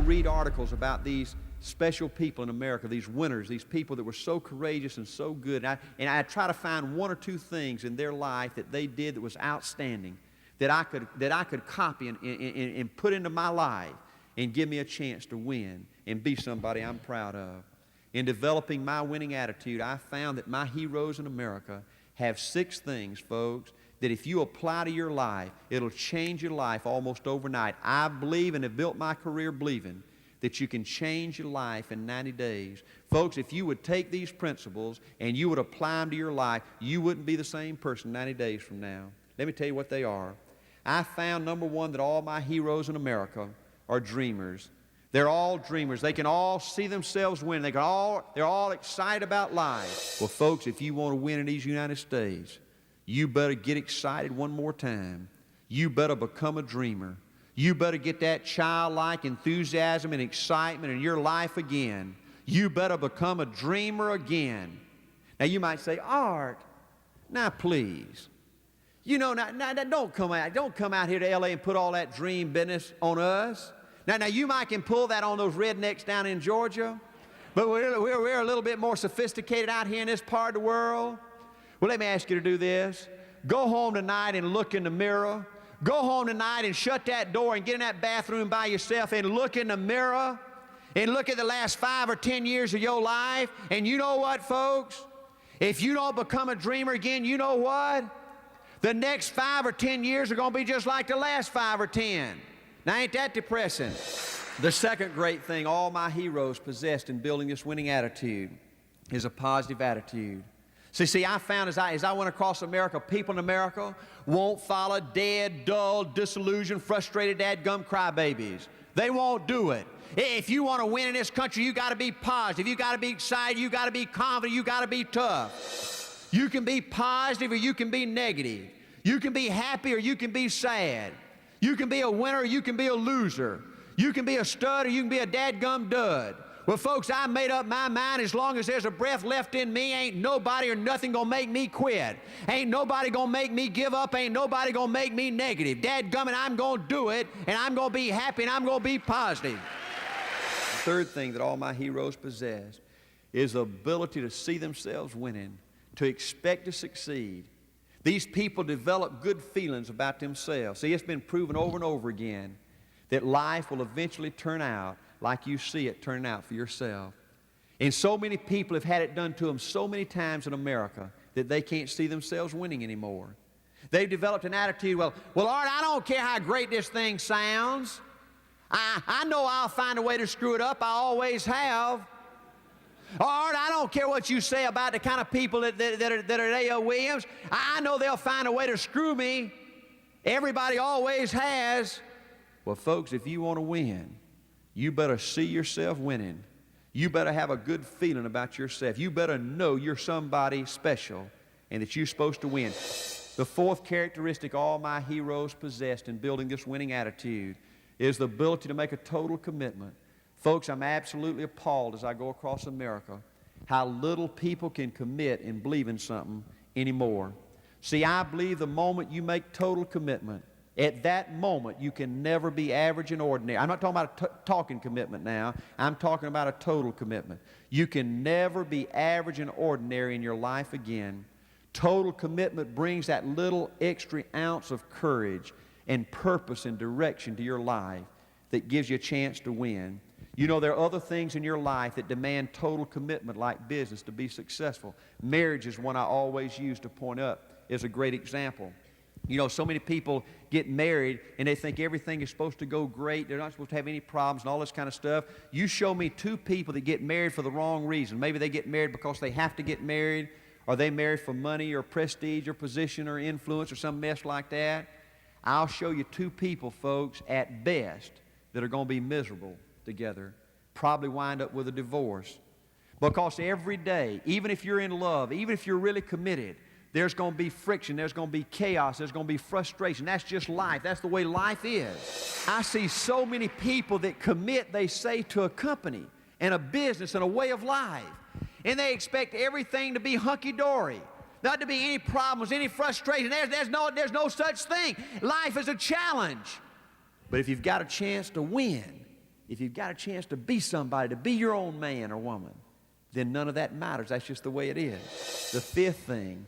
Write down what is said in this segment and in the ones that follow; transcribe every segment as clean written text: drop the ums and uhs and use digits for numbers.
read articles about these special people in America, these winners, these people that were so courageous and so good. And I try to find one or two things in their life that they did that was outstanding, that I could copy and put into my life and give me a chance to win and be somebody I'm proud of. In developing my winning attitude, I found that my heroes in America have 6 things, folks, that if you apply to your life, it'll change your life almost overnight. I believe and have built my career believing that you can change your life in 90 days. Folks, if you would take these principles and you would apply them to your life, you wouldn't be the same person 90 days from now. Let me tell you what they are. I found, number one, that all my heroes in America are dreamers. They're all dreamers. They can all see themselves win. They're all excited about life. Well, folks, if you want to win in these United States, you better get excited one more time. You better become a dreamer. You better get that childlike enthusiasm and excitement in your life again. You better become a dreamer again. Now, you might say, Art, now please. You know, now don't come out here to L.A. and put all that dream business on us. Now you might can pull that on those rednecks down in Georgia, but we're a little bit more sophisticated out here in this part of the world. Well, let me ask you to do this. Go home tonight and look in the mirror. Go home tonight and shut that door and get in that bathroom by yourself and look in the mirror and look at the last 5 or 10 years of your life. And you know what, folks? If you don't become a dreamer again, you know what? The next 5 or 10 years are going to be just like the last 5 or 10. Now, ain't that depressing? The second great thing all my heroes possessed in building this winning attitude is a positive attitude. See, I found as I went across America, people in America won't follow dead, dull, disillusioned, frustrated, dadgum crybabies. They won't do it. If you want to win in this country, you got to be positive. You got to be excited. You got to be confident. You got to be tough. You can be positive or you can be negative. You can be happy or you can be sad. You can be a winner or you can be a loser. You can be a stud or you can be a dadgum dud. Well, folks, I made up my mind, as long as there's a breath left in me, ain't nobody or nothing gonna make me quit. Ain't nobody gonna make me give up. Ain't nobody gonna make me negative. Dadgummit, I'm gonna do it, and I'm gonna be happy, and I'm gonna be positive. The third thing that all my heroes possess is the ability to see themselves winning, to expect to succeed. These people develop good feelings about themselves. See, it's been proven over and over again that life will eventually turn out like you see it turn out for yourself. And so many people have had it done to them so many times in America that they can't see themselves winning anymore. They've developed an attitude, well, Art, I don't care how great this thing sounds. I know I'll find a way to screw it up. I always have. Art, I don't care what you say about the kind of people that are A.L. Williams. I know they'll find a way to screw me. Everybody always has. Well, folks, if you want to win, you better see yourself winning. You better have a good feeling about yourself. You better know you're somebody special and that you're supposed to win. The fourth characteristic all my heroes possessed in building this winning attitude is the ability to make a total commitment. Folks, I'm absolutely appalled as I go across America how little people can commit and believe in something anymore. See, I believe the moment you make total commitment, at that moment, you can never be average and ordinary. I'm not talking about a talking commitment now. I'm talking about a total commitment. You can never be average and ordinary in your life again. Total commitment brings that little extra ounce of courage and purpose and direction to your life that gives you a chance to win. You know, there are other things in your life that demand total commitment, like business, to be successful. Marriage is one I always use to point up as a great example. You know, so many people get married and they think everything is supposed to go great. They're not supposed to have any problems and all this kind of stuff. You show me 2 people that get married for the wrong reason. Maybe they get married because they have to get married, or they marry for money or prestige or position or influence or some mess like that. I'll show you 2 people, folks, at best, that are going to be miserable together, probably wind up with a divorce. Because every day, even if you're in love, even if you're really committed, there's going to be friction, there's going to be chaos, there's going to be frustration. That's just life. That's the way life is. I see so many people that commit, they say, to a company and a business and a way of life. And they expect everything to be hunky-dory, not to be any problems, any frustration. There's no such thing. Life is a challenge. But if you've got a chance to win, if you've got a chance to be somebody, to be your own man or woman, then none of that matters. That's just the way it is. The fifth thing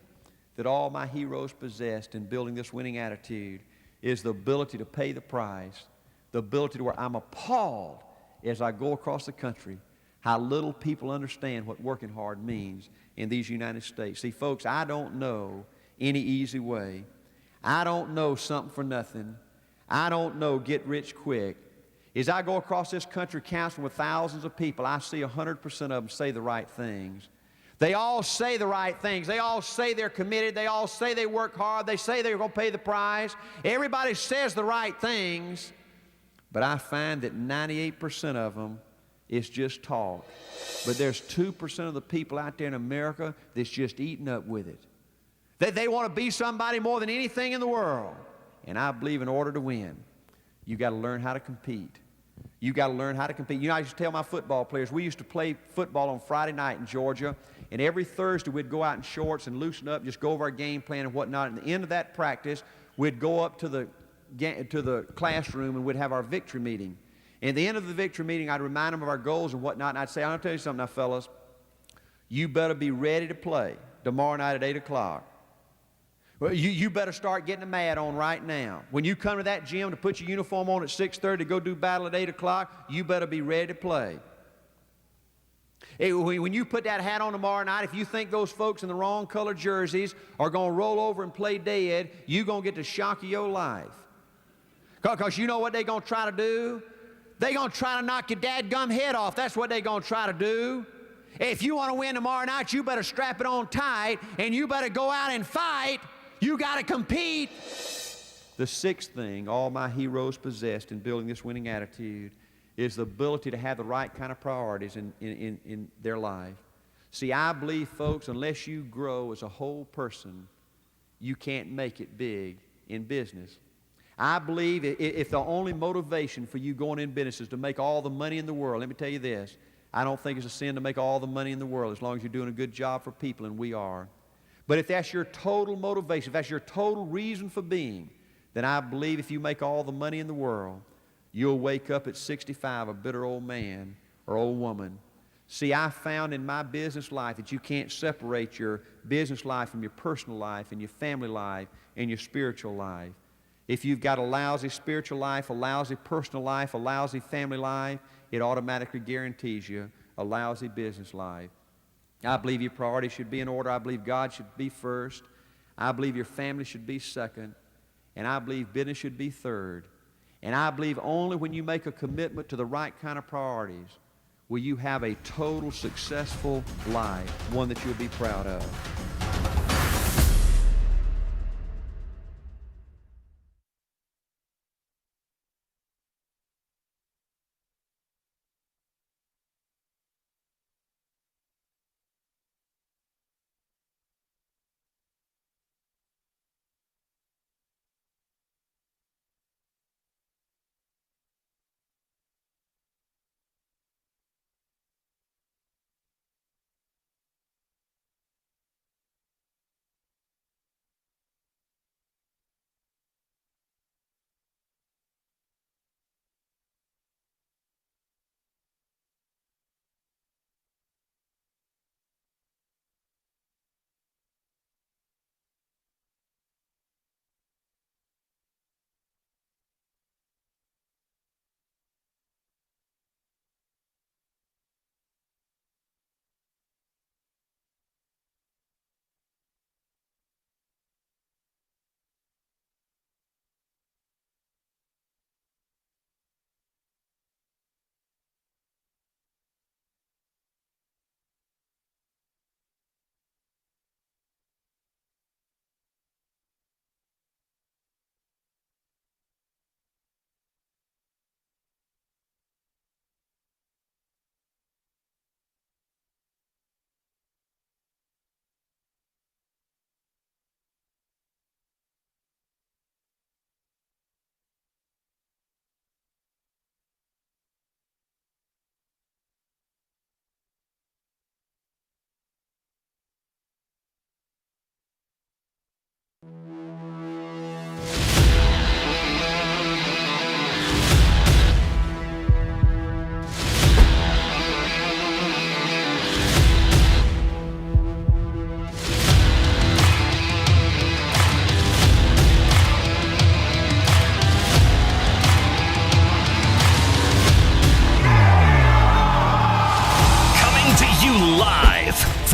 that all my heroes possessed in building this winning attitude is the ability to pay the price, the ability to where I'm appalled as I go across the country how little people understand what working hard means in these United States. See, folks, I don't know any easy way. I don't know something for nothing. I don't know get rich quick. As I go across this country counseling with thousands of people, I see 100% of them say the right things. They all say the right things. They all say they're committed. They all say they work hard. They say they're going to pay the price. Everybody says the right things. But I find that 98% of them is just talk. But there's 2% of the people out there in America that's just eating up with it. They want to be somebody more than anything in the world. And I believe in order to win, you got to learn how to compete. You got to learn how to compete. You know, I used to tell my football players, we used to play football on Friday night in Georgia, and every Thursday we'd go out in shorts and loosen up, just go over our game plan and whatnot. And at the end of that practice, we'd go up to the classroom and we'd have our victory meeting. And at the end of the victory meeting, I'd remind them of our goals and whatnot, and I'd say, I'll tell you something now, fellas. You better be ready to play tomorrow night at 8 o'clock. Well, you better start getting the mad on right now. When you come to that gym to put your uniform on at 6:30 to go do battle at 8 o'clock, you better be ready to play. Hey, when you put that hat on tomorrow night, if you think those folks in the wrong colored jerseys are going to roll over and play dead, you're going to get the shock of your life. Because you know what they're going to try to do? They're going to try to knock your dadgum head off. That's what they're going to try to do. If you want to win tomorrow night, you better strap it on tight, and you better go out and fight. You got to compete. The sixth thing all my heroes possessed in building this winning attitude is the ability to have the right kind of priorities in their life. See, I believe, folks, unless you grow as a whole person, you can't make it big in business. I believe if the only motivation for you going in business is to make all the money in the world, let me tell you this, I don't think it's a sin to make all the money in the world as long as you're doing a good job for people, and we are. But if that's your total motivation, if that's your total reason for being, then I believe if you make all the money in the world, you'll wake up at 65 a bitter old man or old woman. See, I found in my business life that you can't separate your business life from your personal life and your family life and your spiritual life. If you've got a lousy spiritual life, a lousy personal life, a lousy family life, it automatically guarantees you a lousy business life. I believe your priorities should be in order. I believe God should be first. I believe your family should be second. And I believe business should be third. And I believe only when you make a commitment to the right kind of priorities will you have a total successful life, one that you'll be proud of.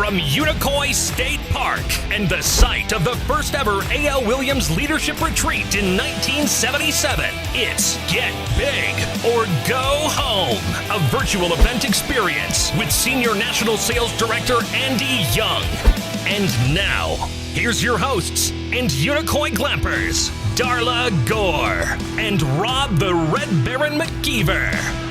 From Unicoi State Park and the site of the first ever A.L. Williams Leadership Retreat in 1977, it's Get Big or Go Home, a virtual event experience with Senior National Sales Director Andy Young. And now, here's your hosts and Unicoi Glampers, Darla Gore and Rob the Red Baron McKeever.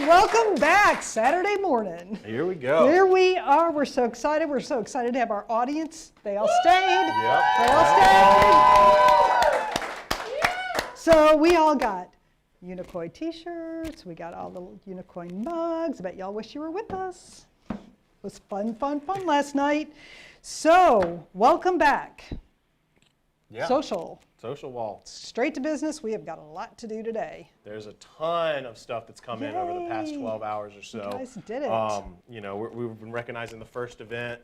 Welcome back, Saturday morning. Here we go. Here we are. We're so excited. We're so excited to have our audience. They all stayed. Yep. They all stayed. So we all got Unicoi t-shirts. We got all the Unicoi mugs. I bet y'all wish you were with us. It was fun last night. So welcome back. Yeah. Social Wall. Straight to business. We have got a lot to do today. There's a ton of stuff that's come in over the past 12 hours or so. You guys did it. You know, we've been recognizing the first event,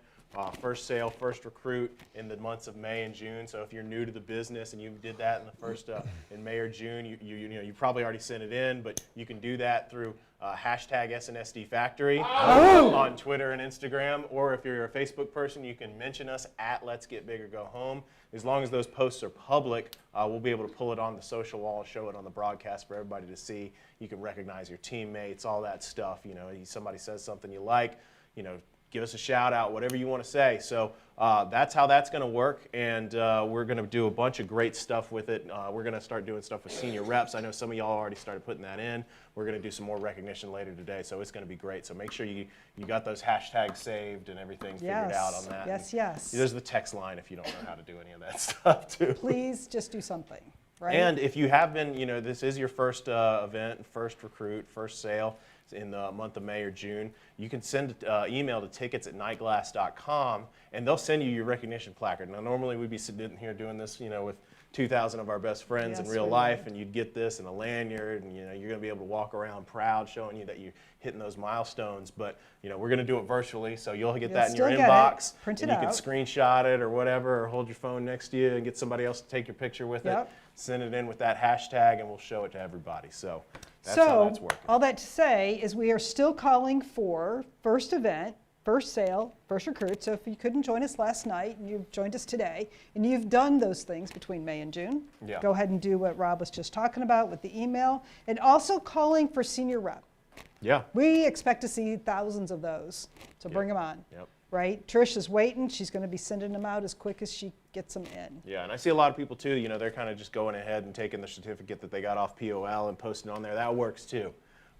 first sale, first recruit in the months of May and June. So if you're new to the business and you did that in the first in May or June, you probably already sent it in, but you can do that through hashtag SNSD Factory on Twitter and Instagram, or if you're a Facebook person, you can mention us at Let's Get Big or Go Home. As long as those posts are public, we'll be able to pull it on the social wall, show it on the broadcast for everybody to see. You can recognize your teammates, all that stuff. You know, somebody says something you like, you know, give us a shout out, whatever you want to say. So that's how that's going to work, and we're going to do a bunch of great stuff with it. We're going to start doing stuff with senior reps. I know some of y'all already started putting that in. We're going to do some more recognition later today, so it's going to be great. So make sure you got those hashtags saved and everything figured out on that. Yes. There's the text line if you don't know how to do any of that stuff too. Please just do something, right? And if you have been, you know, this is your first event, first recruit, first sale in the month of May or June, you can send email to tickets@nightglass.com, and they'll send you your recognition placard. Now, normally we'd be sitting here doing this, you know, with 2,000 of our best friends in real life, and you'd get this in a lanyard, and you know you're going to be able to walk around proud, showing you that you're hitting those milestones. But you know we're going to do it virtually, so you'll get that in your inbox, and you can screenshot it or whatever, or hold your phone next to you and get somebody else to take your picture with it. Send it in with that hashtag, and we'll show it to everybody. So that's how that's working. All that to say is we are still calling for first event, first sale, first recruit. So if you couldn't join us last night and you've joined us today and you've done those things between May and June, go ahead and do what Rob was just talking about with the email, and also calling for senior rep. Yeah. We expect to see thousands of those, so bring them on. Right? Trish is waiting. She's going to be sending them out as quick as she gets them in. Yeah, and I see a lot of people too, you know, they're kind of just going ahead and taking the certificate that they got off POL and posting it on there. That works too.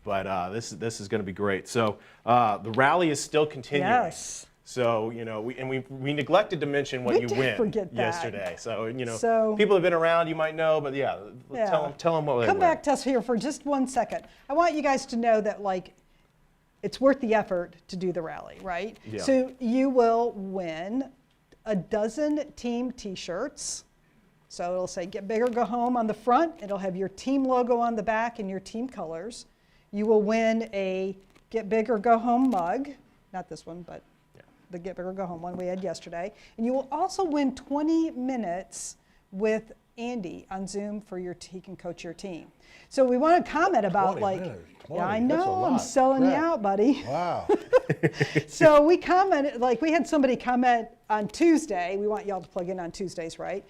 But this is going to be great. So the rally is still continuing. Yes. So, you know, we neglected to mention what you win yesterday. So, you know, people have been around, you might know, but tell them what they win. Come back to us here for just 1 second. I want you guys to know that, like, it's worth the effort to do the rally, right? Yeah. So you will win a dozen team t-shirts. So it'll say Get Big or Go Home on the front. It'll have your team logo on the back and your team colors. You will win a Get Big or Go Home mug. Not this one, but the Get Big or Go Home one we had yesterday. And you will also win 20 minutes with Andy on Zoom for he can coach your team. So we want to comment about yeah, I know, I'm selling you out, buddy. Wow. So we commented, like we had somebody comment on Tuesday. We want y'all to plug in on Tuesdays, right?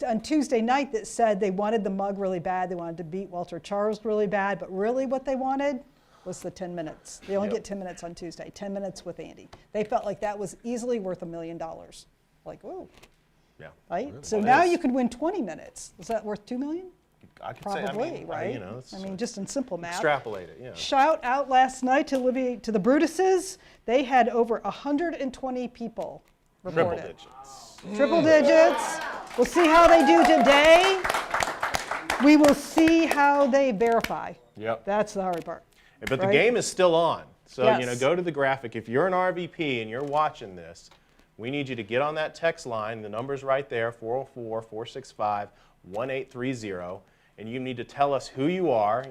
On Tuesday night that said they wanted the mug really bad. They wanted to beat Walter Charles really bad, but really what they wanted was the 10 minutes. They only get 10 minutes on Tuesday, 10 minutes with Andy. They felt like that was easily worth $1 million. Like, whoa. Yeah. Right? Really? So now you could win 20 minutes. Is that worth $2 million? I could Probably, say, right? You know, I mean, just in simple math. Extrapolate it, yeah. Shout out last night to the Brutuses. They had over 120 people reported. Triple digits. Triple digits. We'll see how they do today. We will see how they verify. Yep. That's the hard part. But the game is still on. So, Yes. you know, go to the graphic. If you're an RVP and you're watching this, we need you to get on that text line. The number's right there, 404-465-1830. and you need to tell us who you are.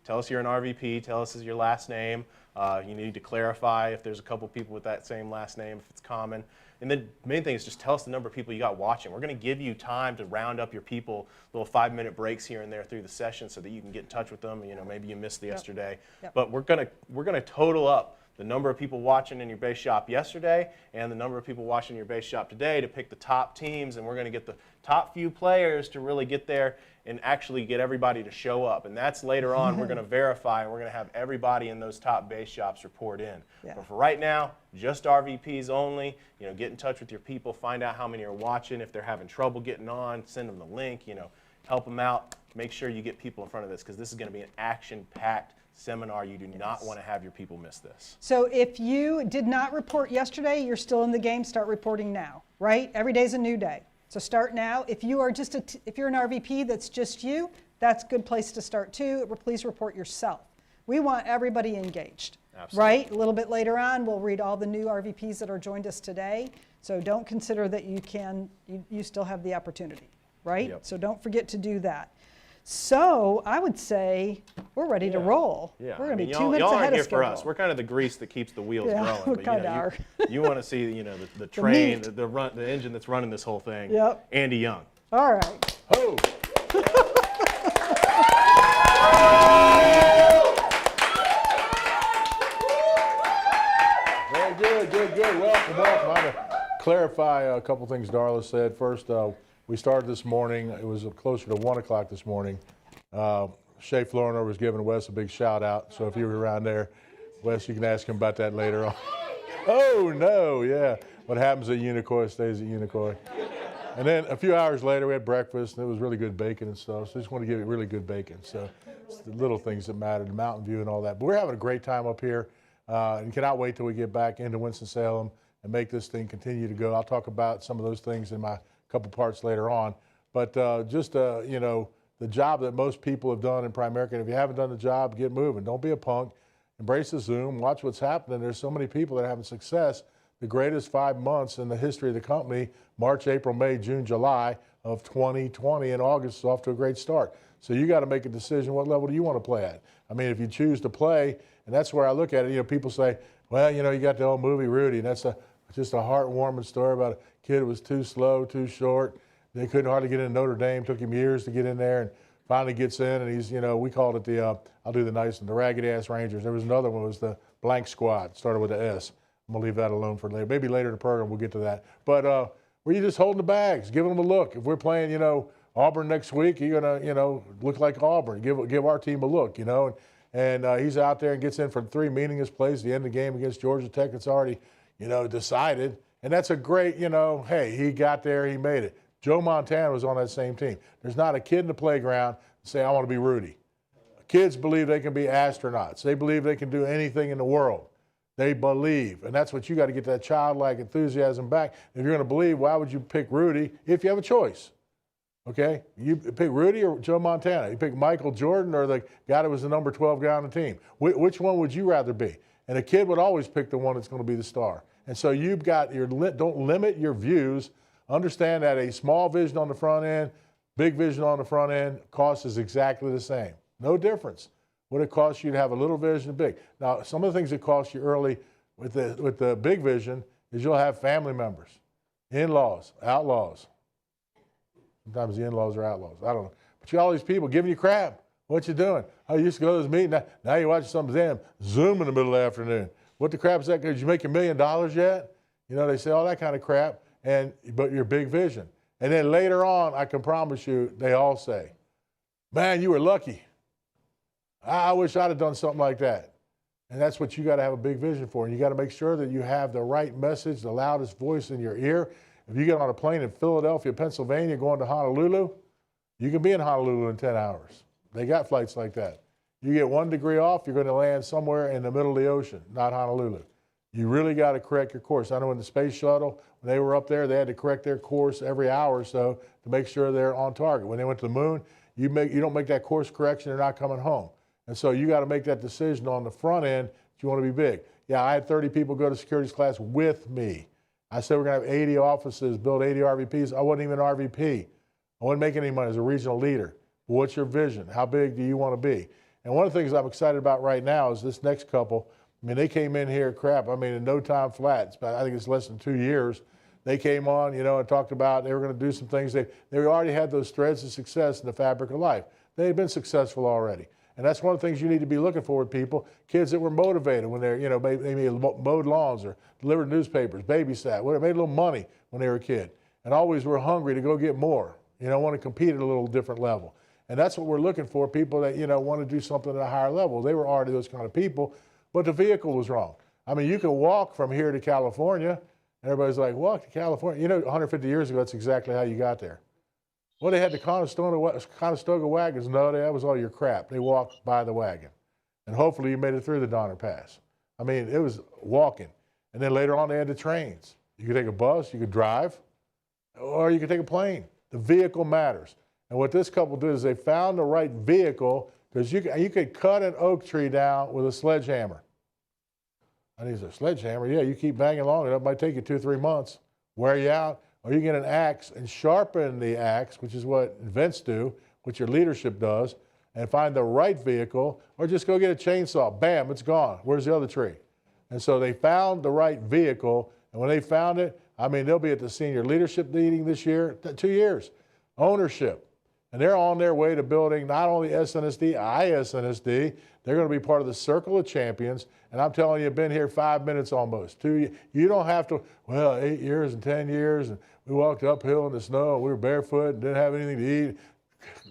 Tell us you're an RVP, tell us your last name. You need to clarify if there's a couple people with that same last name, if it's common. And the main thing is just tell us the number of people you got watching. We're going to give you time to round up your people, little 5-minute breaks here and there through the session so that you can get in touch with them. Maybe you missed yesterday. Yep. But we're going to total up the number of people watching in your base shop yesterday and the number of people watching your base shop today to pick the top teams, and we're going to get the top few players to really get there and actually get everybody to show up. And that's later on. We're going to verify, and we're going to have everybody in those top base shops report in. Yeah. But for right now, just RVPs only. Get in touch with your people, find out how many are watching. If they're having trouble getting on, send them the link, help them out. Make sure you get people in front of this, because this is going to be an action-packed seminar. You do not want to have your people miss this. So if you did not report yesterday, you're still in the game, start reporting now, right? Every day's a new day. So start now. If you are if you're an RVP that's just you, that's a good place to start too. Please report yourself. We want everybody engaged. Absolutely. Right? A little bit later on, we'll read all the new RVPs that are joined us today. So don't consider that you still have the opportunity, right? Yep. So don't forget to do that. So I would say we're ready to roll. Yeah. We're going to be 2 y'all minutes aren't ahead here of schedule. for us. We're kind of the grease that keeps the wheels Yeah, growing. we kinda are. You want to see, the train, meat. the engine that's running this whole thing. Yep. Andy Young. All right. Oh. Very good. Welcome. I want to clarify a couple things Darla said. First, we started this morning. It was closer to 1 o'clock this morning. Shay Floriner was giving Wes a big shout out. So if you were around there, Wes, you can ask him about that later on. Oh, no, yeah. What happens at Unicoi stays at Unicoi. And then a few hours later, we had breakfast, and it was really good bacon and stuff. So I just want to give you really good bacon. So it's the little things that matter, the Mountain View and all that. But we're having a great time up here, and cannot wait till we get back into Winston-Salem and make this thing continue to go. I'll talk about some of those things in my couple parts later on. But the job that most people have done in Primerica, and if you haven't done the job, get moving. Don't be a punk. Embrace the Zoom. Watch what's happening. There's so many people that are having success. The greatest 5 months in the history of the company, March, April, May, June, July of 2020, and August is off to a great start. So you got to make a decision, what level do you want to play at? I mean, if you choose to play, and that's where I look at it, people say, well, you got the old movie Rudy, and that's just a heartwarming story about a kid who was too slow, too short. They couldn't hardly get in Notre Dame, took him years to get in there, and finally gets in, and he's, we called it I'll do the nice one, the Raggedy Ass Rangers. There was another one, it was the Blank Squad, started with the S. I'm going to leave that alone for later. Maybe later in the program we'll get to that. But where you just holding the bags, giving them a look. If we're playing, Auburn next week, you're going to, look like Auburn. Give our team a look, And he's out there and gets in for 3 meaningless plays. The end of the game against Georgia Tech, it's already, decided. And that's a great, hey, he got there, he made it. Joe Montana was on that same team. There's not a kid in the playground that say, I want to be Rudy. Kids believe they can be astronauts. They believe they can do anything in the world. They believe. And that's what you got to get that childlike enthusiasm back. If you're going to believe, why would you pick Rudy if you have a choice? Okay? You pick Rudy or Joe Montana. You pick Michael Jordan or the guy that was the number 12 guy on the team. Which one would you rather be? And a kid would always pick the one that's going to be the star. And so you've got don't limit your views. Understand that a small vision on the front end, big vision on the front end, cost is exactly the same. No difference. What it costs you to have a little vision and big. Now, some of the things that cost you early with the big vision is you'll have family members, in-laws, outlaws. Sometimes the in-laws are outlaws. I don't know. But you got all these people giving you crap. What you doing? Oh, you used to go to this meeting. Now you're watching some damn Zoom in the middle of the afternoon. What the crap is that? Did you make $1 million yet? They say all that kind of crap. But your big vision. And then later on, I can promise you, they all say, man, you were lucky. I wish I'd have done something like that. And that's what you got to have a big vision for. And you got to make sure that you have the right message, the loudest voice in your ear. If you get on a plane in Philadelphia, Pennsylvania, going to Honolulu, you can be in Honolulu in 10 hours. They got flights like that. You get 1 degree off, you're going to land somewhere in the middle of the ocean, not Honolulu. You really got to correct your course. I know in the space shuttle, when they were up there, they had to correct their course every hour or so to make sure they're on target. When they went to the moon, you don't make that course correction, they're not coming home. And so you got to make that decision on the front end if you want to be big. Yeah, I had 30 people go to securities class with me. I said we're going to have 80 offices, build 80 RVPs. I wasn't even an RVP. I wasn't making any money as a regional leader. What's your vision? How big do you want to be? And one of the things I'm excited about right now is this next couple. I mean, they came in here, in no time flat. I think it's less than 2 years. They came on, and talked about they were going to do some things. They already had those threads of success in the fabric of life. They had been successful already. And that's one of the things you need to be looking for with people, kids that were motivated when they're, maybe mowed lawns or delivered newspapers, babysat, whatever, made a little money when they were a kid, and always were hungry to go get more, want to compete at a little different level. And that's what we're looking for, people that, want to do something at a higher level. They were already those kind of people, but the vehicle was wrong. I mean, you can walk from here to California. Everybody's like, walk to California. 150 years ago, that's exactly how you got there. Well, they had the Conestoga wagons. No, that was all your crap. They walked by the wagon. And hopefully you made it through the Donner Pass. I mean, it was walking. And then later on, they had the trains. You could take a bus, you could drive, or you could take a plane. The vehicle matters. And what this couple did is they found the right vehicle, because you could cut an oak tree down with a sledgehammer. And he said, sledgehammer? Yeah, you keep banging along, it might take you 2-3 months, wear you out. Or you get an axe and sharpen the axe, which is what events do, what your leadership does, and find the right vehicle, or just go get a chainsaw. Bam, it's gone. Where's the other tree? And so they found the right vehicle, and when they found it, I mean, they'll be at the senior leadership meeting this year, 2 years. Ownership. And they're on their way to building not only SNSD, ISNSD, they're going to be part of the Circle of Champions. And I'm telling you, been here 5 minutes almost. You don't have to, 8 years and 10 years, and we walked uphill in the snow, and we were barefoot and didn't have anything to eat.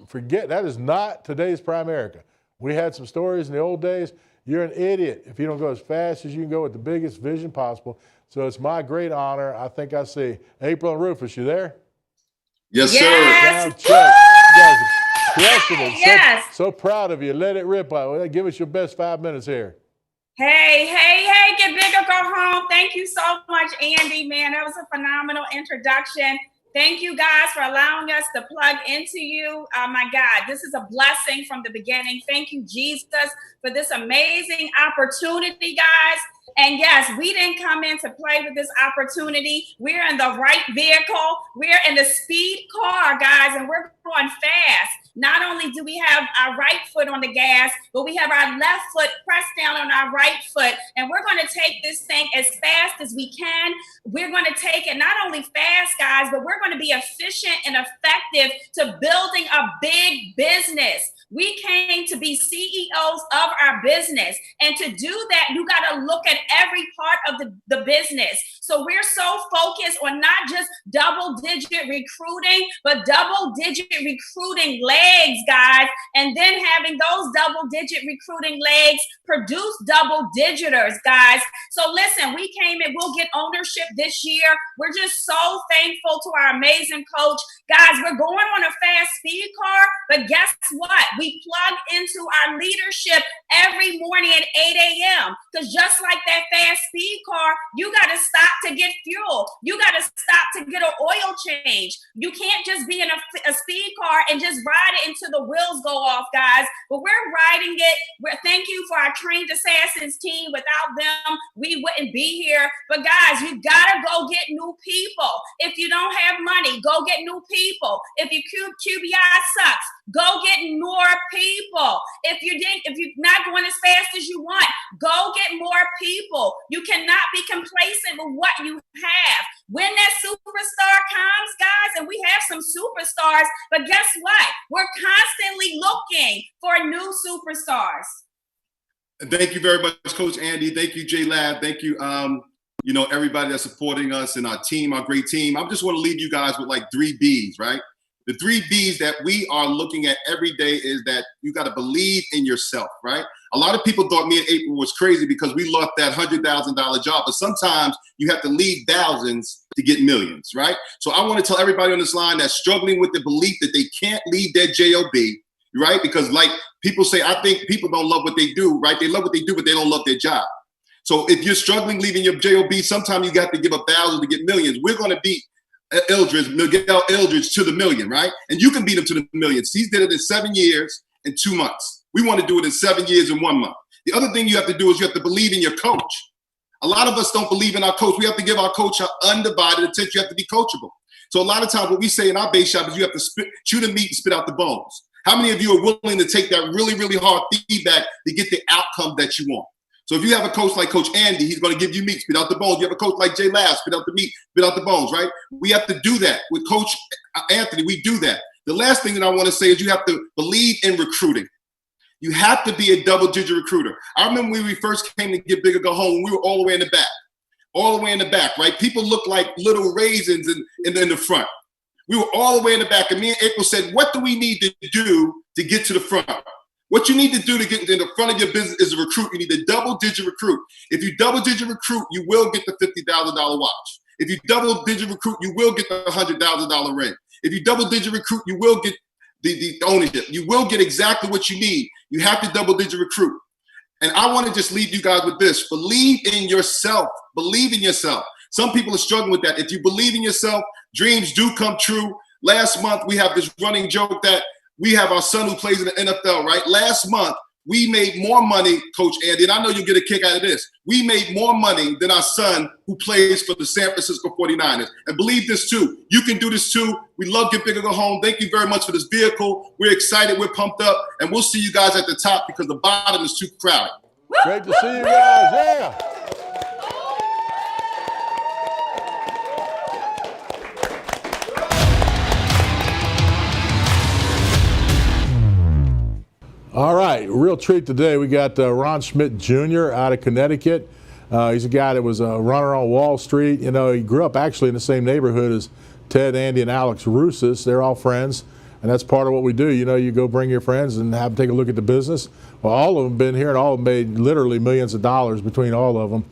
Forget, that is not today's Primerica. We had some stories in the old days. You're an idiot if you don't go as fast as you can go with the biggest vision possible. So it's my great honor. I think I see April and Rufus. You there? Yes, sir. Sound check. You guys are crushing it. Yes. So proud of you. Let it rip. Give us your best 5 minutes here. Hey, get big or go home. Thank you so much, Andy, man. That was a phenomenal introduction. Thank you guys for allowing us to plug into you. Oh my God, this is a blessing from the beginning. Thank you, Jesus, for this amazing opportunity, guys. And yes, we didn't come in to play with this opportunity. We're in the right vehicle. We're in the speed car, guys, and we're going fast. Not only do we have our right foot on the gas, but we have our left foot pressed down on our right foot. And we're going to take this thing as fast as we can. We're going to take it not only fast, guys, but we're going to be efficient and effective to building a big business. We came to be CEOs of our business. And to do that, you got to look at every part of the business. So we're so focused on not just double-digit recruiting, but double-digit recruiting legs, guys. And then having those double-digit recruiting legs produce double-digiters, guys. So listen, we came in, we'll get ownership this year. We're just so thankful to our amazing coach. Guys, we're going on a fast speed car, but guess what? We plug into our leadership every morning at 8 a.m. Because just like that fast speed car, you got to stop to get fuel. You got to stop to get an oil change. You can't just be in a speed car and just ride it until the wheels go off, guys. But we're riding it. Thank you for our trained assassins team. Without them, we wouldn't be here. But guys, you got to go get new people. If you don't have money, go get new people. If your QBI sucks, go get more people. If you're not going as fast as you want, go get more people. You cannot be complacent with what you have. When that superstar comes, guys, and we have some superstars, but guess what? We're constantly looking for new superstars. Thank you very much, Coach Andy. Thank you, J-Lab. Thank you, everybody that's supporting us and our team, our great team. I just want to leave you guys with like 3 Bs, right? The 3 Bs that we are looking at every day is that you got to believe in yourself, right? A lot of people thought me and April was crazy because we lost that $100,000 job, but sometimes you have to leave thousands to get millions, right? So I want to tell everybody on this line that's struggling with the belief that they can't leave their JOB, right? Because like people say, I think people don't love what they do, right? They love what they do, but they don't love their job. So if you're struggling leaving your JOB, sometimes you got to give 1,000 to get millions. We're going to beat Miguel Eldridge to the million, right? And you can beat him to the millions. He's did it in 7 years and 2 months. We want to do it in 7 years and 1 month. The other thing you have to do is you have to believe in your coach. A lot of us don't believe in our coach. We have to give our coach our undivided attention. You have to be coachable. So a lot of times what we say in our base shop is you have to chew the meat and spit out the bones. How many of you are willing to take that really, really hard feedback to get the outcome that you want? So if you have a coach like Coach Andy, he's going to give you meat, spit out the bones. You have a coach like Jay Lab, spit out the meat, spit out the bones, right? We have to do that. With Coach Anthony, we do that. The last thing that I want to say is you have to believe in recruiting. You have to be a double-digit recruiter. I remember when we first came to Get Big or Go Home, we were all the way in the back. All the way in the back, right? People look like little raisins in the front. We were all the way in the back. And me and April said, what do we need to do to get to the front? What you need to do to get in the front of your business is a recruit. You need a double-digit recruit. If you double-digit recruit, you will get the $50,000 watch. If you double-digit recruit, you will get the $100,000 ring. If you double-digit recruit, you will get the ownership. You will get exactly what you need. You have to double-digit recruit. And I want to just leave you guys with this. Believe in yourself. Believe in yourself. Some people are struggling with that. If you believe in yourself, dreams do come true. Last month, we have this running joke that we have our son who plays in the NFL, right? Last month, we made more money, Coach Andy, and I know you'll get a kick out of this. We made more money than our son who plays for the San Francisco 49ers. And believe this too. You can do this too. We love Get Big or Go Home. Thank you very much for this vehicle. We're excited. We're pumped up. And we'll see you guys at the top because the bottom is too crowded. Great to see you guys. Yeah. All right, real treat today. We got Ron Schmidt Jr. out of Connecticut. He's a guy that was a runner on Wall Street. You know, he grew up actually in the same neighborhood as Ted, Andy, and Alex Rousas. They're all friends, and that's part of what we do. You know, you go bring your friends and have them take a look at the business. Well, all of them been here, and all of them made literally millions of dollars between all of them.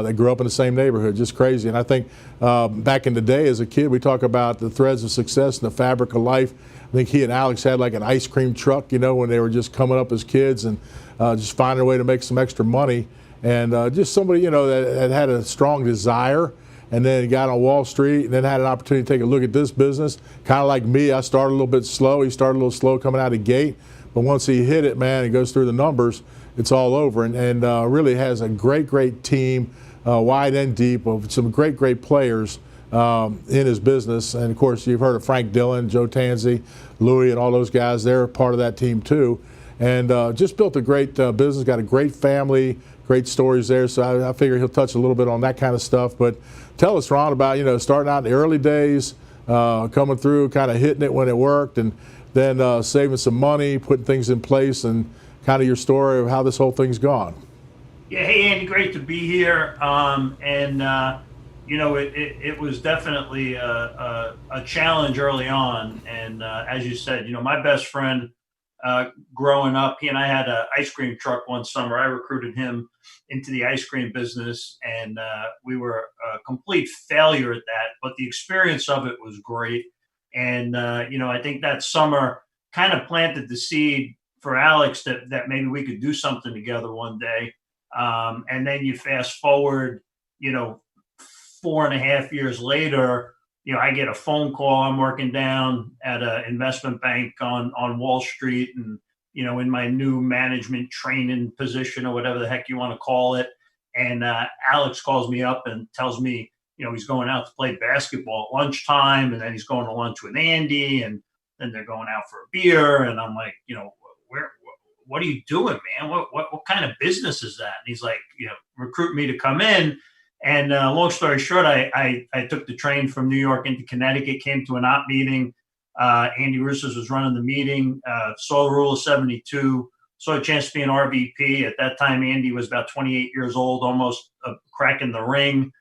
They grew up in the same neighborhood, just crazy. And I think back in the day as a kid, we talk about the threads of success and the fabric of life. I think he and Alex had like an ice cream truck, you know, when they were just coming up as kids and just finding a way to make some extra money. And just somebody, you know, that had a strong desire and then got on Wall Street and then had an opportunity to take a look at this business. Kind of like me, I started a little bit slow. He started a little slow coming out of the gate. But once he hit it, man, and goes through the numbers, it's all over. And really has a great, great team, wide and deep, of some great, great players in his business. And, of course, you've heard of Frank Dillon, Joe Tanzi, Louis, and all those guys. They're part of that team, too. And just built a great business, got a great family, great stories there. So I figure he'll touch a little bit on that kind of stuff. But tell us, Ron, about, you know, starting out in the early days, coming through, kind of hitting it when it worked, and then saving some money, putting things in place, and kind of your story of how this whole thing's gone. Yeah, hey, Andy, great to be here. You know, it was definitely a challenge early on. And as you said, you know, my best friend growing up, he and I had an ice cream truck one summer. I recruited him into the ice cream business, and we were a complete failure at that. But the experience of it was great. And, you know, I think that summer kind of planted the seed for Alex that maybe we could do something together one day. And then you fast forward, you know, 4.5 years later, you know, I get a phone call. I'm working down at an investment bank on Wall Street and, you know, in my new management training position or whatever the heck you want to call it. And Alex calls me up and tells me, you know, he's going out to play basketball at lunchtime, and then he's going to lunch with Andy, and then they're going out for a beer. And I'm like, you know, what are you doing, man? What kind of business is that? And he's like, you know, recruit me to come in. And long story short, I took the train from New York into Connecticut, came to an op meeting. Andy Rousas was running the meeting, saw the rule of 72, saw a chance to be an RVP. At that time, Andy was about 28 years old, almost cracking the ring,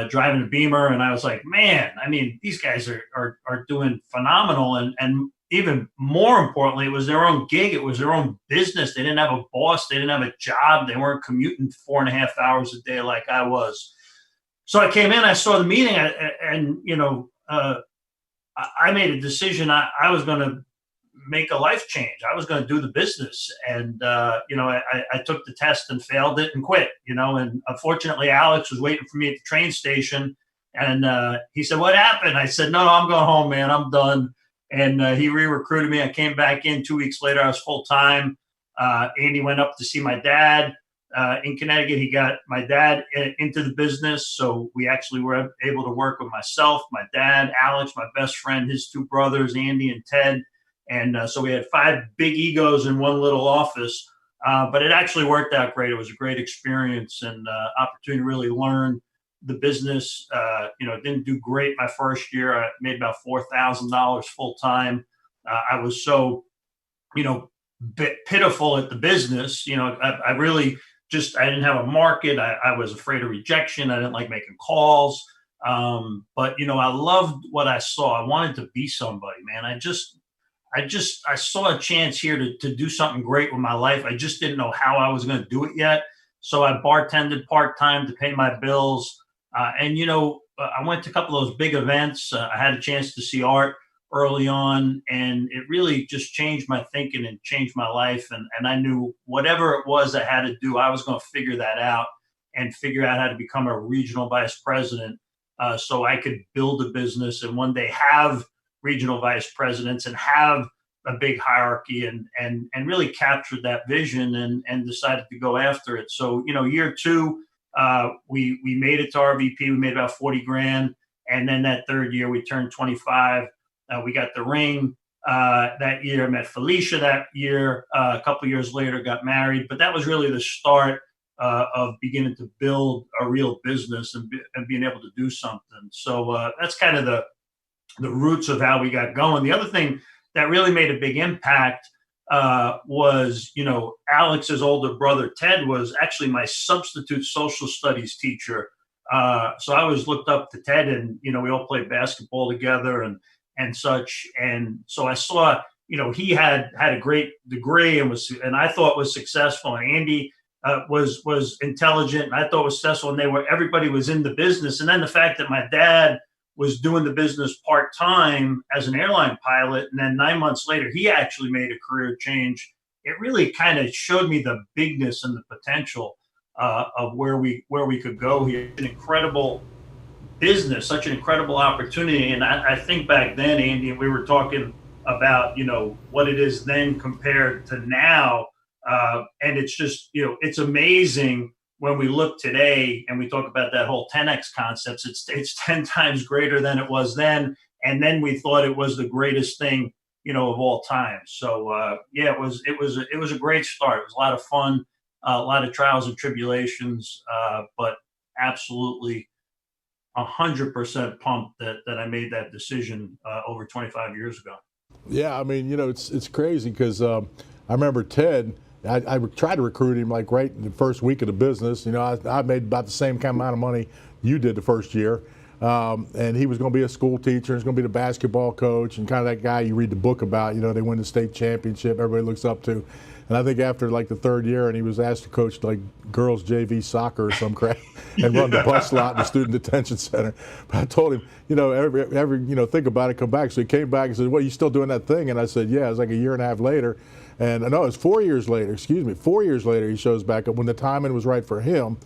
driving a Beamer. And I was like, man, I mean, these guys are doing phenomenal. And even more importantly, it was their own gig. It was their own business. They didn't have a boss. They didn't have a job. They weren't commuting 4.5 hours a day like I was. So I came in, I saw the meeting, and you know, I made a decision. I was going to make a life change. I was going to do the business. And, you know, I took the test and failed it and quit, you know, and unfortunately, Alex was waiting for me at the train station. And he said, what happened? I said, no, I'm going home, man. I'm done. And he re-recruited me. I came back in 2 weeks later. I was full time. Andy went up to see my dad in Connecticut. He got my dad into the business. So we actually were able to work with myself, my dad, Alex, my best friend, his two brothers, Andy and Ted. And so we had 5 big egos in one little office, but it actually worked out great. It was a great experience and opportunity to really learn the business. Didn't do great my first year. I made about $4,000 full time. I was so, bit pitiful at the business. I really I didn't have a market. I was afraid of rejection. I didn't like making calls. But I loved what I saw. I wanted to be somebody, man. I saw a chance here to do something great with my life. I just didn't know how I was going to do it yet. So I bartended part-time to pay my bills. I went to a couple of those big events. I had a chance to see Art early on, and it really just changed my thinking and changed my life. And I knew whatever it was I had to do, I was going to figure that out and figure out how to become a regional vice president so I could build a business and one day have regional vice presidents and have a big hierarchy and really captured that vision and decided to go after it. So, year 2, we made it to RVP. We made about 40 grand. And then that third year we turned 25. We got the ring that year, met Felicia that year. A couple years later, got married. But that was really the start of beginning to build a real business and being able to do something. So that's kind of the roots of how we got going. The other thing that really made a big impact was, Alex's older brother, Ted, was actually my substitute social studies teacher. So I always looked up to Ted, and, we all played basketball together and such. And so I saw, he had a great degree and I thought was successful. And Andy was intelligent, and I thought was successful. And everybody was in the business. And then the fact that my dad was doing the business part-time as an airline pilot, and then 9 months later, he actually made a career change. It really kind of showed me the bigness and the potential of where we could go here. An incredible business, such an incredible opportunity. And I think back then, Andy, we were talking about, what it is then compared to now. And it's just, it's amazing when we look today and we talk about that whole 10X concepts. It's 10 times greater than it was then. And then we thought it was the greatest thing, of all time. So it was a great start. It was a lot of fun, a lot of trials and tribulations, but absolutely 100% pumped that I made that decision over 25 years ago. Yeah, I mean, it's crazy because I remember Ted. I tried to recruit him like right in the first week of the business. I made about the same kind of amount of money you did the first year. And he was going to be a school teacher. He's going to be the basketball coach and kind of that guy you read the book about. They win the state championship, everybody looks up to. And I think after like the third year, and he was asked to coach like girls JV soccer or some crap and run the bus lot in the student detention center. But I told him, every think about it, come back. So he came back and said, "Well, you still doing that thing?" And I said, "Yeah." It was like a year and a half later. And no, it was 4 years later, 4 years later, he shows back up when the timing was right for him.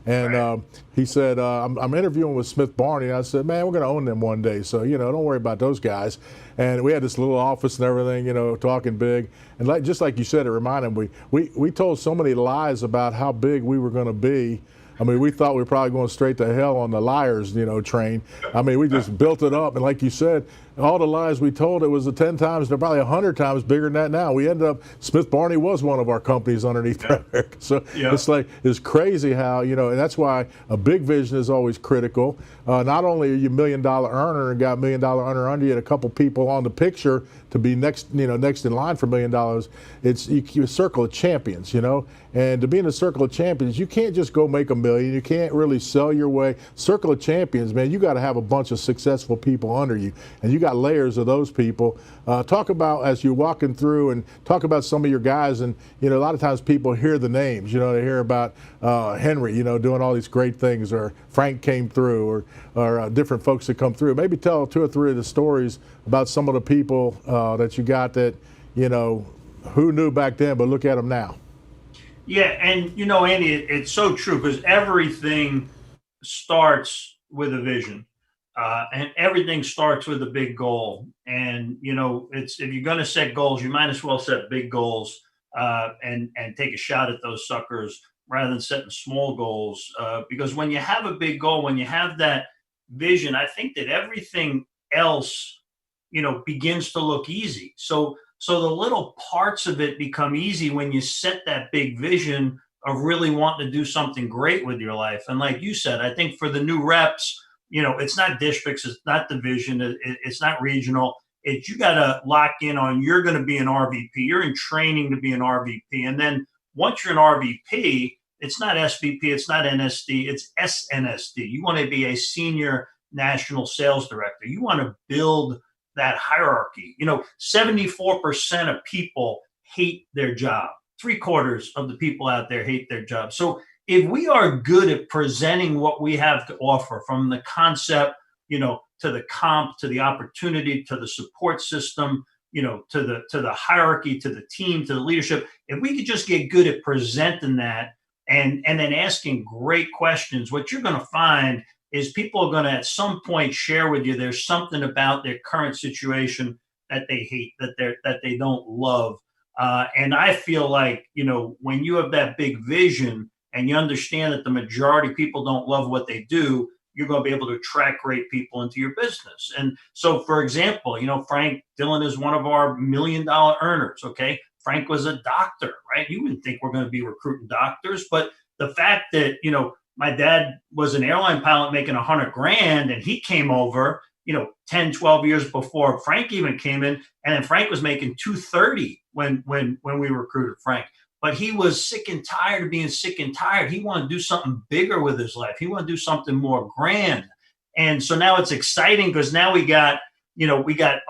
And he said, I'm interviewing with Smith Barney. And I said, "Man, we're going to own them one day. So, don't worry about those guys." And we had this little office and everything, talking big. And just like you said, it reminded me, we told so many lies about how big we were going to be. I mean, we thought we were probably going straight to hell on the liars, train. I mean, we just built it up. And like you said, all the lies we told, it was 10 times, they're probably 100 times bigger than that now. We ended up, Smith Barney was one of our companies underneath America. So it's crazy how, and that's why a big vision is always critical. Not only are you $1 million earner and got $1 million earner under you and a couple people on the picture to be next in line for $1 million, it's you a circle of champions, And to be in a circle of champions, you can't just go make $1 million. You can't really sell your way. Circle of champions, man, you got to have a bunch of successful people under you, and you got layers of those people. Talk about, as you're walking through, and talk about some of your guys. And a lot of times people hear the names. They hear about Henry, doing all these great things, or Frank came through, or different folks that come through. Maybe tell 2 or 3 of the stories about some of the people that you got that who knew back then, but look at them now. Yeah, and Andy, it's so true, because everything starts with a vision, and everything starts with a big goal. And it's, if you're going to set goals, you might as well set big goals and take a shot at those suckers rather than setting small goals. Because when you have a big goal, when you have that vision, I think that everything else, begins to look easy. So So the little parts of it become easy when you set that big vision of really wanting to do something great with your life. And like you said, I think for the new reps, it's not districts, it's not division, it's not regional. You got to lock in on you're going to be an RVP. You're in training to be an RVP. And then once you're an RVP, it's not SVP, it's not NSD, it's SNSD. You want to be a senior national sales director. You want to build that hierarchy. 74% of people hate their job. 3/4 of the people out there hate their job. So if we are good at presenting what we have to offer, from the concept, to the comp, to the opportunity, to the support system, to the hierarchy, to the team, to the leadership, if we could just get good at presenting that and then asking great questions, what you're going to find is people are going to at some point share with you there's something about their current situation that they hate, that they don't love. And I feel like, when you have that big vision and you understand that the majority of people don't love what they do, you're going to be able to attract great people into your business. And so, for example, Frank Dillon is one of our $1 million earners. Okay. Frank was a doctor, right? You wouldn't think we're going to be recruiting doctors, but the fact that, my dad was an airline pilot making $100,000 and he came over, 10, 12 years before Frank even came in. And then Frank was making $230 when we recruited Frank. But he was sick and tired of being sick and tired. He wanted to do something bigger with his life. He wanted to do something more grand. And so now it's exciting because now we got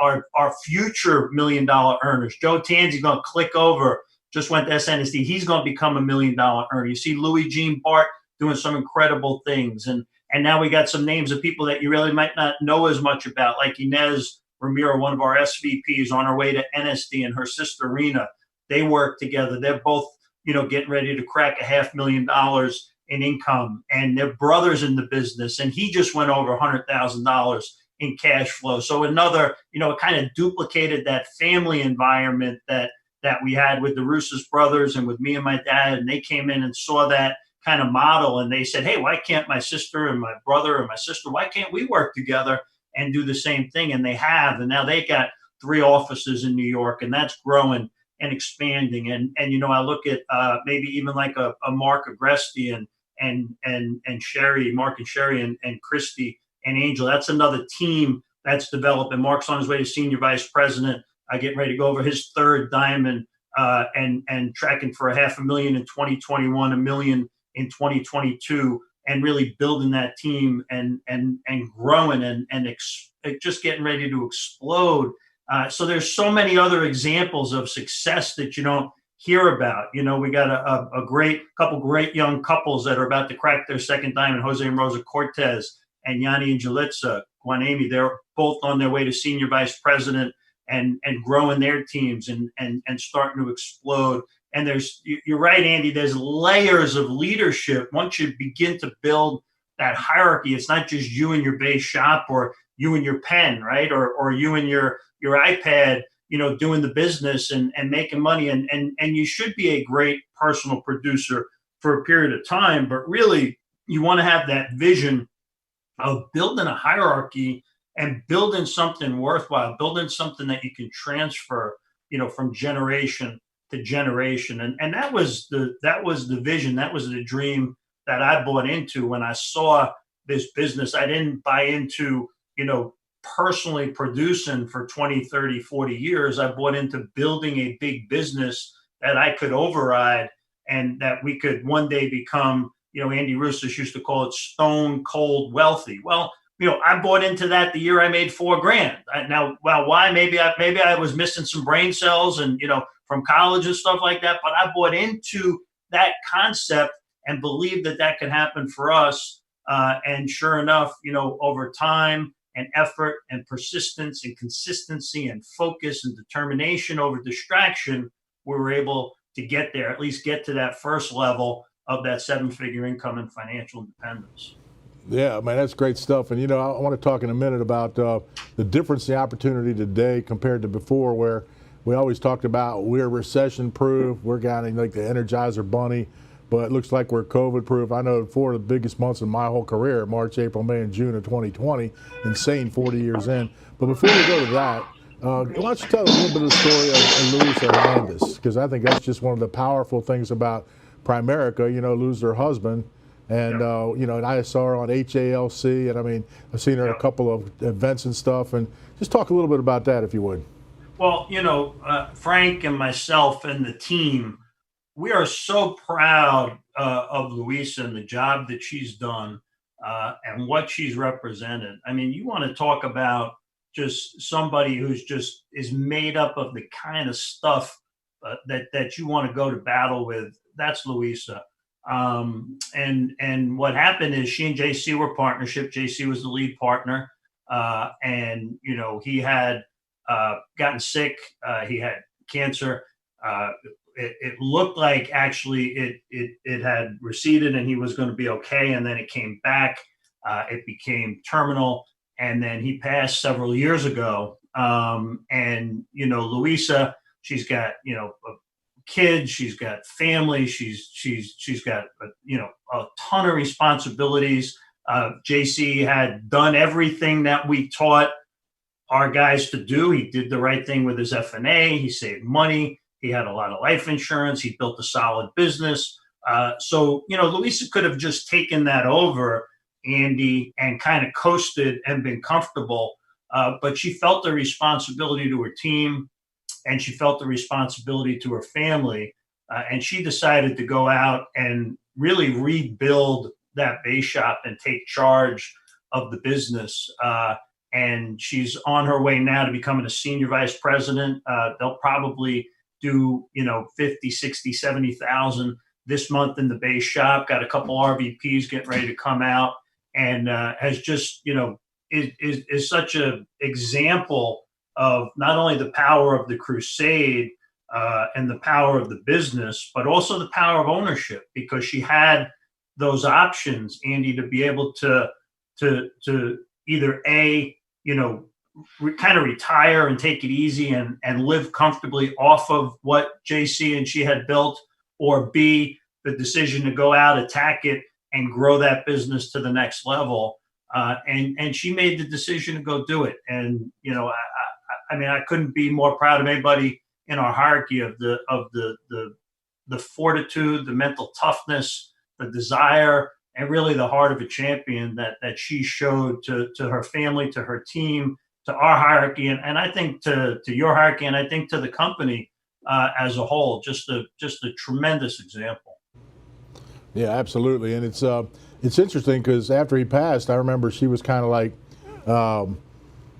our future $1 million earners. Joe Tanzi's going to click over, just went to SNSD. He's going to become $1 million earner. You see Louis Jean Bart doing some incredible things. And now we got some names of people that you really might not know as much about, like Inez Ramiro, one of our SVPs, on her way to NSD, and her sister Rena. They work together. They're both, getting ready to crack $500,000 in income, and they're brothers in the business. And he just went over $100,000 in cash flow. So another, it kind of duplicated that family environment that we had with the Russos brothers and with me and my dad. And they came in and saw that kind of model, and they said, hey, why can't my sister and my brother and my sister, why can't we work together and do the same thing? And they have. And now they got 3 offices in New York, and that's growing and expanding. And I look at maybe even like a Mark Agresti and Sherry, Mark and Sherry and Christy and Angel. That's another team that's developing. Mark's on his way to senior vice president, getting ready to go over his 3rd diamond, and tracking for $500,000 in 2021, $1 million in 2022, and really building that team and growing and just getting ready to explode. So there's so many other examples of success that you don't hear about. We got a couple great young couples that are about to crack their 2nd diamond, Jose and Rosa Cortez and Yanni and Jalitza Guanami. They're both on their way to senior vice president and growing their teams and starting to explode. And you're right, Andy, there's layers of leadership. Once you begin to build that hierarchy, it's not just you and your base shop, or you and your pen, right? Or you and your iPad, doing the business and making money. And you should be a great personal producer for a period of time. But really, you want to have that vision of building a hierarchy and building something worthwhile, building something that you can transfer, from generation to generation. And that was the vision. That was the dream that I bought into when I saw this business. I didn't buy into, personally producing for 20, 30, 40 years. I bought into building a big business that I could override and that we could one day become, Andy Russos used to call it stone cold wealthy. Well, I bought into that the year I made $4,000. Why? Maybe I was missing some brain cells and, from college and stuff like that, but I bought into that concept and believed that could happen for us. And sure enough, over time and effort and persistence and consistency and focus and determination over distraction, we were able to get there, at least get to that first level of that 7-figure income and financial independence. Yeah, man, that's great stuff. And, I want to talk in a minute about the difference in the opportunity today compared to before, where we always talked about we're recession proof, we're kind of like the Energizer Bunny, but it looks like we're COVID proof. I know 4 of the biggest months in my whole career, March, April, May, and June of 2020, insane 40 years in. But before we go to that, Why don't you tell a little bit of the story of Luisa Hernandez? Because I think that's just one of the powerful things about Primerica. You know, lose her husband, and you know, and I saw her on HALC, and I mean, I've seen her at a couple of events and stuff. And just talk a little bit about that, if you would. Well, you know, Frank and myself and the team, we are so proud of Luisa and the job that she's done and what she's represented. I mean, you want to talk about just somebody who's just is made up of the kind of stuff that you want to go to battle with. That's Luisa. And what happened is she and JC were partnership. JC was the lead partner, and you know he had gotten sick. He had cancer. It looked like actually it had receded and he was going to be okay, and then it came back. It became terminal, and then he passed several years ago. And you know, Luisa, she's got kids, she's got family, she's got you know a ton of responsibilities. JC had done everything that we taught our guys to do. He did the right thing with his F&A. He saved money. He had a lot of life insurance. He built a solid business. So, you know, Luisa could have just taken that over, Andy, and kind of coasted and been comfortable. But she felt the responsibility to her team, and she felt the responsibility to her family. And she decided to go out and really rebuild that base shop and take charge of the business. And she's on her way now to becoming a senior vice president. They'll probably do, you know, 50, 60, 70,000 this month in the base shop. Got a couple RVPs getting ready to come out, and has just, you know, is such a example of not only the power of the crusade and the power of the business, but also the power of ownership, because she had those options, Andy, to be able to either kind of retire and take it easy and live comfortably off of what JC and she had built, or B, the decision to go out, attack it, and grow that business to the next level. And she made the decision to go do it. And, you know, I mean, I couldn't be more proud of anybody in our hierarchy of the fortitude, the mental toughness, the desire, and really the heart of a champion that she showed to her family, to her team, to our hierarchy, and I think to your hierarchy, and I think to the company as a whole. Just a tremendous example. Yeah, absolutely. And it's interesting because after he passed, I remember she was kind of like,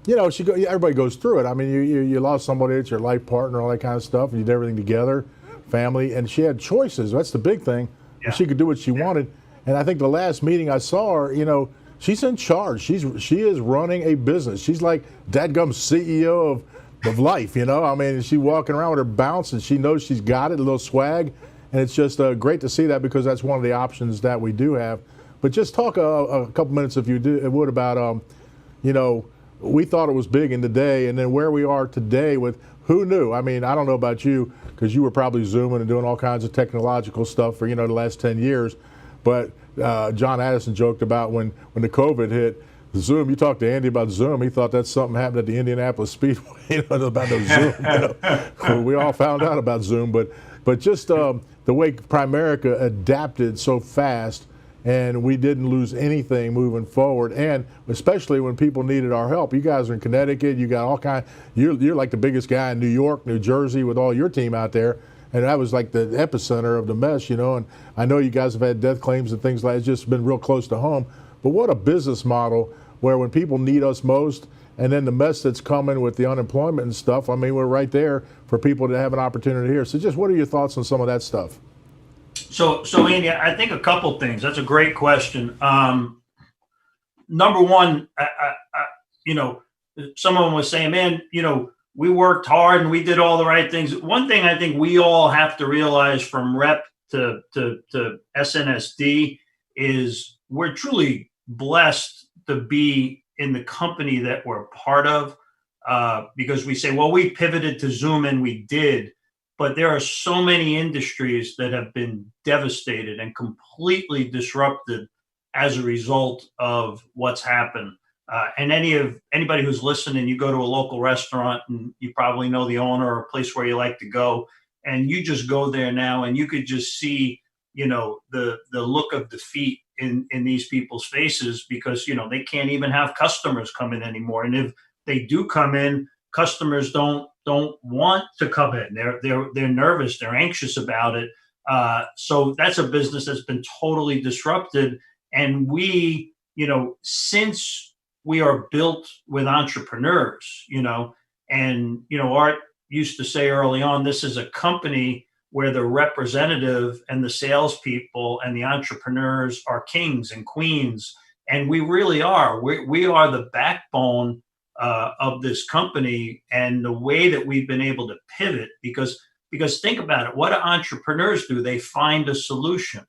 you know, everybody goes through it. I mean, you lost somebody that's your life partner, all that kind of stuff, and you did everything together, family, and she had choices. That's the big thing. Yeah. She could do what she wanted. And I think the last meeting I saw her, you know, she's in charge. She is running a business. She's like dadgum CEO of life, you know. I mean, she's walking around with her bounce, and she knows she's got it, a little swag. And it's just great to see that, because that's one of the options that we do have. But just talk a couple minutes, if you would, about, you know, we thought it was big in the day, and then where we are today with who knew? I mean, I don't know about you, because you were probably Zooming and doing all kinds of technological stuff for, you know, the last 10 years. But John Addison joked about when the COVID hit, Zoom. You talked to Andy about Zoom. He thought that's something happened at the Indianapolis Speedway, you know, about no Zoom. You know, we all found out about Zoom, but just the way Primerica adapted so fast, and we didn't lose anything moving forward, and especially when people needed our help. You guys are in Connecticut. You got all kind. You're like the biggest guy in New York, New Jersey, with all your team out there. And that was like the epicenter of the mess, you know. And I know you guys have had death claims and things like that. It's just been real close to home. But what a business model, where when people need us most, and then the mess that's coming with the unemployment and stuff, I mean, we're right there for people to have an opportunity here. So just what are your thoughts on some of that stuff? So Andy, I think a couple things. That's a great question. Number one, you know, someone was saying, man, you know, we worked hard and we did all the right things. One thing I think we all have to realize from rep to SNSD is we're truly blessed to be in the company that we're part of, because we say, well, we pivoted to Zoom, and we did, but there are so many industries that have been devastated and completely disrupted as a result of what's happened. And anybody who's listening, you go to a local restaurant and you probably know the owner or a place where you like to go, and you just go there now and you could just see, the look of defeat in these people's faces, because, they can't even have customers come in anymore. And if they do come in, customers don't want to come in. They're nervous. They're anxious about it. So that's a business that's been totally disrupted. And we, since we are built with entrepreneurs, and, Art used to say early on, this is a company where the representative and the salespeople and the entrepreneurs are kings and queens. And we really are. We are the backbone of this company, and the way that we've been able to pivot, because think about it. What do entrepreneurs do? They find a solution.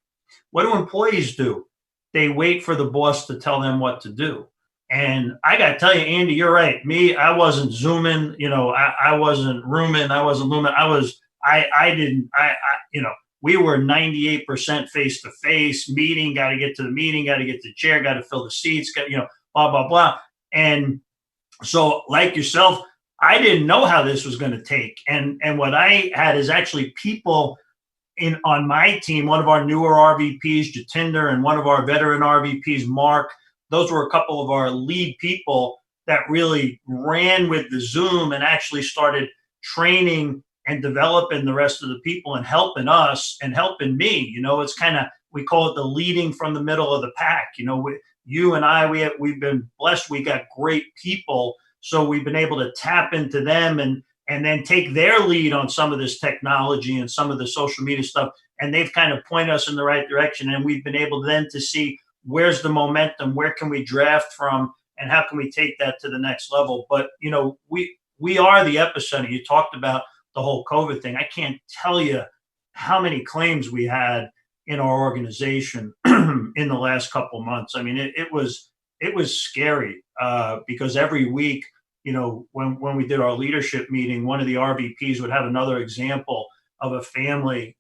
What do employees do? They wait for the boss to tell them what to do. And I got to tell you, Andy, you're right. Me, I wasn't Zooming, I wasn't rooming, I wasn't looming. We were 98% face to face meeting, got to get to the meeting, got to get the chair, got to fill the seats, blah, blah, blah. And so, like yourself, I didn't know how this was going to take. And what I had is actually people on my team, one of our newer RVPs, Jatinder, and one of our veteran RVPs, Mark. Those were a couple of our lead people that really ran with the Zoom and actually started training and developing the rest of the people and helping us and helping me. It's kind of, we call it the leading from the middle of the pack. You and I, we've been blessed. We got great people. So we've been able to tap into them and then take their lead on some of this technology and some of the social media stuff. And they've kind of pointed us in the right direction. And we've been able then to see, where's the momentum, where can we draft from, and how can we take that to the next level. But, we are the epicenter. You talked about the whole COVID thing. I can't tell you how many claims we had in our organization in the last couple of months. I mean, it was scary because every week, when we did our leadership meeting, one of the RVPs would have another example of a family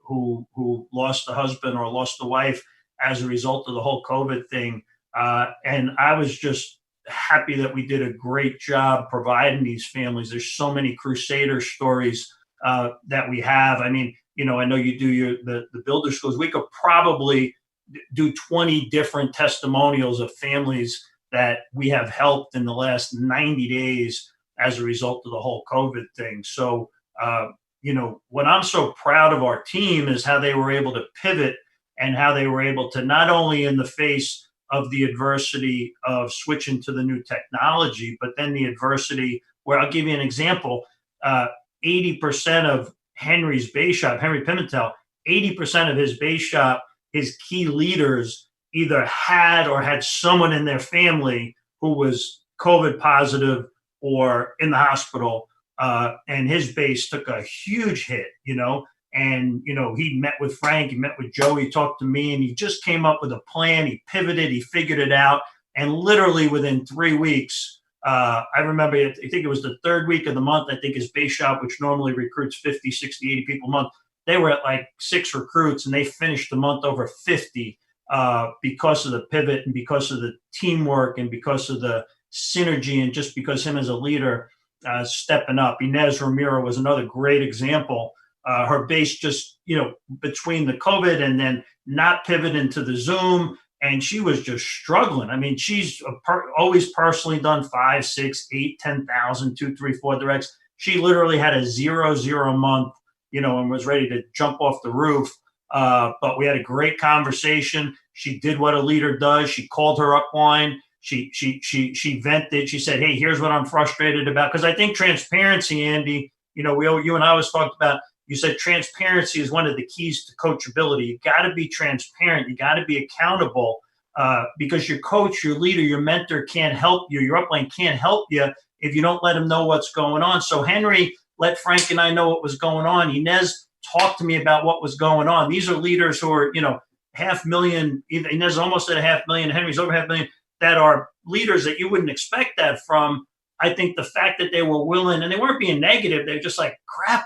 who lost a husband or lost a wife as a result of the whole COVID thing. And I was just happy that we did a great job providing these families. There's so many Crusader stories that we have. I mean, I know you do the builder schools. We could probably do 20 different testimonials of families that we have helped in the last 90 days as a result of the whole COVID thing. So, what I'm so proud of our team is how they were able to pivot and how they were able to, not only in the face of the adversity of switching to the new technology, but then the adversity where, I'll give you an example, 80% of Henry's base shop, Henry Pimentel, 80% of his base shop, his key leaders either had or had someone in their family who was COVID positive or in the hospital. And his base took a huge hit, and, he met with Frank, he met with Joe, he talked to me, and he just came up with a plan. He pivoted, he figured it out. And literally within 3 weeks, I remember, I think it was the third week of the month, I think his base shop, which normally recruits 50, 60, 80 people a month, they were at like 6 recruits, and they finished the month over 50 because of the pivot and because of the teamwork and because of the synergy and just because him as a leader stepping up. Inez Ramiro was another great example. Her base just, between the COVID and then not pivoting to the Zoom, and she was just struggling. I mean, she's always personally done 5, 6, 8, 10,000, 2, 3, 4 directs. She literally had a 0 month, and was ready to jump off the roof. But we had a great conversation. She did what a leader does. She called her upline. She vented. She said, "Hey, here's what I'm frustrated about." Because I think transparency, Andy, you and I always talked about, you said transparency is one of the keys to coachability. You got to be transparent. You got to be accountable because your coach, your leader, your mentor can't help you. Your upline can't help you if you don't let them know what's going on. So Henry let Frank and I know what was going on. Inez talked to me about what was going on. These are leaders who are, $500,000. Inez almost at $500,000. Henry's over $500,000. That are leaders that you wouldn't expect that from. I think the fact that they were willing, and they weren't being negative, they're just like, crap,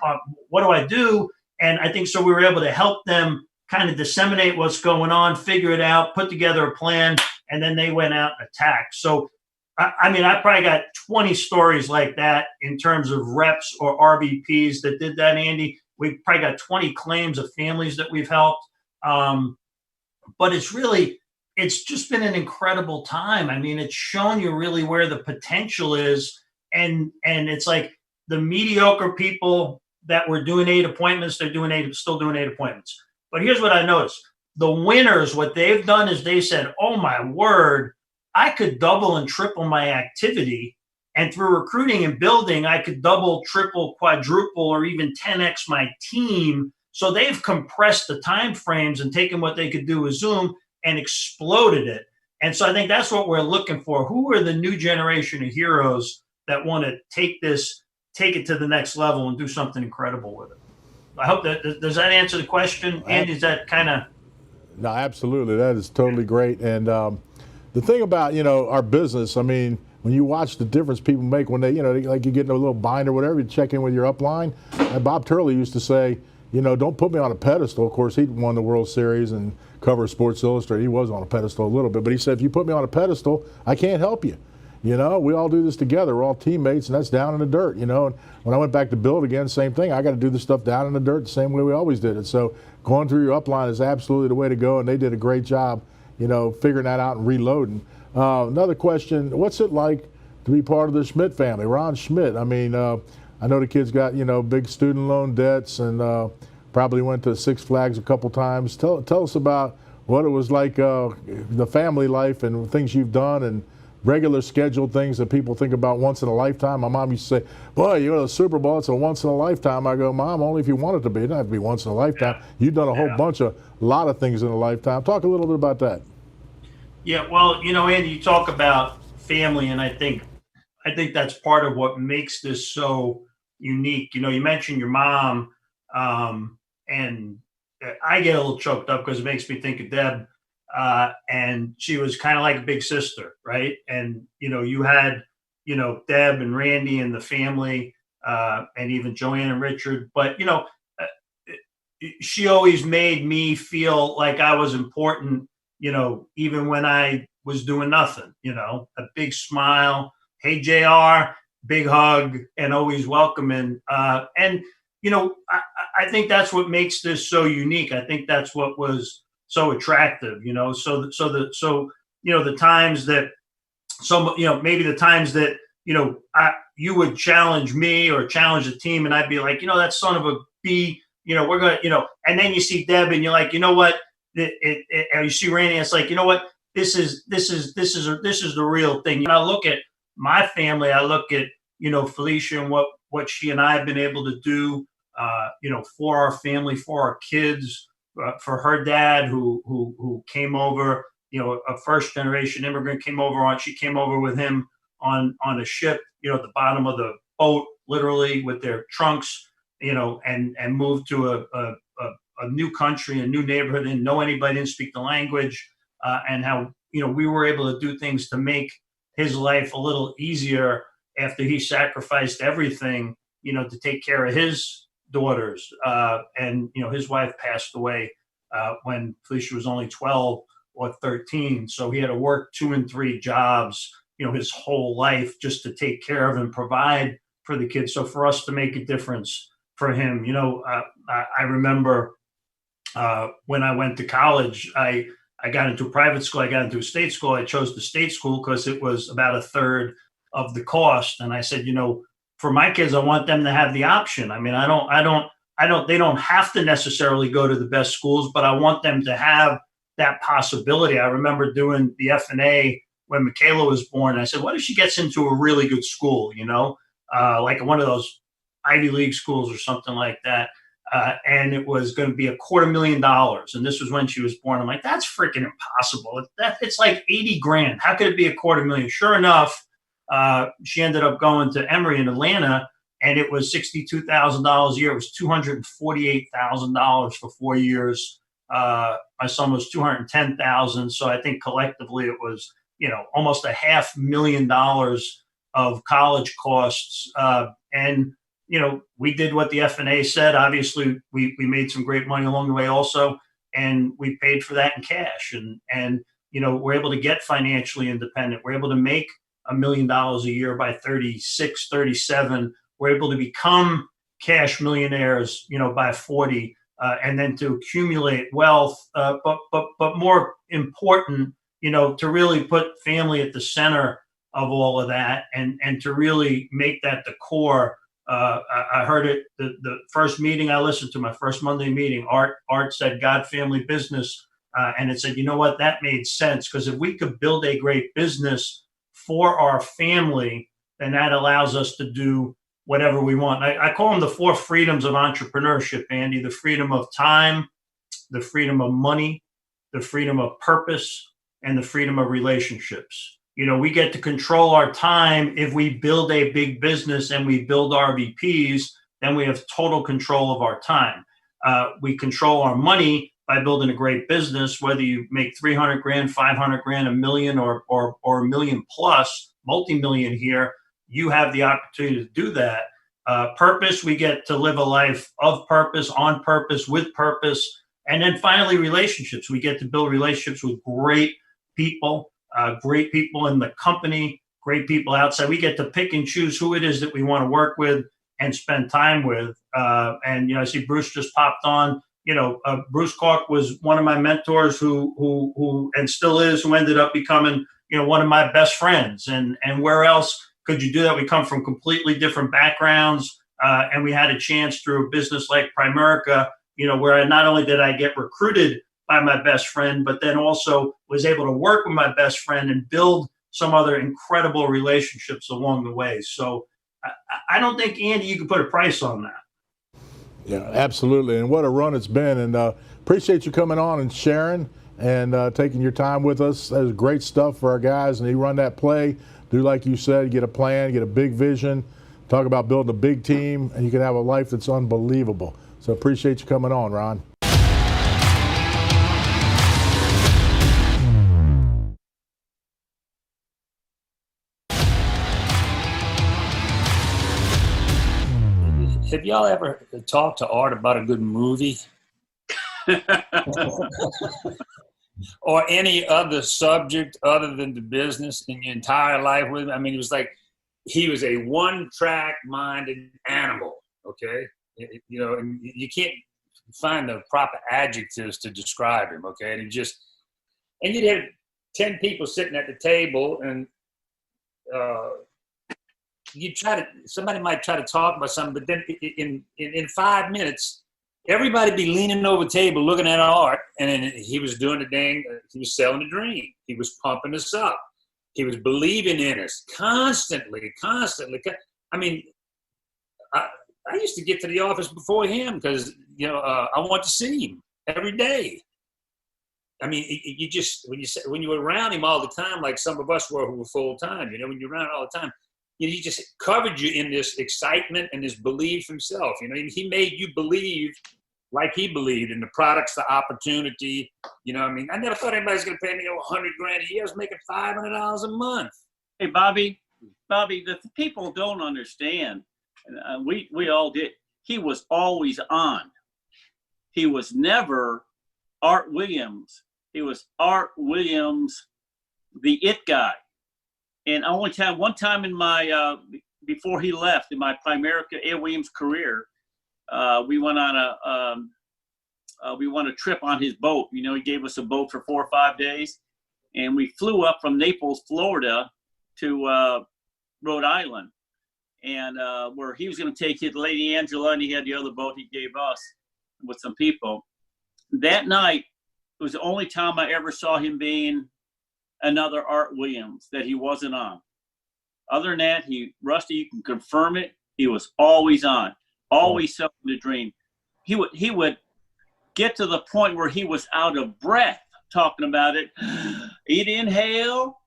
what do I do? And I think so we were able to help them kind of disseminate what's going on, figure it out, put together a plan, and then they went out and attacked. So I mean, I probably got 20 stories like that in terms of reps or RVPs that did that, Andy. We've probably got 20 claims of families that we've helped. But it's just been an incredible time. I mean, it's shown you really where the potential is. And it's like the mediocre people that were doing 8 appointments, still doing 8 appointments. But here's what I noticed. The winners, what they've done is they said, oh my word, I could double and triple my activity. And through recruiting and building, I could double, triple, quadruple, or even 10x my team. So they've compressed the time frames and taken what they could do with Zoom and exploded it. And so I think that's what we're looking for. Who are the new generation of heroes that want to take it to the next level and do something incredible with it? I hope does that answer the question, Andy? Is that kind of? No, absolutely. That is totally great. And the thing about, our business, I mean, when you watch the difference people make when they, like you get in a little bind or whatever, you check in with your upline. And Bob Turley used to say, don't put me on a pedestal. Of course, he won the World Series and covered Sports Illustrated. He was on a pedestal a little bit. But he said, if you put me on a pedestal, I can't help you. We all do this together. We're all teammates, and that's down in the dirt, And when I went back to build again, same thing. I got to do the stuff down in the dirt the same way we always did it. So going through your upline is absolutely the way to go, and they did a great job, figuring that out and reloading. Another question, what's it like to be part of the Schmidt family? Ron Schmidt, I mean, I know the kid's got, big student loan debts and probably went to Six Flags a couple times. Tell us about what it was like, the family life and things you've done and regular scheduled things that people think about once in a lifetime. My mom used to say, boy, you go to the Super Bowl, it's a once in a lifetime. I go, Mom, only if you want it to be. It doesn't have to be once in a lifetime. Yeah. You've done a lot of things in a lifetime. Talk a little bit about that. Yeah, well, Andy, you talk about family, and I think that's part of what makes this so unique. You mentioned your mom, and I get a little choked up because it makes me think of Deb. And she was kind of like a big sister, right? And, you had, Deb and Randy and the family, and even Joanne and Richard. But, she always made me feel like I was important, even when I was doing nothing, a big smile. Hey, JR, big hug, and always welcoming. And, I think that's what makes this so unique. I think that's what was so attractive, so the times that maybe the times that, you would challenge me or challenge the team and I'd be like, that son of a B, we're going to, and then you see Deb and you're like, you know what, and you see Randy, and it's like, you know what, this is the real thing. I look at my family, I look at, Felicia and what she and I have been able to do, for our family, for our kids, for her dad who came over, a first generation immigrant she came over with him on a ship, at the bottom of the boat, literally with their trunks, and moved to a new country, a new neighborhood, didn't know anybody, didn't speak the language, and how, we were able to do things to make his life a little easier after he sacrificed everything, to take care of his daughters. And, his wife passed away when Felicia was only 12 or 13. So he had to work 2 and 3 jobs, his whole life just to take care of and provide for the kids. So for us to make a difference for him, I remember when I went to college, I got into a private school, I got into a state school. I chose the state school because it was about a third of the cost. And I said, for my kids, I want them to have the option. I mean, they don't have to necessarily go to the best schools, but I want them to have that possibility. I remember doing the F&A when Michaela was born. I said, what if she gets into a really good school, like one of those Ivy League schools or something like that. And it was going to be $250,000. And this was when she was born. I'm like, that's freaking impossible. It's like 80 grand. How could it be $250,000? Sure enough, she ended up going to Emory in Atlanta, and it was $62,000 a year. It was $248,000 for 4 years. My son was $210,000. So I think collectively it was, almost $500,000 of college costs. And we did what the F&A said. Obviously, we made some great money along the way also, and we paid for that in cash. And we're able to get financially independent. We're able to make $1 million a year by 36, 37. We're able to become cash millionaires, by 40, and then to accumulate wealth. But more important, to really put family at the center of all of that, and to really make that the core. I heard it the first meeting I listened to, my first Monday meeting. Art said God, family, business, and it said, you know what, that made sense, because if we could build a great business for our family, then that allows us to do whatever we want. I call them the 4 freedoms of entrepreneurship, Andy: the freedom of time, the freedom of money, the freedom of purpose, and the freedom of relationships. We get to control our time. If we build a big business and we build RVPs, then we have total control of our time. We control our money by building a great business, whether you make 300 grand, 500 grand, a million, or a million plus, multi-million here, you have the opportunity to do that. Purpose, we get to live a life of purpose, on purpose, with purpose. And then finally, relationships. We get to build relationships with great people in the company, great people outside. We get to pick and choose who it is that we want to work with and spend time with. And I see Bruce just popped on. Bruce Cork was one of my mentors who and still is, who ended up becoming, one of my best friends. And where else could you do that? We come from completely different backgrounds. And we had a chance through a business like Primerica, where not only did I get recruited by my best friend, but then also was able to work with my best friend and build some other incredible relationships along the way. So I don't think, Andy, you can put a price on that. Yeah, absolutely. And what a run it's been. And appreciate you coming on and sharing and taking your time with us. That was great stuff for our guys. And you run that play, do like you said, get a plan, get a big vision, talk about building a big team, and you can have a life that's unbelievable. So appreciate you coming on, Ron. Have y'all ever talked to Art about a good movie? Or any other subject other than the business in your entire life with him? I mean, it was like he was a one-track minded animal, okay? And you can't find the proper adjectives to describe him, okay? And you'd have 10 people sitting at the table, and somebody might try to talk about something, but then in 5 minutes, everybody be leaning over the table looking at Art, and then he was doing he was selling a dream. He was pumping us up. He was believing in us constantly. I mean, I used to get to the office before him because, I want to see him every day. I mean, when you were around him all the time, like some of us were who were full time, when you're around all the time, he just covered you in this excitement and this belief himself. He made you believe like he believed in the products, the opportunity. I never thought anybody's going to pay me $100 grand a year. I was making $500 a month. Hey, Bobby, the people don't understand. And we all did. He was always on. He was never Art Williams. He was Art Williams, the it guy. And one time in my, before he left, in my Primerica A. Williams career, we went on a trip on his boat. He gave us a boat for 4 or 5 days, and we flew up from Naples, Florida, to Rhode Island, and where he was going to take his Lady Angela, and he had the other boat he gave us with some people. That night, it was the only time I ever saw him being another Art Williams that he wasn't on. Other than that, Rusty, you can confirm it, he was always on, always selling the dream. He would get to the point where he was out of breath talking about it. He'd inhale,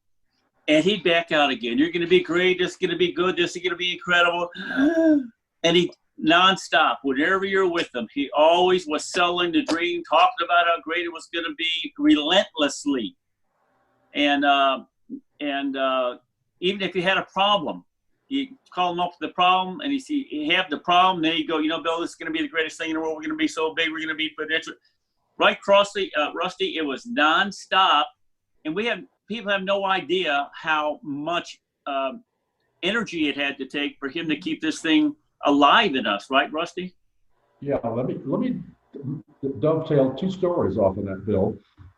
and he'd back out again. You're going to be great, this is going to be good, this is going to be incredible. And he nonstop, whenever you're with him, he always was selling the dream, talking about how great it was going to be relentlessly. And even if you had a problem, you call him up with the problem, and you have the problem. There you go. Bill, this is going to be the greatest thing in the world. We're going to be so big. We're going to be potential. Right, Rusty. It was nonstop, and people have no idea how much energy it had to take for him to keep this thing alive in us, right, Rusty? Yeah, let me dovetail two stories off of that, Bill.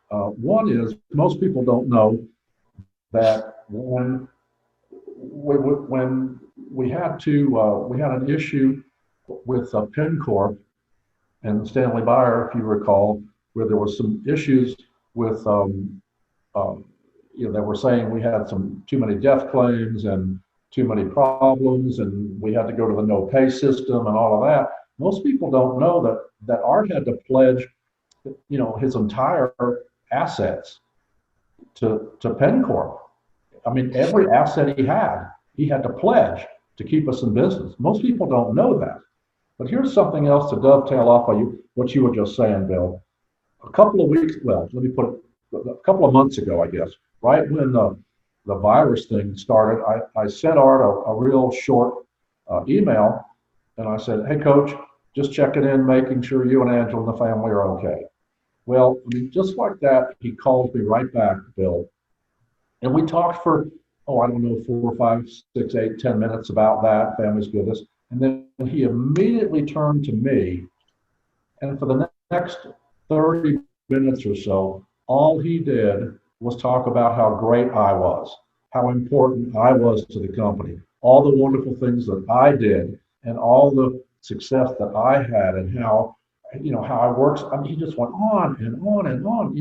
One is most people don't know that when we had an issue with PennCorp and Stanley Meyer, if you recall, where there was some issues with they were saying we had too many death claims and too many problems, and we had to go to the no pay system and all of that. Most people don't know that Art had to pledge, his entire assets to PennCorp. I mean, every asset he had to pledge to keep us in business. Most people don't know that. But here's something else to dovetail off of what you were just saying, Bill. A couple of months ago, I guess, right when the virus thing started, I sent Art a real short email, and I said, "Hey, Coach, just checking in, making sure you and Angela and the family are okay." Well, I mean, just like that, he called me right back, Bill, and we talked for, I don't know, 4, 5, 6, 8, 10 minutes about that, family's goodness. And then he immediately turned to me, and for the next 30 minutes or so, all he did was talk about how great I was, how important I was to the company, all the wonderful things that I did, and all the success that I had, and how I worked. I mean, he just went on and on and on.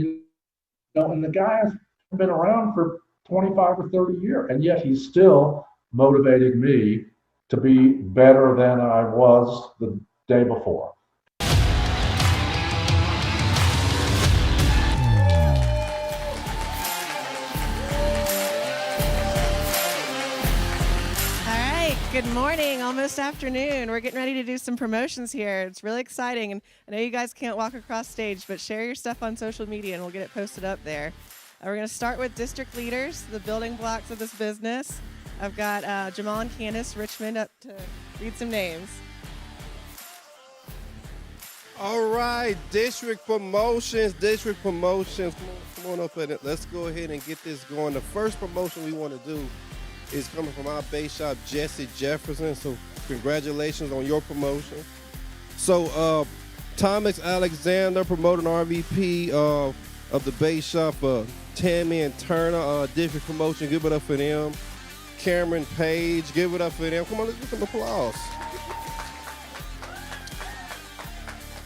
And the guy's been around for 25 or 30 years, and yet he's still motivating me to be better than I was the day before. Good morning, almost afternoon. We're getting ready to do some promotions here. It's really exciting, and I know you guys can't walk across stage, but share your stuff on social media and we'll get it posted up there. We're going to start with district leaders, the building blocks of this business. I've got Jamal and Candace Richmond up to read some names. All right, district promotions. Come on up and let's go ahead and get this going. The first promotion we want to do is coming from our base shop, Jesse Jefferson. So congratulations on your promotion. So Thomas Alexander promoting RVP of the base shop. Tammy and Turner, district promotion. Give it up for them. Cameron Page, give it up for them. Come on, let's give some applause.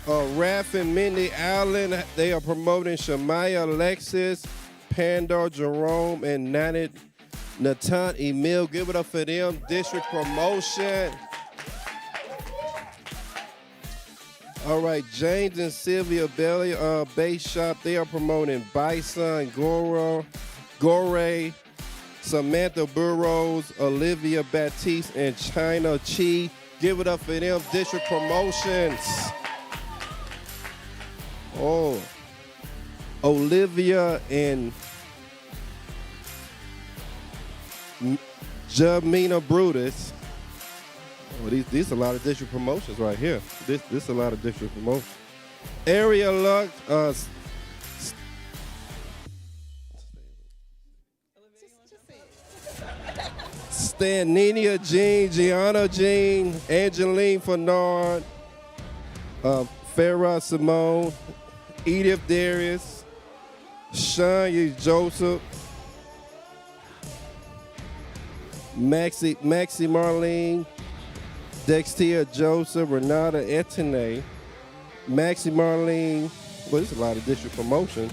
Raph and Mindy Allen, they are promoting Shamaya Alexis, Pandar Jerome, and Natan Emil. Give it up for them. District promotion. All right, James and Sylvia Belly, base shop. They are promoting Bison, Gore, Samantha Burrows, Olivia Baptiste, and China Chi. Give it up for them. District promotions. Oh, Olivia and Jamina Brutus. Oh, these are a lot of district promotions right here. This is a lot of district promotions. Area Luck, Staninia Jean, Gianna Jean, Angeline Fernard, Farrah Simone, Edith Darius, Sean Joseph, Maxie Marlene, Dextia Joseph, Renata Etienne, Maxie Marlene, well, there's a lot of district promotions.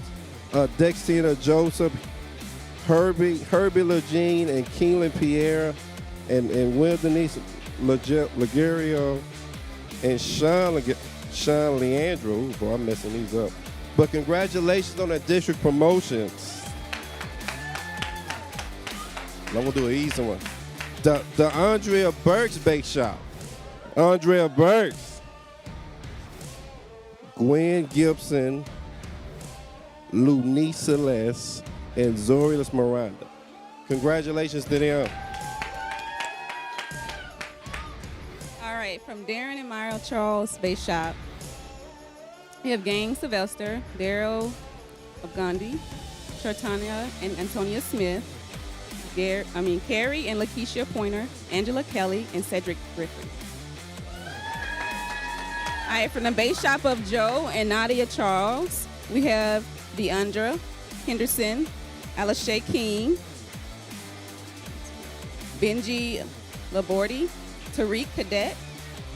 Dextia Joseph, Herbie Legine, and Keelan Pierre, and Will Denise Legario, and Sean Leandro. Boy, I'm messing these up. But congratulations on the district promotions. I'm gonna do an easy one. The Andrea Burks Bake Shop. Andrea Burks. Gwen Gibson, Lunice Celeste, and Zorius Miranda. Congratulations to them. All right, from Darren and Myra Charles Base Shop, we have Gang Sylvester, Daryl Abgandi, Shartania and Antonia Smith, Carrie and Lakeisha Pointer, Angela Kelly, and Cedric Griffin. All right, from the base shop of Joe and Nadia Charles, we have Deandra Henderson, Alashay King, Benji Labordi, Tariq Cadet,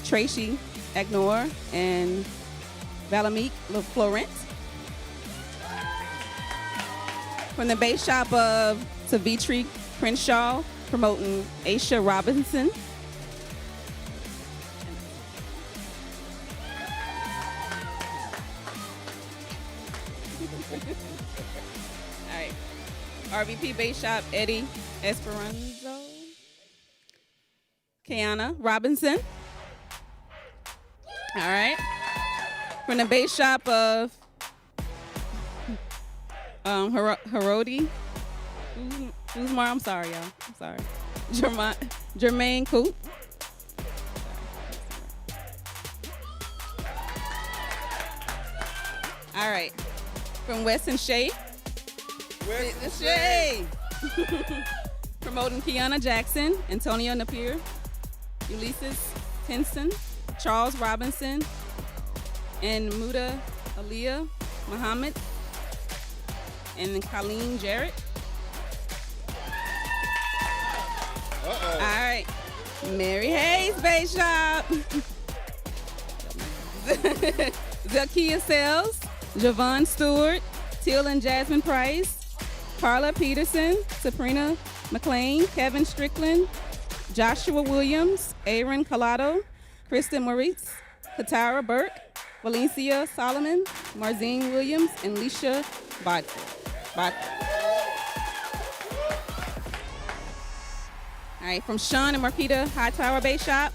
Tracy Agnor, and Valamik Florent. From the base shop of Savitri Crenshaw, promoting Aisha Robinson. All right. RVP base shop, Eddie Esperanzo. Kiana Robinson. All right. From the base shop of Herodi. Who's more? I'm sorry, y'all. I'm sorry. Jermaine Coop. All right. From Weston Shea. Weston Shea. Promoting Kiana Jackson, Antonio Napier, Ulysses Tinson, Charles Robinson, and Muda Aliyah Muhammad, and Colleen Jarrett. All right. Mary Hayes Base Shop. Zakia Sells, Javon Stewart, Teal and Jasmine Price, Carla Peterson, Sabrina McLean, Kevin Strickland, Joshua Williams, Aaron Collado, Kristen Moritz, Katara Burke, Valencia Solomon, Marzine Williams, and Leisha Bodker. All right, from Sean and Marquita Hightower Base Shop,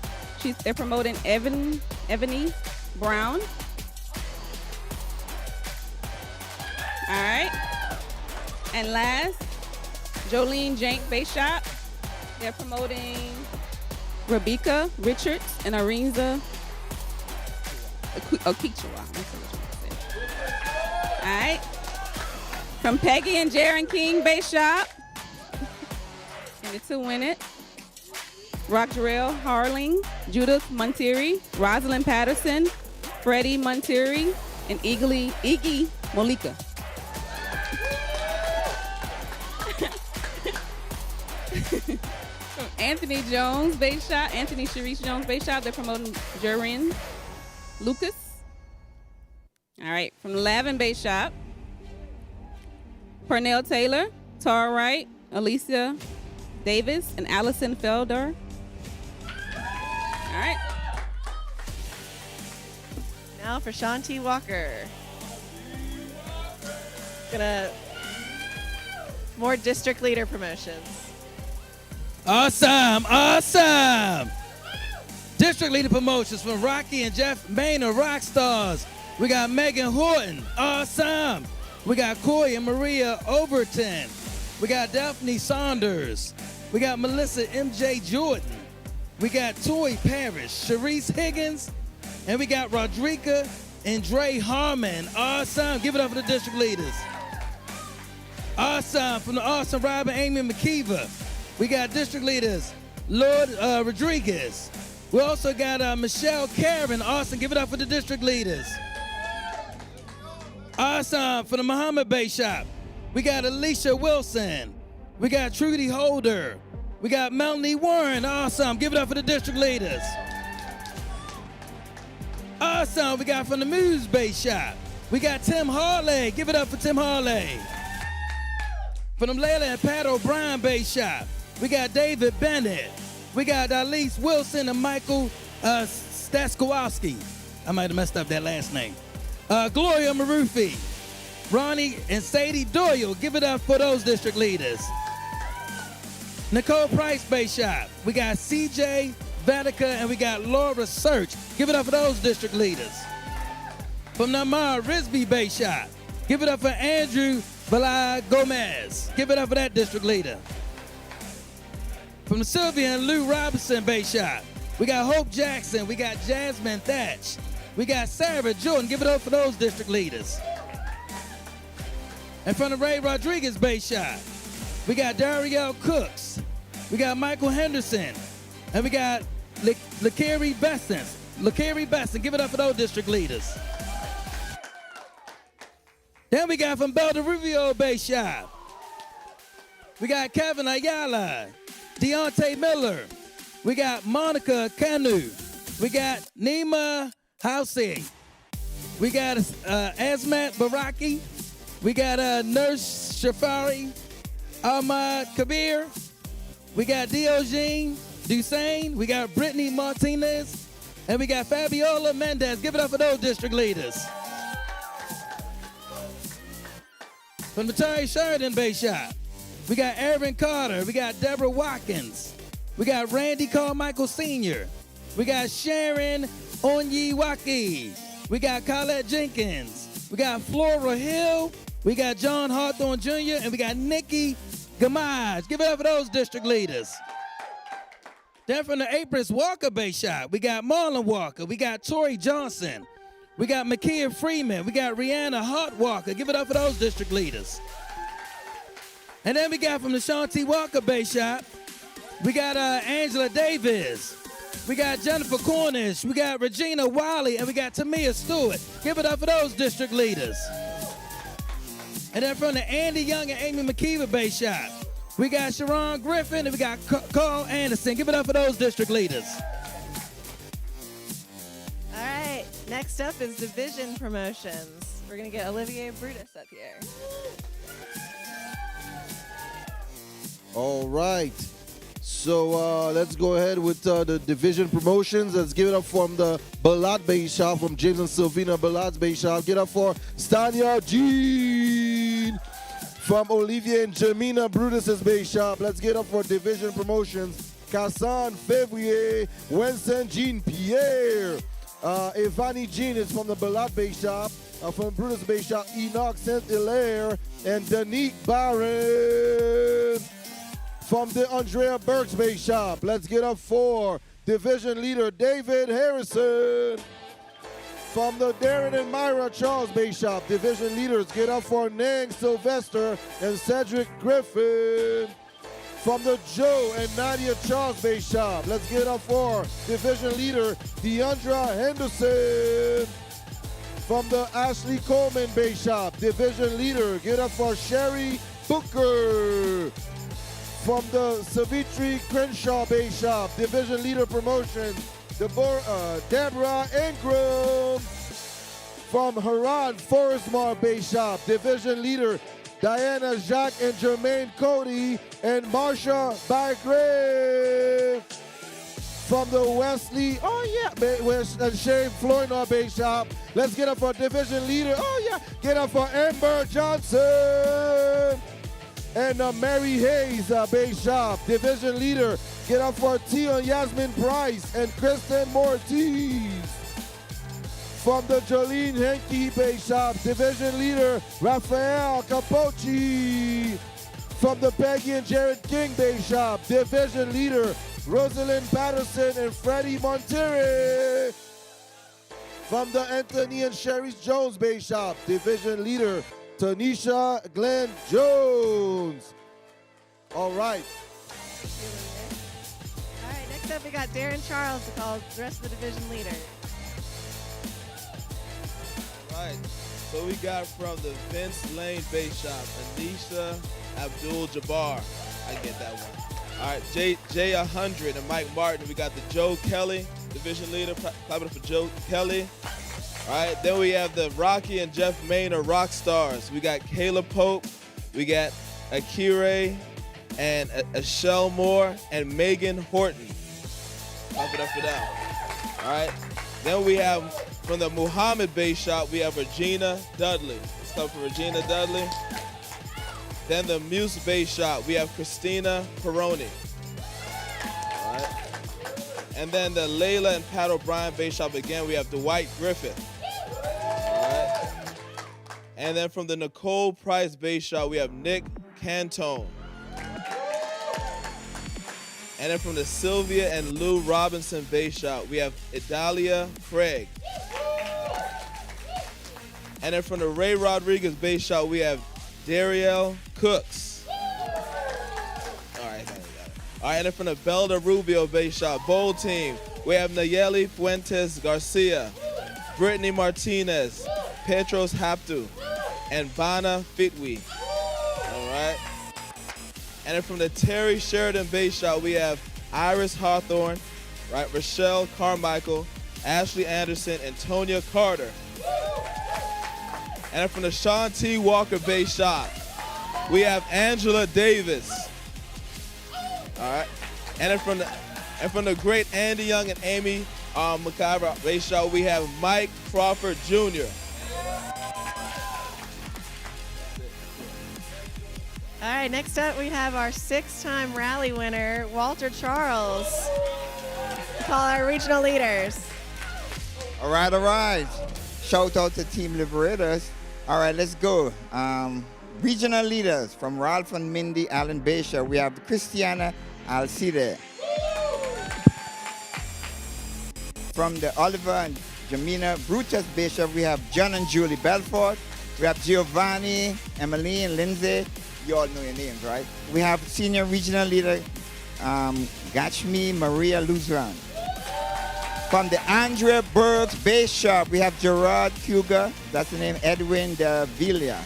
they're promoting Ebony Brown. All right. And last, Jolene Jank Base Shop. They're promoting Rebecca Richards and Arinza Okichwa. All right. From Peggy and Jaron King Base Shop. And to win it, Rock Jarrell Harling, Judith Montieri, Rosalind Patterson, Freddie Montieri, and Iggy Molika. From Anthony Jones Base Shop, Anthony Sharice Jones Base Shop, they're promoting Jerian Lucas. All right, from Lavin Base Shop, Pernell Taylor, Tara Wright, Alicia Davis, and Allison Felder. All right. Now for Shanti Walker. More district leader promotions. Awesome. District leader promotions from Rocky and Jeff Maynard, rock stars. We got Megan Horton. Awesome. We got Coy and Maria Overton. We got Daphne Saunders. We got Melissa M.J. Jordan. We got Toy Parrish, Sharice Higgins, and we got Rodrika and Dre Harmon. Awesome. Give it up for the district leaders. Awesome. From the awesome Robin Amy McKeever. We got district leaders, Lord Rodriguez. We also got Michelle Karen. Awesome. Give it up for the district leaders. Awesome. For the Muhammad Bay Shop, we got Alicia Wilson. We got Trudy Holder. We got Melanie Warren. Awesome. Give it up for the district leaders. Awesome. We got from the Muse Bay Shop, we got Tim Harley. Give it up for Tim Harley. From the Layla and Pat O'Brien Bay Shop, we got David Bennett. We got Elise Wilson and Michael Staskowski. I might have messed up that last name. Gloria Marufi, Ronnie and Sadie Doyle. Give it up for those district leaders. Nicole Price Bay Shop. We got CJ Vatica and we got Laura Search. Give it up for those district leaders. From Namar Risby Bay Shop. Give it up for Andrew Valai Gomez. Give it up for that district leader. From the Sylvia and Lou Robinson Bay Shop, we got Hope Jackson. We got Jasmine Thatch. We got Sarah Jordan. Give it up for those district leaders. And from the Ray Rodriguez Bay Shop, We got Darielle Cooks. We got Michael Henderson. And we got LaCarrie Besson. LaCarrie Besson. Give it up for those district leaders. Then we got from Bel Rivio Bay Shop. We got Kevin Ayala. Deontay Miller. We got Monica Kanu. We got Nima Housey. We got Azmat Baraki. We got Nurse Shafari. Ahmad Kabir. We got Diogene Dusain. We got Brittany Martinez. And we got Fabiola Mendez. Give it up for those district leaders. From the Terry Sheridan Bay Shop, we got Aaron Carter. We got Deborah Watkins. We got Randy Carmichael Sr. We got Sharon Onyiwaki. We got Colette Jenkins. We got Flora Hill. We got John Hawthorne Jr. And we got Nikki Gamage. Give it up for those district leaders. Then from the Apris Walker Bay Shop, we got Marlon Walker. We got Tori Johnson. We got Makia Freeman. We got Rihanna Hart Walker. Give it up for those district leaders. And then we got from the Shanti Walker Bay Shop, we got Angela Davis. We got Jennifer Cornish. We got Regina Wiley. And we got Tamia Stewart. Give it up for those district leaders. And then from the Andy Young and Amy McKeever Bay Shop, we got Sharon Griffin and we got Carl Anderson. Give it up for those district leaders. All right, next up is division promotions. We're gonna get Olivier Brutus up here. All right. So let's go ahead with the division promotions. Let's give it up from the Balat Bay Shop, from James and Sylvina Balat's Bay Shop. Get up for Stania Jean from Olivier and Jermina Brutus's Bay Shop. Let's get up for division promotions. Cassan Fevrier, Winston Jean Pierre. Ivani Jean is from the Balat Bay Shop. From Brutus Bay Shop, Enoch Saint-Hilaire and Danique Barron. From the Andrea Burks Bay Shop, let's get up for division leader David Harrison. From the Darren and Myra Charles Bay Shop, division leaders get up for Nang Sylvester and Cedric Griffin. From the Joe and Nadia Charles Bay Shop, let's get up for division leader Deandra Henderson. From the Ashley Coleman Bay Shop, division leader, get up for Sherry Booker. From the Savitri Crenshaw Bay Shop, division leader promotion, Deborah Ingram. From Haran Forestmar Bay Shop, division leader, Diana Jacques and Jermaine Cody and Marsha Bygrave. From the Wesley, Shane Flournoy Bay Shop, let's get up for division leader, get up for Amber Johnson. And Mary Hayes Bay Shop, division leader, get up for Tia Yasmin Price and Kristen Mortiz. From the Jolene Henke Bay Shop, division leader, Rafael Capocci. From the Peggy and Jared King Bay Shop, division leader, Rosalind Patterson and Freddie Monterey. From the Anthony and Sherry Jones Bay Shop, division leader, Tanisha Glenn Jones. All right. All right, next up we got Darren Charles to call the rest of the division leader. All right. So we got from the Vince Lane Bay Shop, Anisha Abdul-Jabbar. I get that one. All right, J100 and Mike Martin. We got the Joe Kelly, division leader. Clap it up for Joe Kelly. All right, then we have the Rocky and Jeff Maynard Rock Stars. We got Kayla Pope, we got Akire and Ashell Moore and Megan Horton. Clap it up for that. All right, then we have from the Muhammad Bay Shop, we have Regina Dudley. Let's clap for Regina Dudley. Then the Muse Bay Shop, we have Christina Peroni. All right. And then the Layla and Pat O'Brien Bay Shop, again, we have Dwight Griffith. And then from the Nicole Price Bay Shop, we have Nick Cantone. And then from the Sylvia and Lou Robinson Bay Shop, we have Idalia Craig. And then from the Ray Rodriguez Bay Shop, we have Darielle Cooks. All right, and then from the Belda Rubio Base Shop Bowl team, we have Nayeli Fuentes Garcia, Brittany Martinez, Petros Haptu, and Bana Fitwi. All right. And then from the Terry Sheridan Base Shop, we have Iris Hawthorne, right, Rochelle Carmichael, Ashley Anderson, and Tonya Carter. And then from the Sean T. Walker Base Shop, we have Angela Davis. All right. And then from the great Andy Young and Amy McIver Base Shop, we have Mike Crawford Jr. All right, next up we have our 6-time rally winner, Walter Charles. Call our regional leaders. All right, all right. Shout out to Team Liberators. All right, let's go. Regional leaders from Ralph and Mindy Allen Bayshore. We have Christiana Alcide. From the Oliver and Jamina Brutus Bayshore, we have John and Julie Belfort. We have Giovanni, Emmeline, Lindsay. You all know your names, right? We have senior regional leader, Gachmi Maria Luzran. From the Andrea Burks Base Shop, we have Gerard Kuga, that's the name, Edwin de Villa.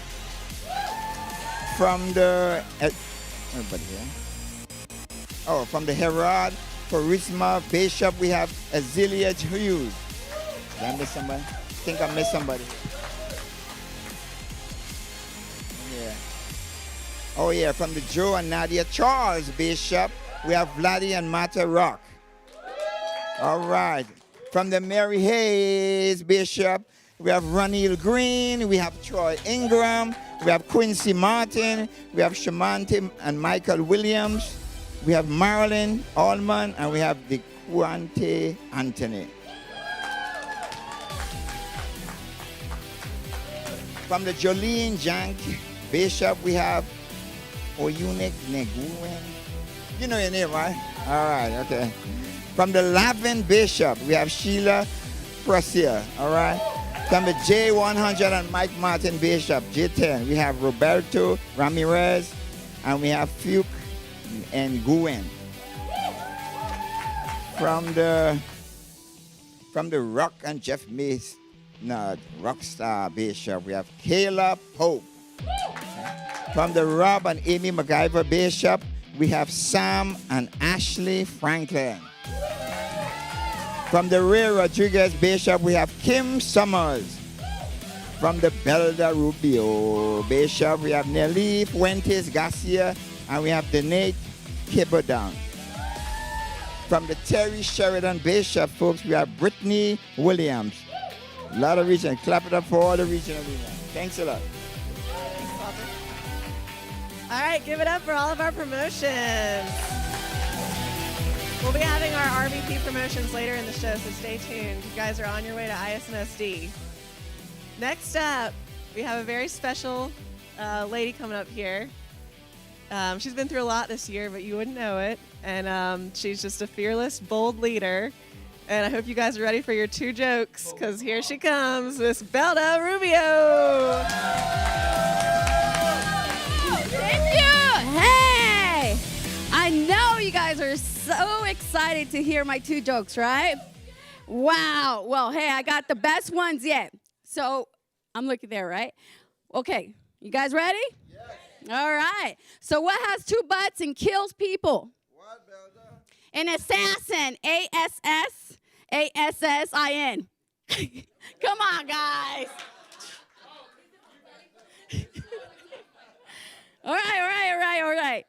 From the, everybody here. Oh, from the Herod Charisma Base Shop, we have Azealia Hughes. Did I miss somebody? I think I missed somebody. Yeah. Oh yeah, from the Joe and Nadia Charles Base Shop, we have Vladdy and Mata Rock. All right. From the Mary Hayes Bishop, we have Ranil Green, we have Troy Ingram, we have Quincy Martin, we have Shamanti and Michael Williams, we have Marilyn Allman, and we have the Quante Anthony. From the Jolene Jank Bishop, we have Oyunik Neguen. You know your name, right? All right, okay. From the Lavin Bishop, we have Sheila Presier, all right? From the J100 and Mike Martin Bishop, J10, we have Roberto Ramirez, and we have Fuke and Guen. From the Rock and Jeff Mace, no, Rockstar Bishop, we have Kayla Pope. From the Rob and Amy MacGyver Bishop, we have Sam and Ashley Franklin. From the Ray Rodriguez Bishop, we have Kim Summers. From the Belda Rubio Bishop, we have Nelly Fuentes Garcia, and we have Denate Kibodown. From the Terry Sheridan Bishop, folks, we have Brittany Williams. A lot of region. Clap it up for all the regional leaders. Thanks a lot. All right, give it up for all of our promotions. We'll be having our RVP promotions later in the show, so stay tuned. You guys are on your way to ISNSD. Next up, we have a very special lady coming up here. She's been through a lot this year, but you wouldn't know it. And she's just a fearless, bold leader. And I hope you guys are ready for your 2 jokes, because here she comes, Miss Belda Rubio. Thank you. Hey, I know you guys are so excited to hear my 2 jokes, right? Wow. Well, hey, I got the best ones yet. So I'm looking there, right? Okay, you guys ready? Yes. All right. So what has 2 butts and kills people? What, Belda? An assassin. ASSASSIN. Come on, guys. All right.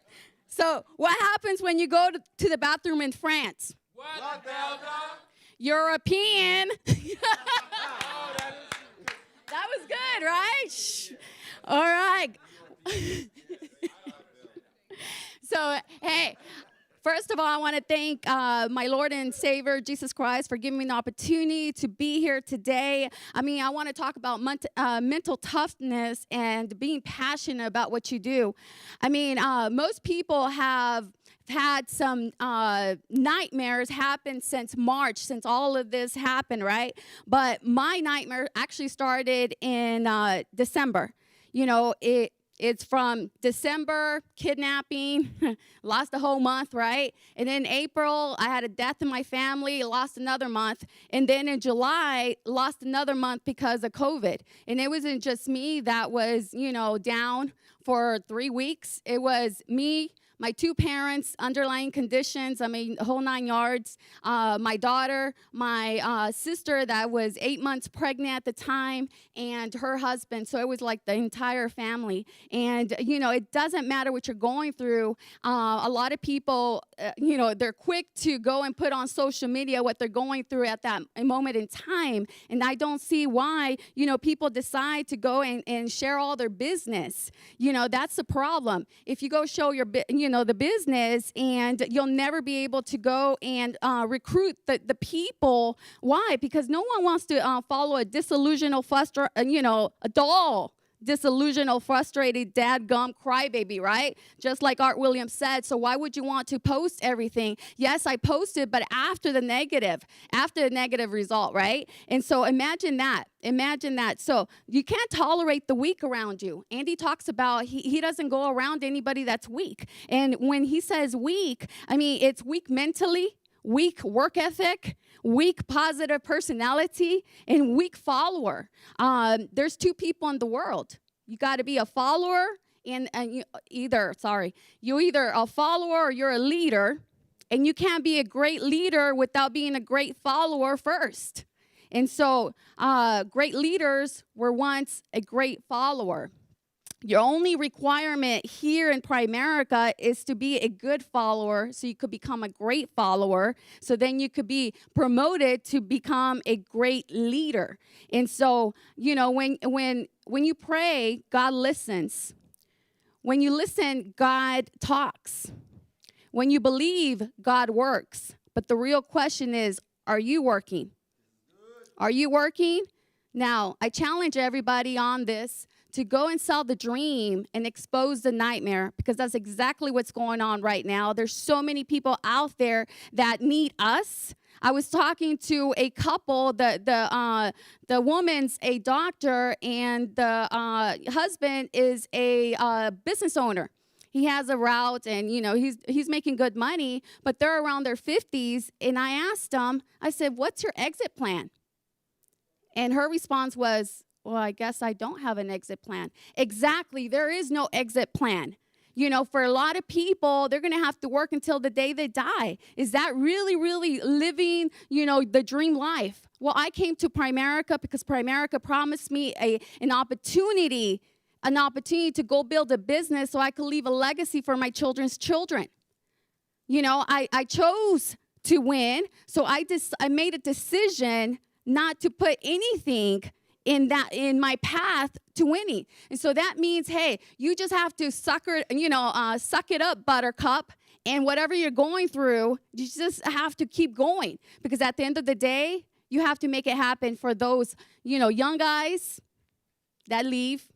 So what happens when you go to the bathroom in France? What, Belda? European. That was good, right? Shh. All right. So, hey, first of all, I want to thank my Lord and Savior, Jesus Christ, for giving me the opportunity to be here today. I mean, I want to talk about mental toughness and being passionate about what you do. I mean, most people have had some nightmares happen since March, since all of this happened, right? But my nightmare actually started in December. You know, it's from December, kidnapping, lost a whole month, right? And then April, I had a death in my family, lost another month. And then in July, lost another month because of COVID. And it wasn't just me that was, down for 3 weeks. It was me, my 2 parents, underlying conditions, the whole 9 yards. My daughter, my sister that was 8 months pregnant at the time, and her husband. So it was like the entire family. And, it doesn't matter what you're going through. A lot of people, they're quick to go and put on social media what they're going through at that moment in time. And I don't see why, people decide to go and share all their business. That's the problem. If you go show your, the business, and you'll never be able to go and recruit the people. Why? Because no one wants to follow a disillusional, a doll. Disillusional, frustrated, dadgum crybaby, right? Just like Art Williams said. So why would you want to post everything? Yes, I posted, but after the negative result, right? And so imagine that. So you can't tolerate the weak around you. Andy talks about he doesn't go around anybody that's weak. And when he says weak, it's weak mentally, weak work ethic, weak positive personality, and weak follower. There's 2 people in the world. You got to be a follower, and you're either a follower or you're a leader, and you can't be a great leader without being a great follower first. And so great leaders were once a great follower. Your only requirement here in Primerica is to be a good follower, so you could become a great follower, so then you could be promoted to become a great leader. And so, when you pray, God listens. When you listen, God talks. When you believe, God works. But the real question is, are you working? Are you working? Now, I challenge everybody on this to go and sell the dream and expose the nightmare, because that's exactly what's going on right now. There's so many people out there that need us. I was talking to a couple. The woman's a doctor, and the husband is a business owner. He has a route, and he's making good money, but they're around their 50s. And I asked them, I said, "What's your exit plan?" And her response was, "Well, I guess I don't have an exit plan." Exactly. There is no exit plan. For a lot of people, they're going to have to work until the day they die. Is that really, really living, the dream life? Well, I came to Primerica because Primerica promised me an opportunity to go build a business so I could leave a legacy for my children's children. I chose to win, so I made a decision not to put anything in my path to winning. And so that means, hey, you just have to suck it up, buttercup, and whatever you're going through, you just have to keep going, because at the end of the day, you have to make it happen for those, young guys that leave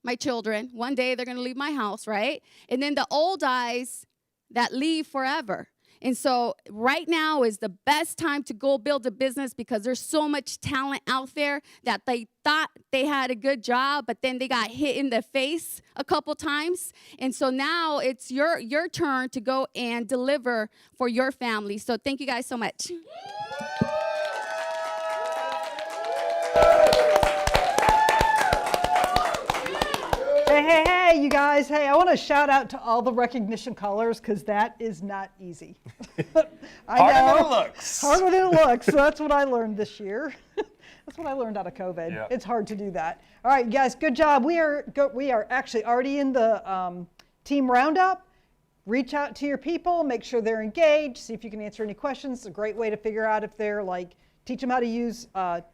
my children. One day they're going to leave my house, right? And then the old guys that leave forever. And so right now is the best time to go build a business, because there's so much talent out there that they thought they had a good job, but then they got hit in the face a couple times. And so now it's your turn to go and deliver for your family. So thank you guys so much. Hey, you guys. Hey, I want to shout out to all the recognition colors, because that is not easy. I know. Harder than it looks. Harder than it looks. So that's what I learned this year. That's what I learned out of COVID. Yep. It's hard to do that. All right, guys, good job. We are actually already in the team roundup. Reach out to your people. Make sure they're engaged. See if you can answer any questions. It's a great way to figure out if they're teach them how to use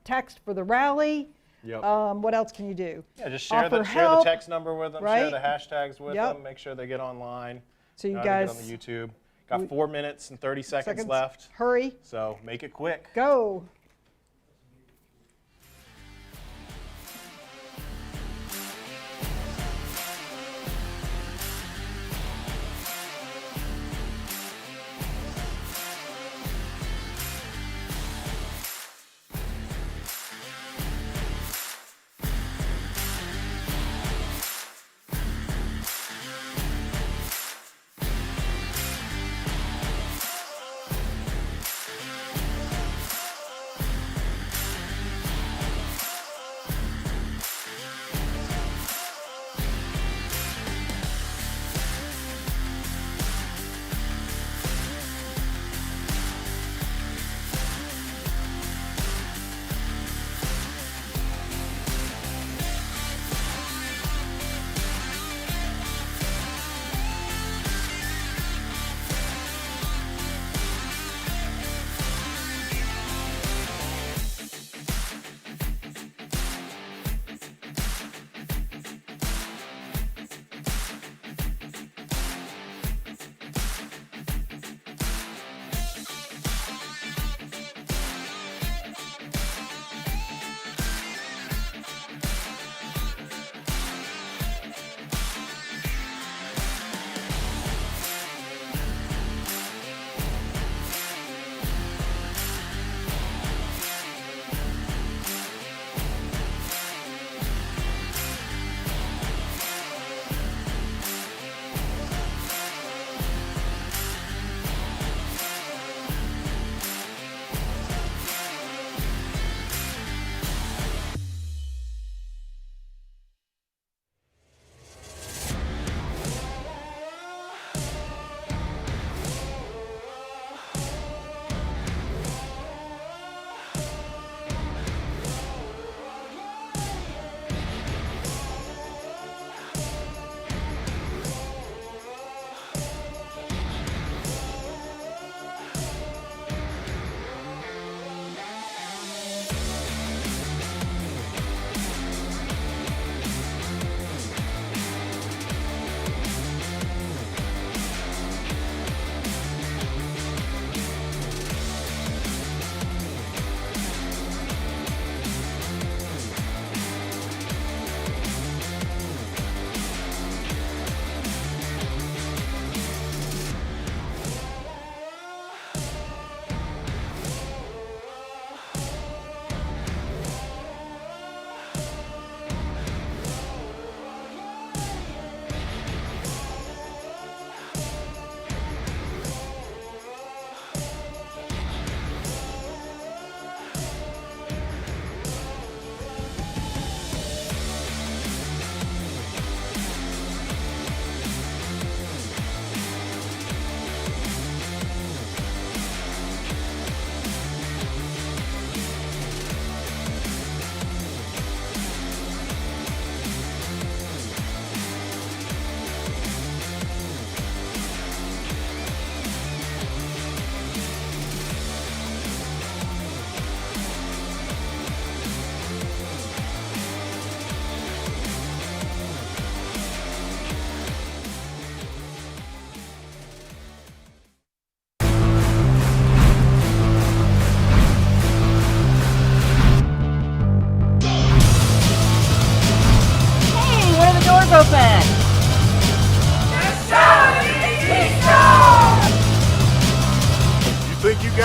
text for the rally. Yep. What else can you do? Yeah, just share the text number with them, right? share the hashtags with them, make sure they get online. So you guys get on the YouTube. Got 4 minutes and 30 seconds left. Hurry. So make it quick. Go.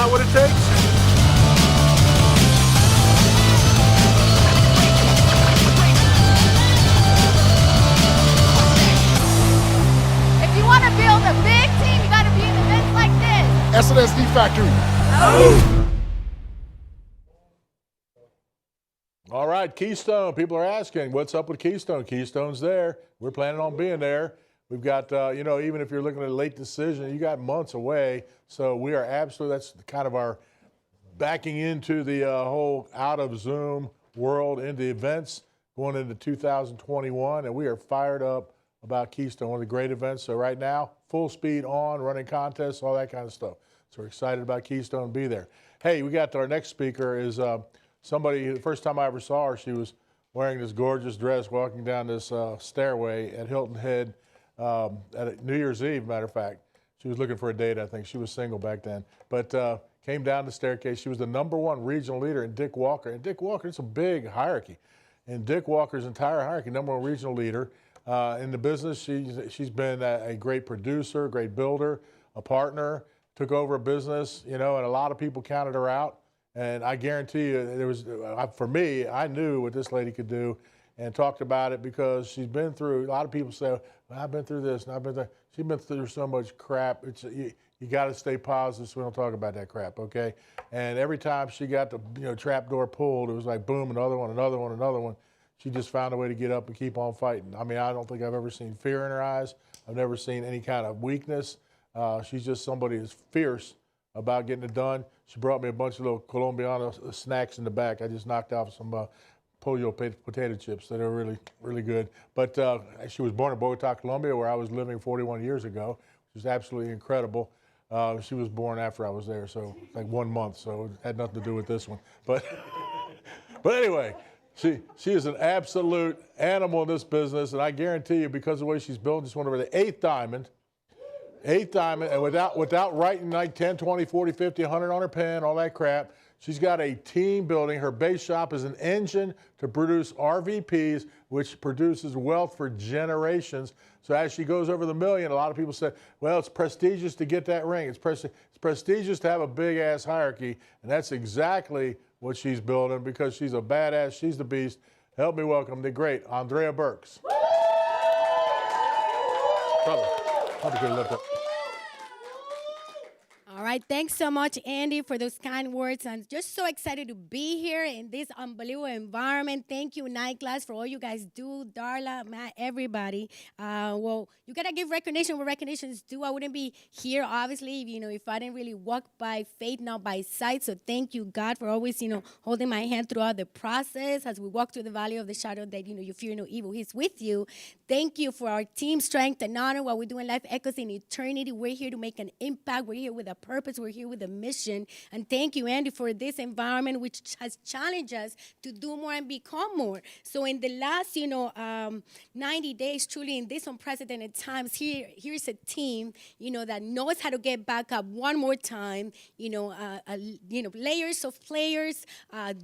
got what it takes? If you want to build a big team, you got to be in events like this. SNSD Factory. All right, Keystone. People are asking, what's up with Keystone? Keystone's there. We're planning on being there. We've got, even if you're looking at a late decision, you got months away. So we are absolutely, that's kind of our backing into the whole out of Zoom world into events going into 2021. And we are fired up about Keystone, one of the great events. So right now, full speed on, running contests, all that kind of stuff. So we're excited about Keystone, be there. Hey, we got our next speaker is somebody, the first time I ever saw her, she was wearing this gorgeous dress walking down this stairway at Hilton Head at New Year's Eve, matter of fact. She was looking for a date, I think. She was single back then. But came down the staircase. She was the #1 regional leader in Dick Walker. And Dick Walker, it's a big hierarchy. And Dick Walker's entire hierarchy, #1 regional leader in the business. She's been a great producer, great builder, a partner, took over a business, and a lot of people counted her out. And I guarantee you, there was, for me, I knew what this lady could do and talked about it because she's been through, a lot of people say, well, I've been through this and I've been through, she's been through so much crap. You got to stay positive so we don't talk about that crap, okay? And every time she got the trap door pulled, it was like, boom, another one, another one, another one. She just found a way to get up and keep on fighting. I mean, I don't think I've ever seen fear in her eyes. I've never seen any kind of weakness. She's just somebody who's fierce about getting it done. She brought me a bunch of little Colombiana snacks in the back. I just knocked off some pollo potato chips that are really, really good. But she was born in Bogota, Colombia, where I was living 41 years ago, which is absolutely incredible. She was born after I was there, so like 1 month, so it had nothing to do with this one. But anyway, she is an absolute animal in this business, and I guarantee you, because of the way she's built, just went over the 8th diamond, and without writing like 10, 20, 40, 50, 100 on her pen, all that crap, she's got a team building. Her base shop is an engine to produce RVPs, which produces wealth for generations. So as she goes over the million, a lot of people say, well, it's prestigious to get that ring. It's prestigious to have a big-ass hierarchy, and that's exactly what she's building because she's a badass. She's the beast. Help me welcome the great Andrea Burks. Probably could have left up. All right, thanks so much, Andy, for those kind words. I'm just so excited to be here in this unbelievable environment. Thank you, Night Class, for all you guys do. Darla, Matt, everybody. Well, you got to give recognition where recognition is due. I wouldn't be here, obviously, if I didn't really walk by faith, not by sight. So thank you, God, for always, holding my hand throughout the process. As we walk through the valley of the shadow that, you fear no evil. He's with you. Thank you for our team strength and honor while we're doing Life Echoes in Eternity. We're here to make an impact. We're here with a purpose. We're here with a mission. And thank you, Andy, for this environment which has challenged us to do more and become more. So in the last, 90 days, truly in this unprecedented times, here's a team, that knows how to get back up one more time. Layers of players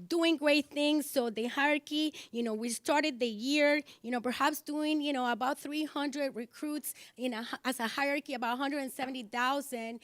doing great things. So the hierarchy, we started the year, perhaps doing, about 300 recruits as a hierarchy, about 170,000.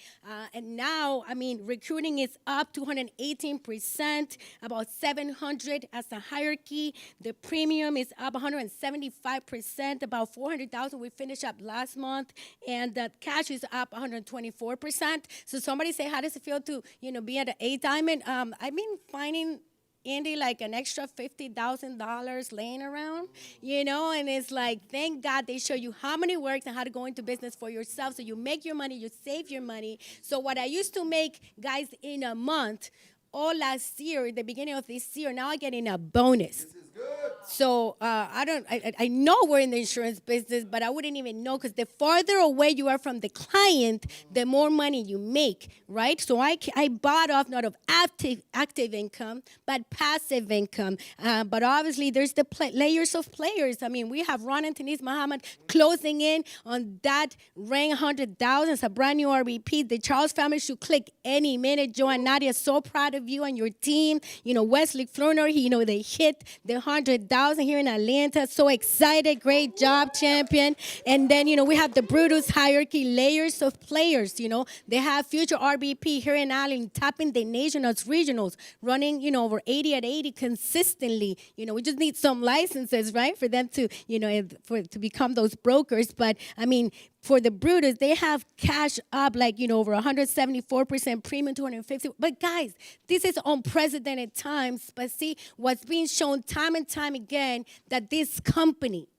And now, recruiting is up 218%, about 700 as a hierarchy. The premium is up 175%, about 400,000 we finished up last month. And the cash is up 124%. So somebody say, how does it feel to, be at an 8 diamond? I've been finding, Andy, like an extra $50,000 laying around, and it's like, thank God they show you how money works and how to go into business for yourself. So you make your money, you save your money. So what I used to make, guys, in a month, all last year, the beginning of this year, now I get in a bonus. This is good. So I know we're in the insurance business, but I wouldn't even know because the farther away you are from the client, the more money you make, right? So I bought off not of active income, but passive income. But obviously, there's the layers of players. We have Ron and Denise Muhammad closing in on that ring 100,000. It's a brand new RVP. The Charles family should click any minute. Joe and Nadia, so proud of you and your team. Wesley Flournoy, they hit the 300,000 here in Atlanta. So excited. Great job, champion. And then, we have the Brutus hierarchy, layers of players, They have future RBP here in Allen, topping the nation as regionals, running, over 80 at 80 consistently. We just need some licenses, right, for them to, to become those brokers. But, for the Brutus, they have cash up over 174% premium, 250. But guys, this is unprecedented times. But see, what's being shown time and time again, that this company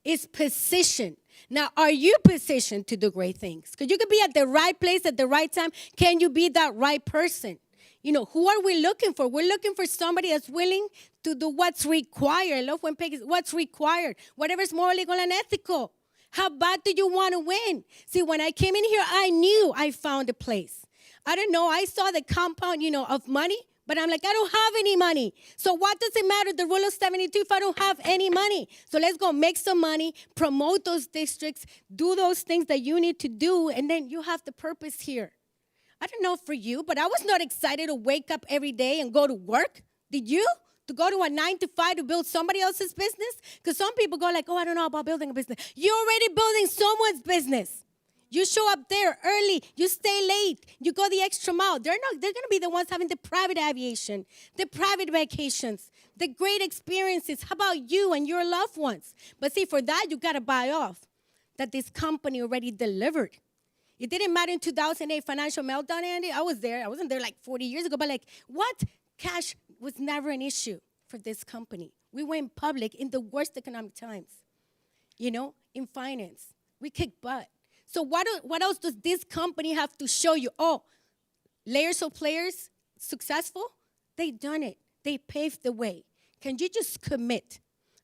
is positioned. Now, are you positioned to do great things? Because you could be at the right place at the right time. Can you be that right person? Who are we looking for? We're looking for somebody that's willing to do what's required. I love when Peggy says, what's required? Whatever's more legal and ethical. How bad do you want to win? See, when I came in here, I knew I found a place. I don't know. I saw the compound, of money, but I'm like, I don't have any money. So what does it matter, the rule of 72, if I don't have any money? So let's go make some money, promote those districts, do those things that you need to do, and then you have the purpose here. I don't know for you, but I was not excited to wake up every day and go to work. Did you? To go to a 9 to 5 to build somebody else's business? Because some people go like, oh, I don't know about building a business. You're already building someone's business. You show up there early. You stay late. You go the extra mile. They're going to be the ones having the private aviation, the private vacations, the great experiences. How about you and your loved ones? But see, for that, you got to buy off that this company already delivered. It didn't matter in 2008 financial meltdown, Andy. I was there. I wasn't there like 40 years ago. But what? Cash was never an issue for this company. We went public in the worst economic times, in finance. We kicked butt. So what else does this company have to show you? Oh, layers of players, successful? They done it. They paved the way. Can you just commit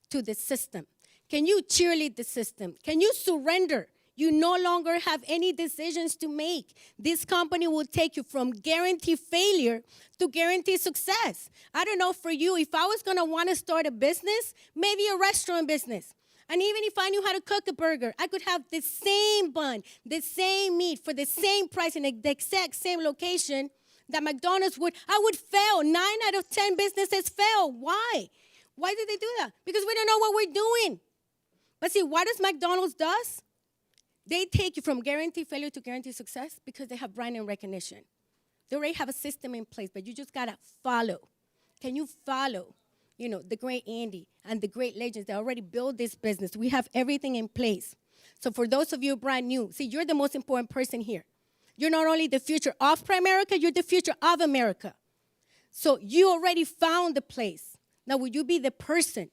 to the system? Can you cheerlead the system? Can you surrender? You no longer have any decisions to make. This company will take you from guaranteed failure to guaranteed success. I don't know for you, if I was going to want to start a business, maybe a restaurant business. And even if I knew how to cook a burger, I could have the same bun, the same meat for the same price in the exact same location that McDonald's would. I would fail. 9 out of 10 businesses fail. Why? Why did they do that? Because we don't know what we're doing. But see, what does McDonald's does? They take you from guaranteed failure to guaranteed success because they have brand name recognition. They already have a system in place, but you just got to follow. Can you follow, the great Andy and the great legends that already built this business? We have everything in place. So for those of you brand new, see, you're the most important person here. You're not only the future of Primerica, you're the future of America. So you already found the place. Now, will you be the person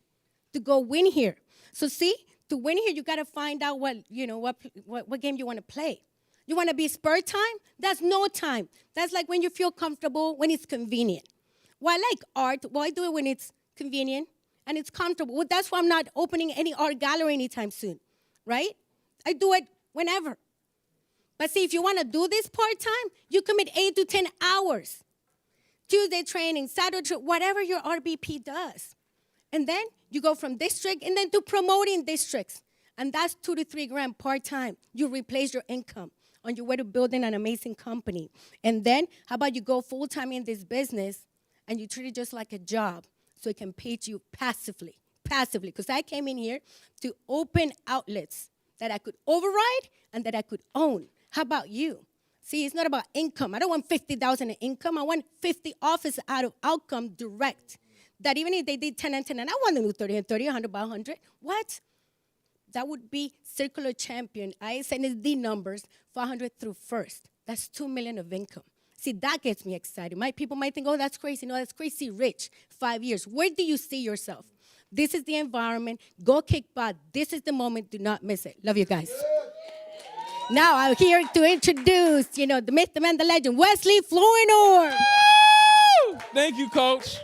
to go win here? So see, to win here, you got to find out what game you want to play. You want to be spur time? That's no time. That's like when you feel comfortable, when it's convenient. Well, I like art. Well, I do it when it's convenient and it's comfortable. Well, that's why I'm not opening any art gallery anytime soon, right? I do it whenever. But see, if you want to do this part-time, you commit 8 to 10 hours. Tuesday training, Saturday, whatever your RBP does. And then you go from district and then to promoting districts. And that's 2 to 3 grand part-time. You replace your income on your way to building an amazing company. And then how about you go full-time in this business and you treat it just like a job so it can pay you passively. Because I came in here to open outlets that I could override and that I could own. How about you? See, it's not about income. I don't want 50,000 in income. I want 50 office out of outcome direct. That even if they did 10 and 10, and I want to do 30 and 30, 100 by 100, what? That would be circular champion. ISNSD numbers, 400 through first. That's 2 million of income. See, that gets me excited. People might think, oh, that's crazy. No, that's crazy rich. 5 years. Where do you see yourself? This is the environment. Go kick butt. This is the moment. Do not miss it. Love you guys. Now I'm here to introduce, the myth, the man, the legend, Wesley Flournoy. Thank you, Coach.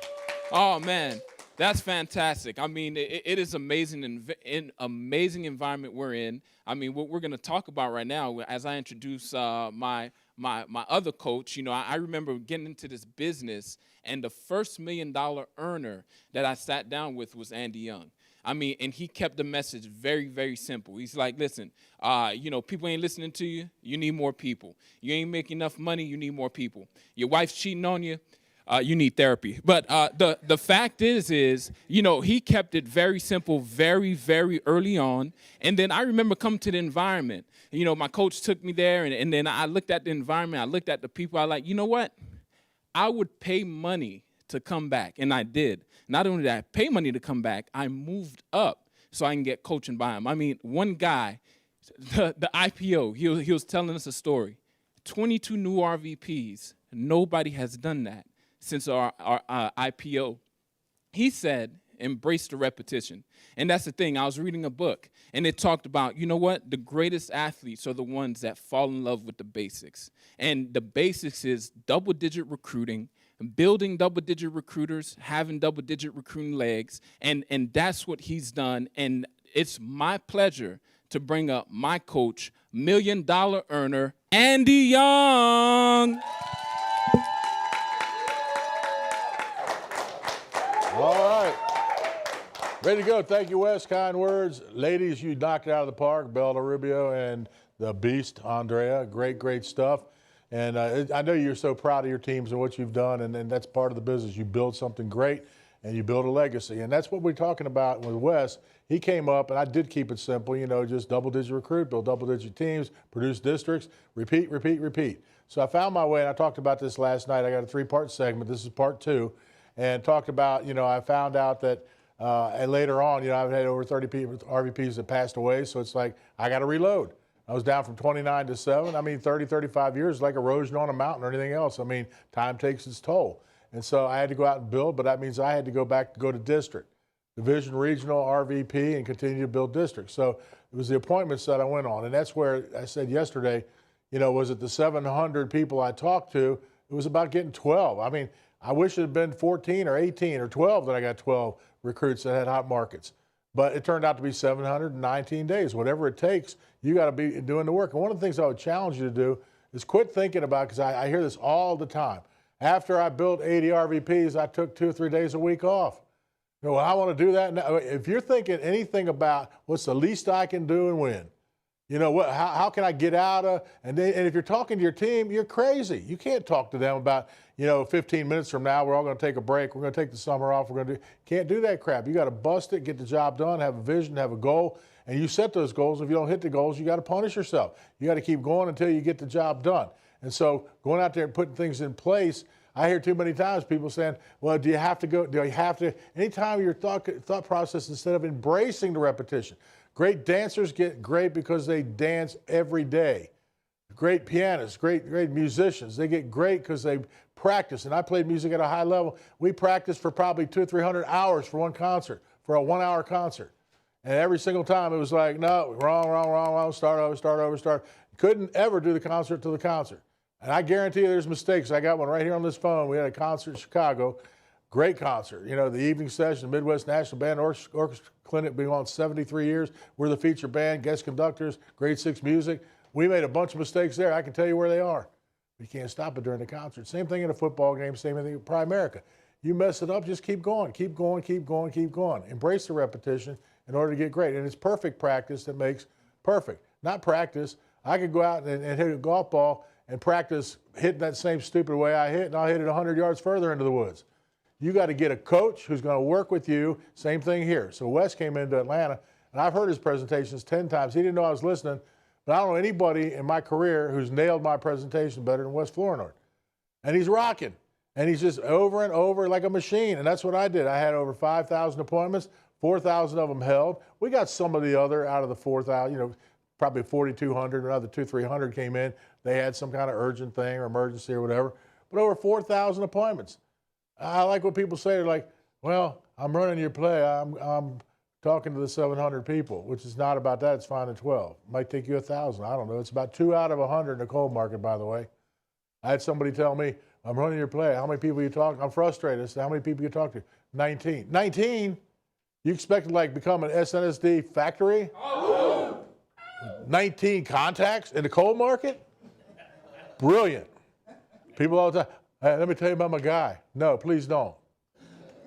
Oh, man, that's fantastic. I mean, it is amazing, amazing environment we're in. I mean, what we're going to talk about right now, as I introduce my other coach, I remember getting into this business, and the first $1 million earner that I sat down with was Andy Young. I mean, and he kept the message very, very simple. He's like, listen, people ain't listening to you. You need more people. You ain't making enough money. You need more people. Your wife's cheating on you. you need therapy. But the fact is, you know, he kept it very simple, very, very early on. And then I remember coming to the environment. You know, my coach took me there, and then I looked at the environment. I looked at the people. I like, you know what? I would pay money to come back, and I did. Not only did I pay money to come back, I moved up so I can get coaching by him. I mean, one guy, the IPO, he was telling us a story. 22 new RVPs. Nobody has done that since our IPO. He said, embrace the repetition. And that's the thing. I was reading a book, and it talked about, you know what? The greatest athletes are the ones that fall in love with the basics. And the basics is double-digit recruiting, building double-digit recruiters, having double-digit recruiting legs, and that's what he's done. And it's my pleasure to bring up my coach, $1 million earner, Andy Young. All right. Ready to go. Thank you, Wes. Kind words. Ladies, you knocked it out of the park. Bella Rubio and the beast, Andrea. Great, great stuff. And I know you're so proud of your teams and what you've done, and that's part of the business. You build something great, and you build a legacy. And that's what we're talking about with Wes. He came up, and I did keep it simple, you know, just double-digit recruit, build double-digit teams, produce districts, repeat, repeat, repeat. So I found my way, and I talked about this last night. I got a 3-part segment. This is part 2. And talked about, you know, I found out that and later on, you know, I've had over 30 people, RVPs that passed away. So it's like, I got to reload. I was down from 29 to 7. I mean, 30, 35 years is like erosion on a mountain or anything else. I mean, time takes its toll. And so I had to go out and build, but that means I had to go back to go to district, division, regional, RVP, and continue to build districts. So it was the appointments that I went on. And that's where I said yesterday, you know, was it the 700 people I talked to? It was about getting 12. I mean, I wish it had been 14 or 18 or 12 that I got 12 recruits that had hot markets. But it turned out to be 719 days. Whatever it takes, you got to be doing the work. And one of the things I would challenge you to do is quit thinking about, because I hear this all the time. After I built 80 RVPs, I took 2 or 3 days a week off. You know, well, I want to do that now. If you're thinking anything about what's the least I can do and win, you know, how can I get out of, and if you're talking to your team, you're crazy. You can't talk to them about, you know, 15 minutes from now, we're all going to take a break. We're going to take the summer off. Can't do that crap. You got to bust it, get the job done, have a vision, have a goal, and you set those goals. If you don't hit the goals, you got to punish yourself. You got to keep going until you get the job done. And so going out there and putting things in place, I hear too many times people saying, well, do you have to go, do you have to, anytime your thought process, instead of embracing the repetition. Great dancers get great because they dance every day. Great pianists, great musicians, they get great because they practice. And I played music at a high level. We practiced for probably 200 or 300 hours for one concert, for a 1-hour concert. And every single time it was like, no, wrong, start over. Couldn't ever do the concert to the concert. And I guarantee you there's mistakes. I got one right here on this phone. We had a concert in Chicago. Great concert. You know, the evening session, the Midwest National Band Orchestra Clinic being on 73 years. We're the feature band, guest conductors, grade 6 music. We made a bunch of mistakes there. I can tell you where they are. You can't stop it during the concert. Same thing in a football game, same thing in Primerica. You mess it up, just keep going. Embrace the repetition in order to get great. And it's perfect practice that makes perfect. Not practice. I could go out and hit a golf ball and practice hitting that same stupid way I hit, and I'll hit it 100 yards further into the woods. You got to get a coach who's going to work with you. Same thing here. So Wes came into Atlanta, and I've heard his presentations 10 times. He didn't know I was listening, but I don't know anybody in my career who's nailed my presentation better than Wes Flournoy. And he's rocking. And he's just over and over like a machine. And that's what I did. I had over 5,000 appointments, 4,000 of them held. We got some of the other out of the 4,000, you know, probably 4,200, another 200-300 came in. They had some kind of urgent thing or emergency or whatever. But over 4,000 appointments. I like what people say. They're like, well, I'm running your play. I'm talking to the 700 people, which is not about that. It's finding 12. It might take you 1,000. I don't know. It's about 2 out of 100 in the coal market, by the way. I had somebody tell me, I'm running your play. How many people you talk? I'm frustrated. I said, how many people you talk to? 19. 19? You expect to like become an SNSD factory? Oh. 19 contacts in the coal market? Brilliant. People all the time. Hey, let me tell you about my guy. No, please don't.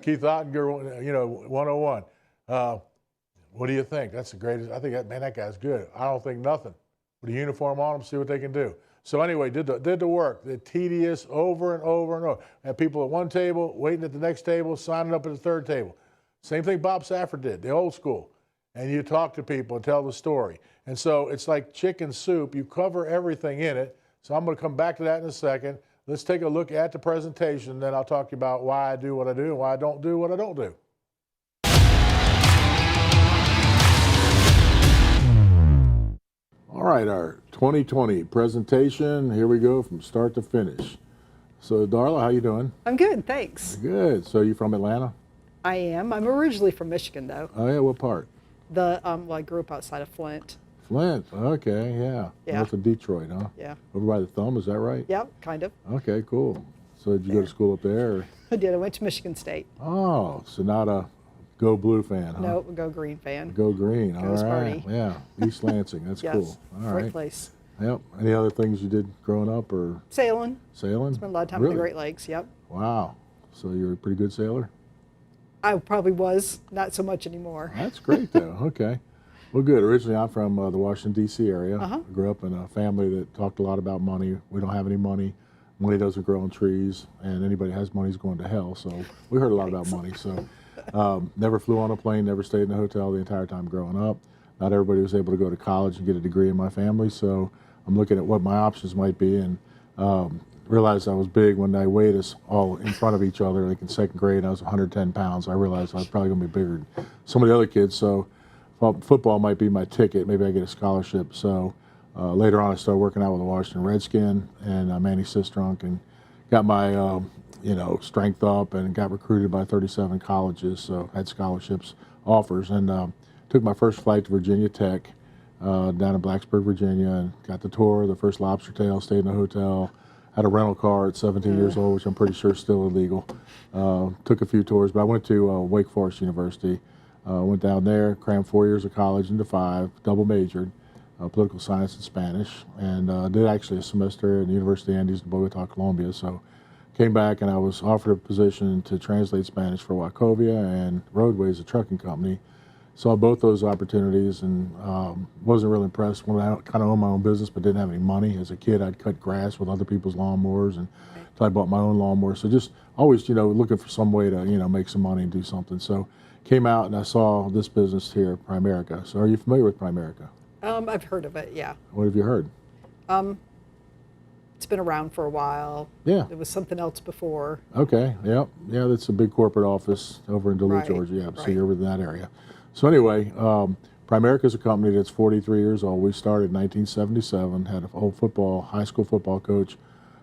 Keith Ottinger, you know, 101. What do you think? That's the greatest. I think, man, that guy's good. I don't think nothing. with a uniform on them, see what they can do. So anyway, did the work, the tedious over and over and over. Had people at one table, waiting at the next table, signing up at the third table. Same thing Bob Safford did, the old school. And you talk to people and tell the story. And so it's like chicken soup. You cover everything in it. So I'm going to come back to that in a second. Let's take a look at the presentation, then I'll talk to you about why I do what I do and why I don't do what I don't do. All right, our 2020 presentation. Here we go from start to finish. So, Darla, how you doing? I'm good, thanks. Good. So, you from Atlanta? I am. I'm originally from Michigan, though. Oh, yeah. What part? Well, I grew up outside of Flint. Flint. Okay, yeah. Yeah. North of Detroit, huh? Yeah. Over by the Thumb, is that right? Yep, kind of. Okay, cool. So, did you go to school up there? Or? I did. I went to Michigan State. Oh, so not a Go Blue fan, huh? No, Go Green fan. Go Green. All Go right. Sparty. Yeah. East Lansing. That's Yes, cool. All great right. place. Yep. Any other things you did growing up or? Sailing. Sailing? Spent a lot of time really? in the Great Lakes, yep. Wow. So you're a pretty good sailor? I probably was, not so much anymore. That's great, though. Okay. Well, good. Originally, I'm from the Washington, D.C. area. Uh-huh. I grew up in a family that talked a lot about money. We don't have any money. Money doesn't grow on trees, and anybody that has money is going to hell. So we heard a lot about money. So never flew on a plane, never stayed in a hotel the entire time growing up. Not everybody was able to go to college and get a degree in my family. So I'm looking at what my options might be, and realized I was big when they weighed us all in front of each other. Like in second grade, I was 110 pounds. I realized I was probably going to be bigger than some of the other kids. So football might be my ticket. Maybe I get a scholarship. So later on, I started working out with the Washington Redskin and Manny Sistrunk, and got my strength up, and got recruited by 37 colleges. So had scholarships offers, and took my first flight to Virginia Tech down in Blacksburg, Virginia, and got the tour, the first lobster tail, stayed in a hotel. Had a rental car at 17 years old, which I'm pretty sure is still illegal. Took a few tours, but I went to Wake Forest University. Went down there, crammed 4 years of college into 5, double majored, political science and Spanish, and did actually a semester at the University of Andes in Bogota, Colombia. So came back and I was offered a position to translate Spanish for Wachovia and Roadways, a trucking company. Saw both those opportunities and wasn't really impressed when I kind of owned my own business but didn't have any money. As a kid, I'd cut grass with other people's lawnmowers, and so I bought my own lawnmower. So just always, looking for some way to, make some money and do something. So came out and I saw this business here, Primerica. So are you familiar with Primerica? I've heard of it, yeah. What have you heard? It's been around for a while. Yeah. There was something else before. Okay, yep. Yeah, that's a big corporate office over in Duluth, Right, Georgia. Yeah, so right. you're within that area. So anyway, Primerica is a company that's 43 years old. We started in 1977, had an old high school football coach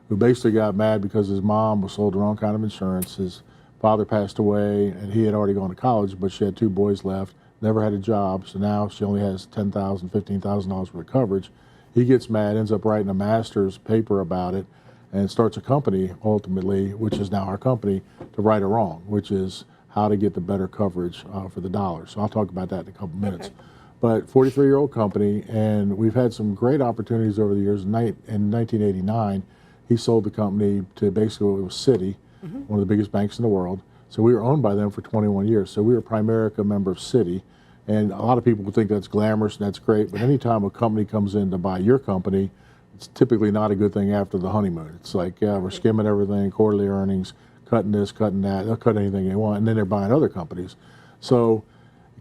who basically got mad because his mom was sold the wrong kind of insurance. His father passed away, and he had already gone to college, but she had 2 boys left, never had a job, so now she only has $10,000, $15,000 worth of coverage. He gets mad, ends up writing a master's paper about it, and starts a company, ultimately, which is now our company, to right a wrong, which is how to get the better coverage for the dollar. So I'll talk about that in a couple minutes. Okay. But 43-year-old company, and we've had some great opportunities over the years. In 1989, he sold the company to basically what was Citi, one of the biggest banks in the world. So we were owned by them for 21 years. So we were a Primerica member of Citi. And a lot of people think that's glamorous and that's great, but anytime a company comes in to buy your company, it's typically not a good thing after the honeymoon. It's like, yeah, we're skimming everything, quarterly earnings, cutting this, cutting that. They'll cut anything they want, and then they're buying other companies. So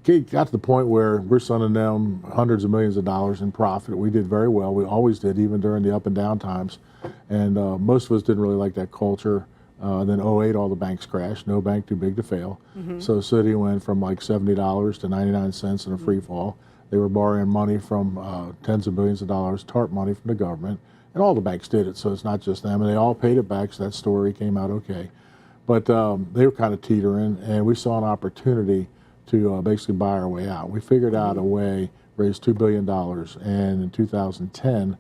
it got to the point where we're sending them hundreds of millions of dollars in profit. We did very well. We always did, even during the up and down times. And most of us didn't really like that culture. Then 2008, all the banks crashed. No bank too big to fail. So Citi went from like $70 to 99 cents in a free fall. They were borrowing money from tens of billions of dollars, TARP money from the government, and all the banks did it. So it's not just them, and they all paid it back. So that story came out okay. But they were kind of teetering, and we saw an opportunity to basically buy our way out. We figured out a way, raised $2 billion, and in 2010,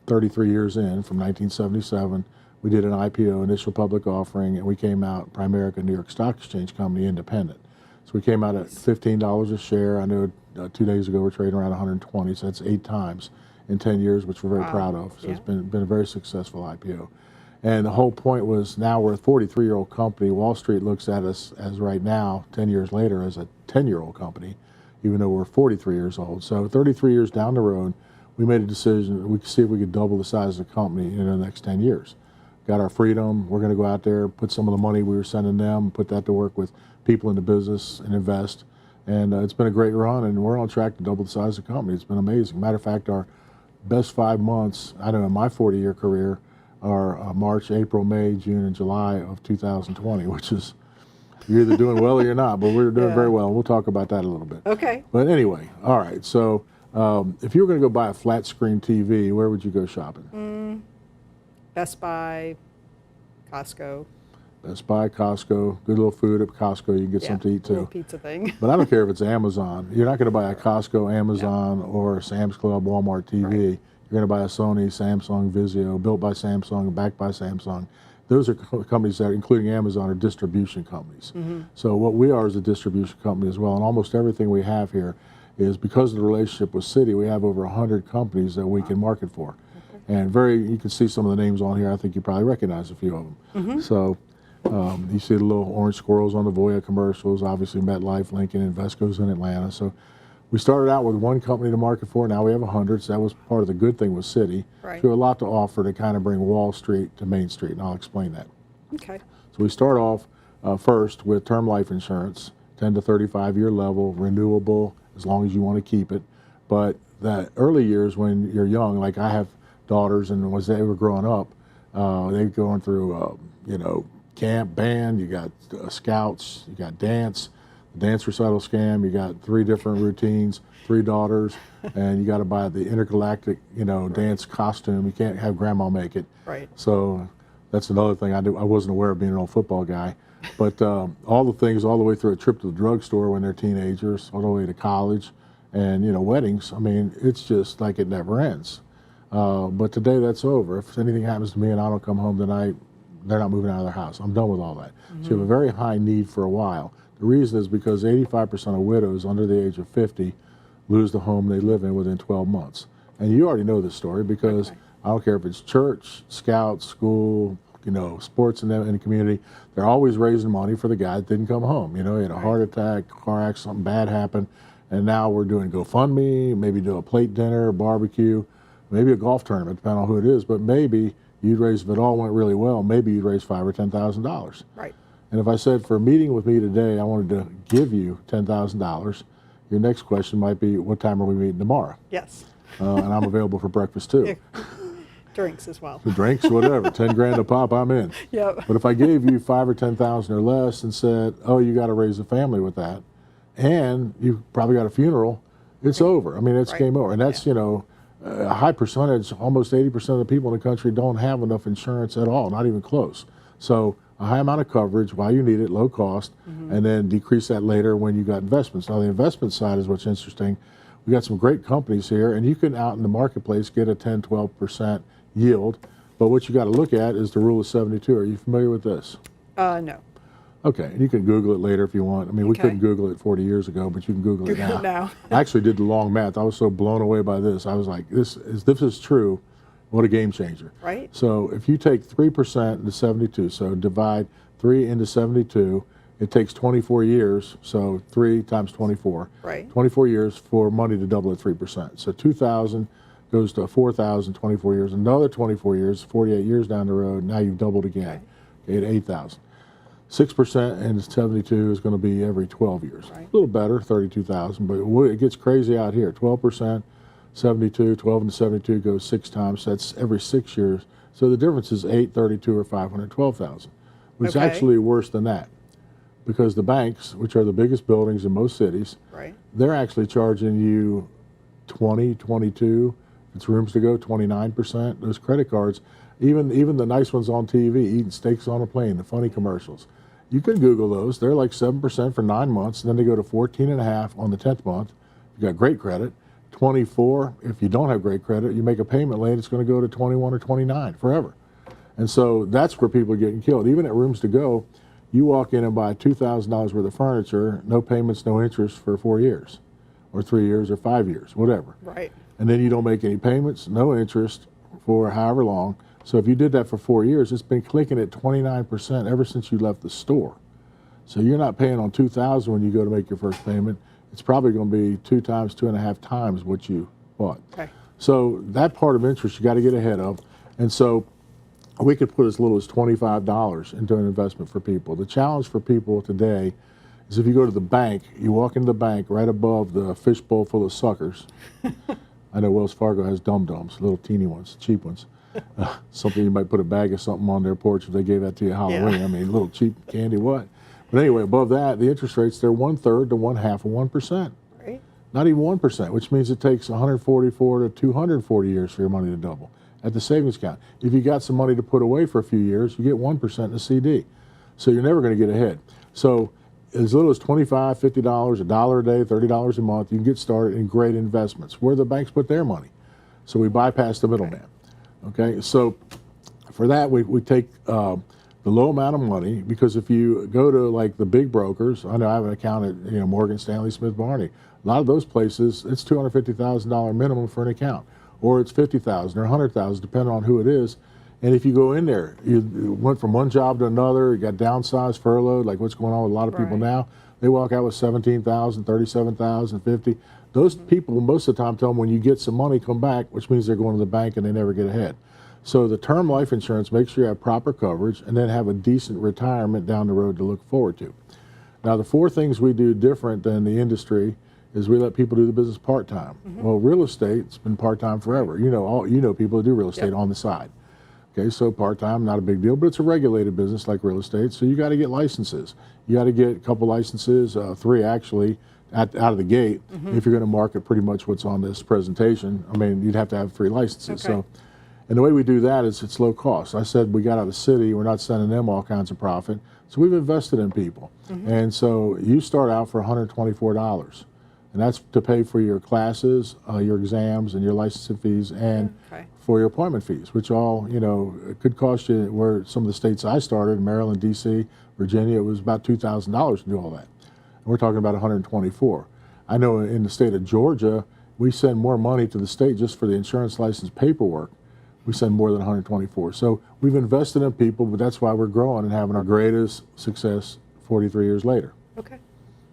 33 years in, from 1977, we did an IPO, initial public offering, and we came out Primerica New York Stock Exchange Company independent. So we came out at $15 a share. I know 2 days ago we're trading around 120, so that's 8 times in 10 years, which we're very proud of. So it's been a very successful IPO. And the whole point was, now we're a 43-year-old company. Wall Street looks at us as right now, 10 years later, as a 10-year-old company, even though we're 43 years old. So 33 years down the road, we made a decision. We could see if we could double the size of the company in the next 10 years. Got our freedom. We're going to go out there, put some of the money we were sending them, put that to work with people in the business and invest. And it's been a great run, and we're on track to double the size of the company. It's been amazing. Matter of fact, our best 5 months, I don't know, in my 40-year career, are March, April, May, June, and July of 2020, which is, you're either doing well or you're not, but we're doing very well. We'll talk about that a little bit. Okay. But anyway, all right. So if you were going to go buy a flat screen TV, where would you go shopping? Best Buy, Costco. Best Buy, Costco, good little food at Costco. You can get something to eat too. Little pizza thing. But I don't care if it's Amazon. You're not going to buy a Costco, Amazon, or Sam's Club, Walmart TV. Right. You're going to buy a Sony, Samsung, Vizio, built by Samsung and backed by Samsung. Those are companies that, including Amazon, are distribution companies. So what we are is a distribution company as well. And almost everything we have here is because of the relationship with Citi, we have over 100 companies that we can market for. And you can see some of the names on here. I think you probably recognize a few of them. So you see the little orange squirrels on the Voya commercials, obviously MetLife, Lincoln, Invesco's in Atlanta. So we started out with one company to market for. Now we have 100. So that was part of the good thing with Citi. Right. So we have a lot to offer to kind of bring Wall Street to Main Street, and I'll explain that. Okay. So we start off first with term life insurance, 10 to 35-year level, renewable as long as you want to keep it. But the early years when you're young, like I have daughters, and as they were growing up, they're going through, camp, band, you got scouts, you got dance recital scam, you got 3 different routines, 3 daughters, and you got to buy the intergalactic, dance costume. You can't have grandma make it. Right. So that's another thing I wasn't aware of being an old football guy. But all the things, all the way through a trip to the drugstore when they're teenagers, all the way to college, and weddings. I mean, it's just like it never ends. But today that's over. If anything happens to me and I don't come home tonight, they're not moving out of their house. I'm done with all that. So you have a very high need for a while. The reason is because 85% of widows under the age of 50 lose the home they live in within 12 months. And you already know this story because I don't care if it's church, scouts, school, sports in the community, they're always raising money for the guy that didn't come home. He had a heart attack, car accident, something bad happened, and now we're doing GoFundMe, maybe do a plate dinner, barbecue, maybe a golf tournament, depending on who it is, but maybe you'd raise, if it all went really well, maybe you'd raise $5,000 or $10,000. Right. And if I said for a meeting with me today, I wanted to give you $10,000, your next question might be, what time are we meeting tomorrow? Yes. And I'm available for breakfast too. Drinks as well. The drinks, whatever, 10 grand a pop, I'm in. Yep. But if I gave you 5 or 10,000 or less and said, oh, you got to raise a family with that, and you probably got a funeral, it's over. I mean, it's game over. And that's, a high percentage, almost 80% of the people in the country don't have enough insurance at all, not even close. So a high amount of coverage while you need it, low cost, and then decrease that later when you got investments. Now the investment side is what's interesting. We got some great companies here, and you can out in the marketplace get a 10, 12% yield. But what you got to look at is the rule of 72. Are you familiar with this? No. Okay, you can Google it later if you want. I mean, we couldn't Google it 40 years ago, but you can Google it now. I actually did the long math. I was so blown away by this. I was like, this is true. What a game changer. Right. So if you take 3% into 72, so divide 3 into 72, it takes 24 years, so 3 times 24. Right. 24 years for money to double at 3%. So 2,000 goes to 4,000, 24 years. Another 24 years, 48 years down the road, now you've doubled again, at 8,000. 6% and 72 is going to be every 12 years. Right. A little better, 32,000, but it gets crazy out here. 12%, 72, 12 and 72 goes 6 times. That's every 6 years. So the difference is 8, 32, or 512,000, which is actually worse than that, because the banks, which are the biggest buildings in most cities, they're actually charging you 20, 22. If it's rooms to go, 29%. Those credit cards, even the nice ones on TV, eating steaks on a plane, the funny commercials. You can Google those. They're like 7% for 9 months, and then they go to 14.5 on the 10th month. You got great credit. 24, if you don't have great credit, you make a payment late, it's going to go to 21 or 29 forever. And so that's where people are getting killed. Even at Rooms to Go, you walk in and buy $2,000 worth of furniture, no payments, no interest for 4 years, or 3 years, or 5 years, whatever. Right. And then you don't make any payments, no interest for however long. So if you did that for 4 years, it's been clicking at 29% ever since you left the store. So you're not paying on $2,000 when you go to make your first payment. It's probably going to be 2 times, 2.5 times what you bought. Okay. So that part of interest you got to get ahead of. And so we could put as little as $25 into an investment for people. The challenge for people today is if you go to the bank, you walk into the bank right above the fishbowl full of suckers. I know Wells Fargo has dum-dums, little teeny ones, cheap ones. Something you might put a bag of something on their porch if they gave that to you at Halloween. Yeah. I mean, little cheap candy, what? But anyway, above that, the interest rates, they're 1/3 to 1/2 of 1%. Right. Not even 1%, which means it takes 144 to 240 years for your money to double at the savings account. If you got some money to put away for a few years, you get 1% in a CD. So you're never going to get ahead. So as little as $25, $50, $1 a day, $30 a month, you can get started in great investments where the banks put their money. So we bypass the middleman. Okay, so for that, we take the low amount of money, because if you go to like the big brokers, I know I have an account at Morgan Stanley, Smith Barney. A lot of those places, it's $250,000 minimum for an account, or it's $50,000 or $100,000, depending on who it is. And if you go in there, you went from one job to another, you got downsized, furloughed, like what's going on with a lot of people now. They walk out with $17,000, $37,000, $50,000. Those people, most of the time, tell them when you get some money, come back, which means they're going to the bank and they never get ahead. So the term life insurance, make sure you have proper coverage and then have a decent retirement down the road to look forward to. Now, the 4 things we do different than the industry is we let people do the business part-time. Well, real estate's been part-time forever. You know people who do real estate on the side. Okay, so part-time, not a big deal, but it's a regulated business like real estate, so you got to get licenses. You got to get a couple licenses, 3 actually, out of the gate, if you're going to market pretty much what's on this presentation. I mean, you'd have to have 3 licenses. Okay. So, and the way we do that is it's low cost. I said we got out of the city, we're not sending them all kinds of profit, so we've invested in people. And so you start out for $124. And that's to pay for your classes, your exams, and your licensing fees, and for your appointment fees, which all, it could cost you, where some of the states I started, Maryland, D.C., Virginia, it was about $2,000 to do all that. And we're talking about $124. I know in the state of Georgia, we send more money to the state just for the insurance license paperwork. We send more than $124. So we've invested in people, but that's why we're growing and having our greatest success 43 years later. Okay.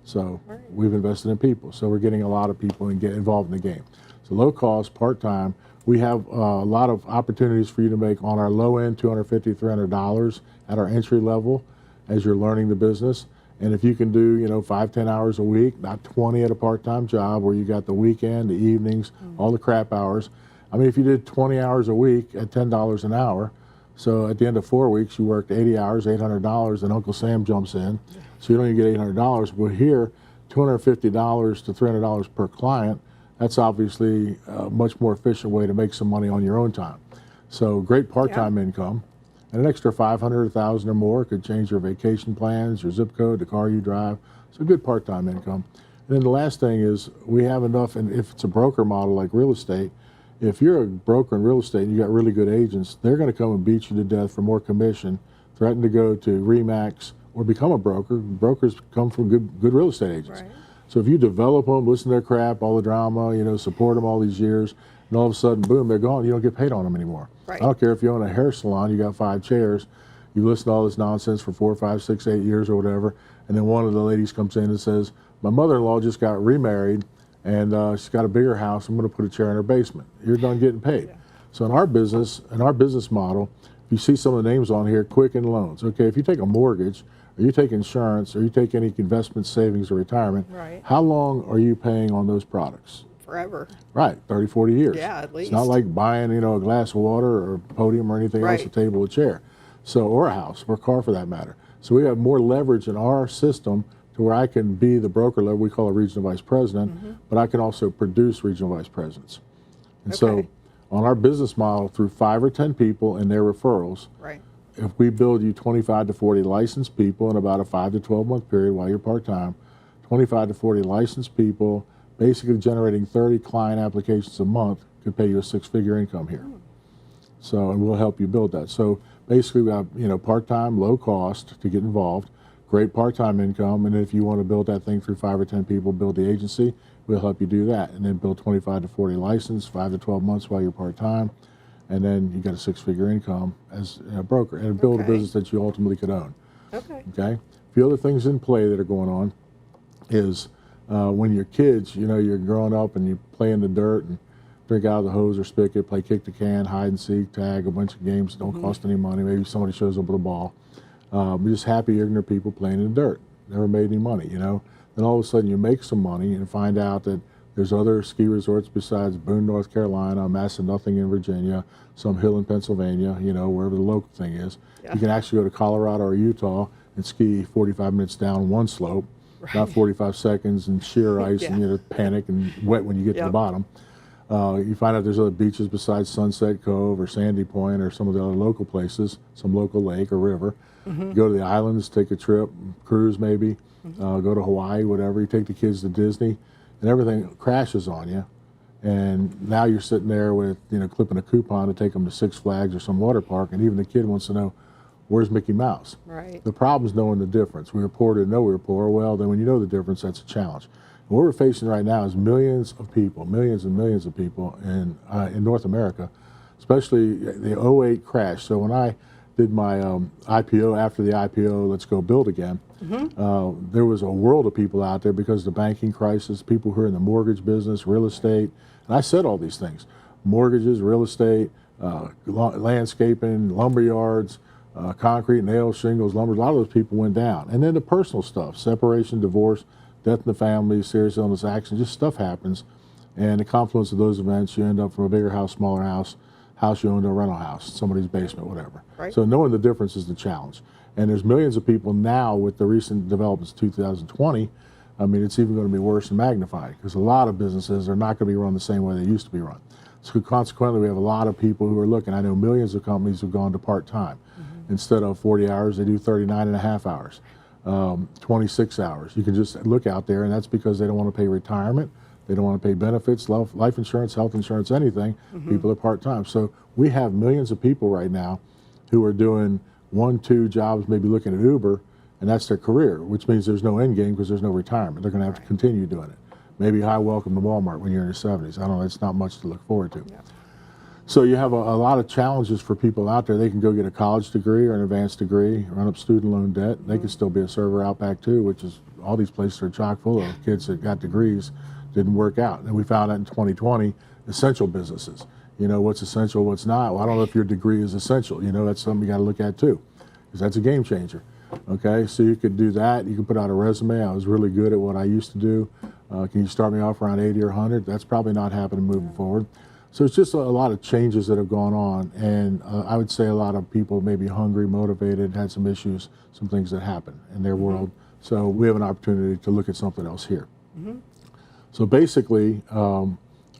So we've invested in people. So we're getting a lot of people and get involved in the game. So low cost, part-time. We have a lot of opportunities for you to make on our low end, $250, $300 at our entry level as you're learning the business. And if you can do, 5, 10 hours a week, not 20 at a part-time job where you got the weekend, the evenings, all the crap hours. I mean, if you did 20 hours a week at $10 an hour, so at the end of 4 weeks, you worked 80 hours, $800, and Uncle Sam jumps in. So you don't even get $800. But here, $250 to $300 per client, that's obviously a much more efficient way to make some money on your own time. So great part-time income. And an extra $500, $1,000 or more could change your vacation plans, your zip code, the car you drive. So good part-time income. And then the last thing is we have enough, and if it's a broker model like real estate, if you're a broker in real estate and you got really good agents, they're going to come and beat you to death for more commission, threaten to go to RE/MAX or become a broker. Brokers come from good real estate agents. So if you develop them, listen to their crap, all the drama, support them all these years, and all of a sudden, boom, they're gone. You don't get paid on them anymore. I don't care if you own a hair salon, you got 5 chairs, you listen to all this nonsense for 4, 5, 6, 8 years or whatever, and then one of the ladies comes in and says, my mother-in-law just got remarried, and she's got a bigger house. I'm going to put a chair in her basement. You're done getting paid. So in our business model, if you see some of the names on here, Quicken Loans. Okay, if you take a mortgage, or you take insurance, or you take any investment, savings, or retirement, how long are you paying on those products? Forever. Right, 30, 40 years. Yeah, at least. It's not like buying, a glass of water or a podium or anything else, a table, a chair. So, or a house, or a car for that matter. So we have more leverage in our system to where I can be the broker level, we call a regional vice president, but I can also produce regional vice presidents. And so on our business model, through 5 or 10 people and their referrals, if we build you 25 to 40 licensed people in about a 5 to 12 month period while you're part-time, 25 to 40 licensed people, basically generating 30 client applications a month could pay you a 6-figure income here. So, and we'll help you build that. So basically we have, part-time, low cost to get involved, great part-time income, and if you want to build that thing through 5 or 10 people, build the agency, we'll help you do that. And then build 25 to 40 license, 5 to 12 months while you're part-time, and then you got a 6-figure income as a broker, and build a business that you ultimately could own. Okay? A few other things in play that are going on is when you're kids, you're growing up and you play in the dirt, and drink out of the hose or spigot, play kick the can, hide and seek, tag, a bunch of games that don't cost any money. Maybe somebody shows up with a ball. We're just happy, ignorant people playing in the dirt. Never made any money, you know. Then all of a sudden you make some money and find out that there's other ski resorts besides Boone, North Carolina, Massanutten in Virginia, some hill in Pennsylvania, you know, wherever the local thing is. Yeah. You can actually go to Colorado or Utah and ski 45 minutes down one slope, not 45 seconds and sheer ice and you know, panic and wet when you get to the bottom. You find out there's other beaches besides Sunset Cove or Sandy Point or some of the other local places, some local lake or river. You go to the islands, take a trip, cruise maybe, go to Hawaii, whatever. You take the kids to Disney, and everything crashes on you. And now you're sitting there with, you know, clipping a coupon to take them to Six Flags or some water park, and even the kid wants to know, where's Mickey Mouse? Right. The problem is knowing the difference. We were poor to know we were poor. Well, then when you know the difference, that's a challenge. And what we're facing right now is millions of people, millions and millions of people in North America, especially the 08 crash. So when I did my IPO, after the IPO, Let's Go Build Again, there was a world of people out there because of the banking crisis, people who are in the mortgage business, real estate. And I said all these things, mortgages, real estate, landscaping, lumber yards, concrete, nails, shingles, lumber. A lot of those people went down. And then the personal stuff, separation, divorce, death in the family, serious illness, accident, just stuff happens. And the confluence of those events, you end up from a bigger house, smaller house you own to a rental house, somebody's basement, whatever. Right. So knowing the difference is the challenge. And there's millions of people now with the recent developments 2020. I mean, it's even going to be worse and magnified because a lot of businesses are not going to be run the same way they used to be run. So consequently, we have a lot of people who are looking. I know millions of companies have gone to part-time. Instead of 40 hours, they do 39 and a half hours, 26 hours. You can just look out there, and that's because they don't want to pay retirement. They don't want to pay benefits, life insurance, health insurance, anything. People are part-time. So we have millions of people right now who are doing 1, 2 jobs, maybe looking at Uber, and that's their career, which means there's no end game because there's no retirement. They're going to have to continue doing it. Maybe high welcome to Walmart when you're in your 70s. I don't know, it's not much to look forward to. Yeah. So you have a lot of challenges for people out there. They can go get a college degree or an advanced degree, run up student loan debt. They can still be a server out back too, which is all these places are chock full of kids that got degrees, didn't work out. And we found out in 2020, essential businesses. You know, what's essential, what's not. Well, I don't know if your degree is essential. You know, that's something you got to look at too, because that's a game changer. Okay, so you could do that. You can put out a resume. I was really good at what I used to do. Can you start me off around 80 or 100? That's probably not happening moving forward. So it's just a lot of changes that have gone on, and I would say a lot of people may be hungry, motivated, had some issues, some things that happen in their world. So we have an opportunity to look at something else here. So basically,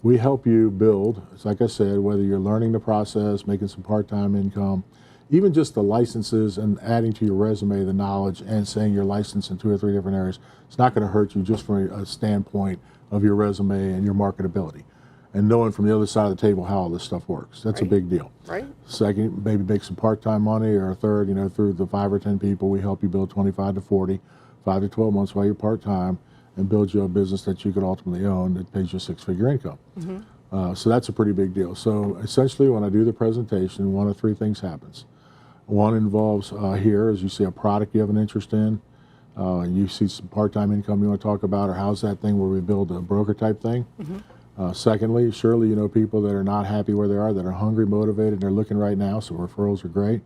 we help you build, it's like I said, whether you're learning the process, making some part-time income, even just the licenses and adding to your resume the knowledge and saying you're licensed in 2 or 3 different areas, it's not going to hurt you just from a standpoint of your resume and your marketability. And knowing from the other side of the table how all this stuff works. That's a big deal. Right. Second, maybe make some part-time money, or a third, you know, through the 5 or 10 people, we help you build 25 to 40, 5 to 12 months while you're part-time, and build you a business that you could ultimately own that pays you a 6-figure income. So that's a pretty big deal. So essentially, when I do the presentation, 1 of 3 things happens. One involves here, as you see a product you have an interest in, you see some part-time income you want to talk about, or how's that thing where we build a broker type thing. Secondly, surely you know people that are not happy where they are, that are hungry, motivated, they're looking right now, so referrals are great.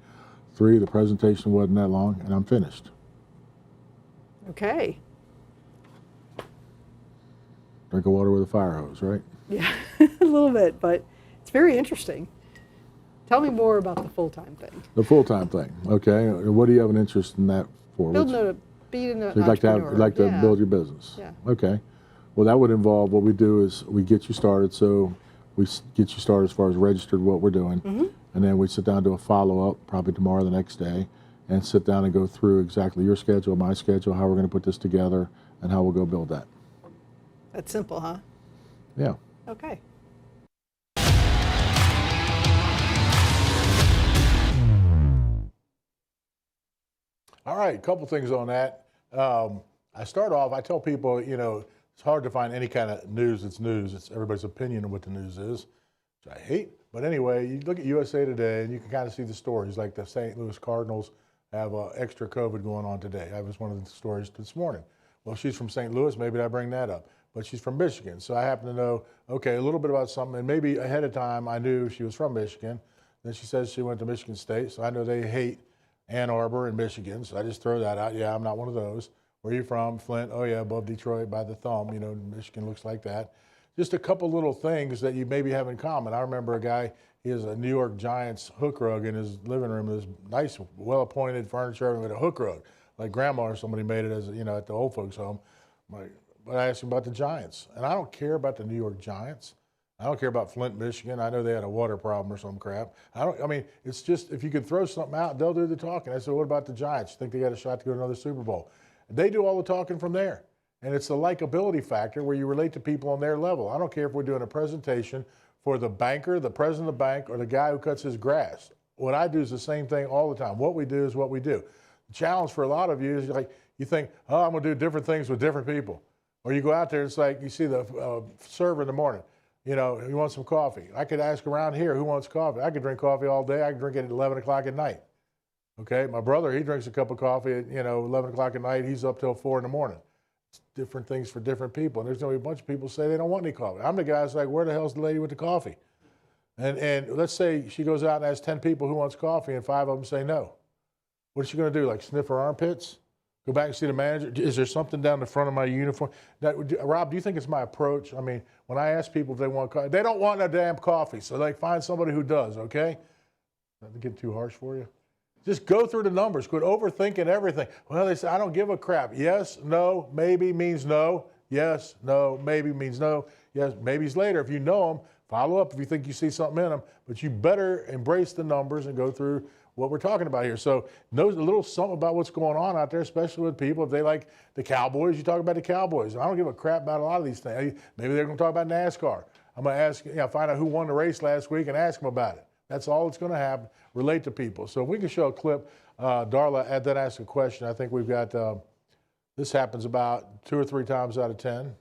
3, the presentation wasn't that long, and I'm finished. Okay. Drink of water with a fire hose, right? Yeah, a little bit, but it's very interesting. Tell me more about the full-time thing. The full-time thing, okay. What do you have an interest in that for? Being an So you'd like to build your business? Yeah. Okay. Well, that would involve, what we do is we get you started. So we get you started as far as registered what we're doing. And then we sit down, do a follow-up, probably tomorrow, the next day, and sit down and go through exactly your schedule, my schedule, how we're going to put this together, and how we'll go build that. That's simple, huh? Yeah. Okay. All right, a couple things on that. I start off, I tell people, you know, it's hard to find any kind of news that's news. It's everybody's opinion of what the news is, which I hate. But anyway, you look at USA Today and you can kind of see the stories, like the St. Louis Cardinals have extra COVID going on today. That was one of the stories this morning. Well, she's from St. Louis, maybe I bring that up. but she's from Michigan. So I happen to know, okay, a little bit about something, and maybe ahead of time I knew she was from Michigan. Then she says she went to Michigan State, so I know they hate Ann Arbor and Michigan, so I just throw that out. Yeah, I'm not one of those. Where are you from? Flint. Oh yeah, above Detroit by the thumb. You know, Michigan looks like that. Just a couple little things that you maybe have in common. I remember a guy, he has a New York Giants hook rug in his living room. This nice, well-appointed furniture with a hook rug, like grandma or somebody made it as, you know, at the old folks' home. But I asked him about the Giants, and I don't care about the New York Giants. I don't care about Flint, Michigan. I know they had a water problem or some crap. I mean, it's just, if you could throw something out, they'll do the talking. I said, what about the Giants? You think they got a shot to go to another Super Bowl? They do all the talking from there. And it's the likability factor where you relate to people on their level. I don't care if we're doing a presentation for the banker, the president of the bank, or the guy who cuts his grass. What I do is the same thing all the time. What we do is what we do. The challenge for a lot of you is like, you think, oh, I'm going to do different things with different people. Or you go out there, it's like you see the server in the morning. You know, you want some coffee. I could ask around here, who wants coffee? I could drink coffee all day. I could drink it at 11 o'clock at night. Okay, my brother, he drinks a cup of coffee at, 11 o'clock at night. He's up till 4 in the morning. It's different things for different people. And there's going to be a bunch of people say they don't want any coffee. I'm the guy that's like, where the hell's the lady with the coffee? And let's say she goes out and asks 10 people who wants coffee and 5 of them say no. What's she going to do, like sniff her armpits? Go back and see the manager? Is there something down the front of my uniform? Rob, do you think it's my approach? I mean, when I ask people if they want coffee, they don't want no damn coffee. So like, find somebody who does, okay? Not to get too harsh for you. Just go through the numbers. Quit overthinking everything. Well, they say, I don't give a crap. Yes, no, maybe means no. Yes, no, maybe means no. Yes, maybe's later. If you know them, follow up if you think you see something in them. But you better embrace the numbers and go through what we're talking about here. So know a little something about what's going on out there, especially with people. If they like the Cowboys, you talk about the Cowboys. I don't give a crap about a lot of these things. Maybe they're going to talk about NASCAR. I'm going to ask, find out who won the race last week and ask them about it. That's all that's going to happen. Relate to people. So if we can show a clip, Darla then asked a question. I think we've got, this happens about 2 or 3 times out of 10.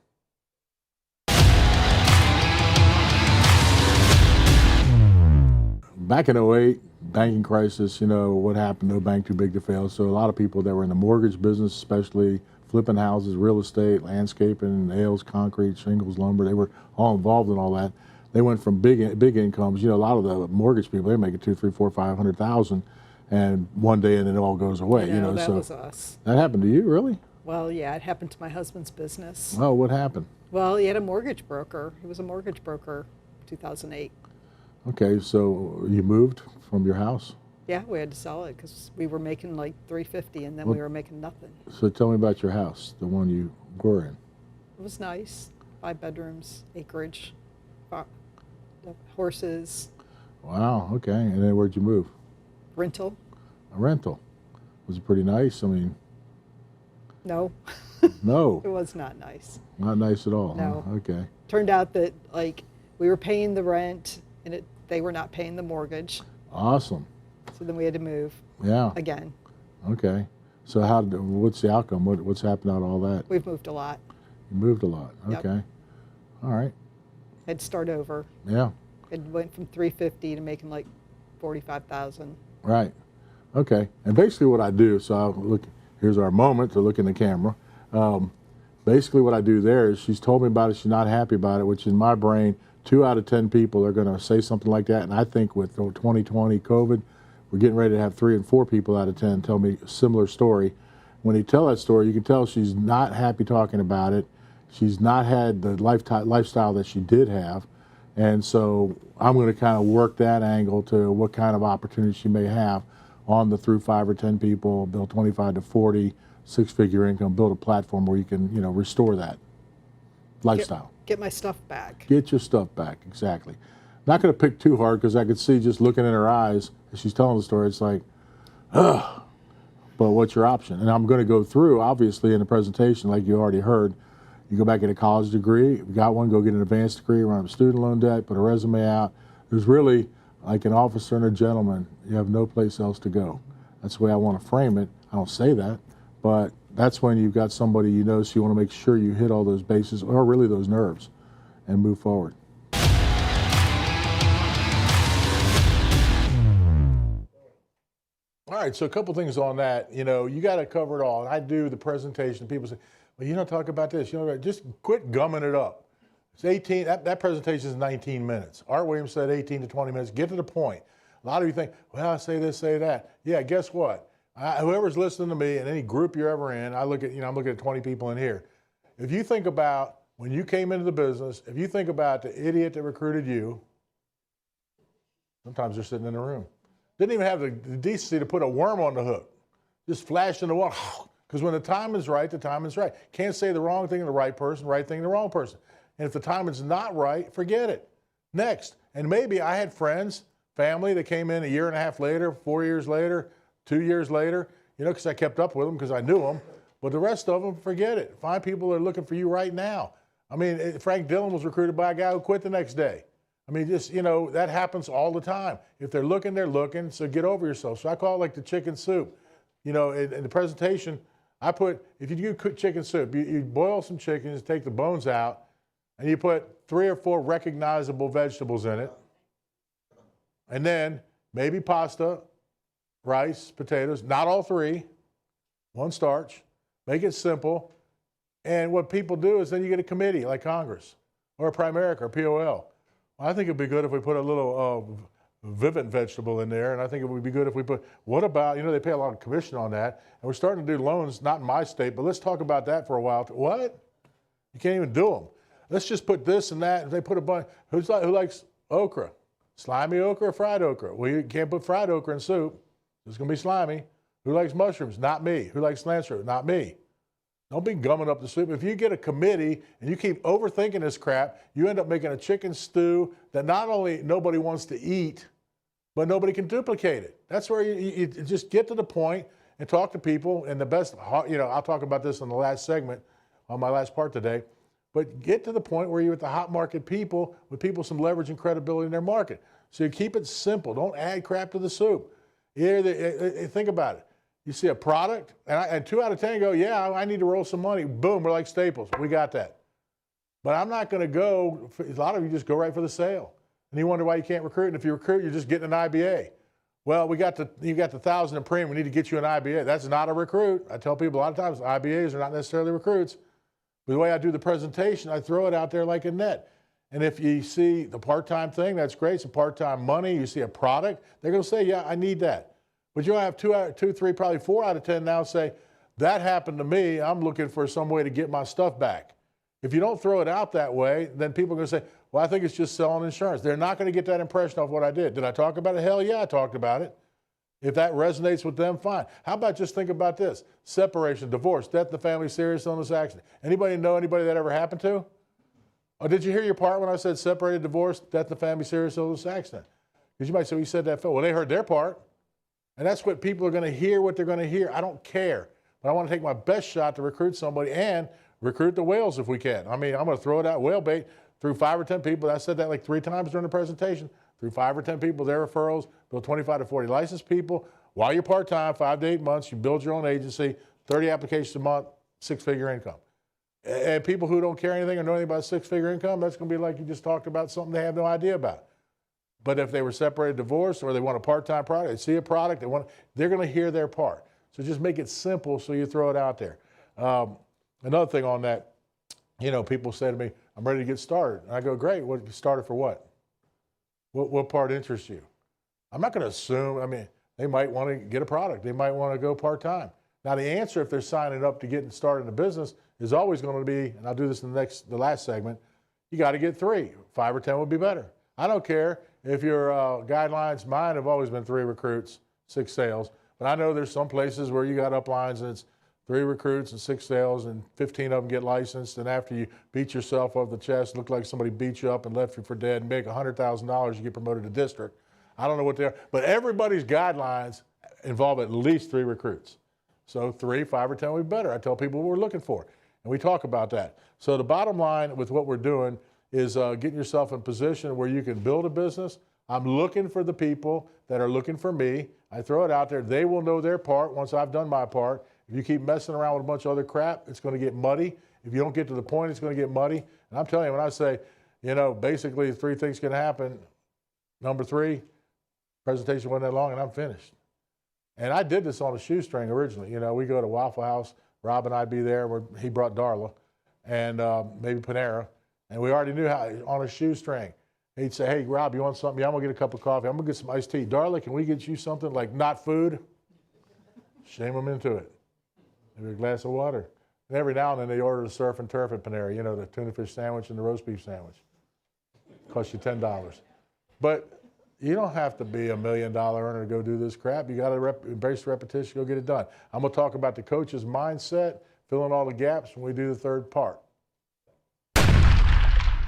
Back in 2008, banking crisis, what happened, no bank too big to fail. So a lot of people that were in the mortgage business, especially flipping houses, real estate, landscaping, nails, concrete, shingles, lumber, they were all involved in all that. They went from big incomes. A lot of the mortgage people, they're making $200,000, $300,000, $400,000, $500,000, and one day and then it all goes away. That so was us. That happened to you, really? Well, yeah, it happened to my husband's business. Oh, what happened? Well, he had a mortgage broker. He was a mortgage broker, 2008. Okay, so you moved from your house? Yeah, we had to sell it because we were making like $350, and then we were making nothing. So tell me about your house, the one you were in. It was nice, 5 bedrooms, acreage, horses. Wow, okay. And then where'd you move? Rental. A rental. Was it pretty nice? I mean. No. No. It was not nice. Not nice at all. No. Huh? Okay. Turned out that we were paying the rent and they were not paying the mortgage. Awesome. So then we had to move. Yeah. Again. Okay. So what's the outcome? What's happened out of all that? We've moved a lot. You moved a lot. Okay. Yep. All right. Had to start over. Yeah. It went from $350 to making like $45,000. Right. Okay. And basically what I do, so I'll look, here's our moment to look in the camera. Basically what I do there is she's told me about it, she's not happy about it, which in my brain, 2 out of 10 people are going to say something like that. And I think with 2020 COVID, we're getting ready to have 3 and 4 people out of 10 tell me a similar story. When you tell that story, you can tell she's not happy talking about it. She's not had the lifestyle that she did have. And so I'm going to kind of work that angle to what kind of opportunity she may have on the through 5 or 10 people, build 25 to 40, 6-figure income, build a platform where you can, restore that lifestyle. Get my stuff back. Get your stuff back, exactly. Not going to pick too hard because I could see just looking in her eyes as she's telling the story, it's like, ugh, but what's your option? And I'm going to go through, obviously, in the presentation, like you already heard, you go back, get a college degree. If you got one, go get an advanced degree, run up student loan debt, put a resume out. There's really, like an officer and a gentleman, you have no place else to go. That's the way I want to frame it. I don't say that, but that's when you've got somebody you know, so you want to make sure you hit all those bases, or really those nerves, and move forward. All right, so a couple things on that. You got to cover it all. And I do the presentation. People say, Well, you don't talk about this. You know, just quit gumming it up. It's 18. That presentation is 19 minutes. Art Williams said 18 to 20 minutes. Get to the point. A lot of you think, well, I say this, say that. Yeah, guess what? Whoever's listening to me in any group you're ever in, I'm looking at 20 people in here. If you think about when you came into the business, if you think about the idiot that recruited you, sometimes they're sitting in the room. Didn't even have the decency to put a worm on the hook. Just flashed in the water. Because when the time is right, the time is right. Can't say the wrong thing to the right person, right thing to the wrong person. And if the time is not right, forget it. Next. And maybe I had friends, family that came in a year and a half later, 4 years later, 2 years later, because I kept up with them because I knew them. But the rest of them, forget it. Find people that are looking for you right now. I mean, Frank Dillon was recruited by a guy who quit the next day. I mean, just, that happens all the time. If they're looking, they're looking, so get over yourself. So I call it like the chicken soup. In the presentation, I put, if you do cook chicken soup, you boil some chickens, take the bones out, and you put 3 or 4 recognizable vegetables in it. And then maybe pasta, rice, potatoes, not all 3, 1 starch. Make it simple. And what people do is then you get a committee like Congress or a Primerica or POL. Well, I think it'd be good if we put a little Vivint vegetable in there, and I think it would be good if we put, what about, they pay a lot of commission on that, and we're starting to do loans, not in my state, but let's talk about that for a while. What? You can't even do them. Let's just put this and that, and they put a bunch, who likes okra? Slimy okra or fried okra? Well, you can't put fried okra in soup. It's going to be slimy. Who likes mushrooms? Not me. Who likes cilantro? Not me. Don't be gumming up the soup. If you get a committee and you keep overthinking this crap, you end up making a chicken stew that not only nobody wants to eat, but nobody can duplicate it. That's where you just get to the point and talk to people. And the best, I'll talk about this in the last segment, on my last part today, but get to the point where you're with the hot market people, with people some leverage and credibility in their market. So you keep it simple. Don't add crap to the soup. Think about it. You see a product, and 2 out of 10 go, yeah, I need to roll some money. Boom, we're like Staples. We got that. But I'm not going to go, a lot of you just go right for the sale. And you wonder why you can't recruit. And if you recruit, you're just getting an IBA. Well, you got the 1,000 in premium. We need to get you an IBA. That's not a recruit. I tell people a lot of times IBAs are not necessarily recruits. But the way I do the presentation, I throw it out there like a net. And if you see the part-time thing, that's great. It's a part-time money. You see a product, they're going to say, yeah, I need that. But you'll have 2, 3, probably 4 out of 10 now say, that happened to me. I'm looking for some way to get my stuff back. If you don't throw it out that way, then people are going to say, well, I think it's just selling insurance. They're not going to get that impression off what I did. Did I talk about it? Hell yeah, I talked about it. If that resonates with them, fine. How about just think about this? Separation, divorce, death in the family, serious illness, accident. Anybody know anybody that ever happened to? Or did you hear your part when I said separated, divorce, death in the family, serious illness, accident? Because you might say, well, you said that. Well, they heard their part. And that's what people are going to hear, what they're going to hear. I don't care. But I want to take my best shot to recruit somebody and recruit the whales if we can. I mean, I'm going to throw it out, whale bait, through 5 or 10 people. I said that like 3 times during the presentation. Through 5 or 10 people, their referrals, build 25 to 40 licensed people. While you're part-time, 5 to 8 months, you build your own agency, 30 applications a month, 6-figure income. And people who don't care anything or know anything about 6-figure income, that's going to be like you just talked about something they have no idea about. But if they were separated, divorced, or they want a part-time product, they see a product, they're going to hear their part. So just make it simple so you throw it out there. Another thing on that, people say to me, I'm ready to get started. And I go, great, started for what? What part interests you? I'm not going to assume, they might want to get a product. They might want to go part-time. Now the answer, if they're signing up to getting started in the business, is always going to be, and I'll do this in the last segment, you got to get 3. 5 or 10 would be better. I don't care if your guidelines, mine have always been 3 recruits, 6 sales. But I know there's some places where you got uplines and it's 3 recruits and 6 sales and 15 of them get licensed. And after you beat yourself off the chest, look like somebody beat you up and left you for dead and make $100,000, you get promoted to district. I don't know what they are. But everybody's guidelines involve at least 3 recruits. So 3, 5, or 10 would be better. I tell people what we're looking for. And we talk about that. So the bottom line with what we're doing is getting yourself in position where you can build a business. I'm looking for the people that are looking for me. I throw it out there. They will know their part once I've done my part. If you keep messing around with a bunch of other crap, it's going to get muddy. If you don't get to the point, it's going to get muddy. And I'm telling you, when I say, basically 3 things can happen. Number 3, presentation wasn't that long and I'm finished. And I did this on a shoestring originally. We go to Waffle House Rob and I'd be there. He brought Darla and maybe Panera. And we already knew how, on a shoestring. He'd say, hey, Rob, you want something? Yeah, I'm going to get a cup of coffee. I'm going to get some iced tea. Darla, can we get you something like not food? Shame them into it. Maybe a glass of water. And every now and then they order the surf and turf at Panera, you know, the tuna fish sandwich and the roast beef sandwich. Cost you $10. But you don't have to be $1 million earner to go do this crap. You got to embrace repetition, go get it done. I'm going to talk about the coach's mindset, filling all the gaps when we do the third part.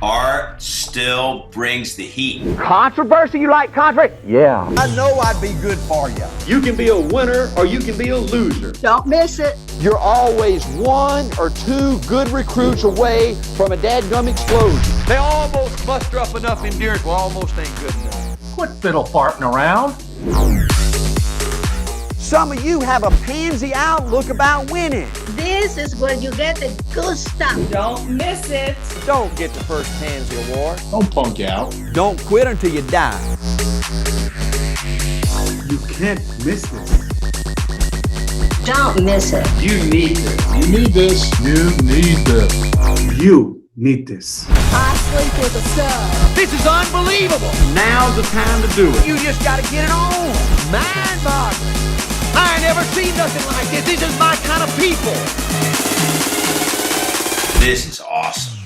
Art still brings the heat. Controversy, you like controversy? Yeah. I know I'd be good for you. You can be a winner or you can be a loser. Don't miss it. You're always 1 or 2 good recruits away from a dadgum explosion. They almost muster up enough endurance, well, almost ain't good enough. Quit fiddle farting around. Some of you have a pansy outlook about winning. This is where you get the good stuff. Don't miss it. Don't get the first pansy award. Don't punk out. Don't quit until you die. You can't miss this. Don't miss it. You need this. You need this. You need this. You need this. I sleep with a stud. This is unbelievable. Now's the time to do it. You just got to get it on. Mind-boggling. I ain't never seen nothing like this. This is my kind of people. This is awesome.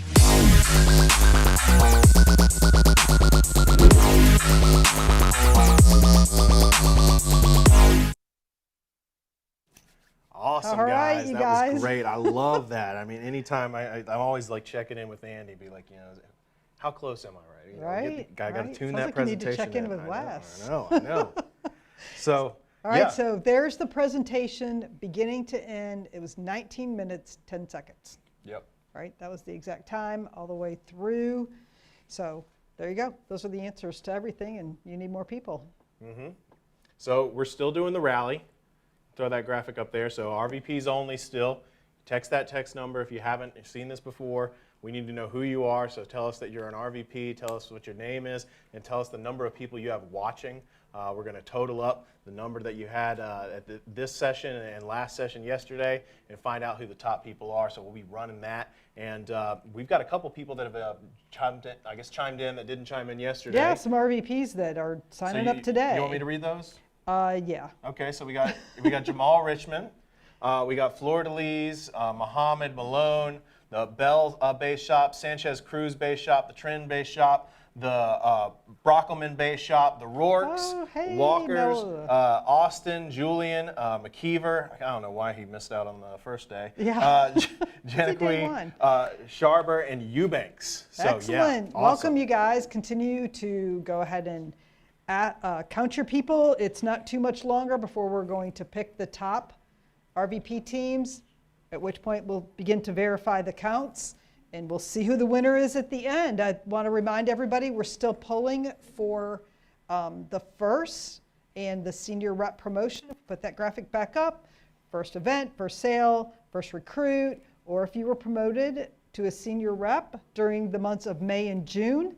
Awesome, All right, guys. you That guys. was great. I love that. I mean, anytime I'm always like checking in with Andy, be like, you know, how close am I, right? You know, Right. I got to right. tune Sounds that like presentation. You need to check in with I know, Wes. I know. So, All right, yeah. so there's the presentation, beginning to end. It was 19 minutes, 10 seconds. Yep. Right, that was the exact time all the way through. So there you go. Those are the answers to everything, and you need more people. Mm-hmm. So we're still doing the rally. Throw that graphic up there. So RVPs only still. Text that text number if you haven't seen this before. We need to know who you are, so tell us that you're an RVP, tell us what your name is, and tell us the number of people you have watching. We're going to total up the number that you had at this session and last session yesterday and find out who the top people are. So we'll be running that. And we've got a couple people that have chimed in that didn't chime in yesterday. Yeah, some RVPs that are signing up today. You want me to read those? Yeah. Okay, so we got Jamal Richmond, we got Florida Lee's, Muhammad Malone, the Bell Base Shop, Sanchez Cruz Base Shop, the Trend Base Shop, the Brockelman Base Shop, the Rourkes, Walkers, Austin, Julian, McKeever. I don't know why he missed out on the first day. Yeah. Janequi, Sharber, and Eubanks. So, Excellent. Yeah, awesome. Welcome, you guys. Continue to go ahead and count your people. It's not too much longer before we're going to pick the top RVP teams, at which point we'll begin to verify the counts, and we'll see who the winner is at the end. I want to remind everybody we're still polling for the first and the senior rep promotion. Put that graphic back up. First event, first sale, first recruit, or if you were promoted to a senior rep during the months of May and June,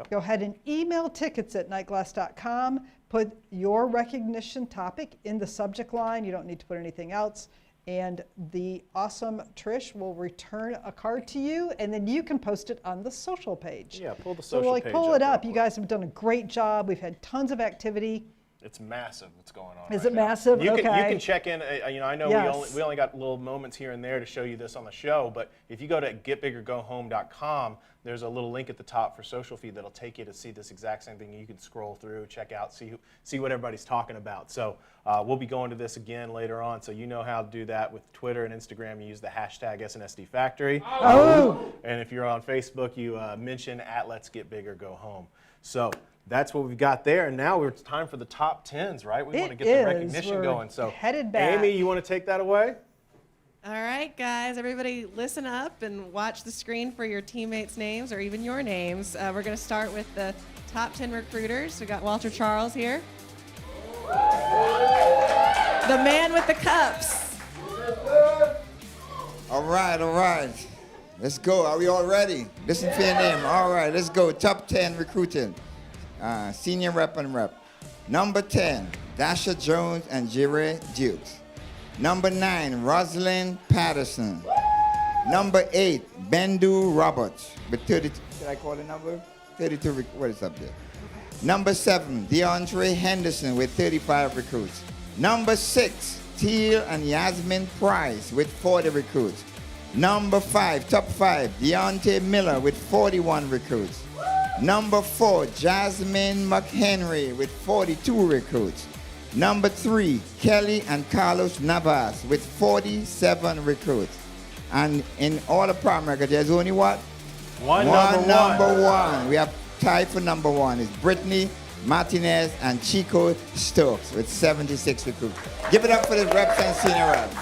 go ahead and email tickets@nightglass.com. Put your recognition topic in the subject line. You don't need to put anything else. And the awesome Trish will return a card to you, and then you can post it on the social page. Yeah, pull the social so page pull it up up. You guys have done a great job. We've had tons of activity. It's massive what's going on. Is right it now. massive? You Okay. can check in. I know Yes. we only got little moments here and there to show you this on the show, but if you go to getbiggergohome.com, there's a little link at the top for social feed that'll take you to see this exact same thing. You can scroll through, check out, see what everybody's talking about. So we'll be going to this again later on, so you know how to do that with Twitter and Instagram. You use the hashtag SNSD Factory. Oh. And if you're on Facebook, you mention @Let'sGetBiggerGoHome. So that's what we've got there, and now it's time for the top 10s, right? We want to get the recognition going. So, headed back. Amy, you want to take that away? All right, guys, everybody listen up and watch the screen for your teammates' names or even your names. We're going to start with the top 10 recruiters. We got Walter Charles here. The man with the cups. All right. Let's go. Are we all ready? Listen for your name. All right, let's go. Top 10 recruiting. Senior rep and rep. Number 10, Dasha Jones and Jerry Dukes. Number 9, Rosalind Patterson. Number 8, Bendu Roberts with 32. Did I call the number? 32. What is up there? Number 7, DeAndre Henderson with 35 recruits. Number 6, Teal and Yasmin Price with 40 recruits. Number 5, top 5, Deontay Miller with 41 recruits. Number 4, Jasmine McHenry with 42 recruits. Number 3, Kelly and Carlos Navas with 47 recruits. And in all of Primerica, there's only what? One number one. We have tied for number 1. It's Brittany Martinez and Chico Stokes with 76 recruits. Give it up for the reps and senior reps.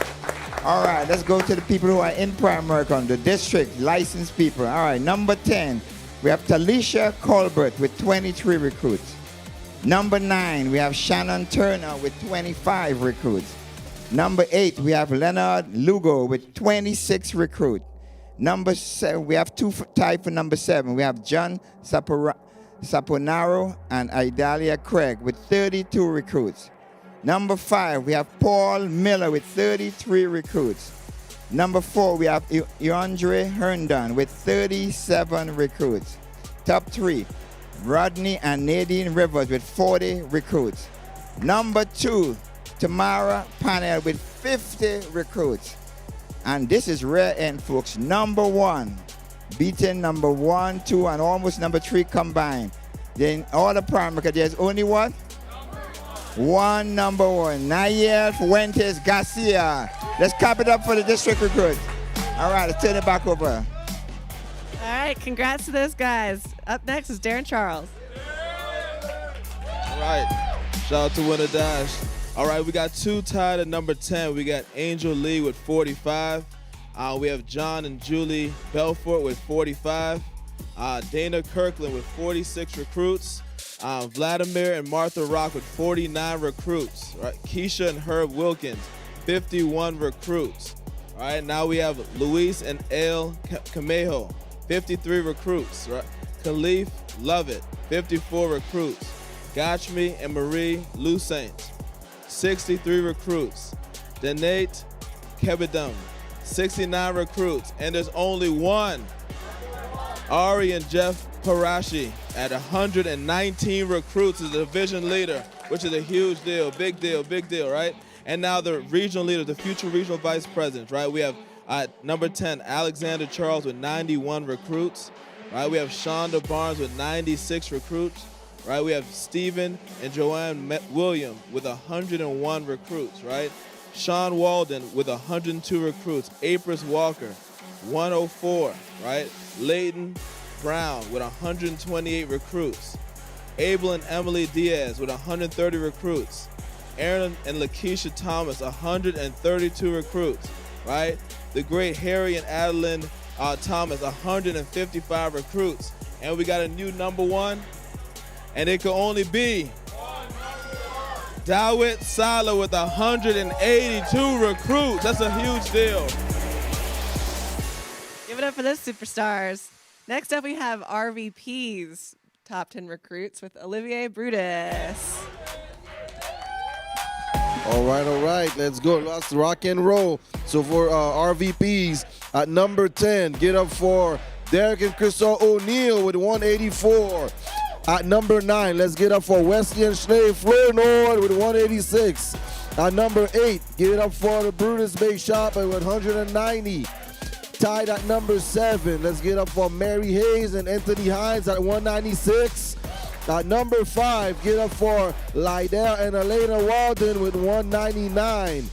All right, let's go to the people who are in Primerica, the district licensed people. All right, number 10, we have Talisha Colbert with 23 recruits. Number 9, we have Shannon Turner with 25 recruits. Number 8, we have Leonard Lugo with 26 recruits. Number 7, we have 2 tied for number 7. We have John Saponaro and Idalia Craig with 32 recruits. Number 5, we have Paul Miller with 33 recruits. Number 4, we have Eandre Herndon with 37 recruits. Top 3, Rodney and Nadine Rivers with 40 recruits. Number 2, Tamara Panel with 50 recruits. And this is rare end, folks. Number 1, beating number 1, 2, and almost number 3 combined. Then all the Primerica, there's only what? One number 1, Nayel Fuentes Garcia. Let's clap it up for the district recruits. All right, let's turn it back over. All right, congrats to those guys. Up next is Darren Charles. All right, shout out to Winter Dash. All right, we got 2 tied at number 10. We got Angel Lee with 45. We have John and Julie Belfort with 45. Dana Kirkland with 46 recruits. Vladimir and Martha Rock with 49 recruits. Right? Keisha and Herb Wilkins, 51 recruits. All right, now we have Luis and El Camejo, 53 recruits. Right? Khalif Lovett, 54 recruits. Gachmi and Marie Lucent, 63 recruits. Danate Kebedum, 69 recruits. And there's only one, Ari and Jeff Parashi at 119 recruits as the division leader, which is a huge deal, big deal, right? And now the regional leader, the future regional vice president, right? We have number 10, Alexander Charles with 91 recruits, right? We have Shonda Barnes with 96 recruits, right? We have Stephen and Joanne William with 101 recruits, right? Sean Walden with 102 recruits. Apris Walker, 104, right? Layton Brown with 128 recruits. Abel and Emily Diaz with 130 recruits. Aaron and Lakeisha Thomas, 132 recruits, right? The great Harry and Adeline Thomas, 155 recruits. And we got a new number 1, and it could only be Dawit Sala with 182 recruits. That's a huge deal. Give it up for those superstars. Next up, we have RVP's top 10 recruits with Olivier Brutus. All right. Let's go. Let's rock and roll. So for RVPs, at number 10, get up for Derek and Crystal O'Neal with 184. At number 9, let's get up for Wesley and Schnee Flournoy with 186. At number 8, get up for the Brutus Bay Shop with 190. Tied at number 7, let's get up for Mary Hayes and Anthony Hines at 196. At number 5, get up for Lydell and Elena Walden with 199.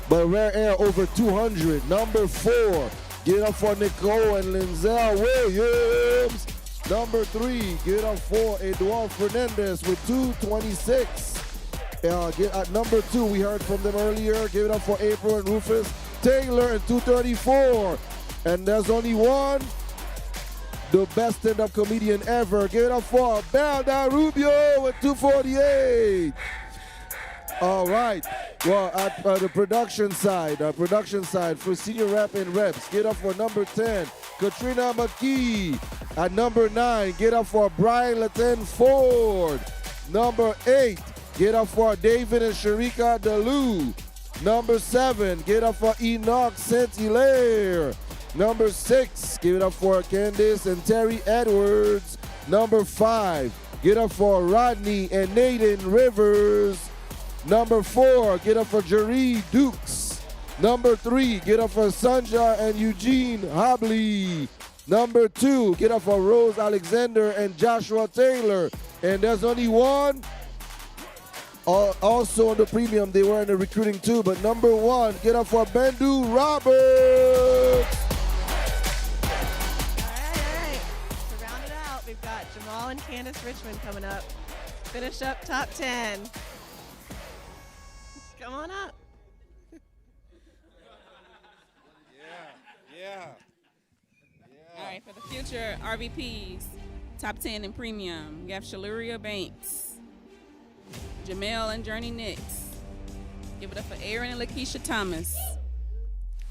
But rare air over 200. Number 4, get up for Nicole and Linzel Williams. Number 3, get up for Eduardo Fernandez with 226. At number 2, we heard from them earlier. Give it up for April and Rufus Taylor at 234. And there's only one, the best stand-up comedian ever. Give it up for Belda Rubio with 248. All right. Well, at the production side for senior rep and reps, get up for number 10, Katrina McKee. At number 9, get up for Brian Latin Ford. Number 8, get up for David and Sharika DeLu. Number 7, get up for Enoch Saint-Hilaire. Number 6, give it up for Candice and Terry Edwards. Number 5, get up for Rodney and Nathan Rivers. Number 4, get up for Jeree Dukes. Number 3, get up for Sanja and Eugene Hobley. Number 2, get up for Rose Alexander and Joshua Taylor. And there's only one. Also on the premium, they were in the recruiting too. But number 1, get up for Bendu Roberts. All right. To round it out, we've got Jamal and Candace Richmond coming up. Finish up top 10. Come on up. Yeah. All right, for the future RVPs, top 10 in premium, we have Shaluria Banks, Jamel and Journey Nix. Give it up for Aaron and Lakeisha Thomas.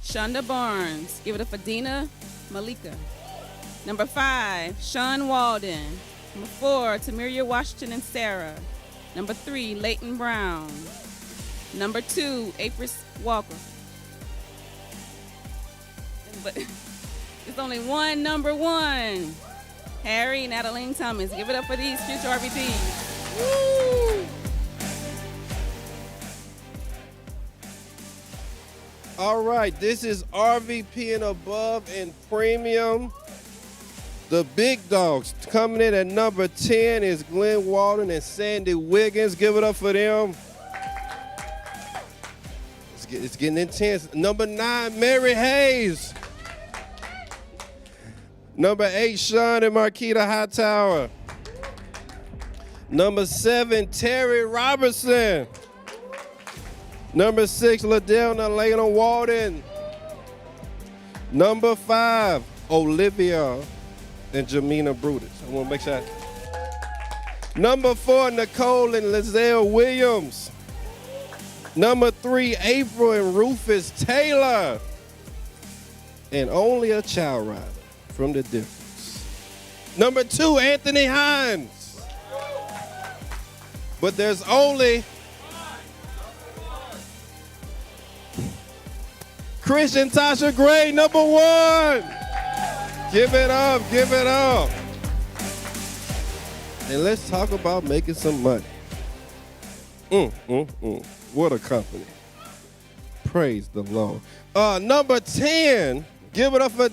Shonda Barnes. Give it up for Dina Malika. Number 5, Sean Walden. Number 4, Tamiria Washington and Sarah. Number 3, Leighton Brown. Number 2, Apris Walker. But there's only one number 1. Harry and Adeline Thomas. Give it up for these future RVPs. Woo! All right, this is RVP and above and premium. The big dogs coming in at number 10 is Glenn Walden and Sandy Wiggins. Give it up for them. It's getting intense. Number 9, Mary Hayes. Number 8, Sean and Marquita Hightower. Number 7, Terry Robertson. Number 6, Ladelna Lena Walden. Number 5, Olivia and Jamina Brutus. I want to make sure. Number 4, Nicole and Lizelle Williams. Number 3, April and Rufus Taylor. And only a child rider from the difference. Number 2, Anthony Hines. But there's only Christian Tasha Gray, number 1. Give it up, give it up. And let's talk about making some money. What a company. Praise the Lord. Number 10, give it up for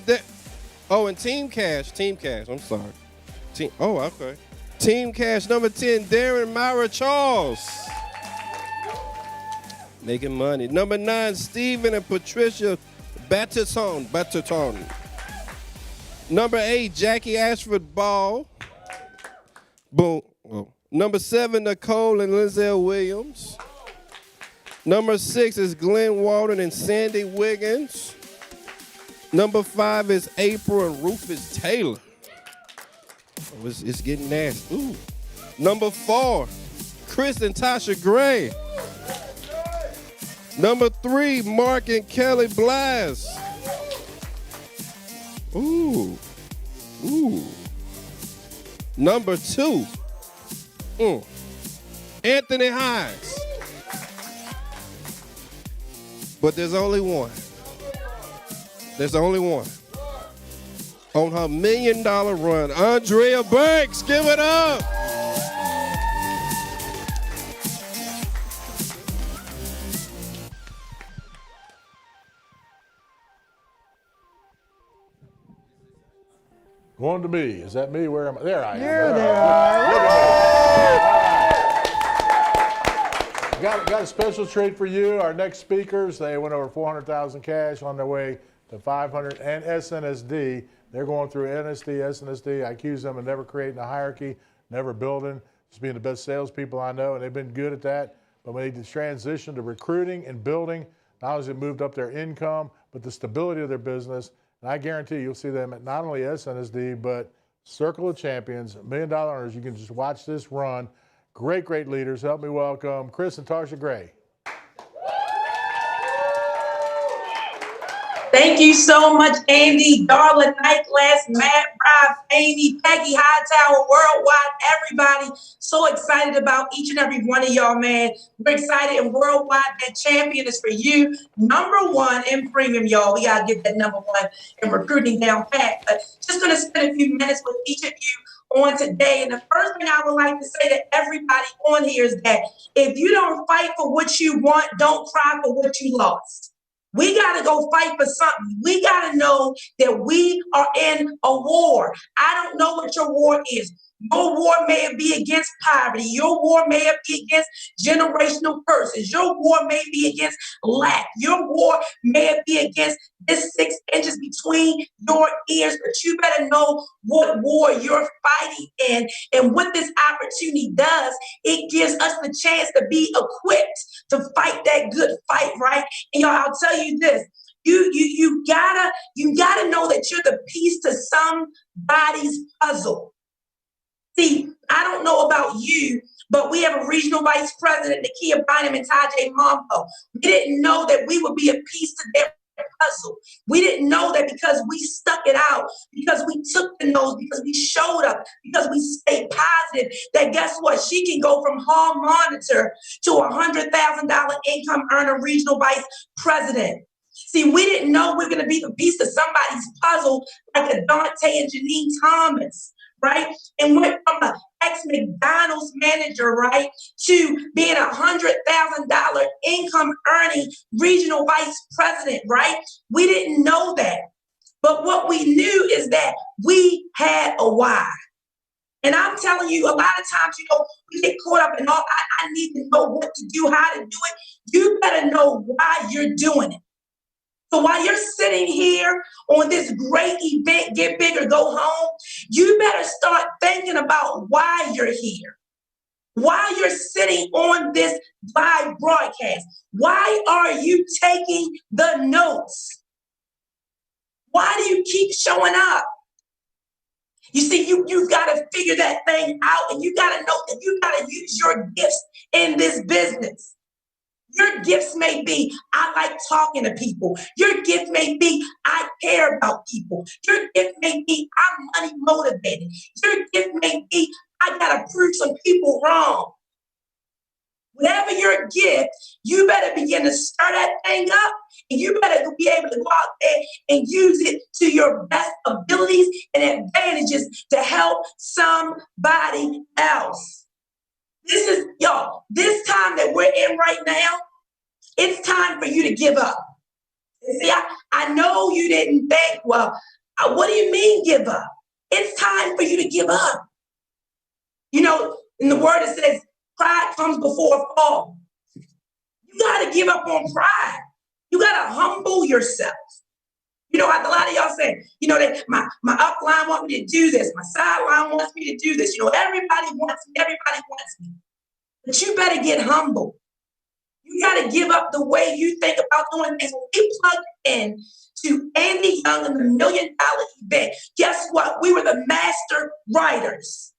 and Team Cash, I'm sorry. Okay. Team Cash, number 10, Darren Myra Charles. Making money. Number 9, Stephen and Patricia Batterton. Number 8, Jackie Ashford Ball. Boom. Oh. Number 7, Nicole and Lizelle Williams. Number 6 is Glenn Walden and Sandy Wiggins. Number 5 is April and Rufus Taylor. Oh, it's getting nasty. Ooh. Number 4, Chris and Tasha Gray. Number 3, Mark and Kelly Blas. Ooh. Number 2, Anthony Hines. But there's only one. On her $1 million run, Andrea Banks, give it up. Going to me. Is that me? Where am I? There I am. There they are. Got a special treat for you. Our next speakers, they went over 400,000 cash on their way to 500 and SNSD. They're going through NSD, SNSD. I accuse them of never creating a hierarchy, never building, just being the best salespeople I know, and they've been good at that. But when they transition to recruiting and building, not only has it moved up their income, but the stability of their business. And I guarantee you'll see them at not only SNSD, but Circle of Champions, $1 million owners. You can just watch this run. Great leaders. Help me welcome Chris and Tasha Gray. Thank you so much, Andy, Darla, Nightglass, Matt, Rob, Amy, Peggy, Hightower, Worldwide, everybody. So excited about each and every one of y'all, man. We're excited, and Worldwide, that champion is for you. #1 in premium, y'all. We got to get that #1 in recruiting down pat. But just going to spend a few minutes with each of you on today. And the first thing I would like to say to everybody on here is that if you don't fight for what you want, don't cry for what you lost. We got to go fight for something. We got to know that we are in a war. I don't know what your war is. Your war may be against poverty. Your war may be against generational curses. Your war may be against lack. Your war may be against this 6 inches between your ears. But you better know what war you're fighting in. And what this opportunity does, it gives us the chance to be equipped to fight that good fight, right? And y'all, I'll tell you this. You gotta know that you're the piece to somebody's puzzle. See, I don't know about you, but we have a regional vice president, Nakia Bynum and Tajay Mompo. We didn't know that we would be a piece to their puzzle. We didn't know that because we stuck it out, because we took the nose, because we showed up, because we stayed positive, that guess what? She can go from hall monitor to $100,000 income earner regional vice president. See, we didn't know we were going to be the piece to somebody's puzzle like a Dante and Janine Thomas, right? And went from an ex-McDonald's manager, right, to being $100,000 income earning regional vice president, right? We didn't know that. But what we knew is that we had a why. And I'm telling you, a lot of times, we get caught up in all, I need to know what to do, how to do it. You better know why you're doing it. So while you're sitting here on this great event, Get Bigger, Go Home, you better start thinking about why you're here. Why you're sitting on this live broadcast. Why are you taking the notes? Why do you keep showing up? You see, you got to figure that thing out, and you got to know that you got to use your gifts in this business. Your gifts may be, I like talking to people. Your gift may be, I care about people. Your gift may be, I'm money motivated. Your gift may be, I got to prove some people wrong. Whatever your gift, you better begin to stir that thing up, and you better be able to go out there and use it to your best abilities and advantages to help somebody else. This time that we're in right now, it's time for you to give up. And see, I know you didn't think, well, what do you mean give up? It's time for you to give up. In the word it says, pride comes before a fall. You got to give up on pride. You got to humble yourself. A lot of y'all say, that my upline wants me to do this. My sideline wants me to do this. Everybody wants me. But you better get humble. You got to give up the way you think about doing things. When we plugged in to Andy Young and the $1 Million event, guess what? We were the master writers.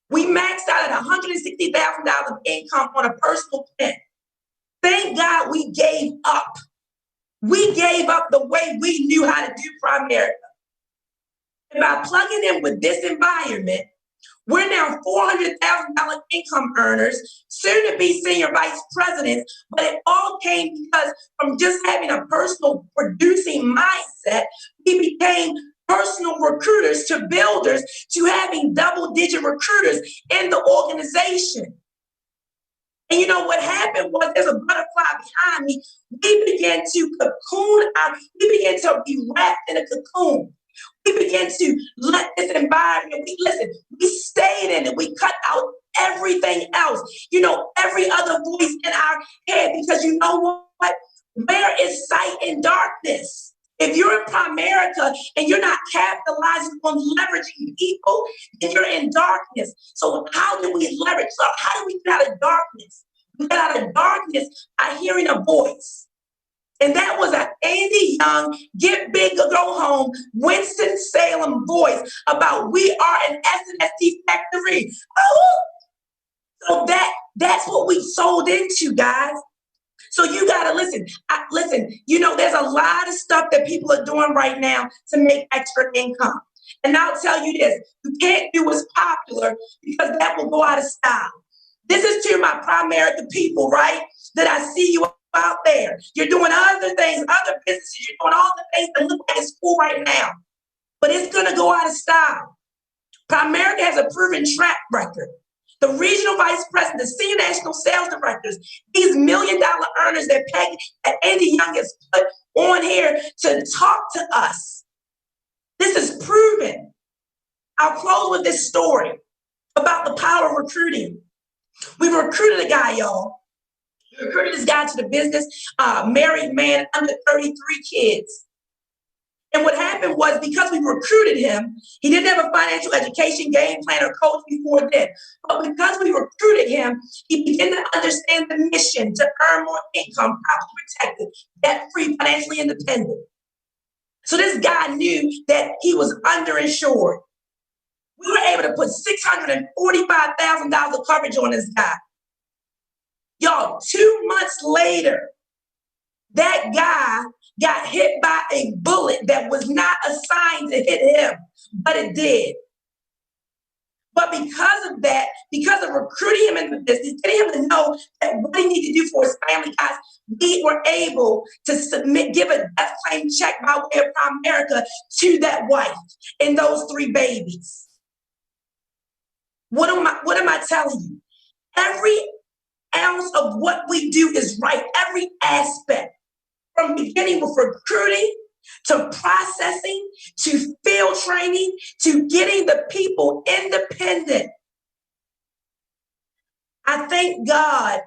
We maxed out at $160,000 of income on a personal pen. Thank God we gave up. We gave up the way we knew how to do Primerica. And by plugging in with this environment, we're now $400,000 income earners, soon to be senior vice presidents, but it all came because from just having a personal producing mindset, we became personal recruiters to builders to having double-digit recruiters in the organization. And what happened was there's a butterfly behind me. We began to cocoon we began to be wrapped in a cocoon. We began to let this environment, we stayed in it. We cut out everything else, every other voice in our head, because you know what? Where is sight in darkness? If you're in Primerica and you're not capitalizing on leveraging people, then you're in darkness. So how do we leverage? So how do we get out of darkness? We get out of darkness by hearing a voice. And that was an Andy Young, Get Big or Go Home, Winston-Salem voice about we are an SNST factory. Oh! So that's what we sold into, guys. So you gotta listen. Listen, there's a lot of stuff that people are doing right now to make extra income. And I'll tell you this, you can't do what's popular because that will go out of style. This is to my Primerica people, right? That I see you out there. You're doing other things, other businesses. You're doing all the things that look like it's cool right now. But it's going to go out of style. Primerica has a proven track record. The regional vice president, the senior national sales directors, these $1 million earners that Andy Young has put on here to talk to us. This is proven. I'll close with this story about the power of recruiting. We recruited a guy, y'all. We recruited this guy to the business, married man, under 33 kids. And what happened was because we recruited him, he didn't have a financial education game plan or coach before then. But because we recruited him, he began to understand the mission to earn more income, properly protected, debt-free, financially independent. So this guy knew that he was underinsured. We were able to put $645,000 of coverage on this guy. Y'all, 2 months later, that guy got hit by a bullet that was not assigned to hit him, but it did. But because of that, because of recruiting him in the business, getting him to know that what he needed to do for his family, guys, we were able to give a death claim check by way of Primerica to that wife and those 3 babies. What am I telling you? Every ounce of what we do is right. Every aspect, from beginning with recruiting to processing to field training to getting the people independent. I thank God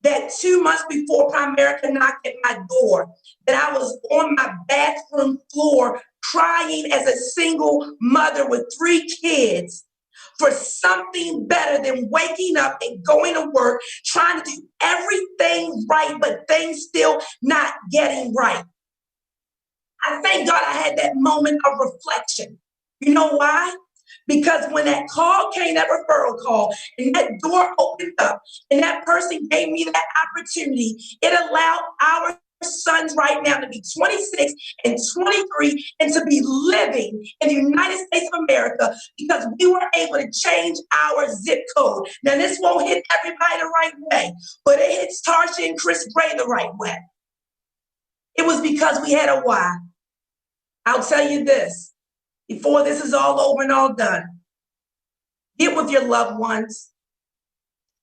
that 2 months before Primerica knocked at my door, that I was on my bathroom floor crying as a single mother with 3 kids for something better than waking up and going to work, trying to do everything right, but things still not getting right. I thank God I had that moment of reflection. You know why? Because when that call came, that referral call, and that door opened up, and that person gave me that opportunity, it allowed our sons right now to be 26 and 23 and to be living in the United States of America because we were able to change our zip code. Now, this won't hit everybody the right way, but it hits Tarsha and Chris Gray the right way. It was because we had a why. I'll tell you this, before this is all over and all done, get with your loved ones.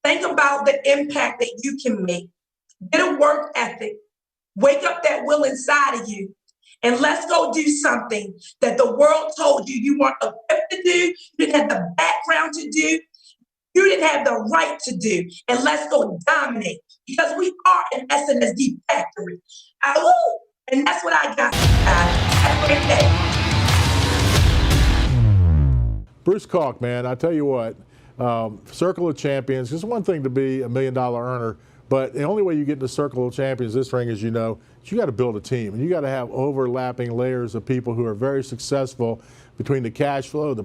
Think about the impact that you can make. Get a work ethic. Wake up that will inside of you, and let's go do something that the world told you you weren't equipped to do, you didn't have the background to do, you didn't have the right to do, and let's go dominate, because we are an SNSD factory. And that's what I got. Have a great day. Bruce Kalk, man, I tell you what, Circle of Champions, it's one thing to be $1 million earner, but the only way you get to Circle of Champions, this ring, as you know, is you got to build a team. And you got to have overlapping layers of people who are very successful between the cash flow, the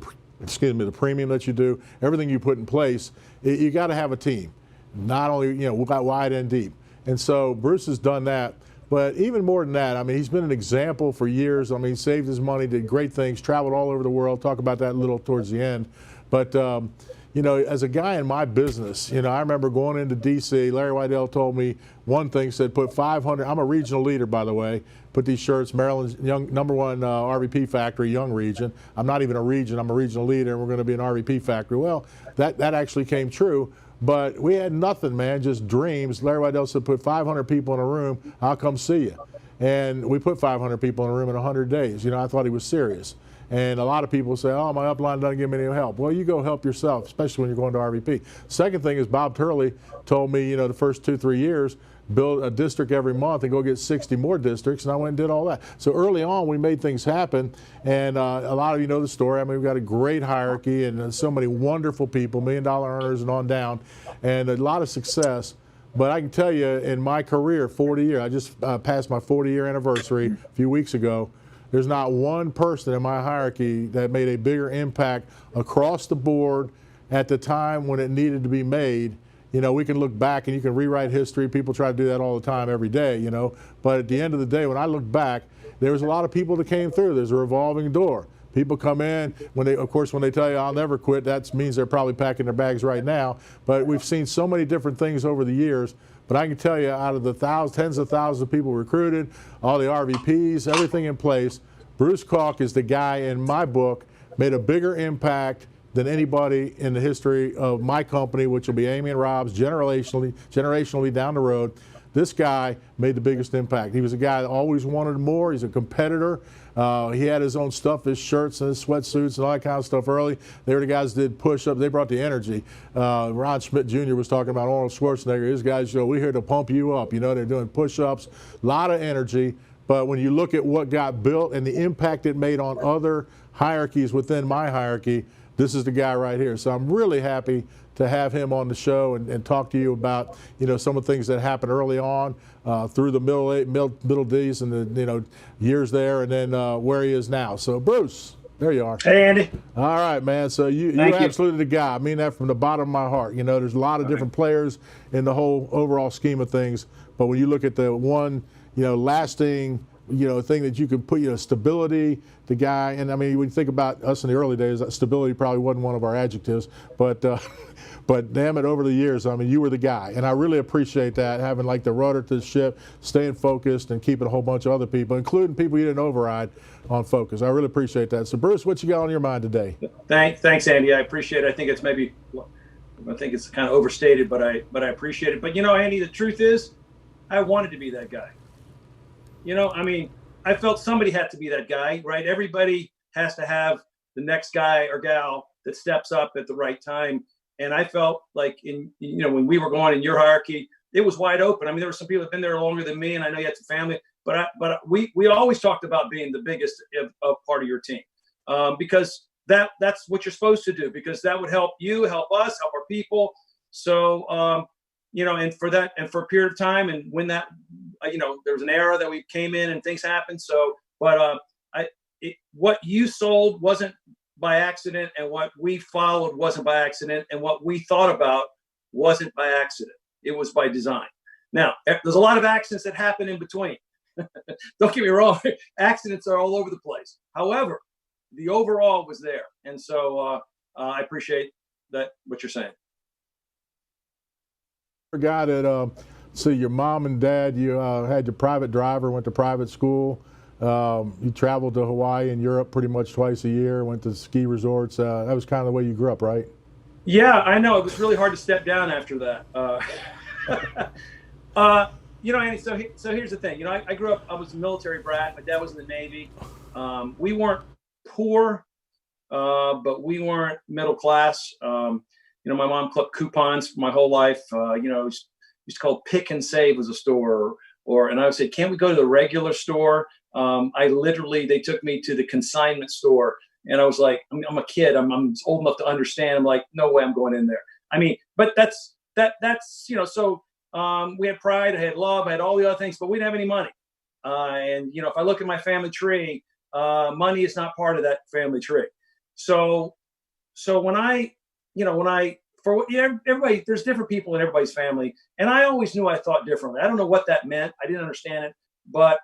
premium that you do, everything you put in place. You got to have a team, not only, wide and deep. And so Bruce has done that. But even more than that, I mean, he's been an example for years. I mean, he saved his money, did great things, traveled all over the world. Talk about that a little towards the end. But, as a guy in my business, I remember going into D.C., Larry Weidel told me one thing, said put 500, I'm a regional leader, by the way, put these shirts, Maryland's #1 RVP factory, young region. I'm not even a region, I'm a regional leader, and we're going to be an RVP factory. Well, that actually came true. But we had nothing, man, just dreams. Larry Weidel said, put 500 people in a room, I'll come see you. And we put 500 people in a room in 100 days. I thought he was serious. And a lot of people say, oh, my upline doesn't give me any help. Well, you go help yourself, especially when you're going to RVP. Second thing is Bob Turley told me, the first 2-3 years, build a district every month and go get 60 more districts, and I went and did all that. So early on, we made things happen, and a lot of you know the story. I mean, we've got a great hierarchy and so many wonderful people, $1 million earners and on down, and a lot of success. But I can tell you, in my career, 40 years, I just passed my 40-year anniversary a few weeks ago. There's not one person in my hierarchy that made a bigger impact across the board at the time when it needed to be made. You know, we can look back and you can rewrite history. People try to do that all the time, every day, you know. But at the end of the day, when I look back, there was a lot of people that came through. There's a revolving door. People come in, when they, of course, when they tell you I'll never quit, that means they're probably packing their bags right now. But we've seen so many different things over the years. But I can tell you, out of the tens of thousands of people recruited, all the RVPs, everything in place, Bruce Kalk is the guy in my book, made a bigger impact than anybody in the history of my company, which will be Amy and Rob's generationally down the road. This guy made the biggest impact. He was a guy that always wanted more. He's a competitor. He had his own stuff, his shirts and his sweatsuits and all that kind of stuff early. They were the guys that did push-ups. They brought the energy. Ron Schmidt Jr. was talking about Arnold Schwarzenegger. His guys, we're here to pump you up. You know, they're doing push-ups, a lot of energy. But when you look at what got built and the impact it made on other hierarchies within my hierarchy, this is the guy right here. So I'm really happy to have him on the show and talk to you about, you know, some of the things that happened early on through the middle days and the, you know, years there, and then where he is now. So Bruce, there you are. Hey, Andy. All right, man. So you're absolutely the guy. I mean that from the bottom of my heart. You know, there's a lot of different players in the whole overall scheme of things, but when you look at the one, you know, lasting, you know, thing that you can put, you know, stability, the guy, and I mean, when you think about us in the early days, stability probably wasn't one of our adjectives, but damn it, over the years, I mean, you were the guy, and I really appreciate that, having like the rudder to the ship, staying focused, and keeping a whole bunch of other people, including people you didn't override, on focus. I really appreciate that. So, Bruce, what you got on your mind today? Thanks, Andy. I appreciate it. I think it's kind of overstated, but I appreciate it. But you know, Andy, the truth is, I wanted to be that guy. You know, I mean, I felt somebody had to be that guy, right? Everybody has to have the next guy or gal that steps up at the right time. And I felt like when we were going in your hierarchy, it was wide open. I mean, there were some people that have been there longer than me, and I know you had some family, but we always talked about being the biggest of part of your team, because that's what you're supposed to do, because that would help you, help us, help our people. So, and for a period of time, and when that, there was an era that we came in and things happened. So, but what you sold wasn't by accident, and what we followed wasn't by accident, and what we thought about wasn't by accident. It was by design. Now, there's a lot of accidents that happen in between. Don't get me wrong. Accidents are all over the place. However, the overall was there. And so I appreciate that, what you're saying. Forgot that, so your mom and dad, you had your private driver, went to private school. You traveled to Hawaii and Europe pretty much twice a year, went to ski resorts. That was kind of the way you grew up, right? Yeah, I know. It was really hard to step down after that. Andy, so here's the thing. I grew up, I was a military brat. My dad was in the Navy. We weren't poor, but we weren't middle class. My mom clipped coupons for my whole life. It used to call Pick and Save was a store, and I would say, can't we go to the regular store? They took me to the consignment store, and I was like, I'm a kid. I'm old enough to understand. I'm like, no way I'm going in there. I mean, but that's, so we had pride, I had love, I had all the other things, but we didn't have any money. If I look at my family tree, money is not part of that family tree. So everybody, there's different people in everybody's family. And I always knew I thought differently. I don't know what that meant. I didn't understand it, but,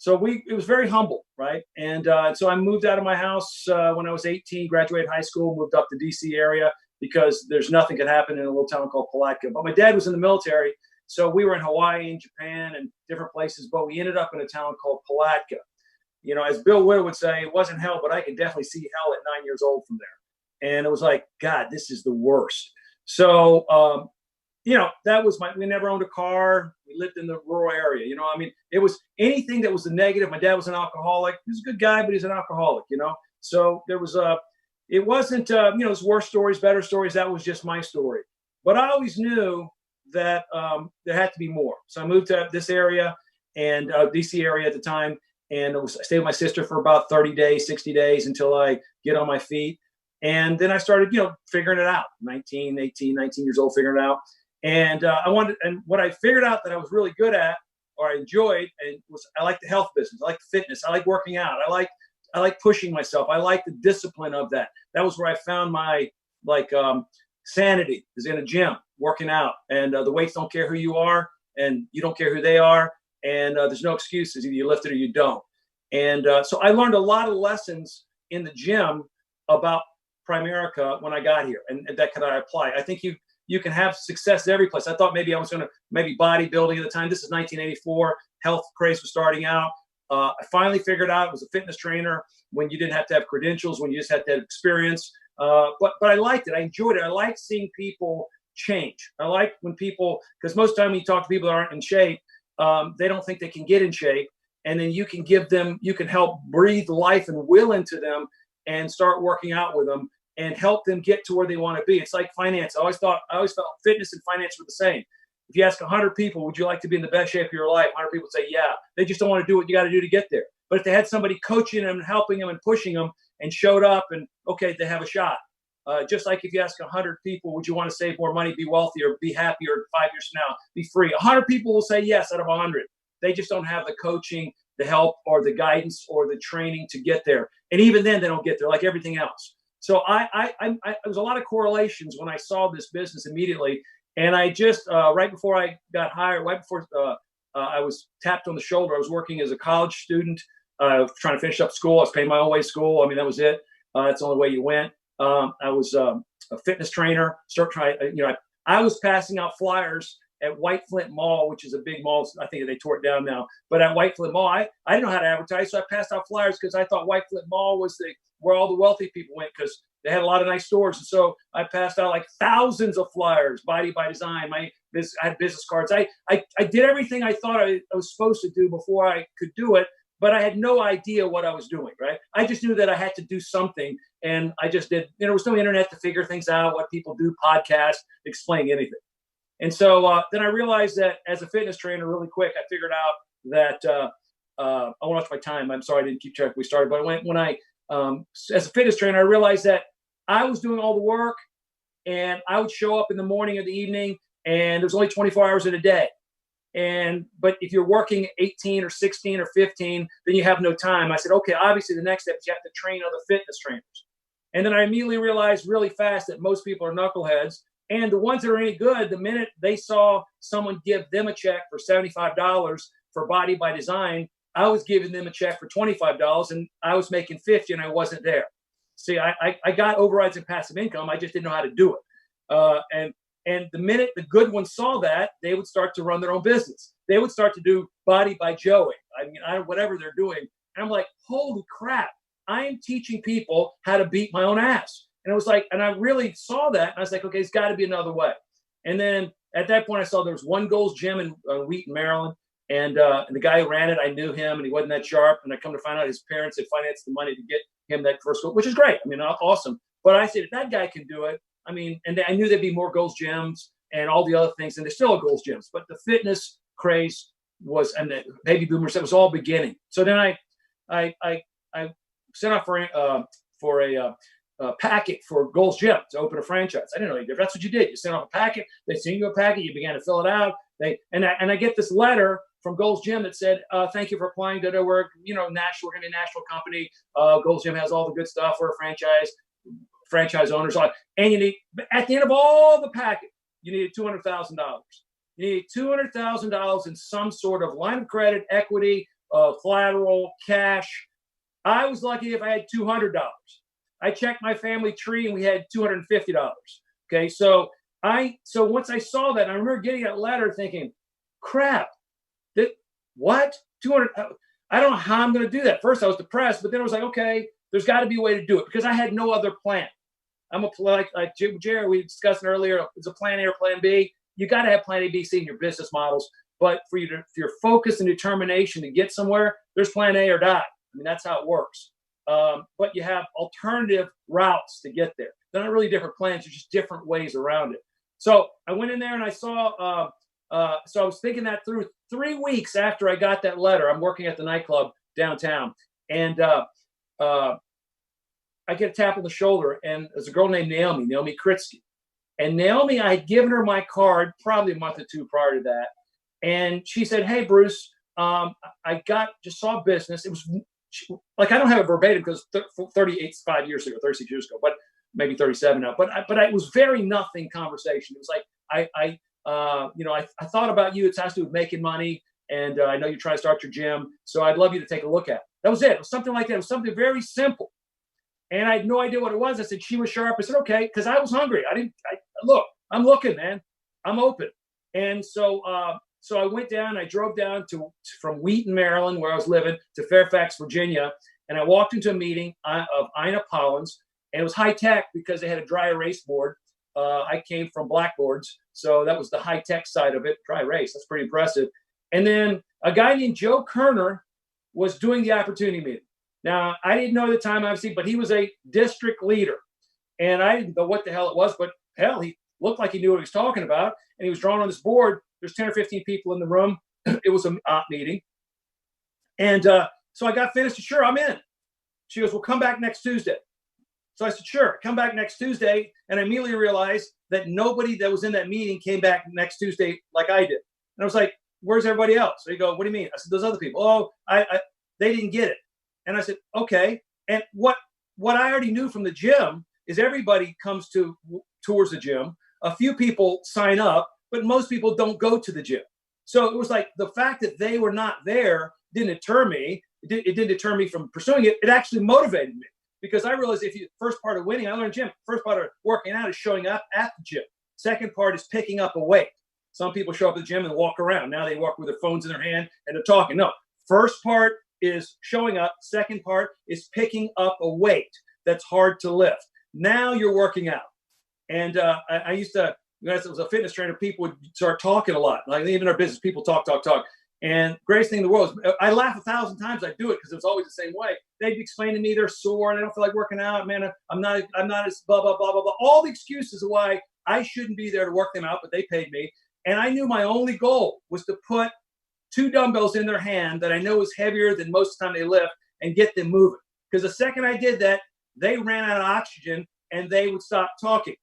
it was very humble, right? And so I moved out of my house when I was 18, graduated high school, moved up to DC area because there's nothing could happen in a little town called Palatka. But my dad was in the military, so we were in Hawaii and Japan and different places, but we ended up in a town called Palatka. As Bill Witter would say, it wasn't hell, but I could definitely see hell at 9 years old from there. And it was like, God, this is the worst. So, that was we never owned a car. We lived in the rural area. It was anything that was the negative. My dad was an alcoholic. He was a good guy, but he's an alcoholic, So there was it wasn't, it was worse stories, better stories. That was just my story. But I always knew that there had to be more. So I moved to this area and DC area at the time. And I stayed with my sister for about 30 days, 60 days until I get on my feet. And then I started, figuring it out, 18, 19 years old, figuring it out. And and what I figured out that I was really good at, or I enjoyed, was I like the health business. I like fitness. I like working out. I like pushing myself. I like the discipline of that. That was where I found my sanity, is in a gym, working out. And the weights don't care who you are, and you don't care who they are. And there's no excuses. Either you lift it or you don't. And so I learned a lot of lessons in the gym about Primerica when I got here, and that could I apply. I think you can have success every place. I thought maybe I was going to maybe bodybuilding at the time. This is 1984. Health craze was starting out. I finally figured out it was a fitness trainer when you didn't have to have credentials, when you just had to have experience. But I liked it. I enjoyed it. I like seeing people change. I like when people, because most of the time when you talk to people that aren't in shape, they don't think they can get in shape. And then you can give them, you can help breathe life and will into them and start working out with them and help them get to where they want to be. It's like finance. I always felt fitness and finance were the same. If you ask 100 people, would you like to be in the best shape of your life? 100 people say, yeah. They just don't want to do what you got to do to get there. But if they had somebody coaching them and helping them and pushing them and showed up and, okay, they have a shot. Just like if you ask 100 people, would you want to save more money, be wealthier, be happier 5 years from now, be free? 100 people will say yes out of 100. They just don't have the coaching, the help, or the guidance, or the training to get there. And even then, they don't get there, like everything else. So there was a lot of correlations when I saw this business immediately. And I just, right before I got hired, right before I was tapped on the shoulder, I was working as a college student, trying to finish up school. I was paying my own way to school. I mean, that was it. That's the only way you went. I was a fitness trainer. I was passing out flyers at White Flint Mall, which is a big mall. I think they tore it down now. But at White Flint Mall, I didn't know how to advertise, so I passed out flyers because I thought White Flint Mall was where all the wealthy people went, because they had a lot of nice stores. And so I passed out like thousands of flyers, Body by Design. I had business cards. I did everything I thought I was supposed to do before I could do it, but I had no idea what I was doing, right? I just knew that I had to do something, and I just did. There was no internet to figure things out, what people do, podcasts, explain anything. And so then I realized that as a fitness trainer, really quick, I figured out that I want to watch my time. I'm sorry I didn't keep track. We started, but when I as a fitness trainer, I realized that I was doing all the work, and I would show up in the morning or the evening, and there's only 24 hours in a day. But if you're working 18 or 16 or 15, then you have no time. I said, okay, obviously the next step is you have to train other fitness trainers. And then I immediately realized really fast that most people are knuckleheads. And the ones that are any good, the minute they saw someone give them a check for $75 for Body by Design, I was giving them a check for $25, and I was making $50, and I wasn't there. See, I got overrides in passive income. I just didn't know how to do it. And the minute the good ones saw that, they would start to run their own business. They would start to do Body by Joey. Whatever they're doing. And I'm like, holy crap, I am teaching people how to beat my own ass. And it was like, and I really saw that. And I was like, okay, it's got to be another way. And then at that point, I saw there was One Goals Gym in Wheaton, Maryland. And the guy who ran it, I knew him, and he wasn't that sharp. And I come to find out his parents had financed the money to get him that first goal, which is great. Awesome. But I said, if that guy can do it, and I knew there'd be more Goals Gyms and all the other things, and there's still a Goals Gyms, but the fitness craze was, and the baby boomers, it was all beginning. So then I sent off for a packet for Goals Gym to open a franchise. I didn't know any different. That's what you did. You sent off a packet. They sent you a packet. You began to fill it out. And I get this letter from Goals Gym that said, thank you for applying. We're we're going to be a national company. Goals Gym has all the good stuff. We're a franchise owners. And you need, at the end of all the packet, you needed $200,000. You needed $200,000 in some sort of line of credit, equity, collateral, cash. I was lucky if I had $200. I checked my family tree and we had $250. Okay, so once I saw that, I remember getting that letter thinking, crap, what? 200? I don't know how I'm going to do that. First, I was depressed, but then I was like, okay, there's got to be a way to do it, because I had no other plan. I'm like Jerry, we discussed earlier, it's a plan A or plan B. You got to have plan A, B, C in your business models. But for your focus and determination to get somewhere, there's plan A or die. That's how it works. But you have alternative routes to get there. They're not really different plans, they're just different ways around it. So I went in there and I saw, so I was thinking that through. 3 weeks after I got that letter, I'm working at the nightclub downtown, and I get a tap on the shoulder, and there's a girl named Naomi Kritsky. And Naomi, I had given her my card probably a month or two prior to that. And she said, hey, Bruce, I just saw business. It was like, I don't have it verbatim because 36 years ago, but maybe 37 now. But it was very nothing conversation. It was like, I thought about you. It has to do with making money. And I know you're trying to start your gym. So I'd love you to take a look at it. That was it. It was something like that. It was something very simple. And I had no idea what it was. I said, she was sharp. I said, okay, because I was hungry. Look, I'm looking, man. I'm open. And so I went down. I drove down from Wheaton, Maryland, where I was living, to Fairfax, Virginia. And I walked into a meeting of Ina Collins. And it was high tech because they had a dry erase board. I came from blackboards. So that was the high tech side of it. Dry erase. That's pretty impressive. And then a guy named Joe Kerner was doing the opportunity meeting. Now, I didn't know at the time, obviously, but he was a district leader. And I didn't know what the hell it was, but hell, he looked like he knew what he was talking about. And he was drawn on this board. There's 10 or 15 people in the room. It was an op meeting. And so I got finished. Sure, I'm in. She goes, well, come back next Tuesday. So I said, sure, come back next Tuesday. And I immediately realized that nobody that was in that meeting came back next Tuesday like I did. And I was like, where's everybody else? So you go, what do you mean? I said, those other people. Oh, they didn't get it. And I said, okay. And what I already knew from the gym is everybody comes tours the gym. A few people sign up, but most people don't go to the gym. So it was like the fact that they were not there didn't deter me. It didn't deter me from pursuing it. It actually motivated me because I realized first part of winning, I learned gym. First part of working out is showing up at the gym. Second part is picking up a weight. Some people show up at the gym and walk around. Now they walk with their phones in their hand and they're talking. No, first part is showing up. Second part is picking up a weight that's hard to lift. Now you're working out. And I used to, as I was a fitness trainer, people would start talking a lot. Like even in our business, people talk. And greatest thing in the world is I laugh 1,000 times I do it because it was always the same way. They'd explain to me they're sore and I don't feel like working out. Man, I'm not as blah, blah, blah, blah, blah. All the excuses of why I shouldn't be there to work them out, but they paid me. And I knew my only goal was to put 2 dumbbells in their hand that I know is heavier than most of the time they lift and get them moving. Because the second I did that, they ran out of oxygen and they would stop talking.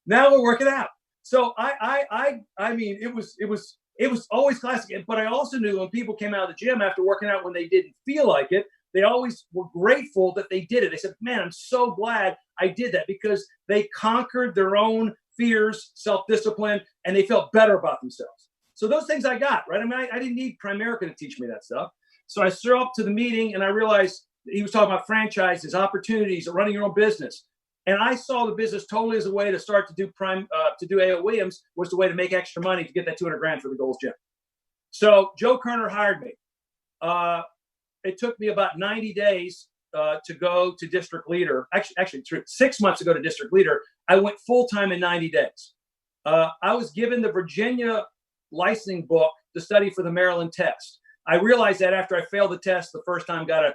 Now we're working out. So I mean, it was always classic. But I also knew when people came out of the gym after working out when they didn't feel like it, they always were grateful that they did it. They said, man, I'm so glad I did that because they conquered their own fears, self-discipline, and they felt better about themselves. So those things I got, right? I mean, I didn't need Primerica to teach me that stuff. So I show up to the meeting and I realized he was talking about franchises, opportunities, running your own business. And I saw the business totally as a way to start to do A.O. Williams was the way to make extra money to get that $200,000 for the Gold's Gym. So Joe Kerner hired me. It took me about 90 days to go to district leader. Actually 6 months to go to district leader. I went full-time in 90 days. I was given the Virginia licensing book to study for the Maryland test. I realized that after I failed the test the first time, got a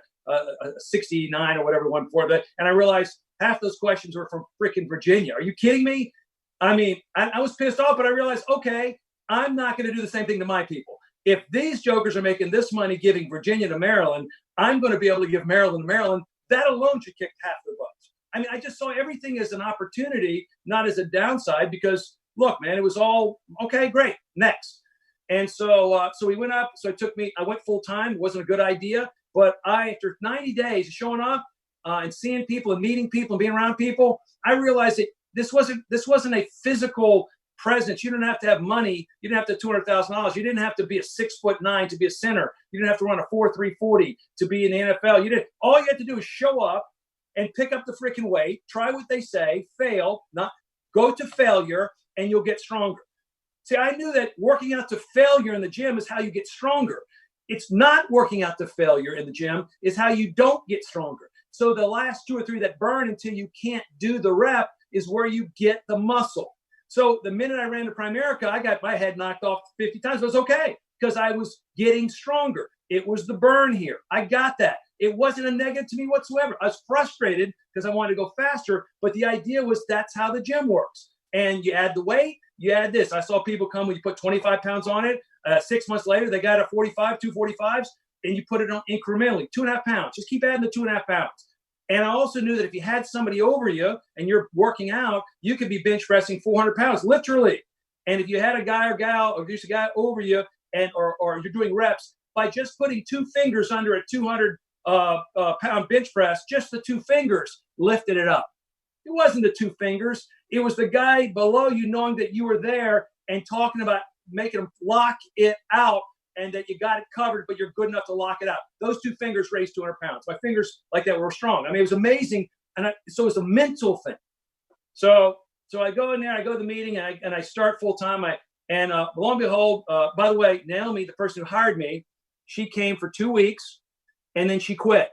69 or whatever one for that, and I realized half those questions were from freaking Virginia. Are you kidding me? I mean, I was pissed off, but I realized, okay, I'm not going to do the same thing to my people. If these jokers are making this money giving Virginia to Maryland, I'm going to be able to give Maryland to Maryland. That alone should kick half their butts. I mean, I just saw everything as an opportunity, not as a downside, because look, man, it was all, okay, great, next. And so we went up. So I went full time. It wasn't a good idea, but after 90 days of showing up and seeing people and meeting people and being around people, I realized that this wasn't a physical presence. You didn't have to have money. You didn't have to have $200,000. You didn't have to be a 6'9" to be a center. You didn't have to run a 4.340 to be in the NFL. All you had to do is show up and pick up the freaking weight, try what they say, fail, not go to failure, and you'll get stronger. See, I knew that working out to failure in the gym is how you get stronger. It's not working out to failure in the gym is how you don't get stronger. So the last 2 or 3 that burn until you can't do the rep is where you get the muscle. So the minute I ran to Primerica, I got my head knocked off 50 times. It was okay because I was getting stronger. It was the burn here. I got that. It wasn't a negative to me whatsoever. I was frustrated because I wanted to go faster, but the idea was that's how the gym works. And you add the weight, you add this. I saw people come when you put 25 pounds on it. 6 months later, they got a 45, 245s, and you put it on incrementally, 2.5 pounds. Just keep adding the 2.5 pounds. And I also knew that if you had somebody over you and you're working out, you could be bench pressing 400 pounds, literally. And if you had a guy or gal or just a guy over you or you're doing reps, by just putting 2 fingers under a 200 pound bench press, just the 2 fingers lifted it up. It wasn't the 2 fingers. It was the guy below you knowing that you were there and talking about making them lock it out and that you got it covered, but you're good enough to lock it out. Those two fingers raised 200 pounds. My fingers like that were strong. I mean, it was amazing. So it was a mental thing. So I go in there, I go to the meeting, and I start full time. And lo and behold, by the way, Naomi, the person who hired me, she came for 2 weeks and then she quit.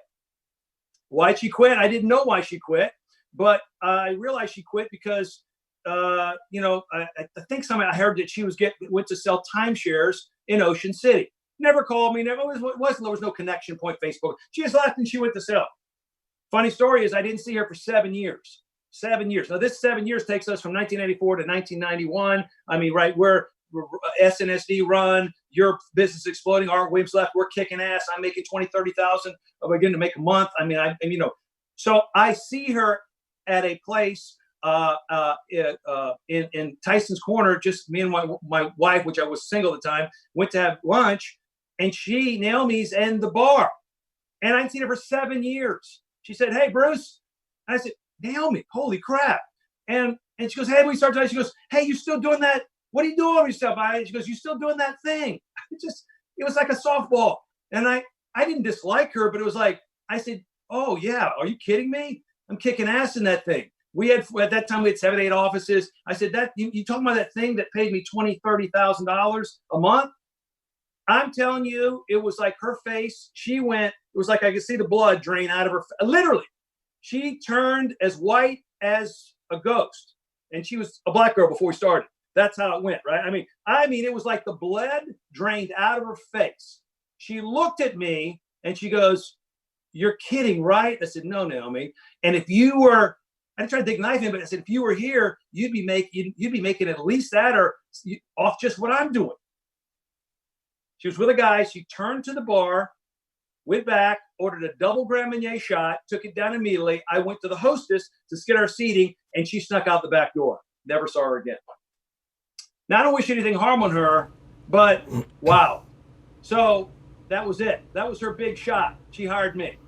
Why'd she quit? I didn't know why she quit, but I realized she quit because, I think I heard that she went to sell timeshares in Ocean City. Never called me. There was no connection point, Facebook. She just left and she went to sell. Funny story is I didn't see her for 7 years. 7 years. Now this 7 years takes us from 1984 to 1991. I mean, right, we're SNSD run, your business exploding, Art Williams left, we're kicking ass. I'm making 20, 30,000. I'm beginning to make a month. I mean, so I see her at a place in Tyson's Corner, just me and my wife, which I was single at the time, went to have lunch, and Naomi's in the bar. And I hadn't seen her for 7 years. She said, "Hey, Bruce." And I said, "Naomi, holy crap." And she goes, "Hey," we start talking. She goes, "Hey, you still doing that? What are you doing with yourself?" She goes, "You still doing that thing?" It was like a softball. And I didn't dislike her, but it was like, I said, "Oh yeah, are you kidding me? I'm kicking ass in that thing." At that time, we had 7, 8 offices. I said, "That you talking about that thing that paid me $20,000, $30,000 a month?" I'm telling you, it was like her face. It was like I could see the blood drain out of her. Literally, she turned as white as a ghost. And she was a black girl before we started. That's how it went, right? I mean, it was like the blood drained out of her face. She looked at me and she goes, "You're kidding, right?" I said, "No, Naomi. And if you were," I tried to dig a knife in, but I said, "If you were here, you'd be making at least that or off just what I'm doing." She was with a guy. She turned to the bar, went back, ordered a double Grand Marnier shot, took it down immediately. I went to the hostess to get our seating, and she snuck out the back door. Never saw her again. Now, I don't wish anything harm on her, but wow. So that was it. That was her big shot. She hired me.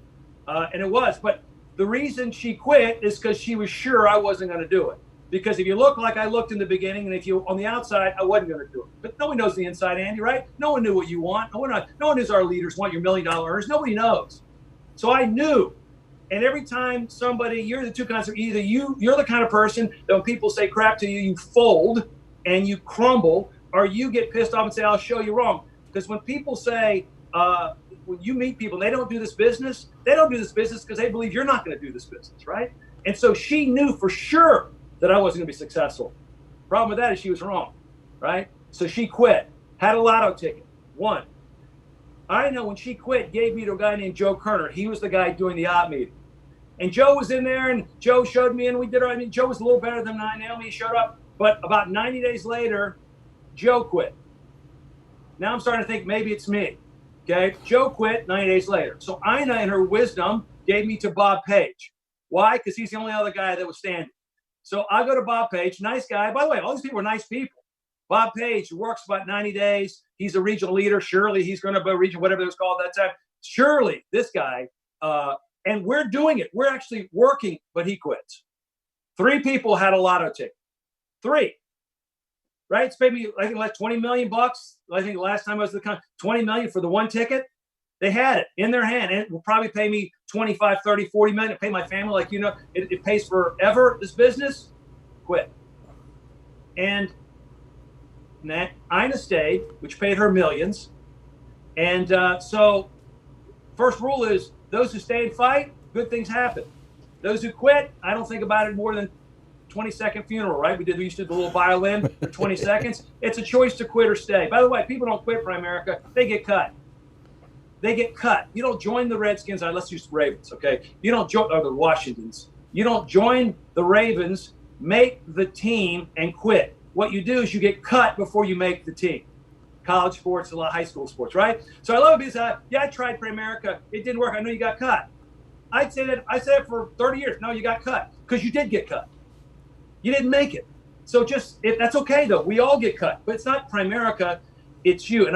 And it was. But the reason she quit is because she was sure I wasn't going to do it. Because if you look like I looked in the beginning, and if you on the outside, I wasn't going to do it. But nobody knows the inside, Andy, right? No one knew what you want. No one knows our leaders want your $1 million earners. Nobody knows. So I knew. And every time you're the two kinds of, either you're the kind of person that when people say crap to you, you fold and you crumble, or you get pissed off and say, "I'll show you wrong." Because when people say, when you meet people, they don't do this business because they believe you're not going to do this business, right? And so she knew for sure that I wasn't going to be successful. Problem with that is she was wrong, right? So she quit, had a lotto ticket, won. I know when she quit, gave me to a guy named Joe Kerner. He was the guy doing the op meeting. And Joe was in there, and Joe showed me, and we did. Joe was a little better than Naomi. Showed up, but about 90 days later, Joe quit. Now I'm starting to think maybe it's me. Okay, Joe quit 90 days later. So Ina, in her wisdom, gave me to Bob Page. Why? Because he's the only other guy that was standing. So I go to Bob Page, nice guy. By the way, all these people are nice people. Bob Page works about 90 days. He's a regional leader. Surely he's going to be a regional, whatever it was called that time. Surely this guy, and we're doing it. We're actually working, but he quits. 3 people had a lotto ticket. 3. Right? It's paid me, I think, like $20 million. I think the last time I was at the $20 million for the one ticket. They had it in their hand, and it will probably pay me 25, 30, 40 million to pay my family. Like, it pays forever. This business, quit. And Ina stayed, which paid her millions. And so first rule is those who stay and fight, good things happen. Those who quit, I don't think about it more than 20-second funeral, right? We used to do the little violin for 20 seconds. It's a choice to quit or stay. By the way, people don't quit for America. They get cut. They get cut. You don't join the Redskins. Let's use the Ravens, okay? You don't join the Washingtons. You don't join the Ravens, make the team, and quit. What you do is you get cut before you make the team. College sports, a lot of high school sports, right? So I love it because I tried for America. It didn't work. I know you got cut. I said it for 30 years. No, you got cut because you did get cut. You didn't make it. So that's okay though. We all get cut, but it's not Primerica. It's you.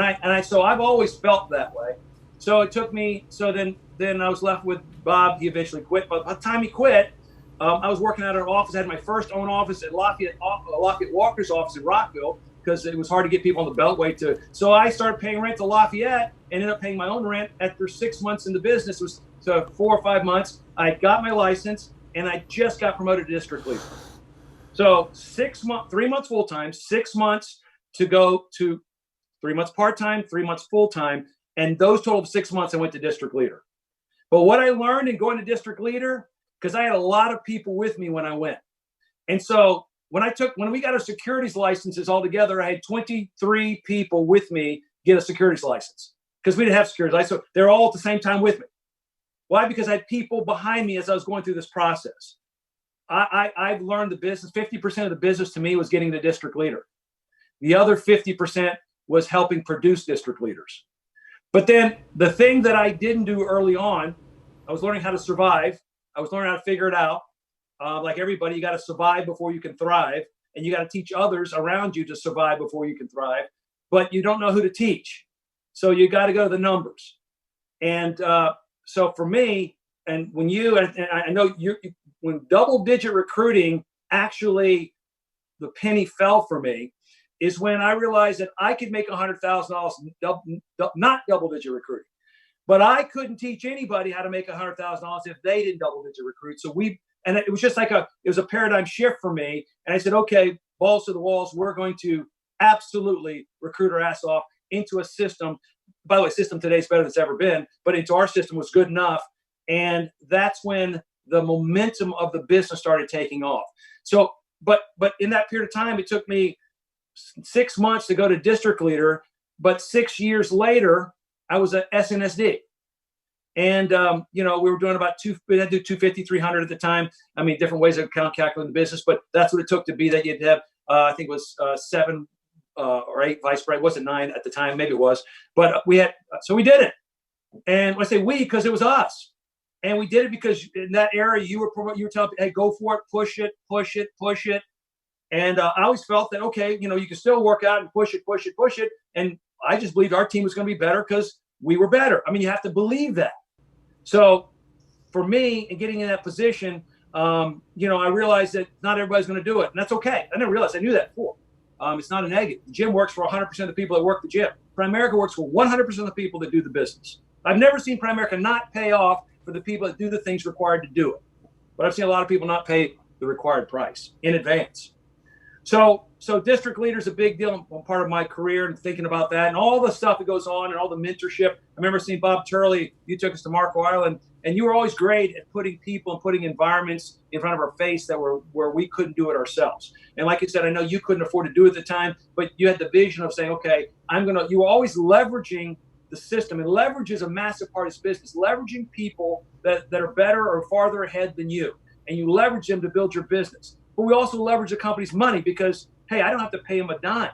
So I've always felt that way. So it took me. So then I was left with Bob. He eventually quit. But by the time he quit, I was working out of an office. I had my first own office at Lafayette Walker's office in Rockville because it was hard to get people on the Beltway to. So I started paying rent to Lafayette and ended up paying my own rent after 6 months in the business. It was 4 or 5 months. I got my license and I just got promoted to district leader. So 6 months, 3 months full time, 6 months to go to 3 months part time, 3 months full time, and those total of 6 months I went to district leader. But what I learned in going to district leader, because I had a lot of people with me when I went, and so when we got our securities licenses all together, I had 23 people with me get a securities license because we didn't have securities license. So they're all at the same time with me. Why? Because I had people behind me as I was going through this process. I've learned the business. 50% of the business to me was getting the district leader. The other 50% was helping produce district leaders. But then the thing that I didn't do early on, I was learning how to survive. I was learning how to figure it out. Like everybody, you got to survive before you can thrive. And you got to teach others around you to survive before you can thrive. But you don't know who to teach. So you got to go to the numbers. And so for me, and when I know when double-digit recruiting actually, the penny fell for me, is when I realized that I could make $100,000, not double-digit recruiting. But I couldn't teach anybody how to make $100,000 if they didn't double-digit recruit. So it was just like it was a paradigm shift for me. And I said, okay, balls to the walls. We're going to absolutely recruit our ass off into a system. By the way, system today is better than it's ever been, but into our system was good enough. And that's when the momentum of the business started taking off. So, but in that period of time, it took me 6 months to go to district leader, but 6 years later, I was at SNSD. And, we were doing about we had to do 250, 300 at the time. I mean, different ways of calculating the business, but that's what it took to be that. You'd have, I think it was 7 or 8 vice president. It wasn't 9 at the time. Maybe it was, but we did it. And when I say we, because it was us. And we did it because in that era, you were telling people, hey, go for it, push it, push it, push it. And I always felt that, okay, you can still work out and push it, push it, push it. And I just believed our team was going to be better because we were better. I mean, you have to believe that. So for me, in getting in that position, I realized that not everybody's going to do it. And that's okay. I never realized. I knew that before. It's not a negative. The gym works for 100% of the people that work the gym. Primerica works for 100% of the people that do the business. I've never seen Primerica not pay off for the people that do the things required to do it. But I've seen a lot of people not pay the required price in advance. So district leader is a big deal, part of my career, and thinking about that and all the stuff that goes on and all the mentorship. I remember seeing Bob Turley. You took us to Marco Island, and you were always great at putting people and putting environments in front of our face that were where we couldn't do it ourselves. And like I said, I know you couldn't afford to do it at the time, but you had the vision of saying, okay, you were always leveraging the system, and leverage is a massive part of this business, leveraging people that are better or farther ahead than you, and you leverage them to build your business. But we also leverage the company's money because, hey, I don't have to pay them a dime.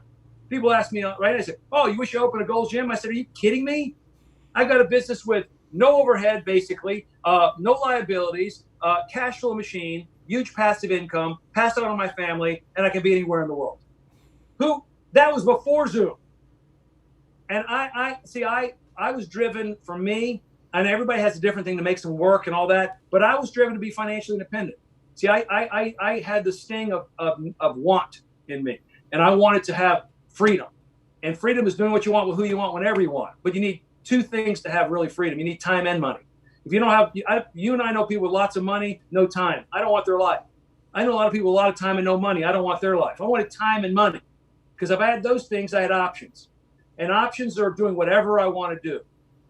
People ask me, right? I said, oh, you wish you opened a Gold's Gym? I said, are you kidding me? I got a business with no overhead, basically, no liabilities, cash flow machine, huge passive income, pass it on to my family, and I can be anywhere in the world. That was before Zoom. And I was driven for me, and everybody has a different thing that makes them work and all that, but I was driven to be financially independent. See, I had the sting of want in me, and I wanted to have freedom. And freedom is doing what you want with who you want whenever you want. But you need two things to have really freedom. You need time and money. If you don't have, you and I know people with lots of money, no time. I don't want their life. I know a lot of people with a lot of time and no money. I don't want their life. I wanted time and money, because if I had those things, I had options. And options are doing whatever I want to do.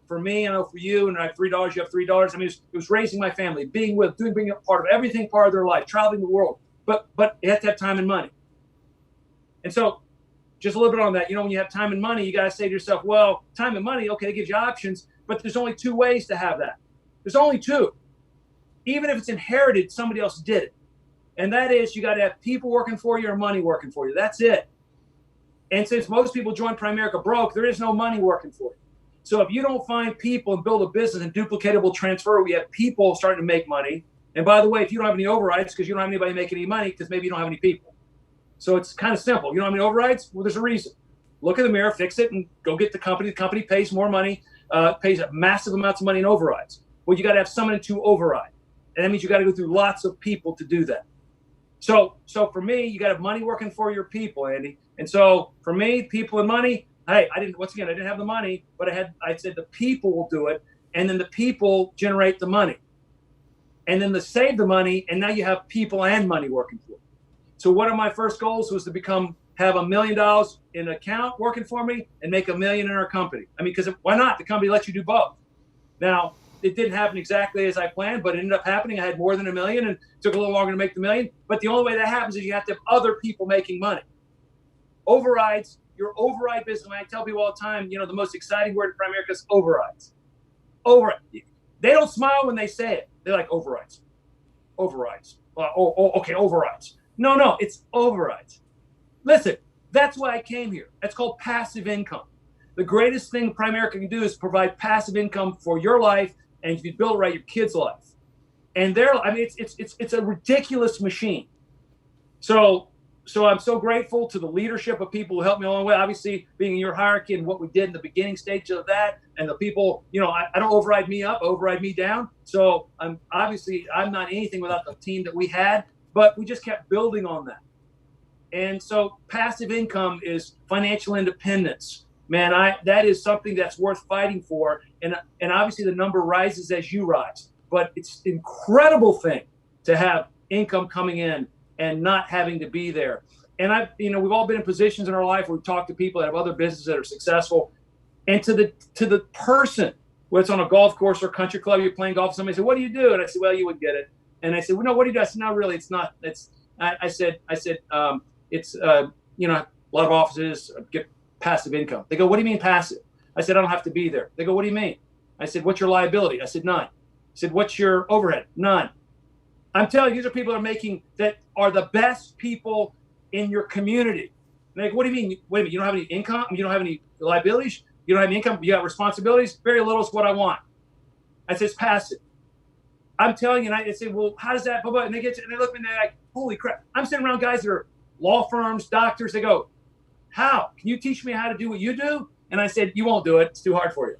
For me, I know for you, and I have $3, you have $3. I mean, it was raising my family, being a part of everything, part of their life, traveling the world. But you have to have time and money. And so just a little bit on that, when you have time and money, you got to say to yourself, well, time and money, okay, it gives you options, but there's only 2 ways to have that. There's only 2. Even if it's inherited, somebody else did it. And that is, you got to have people working for you or money working for you. That's it. And since most people join Primerica broke, there is no money working for you. So if you don't find people and build a business and duplicatable transfer, we have people starting to make money. And by the way, if you don't have any overrides, because you don't have anybody making any money, because maybe you don't have any people. So it's kind of simple. You don't have any overrides? Well, there's a reason. Look in the mirror, fix it, and go get the company. The company pays more money, pays massive amounts of money in overrides. Well, you got to have someone to override. And that means you got to go through lots of people to do that. So for me, you got to have money working for your people, Andy. And so for me, people and money, hey, I didn't have the money, but I said the people will do it. And then the people generate the money. And then they save the money. And now you have people and money working for you. So one of my first goals was to have $1 million in an account working for me and make $1 million in our company. I mean, because why not? The company lets you do both. Now, it didn't happen exactly as I planned, but it ended up happening. I had more than $1 million, and it took a little longer to make the $1 million. But the only way that happens is you have to have other people making money. Overrides, your override business. I tell people all the time, the most exciting word in Primerica is overrides. Override. They don't smile when they say it. They're like, overrides. Overrides. Okay, overrides. No, it's overrides. Listen, that's why I came here. That's called passive income. The greatest thing Primerica can do is provide passive income for your life, and if you build it right, your kid's life. And it's a ridiculous machine. So I'm so grateful to the leadership of people who helped me along the way. Obviously, being in your hierarchy and what we did in the beginning stage of that, and the people, I don't override me up, override me down. So I'm not anything without the team that we had, but we just kept building on that. And so passive income is financial independence. Man, that is something that's worth fighting for. And obviously the number rises as you rise. But it's an incredible thing to have income coming in and not having to be there. And we've all been in positions in our life where we talk to people that have other businesses that are successful. And to the person, whether it's on a golf course or country club, you're playing golf, somebody said, "What do you do?" And I said, "Well, you would get it." And I said, "Well, no, what do you do?" I said, "No, really, it's not. It's." I said, it's a lot of offices get passive income. They go, "What do you mean passive?" I said, "I don't have to be there." They go, "What do you mean?" I said, "What's your liability?" I said, "None." I said, "What's your overhead?" "None." I'm telling you, these are people that are the best people in your community. And they go, "What do you mean? Wait a minute, you don't have any income? You don't have any liabilities? You don't have any income? You got responsibilities?" "Very little is what I want." I said, "It's passive." I'm telling you, and I say, "Well, how does that?" And they look at me and they're like, "Holy crap." I'm sitting around guys that are law firms, doctors. They go, "How? Can you teach me how to do what you do?" And I said, "You won't do it. It's too hard for you.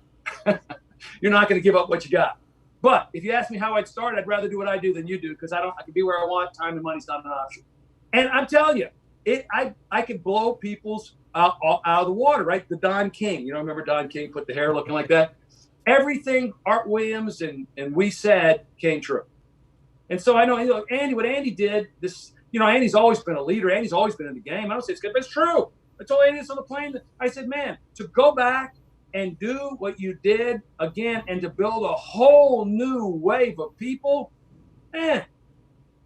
You're not going to give up what you got. But if you ask me how I'd start, I'd rather do what I do than you do, because I can be where I want. Time and money's not an option." And I'm telling you, I could blow people's out of the water, right? The Don King. Remember Don King put the hair looking like that? Everything Art Williams and we said came true. And so I know, Andy, what Andy did, Andy's always been a leader. Andy's always been in the game. I don't say it's good, but it's true. I told Andy this on the plane. I said, man, to go back and do what you did again and to build a whole new wave of people, man,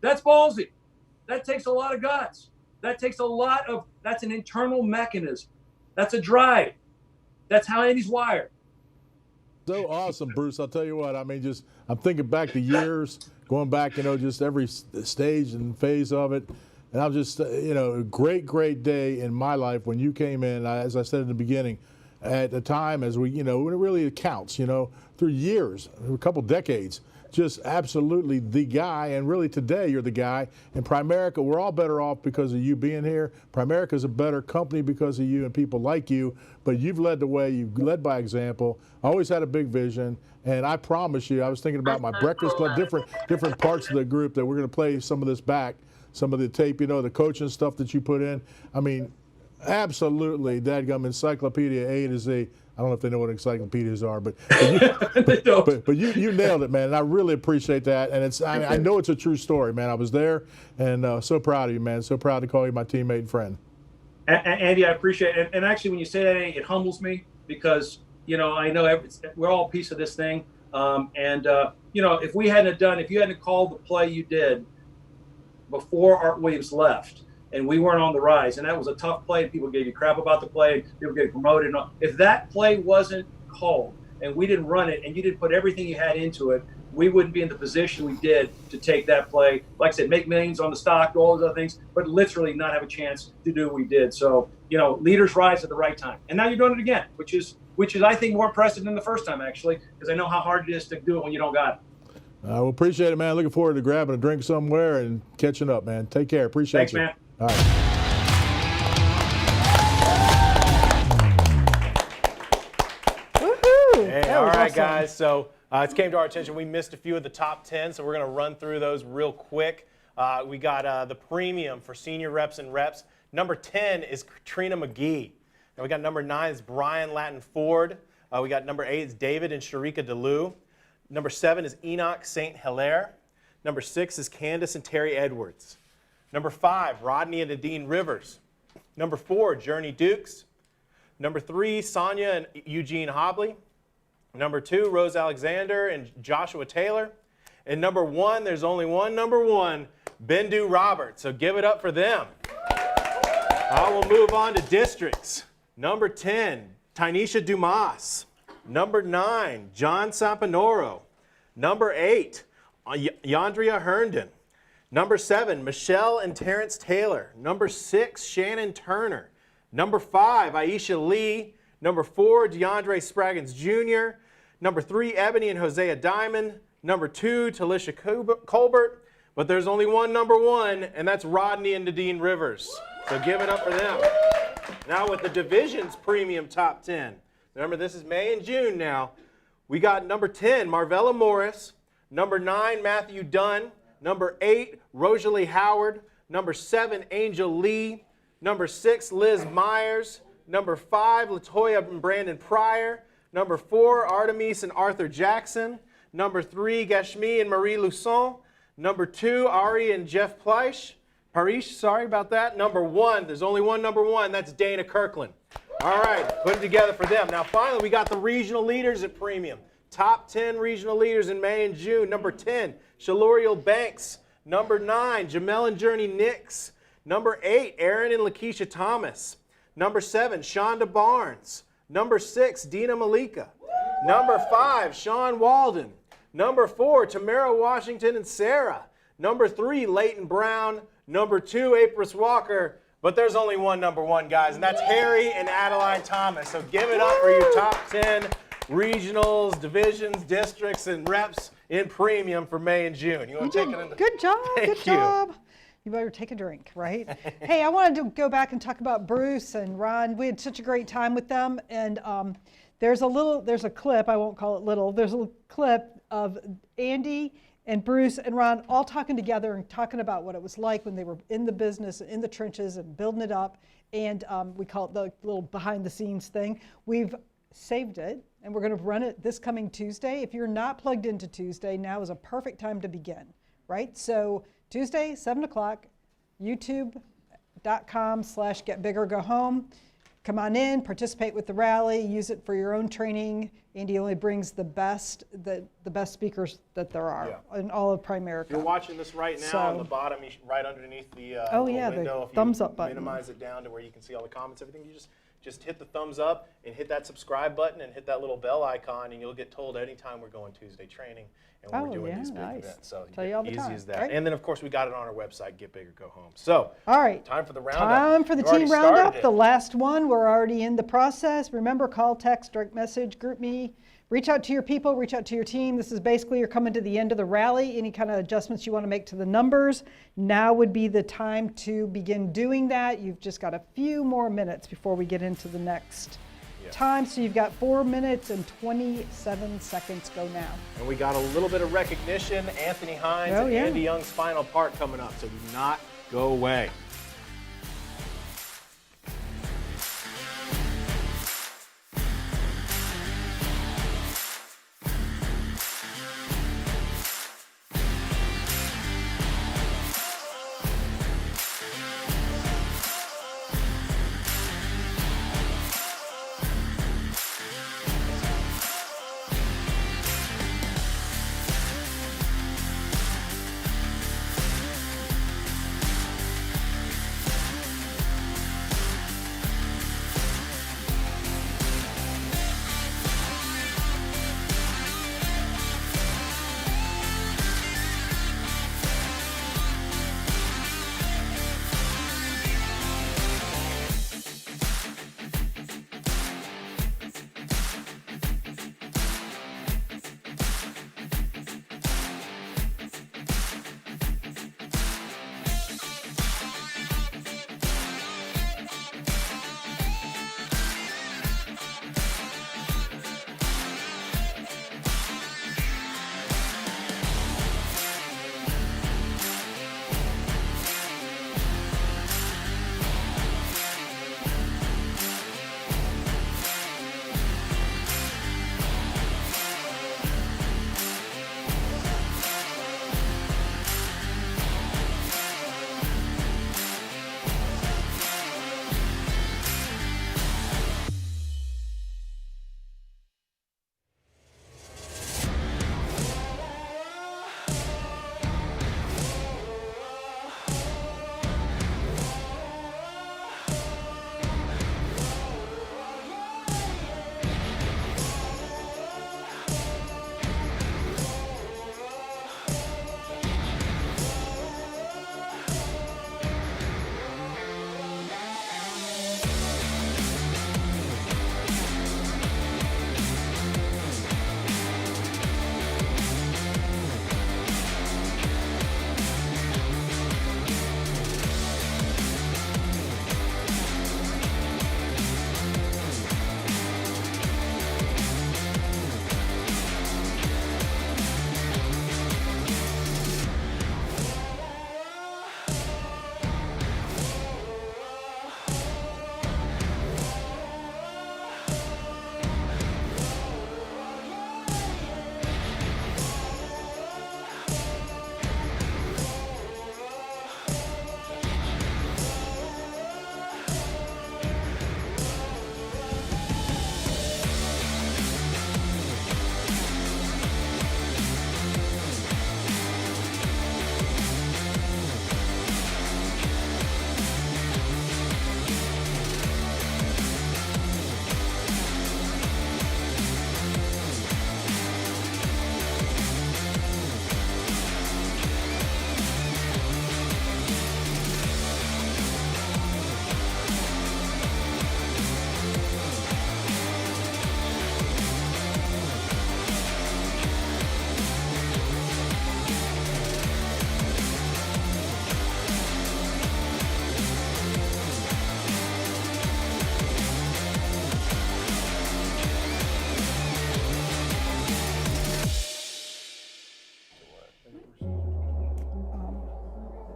that's ballsy. That takes a lot of guts. That's an internal mechanism. That's a drive. That's how Andy's wired. So awesome, Bruce. I'll tell you what, I'm thinking back to years, going back, just every stage and phase of it. And I'm just, a great day in my life when you came in, as I said in the beginning, at the time as when it really counts, through years, a couple decades, just absolutely the guy. And really today you're the guy. And Primerica, we're all better off because of you being here. Primerica is a better company because of you and people like you. But you've led the way. You've led by example. I always had a big vision. And I promise you, I was thinking about my Breakfast Club, different parts of the group that we're going to play some of this back, some of the tape, the coaching stuff that you put in. I mean, absolutely, dadgum encyclopedia A to Z. I don't know if they know what encyclopedias are, but you nailed it, man. And I really appreciate that. And I know it's a true story, man. I was there, and so proud of you, man. So proud to call you my teammate and friend. Andy, I appreciate it. And actually, when you say that, it humbles me because I know we're all a piece of this thing. If you hadn't called the play you did before Art Williams left, and we weren't on the rise, and that was a tough play, and people gave you crap about the play, people getting promoted. If that play wasn't called and we didn't run it and you didn't put everything you had into it, we wouldn't be in the position we did to take that play. Like I said, make millions on the stock, all those other things, but literally not have a chance to do what we did. So, leaders rise at the right time. And now you're doing it again, which is I think more impressive than the first time, actually, because I know how hard it is to do it when you don't got it. I appreciate it, man. Looking forward to grabbing a drink somewhere and catching up, man. Take care. Appreciate you. Thanks, man. All right. Woohoo! Hey, all right, guys. So It's came to our attention we missed a few of the top 10, so we're going to run through those real quick. We got the premium for senior reps and reps. Number 10 is Katrina McGee. And we got number 9 is Brian Latin Ford. We got number 8 is David and Sharika DeLue. Number 7 is Enoch St. Hilaire. Number 6 is Candace and Terry Edwards. Number 5, Rodney and Nadine Rivers. Number 4, Journey Dukes. Number 3, Sonia and Eugene Hobley. Number 2, Rose Alexander and Joshua Taylor. And number 1, there's only one number 1, Bendu Roberts. So give it up for them. I will move on to districts. Number 10, Tynesha Dumas. Number 9, John Sampanoro. Number 8, Yandria Herndon. Number 7, Michelle and Terrence Taylor. Number 6, Shannon Turner. Number 5, Aisha Lee. Number 4, DeAndre Spraggins Jr. Number 3, Ebony and Hosea Diamond. Number 2, Talisha Colbert. But there's only one number 1, and that's Rodney and Nadine Rivers. So give it up for them. Now with the divisions premium top 10. Remember, this is May and June now. We got number 10, Marvella Morris. Number 9, Matthew Dunn. Number 8, Rosalie Howard. Number 7, Angel Lee. Number 6, Liz Myers. Number 5, Latoya and Brandon Pryor. Number 4, Artemis and Arthur Jackson. Number 3, Gashmi and Marie Luson. Number 2, Ari and Jeff Parish, sorry about that. Number 1, there's only one number 1, that's Dana Kirkland. All right, put it together for them. Now finally, we got the regional leaders at Premium. Top 10 regional leaders in May and June. Number 10, Shaloriel Banks. Number 9, Jamel and Journey Nix. Number 8, Aaron and Lakeisha Thomas. Number 7, Shonda Barnes. Number 6, Dina Malika. Number 5, Sean Walden. Number 4, Tamara Washington and Sarah. Number 3, Leighton Brown. Number 2, Apris Walker. But there's only one number 1, guys, and that's Harry and Adeline Thomas. So give it up for your top 10 regionals, divisions, districts, and reps in Premium for May and June. You want to take it in? Good job. Thank Good job. You better take a drink, right? Hey, I wanted to go back and talk about Bruce and Ron. We had such a great time with them, and there's a clip, I won't call it little, there's a clip of Andy and Bruce and Ron all talking together and talking about what it was like when they were in the business, in the trenches and building it up, and we call it the little behind the scenes thing. We've saved it, and we're gonna run it this coming Tuesday. If you're not plugged into Tuesday, now is a perfect time to begin, right? So Tuesday, 7 o'clock, youtube.com/getbiggergohome. Come on in, participate with the rally, use it for your own training. Andy only brings the best speakers that there are in all of Primerica. If you're watching this right now, on the bottom, right underneath the window, the thumbs up button. Minimize it down to where you can see all the comments, everything. You just hit the thumbs up and hit that subscribe button and hit that little bell icon, and you'll get told anytime we're going Tuesday training and we're doing these big events. So tell you all the easy time, as that. right? And then of course we got it on our website, Get Bigger Go Home. So all right, time for the roundup. Time for the We've already team roundup. started it. The last one, we're already in the process. Remember, call, text, direct message, group me. Reach out to your people, reach out to your team. This is basically you're coming to the end of the rally. Any kind of adjustments you want to make to the numbers, now would be the time to begin doing that. You've just got a few more minutes before we get into the next time. So you've got 4 minutes and 27 seconds. Go now. And we got a little bit of recognition. Anthony Hines and Andy Young's final part coming up. So do not go away.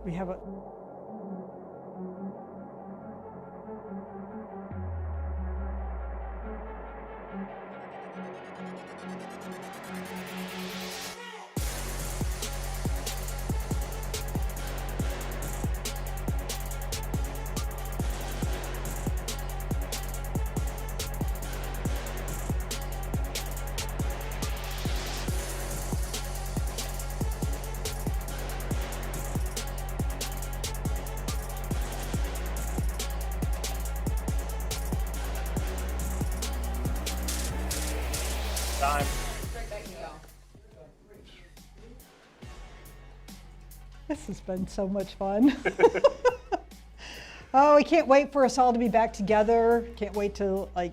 We have a. Time. This has been so much fun. Oh, we can't wait for us all to be back together. Can't wait to like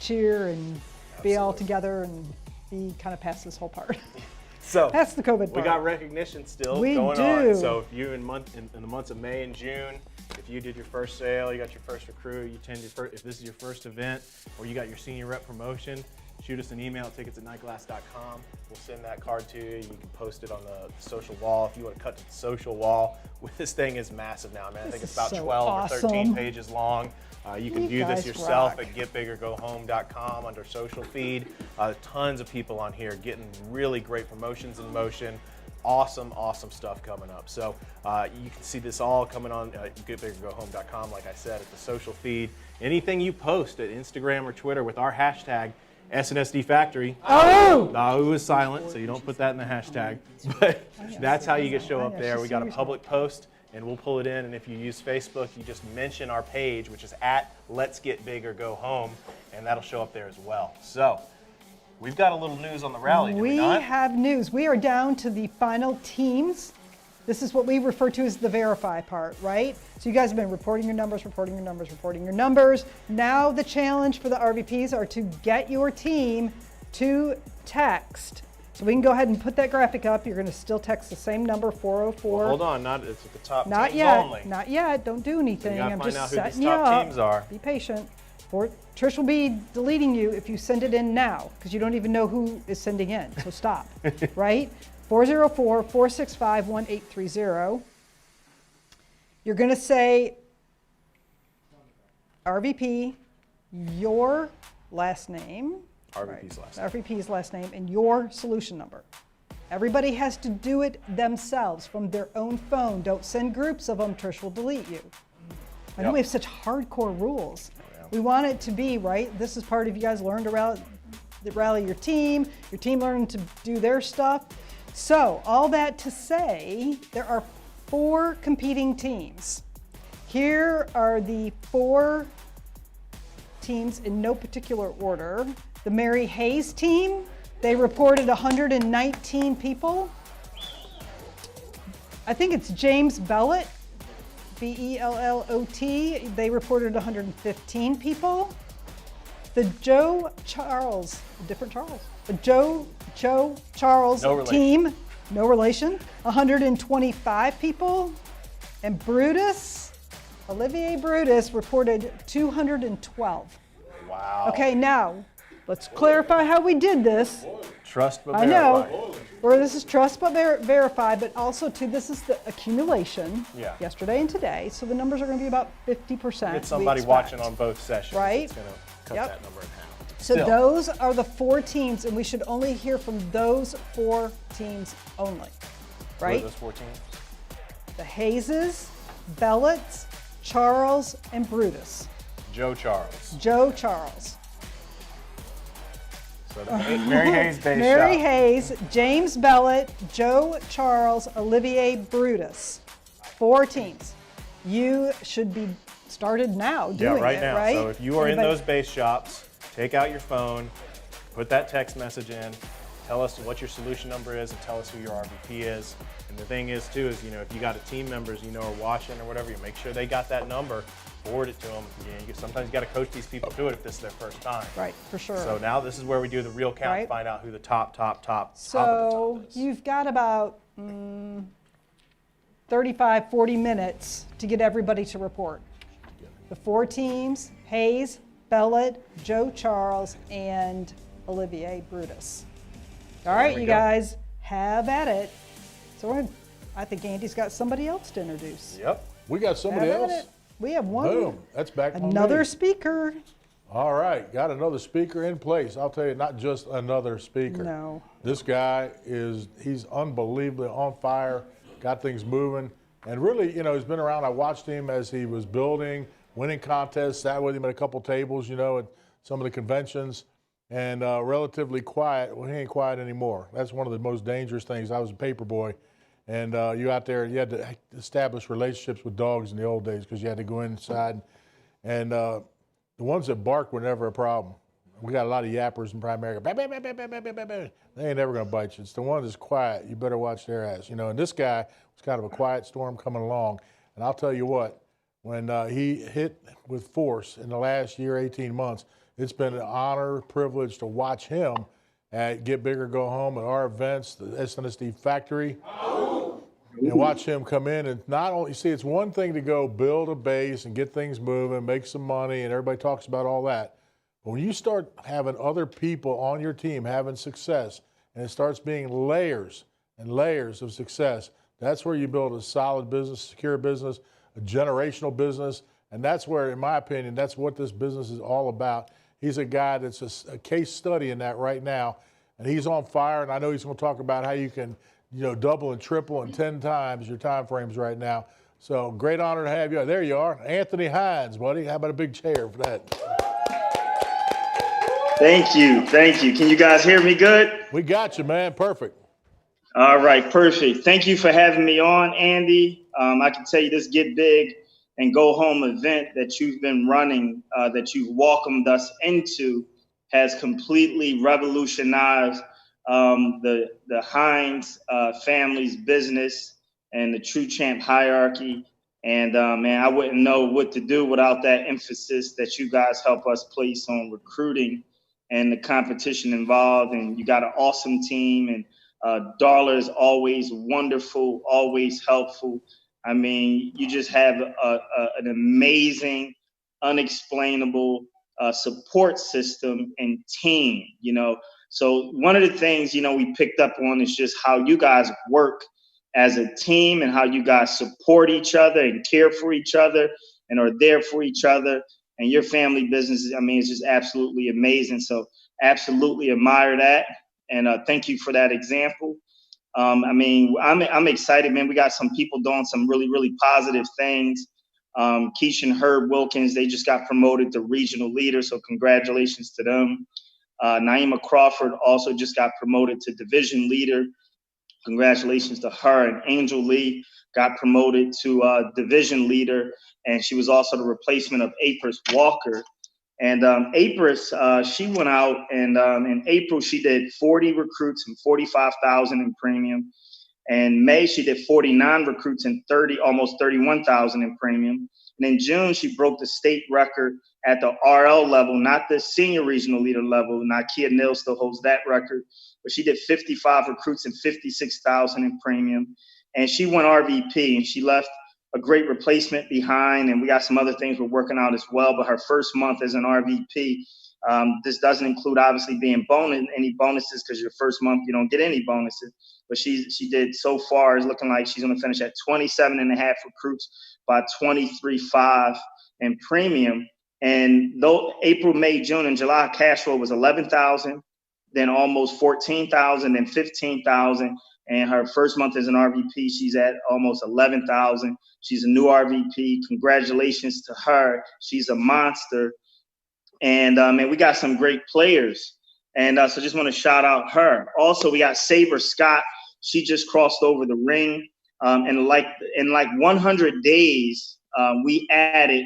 cheer and be all together and be kind of past this whole part. So that's the COVID part. We got recognition still We going do. on. So if you in the months of May and June, if you did your first sale, you got your first recruit, you attended if this is your first event, or you it your senior rep promotion, shoot us an email at tickets@nightglass.com. We'll send that card to you. You can post it on the social wall if you want to cut to the social wall. This thing is massive now, man. I think it's about 12 or 13 pages long. You can view this yourself at getbiggergohome.com under social feed. Tons of people on here getting really great promotions in motion. Awesome, awesome stuff coming up. So you can see this all coming on getbiggergohome.com, like I said, at the social feed. Anything you post at Instagram or Twitter with our hashtag, SNSD Factory. Oh! The OO is silent, so you don't put that in the hashtag. But that's how you get show up there. We got a public post, and we'll pull it in. And if you use Facebook, you just mention our page, which is at Let's Get Big or Go Home, and that'll show up there as well. So we've got a little news on the rally, do we not? We have news. We are down to the final teams. This is what we refer to as the verify part, right? So you guys have been reporting your numbers, reporting your numbers, reporting your numbers. Now the challenge for the RVPs are to get your team to text. So we can go ahead and put that graphic up. You're gonna still text the same number, 404. Well, hold on, it's at the top Not teams yet, only. not yet, don't do anything. You gotta I'm find just out who setting these you top up. teams are. Be patient. Trish will be deleting you if you send it in now, because you don't even know who is sending in, so stop, right? 404-465-1830. You're gonna say RVP, your last name. RVP's last name. RVP's last name and your solution number. Everybody has to do it themselves from their own phone. Don't send groups of them, Trish will delete you. I know we have such hardcore rules. We want it to be, right? This is part of you guys learn to rally your team learning to do their stuff. So all that to say, there are 4 competing teams. Here are the 4 teams in no particular order. The Mary Hayes team, they reported 119 people. I think it's James Bellott, B-E-L-L-O-T, they reported 115 people. The Joe Charles, different Charles, the Joe Charles team, no relation, 125 people. And Olivier Brutus reported 212. Wow. Okay, now let's clarify how we did this. Trust but I verify. know, or this is trust but verify, but also too, this is the accumulation yesterday and today, so the numbers are going to be about 50%. Get somebody watching on both sessions. Right? It's going to cut that number in half. So those are the 4 teams, and we should only hear from those 4 teams only, right? Who are those 4 teams? The Hayeses, Bellotts, Charles, and Brutus. Joe Charles. Joe Charles. So the Mary Hayes base Mary shop. Hayes, James Bellott, Joe Charles, Olivier Brutus. 4 teams. You should be started now doing right it, now. right? So if you are in those base shops, take out your phone, put that text message in, tell us what your solution number is, and tell us who your RVP is. And the thing is too is, if you got a team members are watching or whatever, you make sure they got that number, forward it to them. Sometimes you got to coach these people through it if this is their first time. Right, for sure. So now this is where we do the real count to find out who the top So you've got about 35, 40 minutes to get everybody to report. The 4 teams, Hayes, Bellott, Joe Charles, and Olivier Brutus. All right, you guys, have at it. So I think Andy's got somebody else to introduce. Yep. We got somebody Have at else. it. We have one. Boom. That's back on Another me. speaker. All right. Got another speaker in place. I'll tell you, not just another speaker. No. This guy he's unbelievably on fire, got things moving. And really, he's been around. I watched him as he was building, winning contests, sat with him at a couple tables, at some of the conventions, and relatively quiet. Well, he ain't quiet anymore. That's one of the most dangerous things. I was a paper boy, and you out there, you had to establish relationships with dogs in the old days because you had to go inside. And the ones that bark were never a problem. We got a lot of yappers in primary. They ain't never going to bite you. It's the one that's quiet. You better watch their ass. And this guy was kind of a quiet storm coming along. And I'll tell you what, when he hit with force in the last year, 18 months, it's been an honor, privilege to watch him at Get Bigger, Go Home at our events, the SNSD Factory, and watch him come in. And not only, it's one thing to go build a base and get things moving, make some money, and everybody talks about all that. But when you start having other people on your team having success, and it starts being layers and layers of success, that's where you build a solid business, secure business, a generational business. And that's where, in my opinion, that's what this business is all about. He's a guy that's a case study in that right now. And he's on fire. And I know he's going to talk about how you can, double and triple and 10 times your time frames right now. So great honor to have you. There you are. Anthony Hines, buddy. How about a big chair for that? Thank you. Thank you. Can you guys hear me good? We got you, man. Perfect. All right. Perfect. Thank you for having me on, Andy. I can tell you this Get Big and Go Home event that you've been running, that you've welcomed us into, has completely revolutionized the Hines family's business and the True Champ hierarchy. And man, I wouldn't know what to do without that emphasis that you guys help us place on recruiting and the competition involved. And you got an awesome team, and Darla is always wonderful, always helpful. I mean, you just have an amazing, unexplainable support system and team, So one of the things, we picked up on is just how you guys work as a team and how you guys support each other and care for each other and are there for each other. And your family business, it's just absolutely amazing. So absolutely admire that. And thank you for that example. I'm excited, man. We got some people doing some really, really positive things. Keisha and Herb Wilkins, they just got promoted to regional leader. So congratulations to them. Naima Crawford also just got promoted to division leader. Congratulations to her. And Angel Lee got promoted to division leader. And she was also the replacement of Apris Walker. And Apris, she went out and in April, she did 40 recruits and $45,000 in premium. And May, she did 49 recruits and almost $31,000 in premium. And in June, she broke the state record at the RL level, not the senior regional leader level. Nakia Neal still holds that record, but she did 55 recruits and $56,000 in premium. And she went RVP, and she left a great replacement behind. And we got some other things we're working out as well. But her first month as an RVP, this doesn't include obviously being any bonuses, because your first month you don't get any bonuses. But she did so far is looking like she's going to finish at 27.5 recruits by 23.5 in premium. And though April, May, June, and July cash flow was 11,000, then almost 14,000, then 15,000. And her first month as an RVP, she's at almost 11,000. She's a new RVP. Congratulations to her. She's a monster. And we got some great players. And so just want to shout out her. Also, we got Saber Scott. She just crossed over the ring. In like 100 days, we added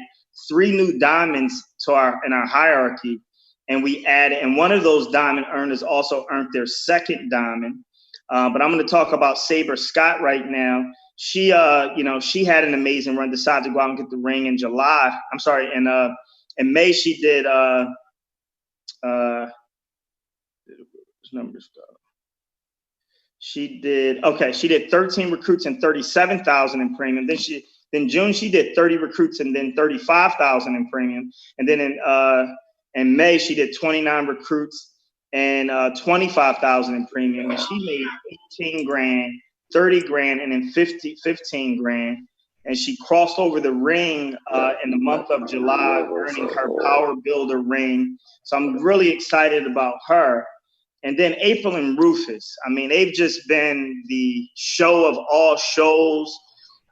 3 new diamonds in our hierarchy. And one of those diamond earners also earned their second diamond. But I'm going to talk about Saber Scott right now. She, she had an amazing run, decided to go out and get the ring in July. I'm sorry, in May, she did, she did 13 recruits and 37,000 in premium. Then June, she did 30 recruits and then 35,000 in premium. And then in May, she did 29 recruits and 25,000 in premium. And she made 18 grand 30 grand, and then 15 grand. And she crossed over the ring in the month of July, earning her Power Builder ring. So I'm really excited about her. And then April and Rufus. I mean, they've just been the show of all shows,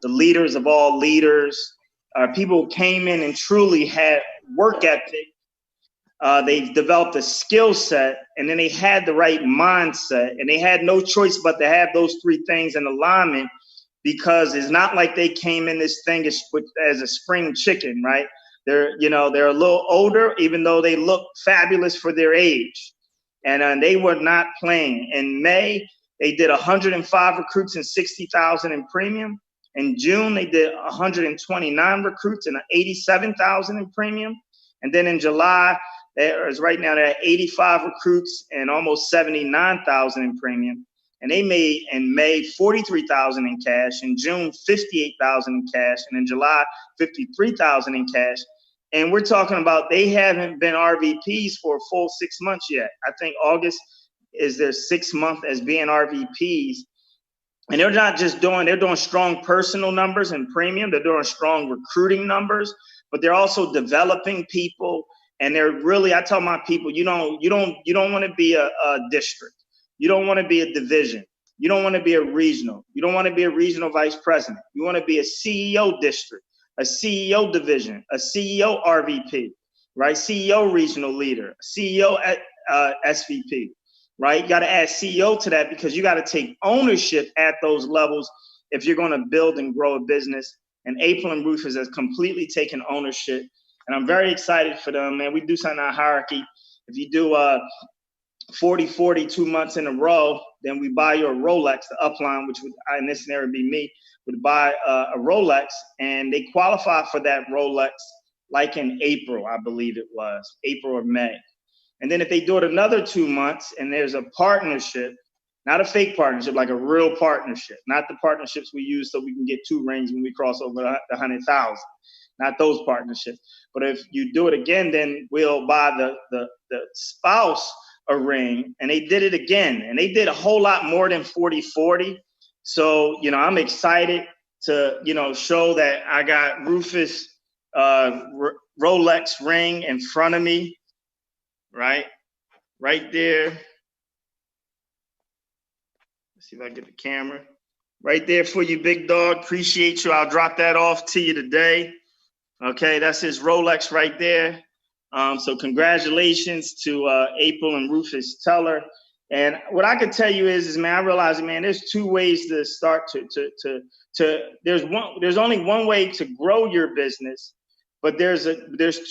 the leaders of all leaders. People came in and truly had work ethic. They've developed a skill set, and then they had the right mindset, and they had no choice but to have those three things in alignment, because it's not like they came in this thing as a spring chicken, right? They're a little older, even though they look fabulous for their age. And they were not playing. In May, they did 105 recruits and 60,000 in premium. In June, they did 129 recruits and 87,000 in premium. And then in July, right now they're at 85 recruits and almost 79,000 in premium. And they made in May 43,000 in cash, in June 58,000 in cash, and in July 53,000 in cash. And we're talking about they haven't been RVPs for a full 6 months yet. I think August is their 6th month as being RVPs. And they're not just they're doing strong personal numbers and premium. They're doing strong recruiting numbers, but they're also developing people. And they're really, I tell my people, you don't want to be a district. You don't want to be a division. You don't want to be a regional. You don't want to be a regional vice president. You want to be a CEO district, a CEO division, a CEO RVP, right? CEO regional leader, CEO SVP, right? You got to add CEO to that, because you got to take ownership at those levels if you're going to build and grow a business. And April and Rufus has completely taken ownership. And I'm very excited for them, man. We do something in our hierarchy. If you do 40, 2 months in a row, then we buy you a Rolex. The upline, which would in this scenario be me, would buy a Rolex, and they qualify for that Rolex like in April, I believe it was, April or May. And then if they do it another 2 months and there's a partnership, not a fake partnership, like a real partnership, not the partnerships we use so we can get 2 rings when we cross over the 100,000, not those partnerships. But if you do it again, then we'll buy the spouse a ring. And they did it again, and they did a whole lot more than 40-40. So, I'm excited to, show that I got Rufus Rolex ring in front of me, right there. Let's see if I can get the camera right there for you, big dog. Appreciate you. I'll drop that off to you today. Okay, that's his Rolex right there. So congratulations to April and Rufus Teller. And what I could tell you is man, I realize, man, there's 2 ways to start there's only one way to grow your business, but there's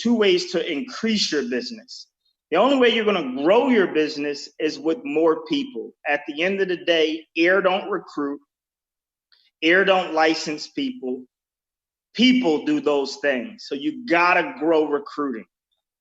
2 ways to increase your business. The only way you're going to grow your business is with more people. At the end of the day, air don't recruit, air don't license people. People do those things. So you gotta grow recruiting.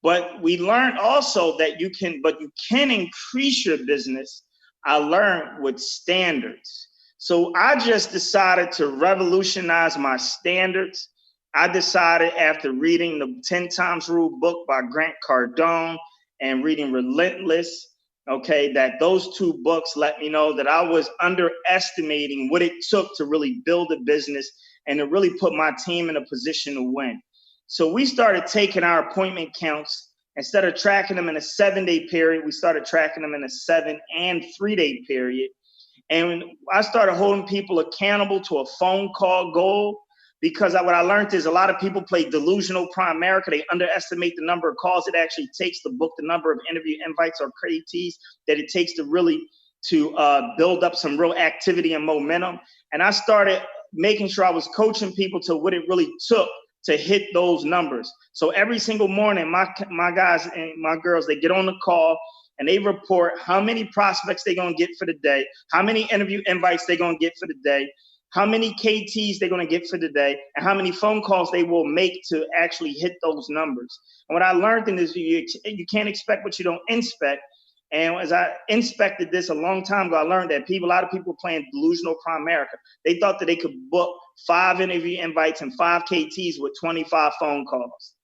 But we learned also that you can increase your business, I learned, with standards. So I just decided to revolutionize my standards. I decided after reading the 10 Times Rule book by Grant Cardone and reading Relentless, okay, that those 2 books let me know that I was underestimating what it took to really build a business and to really put my team in a position to win. So we started taking our appointment counts. Instead of tracking them in a 7-day period, we started tracking them in a 7 and 3-day period. And I started holding people accountable to a phone call goal, because what I learned is a lot of people play delusional prime America. They underestimate the number of calls it actually takes to book, the number of interview invites or KTs that it takes to really build up some real activity and momentum. And I started making sure I was coaching people to what it really took to hit those numbers. So every single morning, my guys and my girls, they get on the call and they report how many prospects they're going to get for the day, how many interview invites they're going to get for the day, how many KTs they're going to get for the day, and how many phone calls they will make to actually hit those numbers. And what I learned in this, you can't expect what you don't inspect. And as I inspected this a long time ago, I learned that a lot of people playing delusional prime America. They thought that they could book 5 interview invites and 5 KTs with 25 phone calls.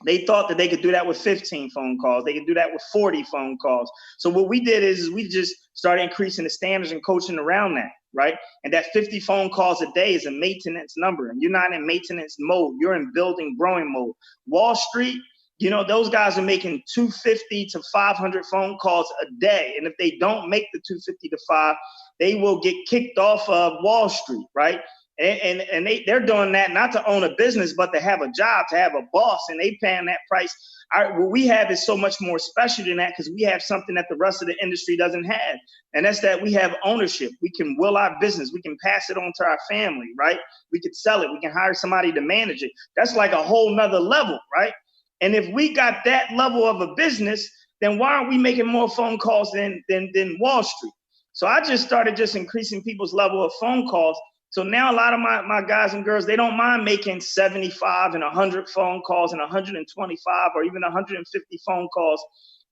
They thought that they could do that with 15 phone calls. They could do that with 40 phone calls. So what we did is we just started increasing the standards and coaching around that, right? And that 50 phone calls a day is a maintenance number. And you're not in maintenance mode. You're in building, growing mode. Wall Street, you know, those guys are making 250 to 500 phone calls a day. And if they don't make the 250 to 5, they will get kicked off of Wall Street, right? And they're doing that not to own a business, but to have a job, to have a boss, and they paying that price. What we have is so much more special than that because we have something that the rest of the industry doesn't have. And that's that we have ownership. We can will our business. We can pass it on to our family, right? We could sell it. We can hire somebody to manage it. That's like a whole nother level, right? And if we got that level of a business, then why aren't we making more phone calls than Wall Street? So I just started just increasing people's level of phone calls. So now a lot of my guys and girls, they don't mind making 75 and 100 phone calls and 125 or even 150 phone calls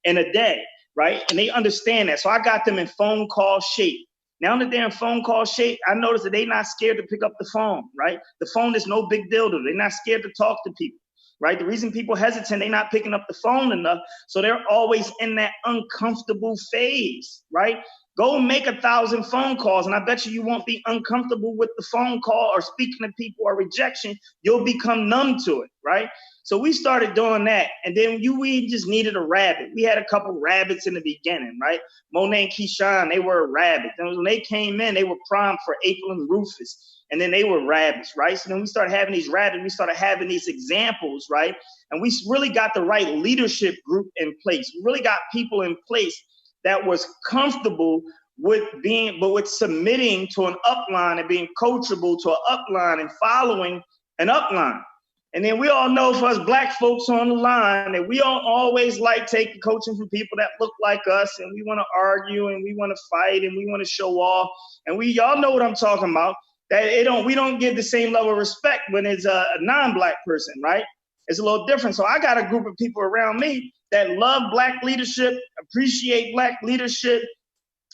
in a day, right? And they understand that. So I got them in phone call shape. Now that they're in phone call shape, I noticed that they're not scared to pick up the phone, right? The phone is no big deal to them. They're not scared to talk to people, right? The reason people hesitate, they're not picking up the phone enough. So they're always in that uncomfortable phase, right? Go make 1,000 phone calls, and I bet you won't be uncomfortable with the phone call or speaking to people or rejection. You'll become numb to it, right? So we started doing that, and then we just needed a rabbit. We had a couple rabbits in the beginning, right? Monet and Keyshawn, they were a rabbit. And when they came in, they were primed for April and Rufus, and then they were rabbits, right? So then we started having these rabbits. We started having these examples, right? And we really got the right leadership group in place. We really got people in place that was comfortable with submitting to an upline and being coachable to an upline and following an upline. And then we all know for us black folks on the line that we don't always like taking coaching from people that look like us, and we want to argue and we want to fight and we want to show off. And y'all know what I'm talking about. That we don't give the same level of respect when it's a non-black person, right? It's a little different. So I got a group of people around me that love black leadership, appreciate black leadership.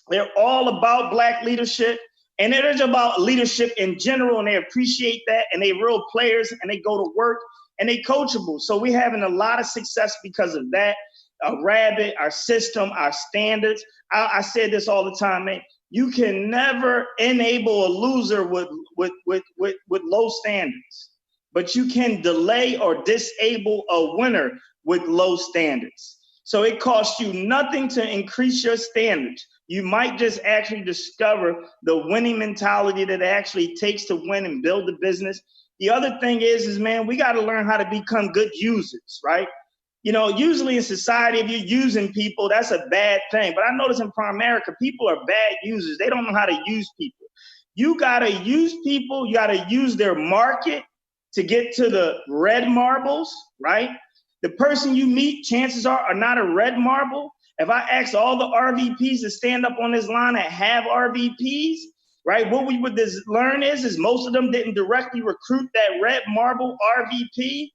They're all about black leadership, and it is about leadership in general, and they appreciate that, and they real players, and they go to work, and they coachable. So we're having a lot of success because of that. Rabbit, our system, our standards. I said this all the time, man. You can never enable a loser with low standards, but you can delay or disable a winner with low standards. So it costs you nothing to increase your standards. You might just actually discover the winning mentality that it actually takes to win and build a business. The other thing is man, we got to learn how to become good users, right? You know, usually in society, if you're using people, that's a bad thing. But I notice in Primerica, people are bad users. They don't know how to use people. You got to use people. You got to use their market to get to the red marbles, right? The person you meet, chances are not a red marble. If I ask all the RVPs to stand up on this line that have RVPs, right? What we would learn is most of them didn't directly recruit that red marble RVP.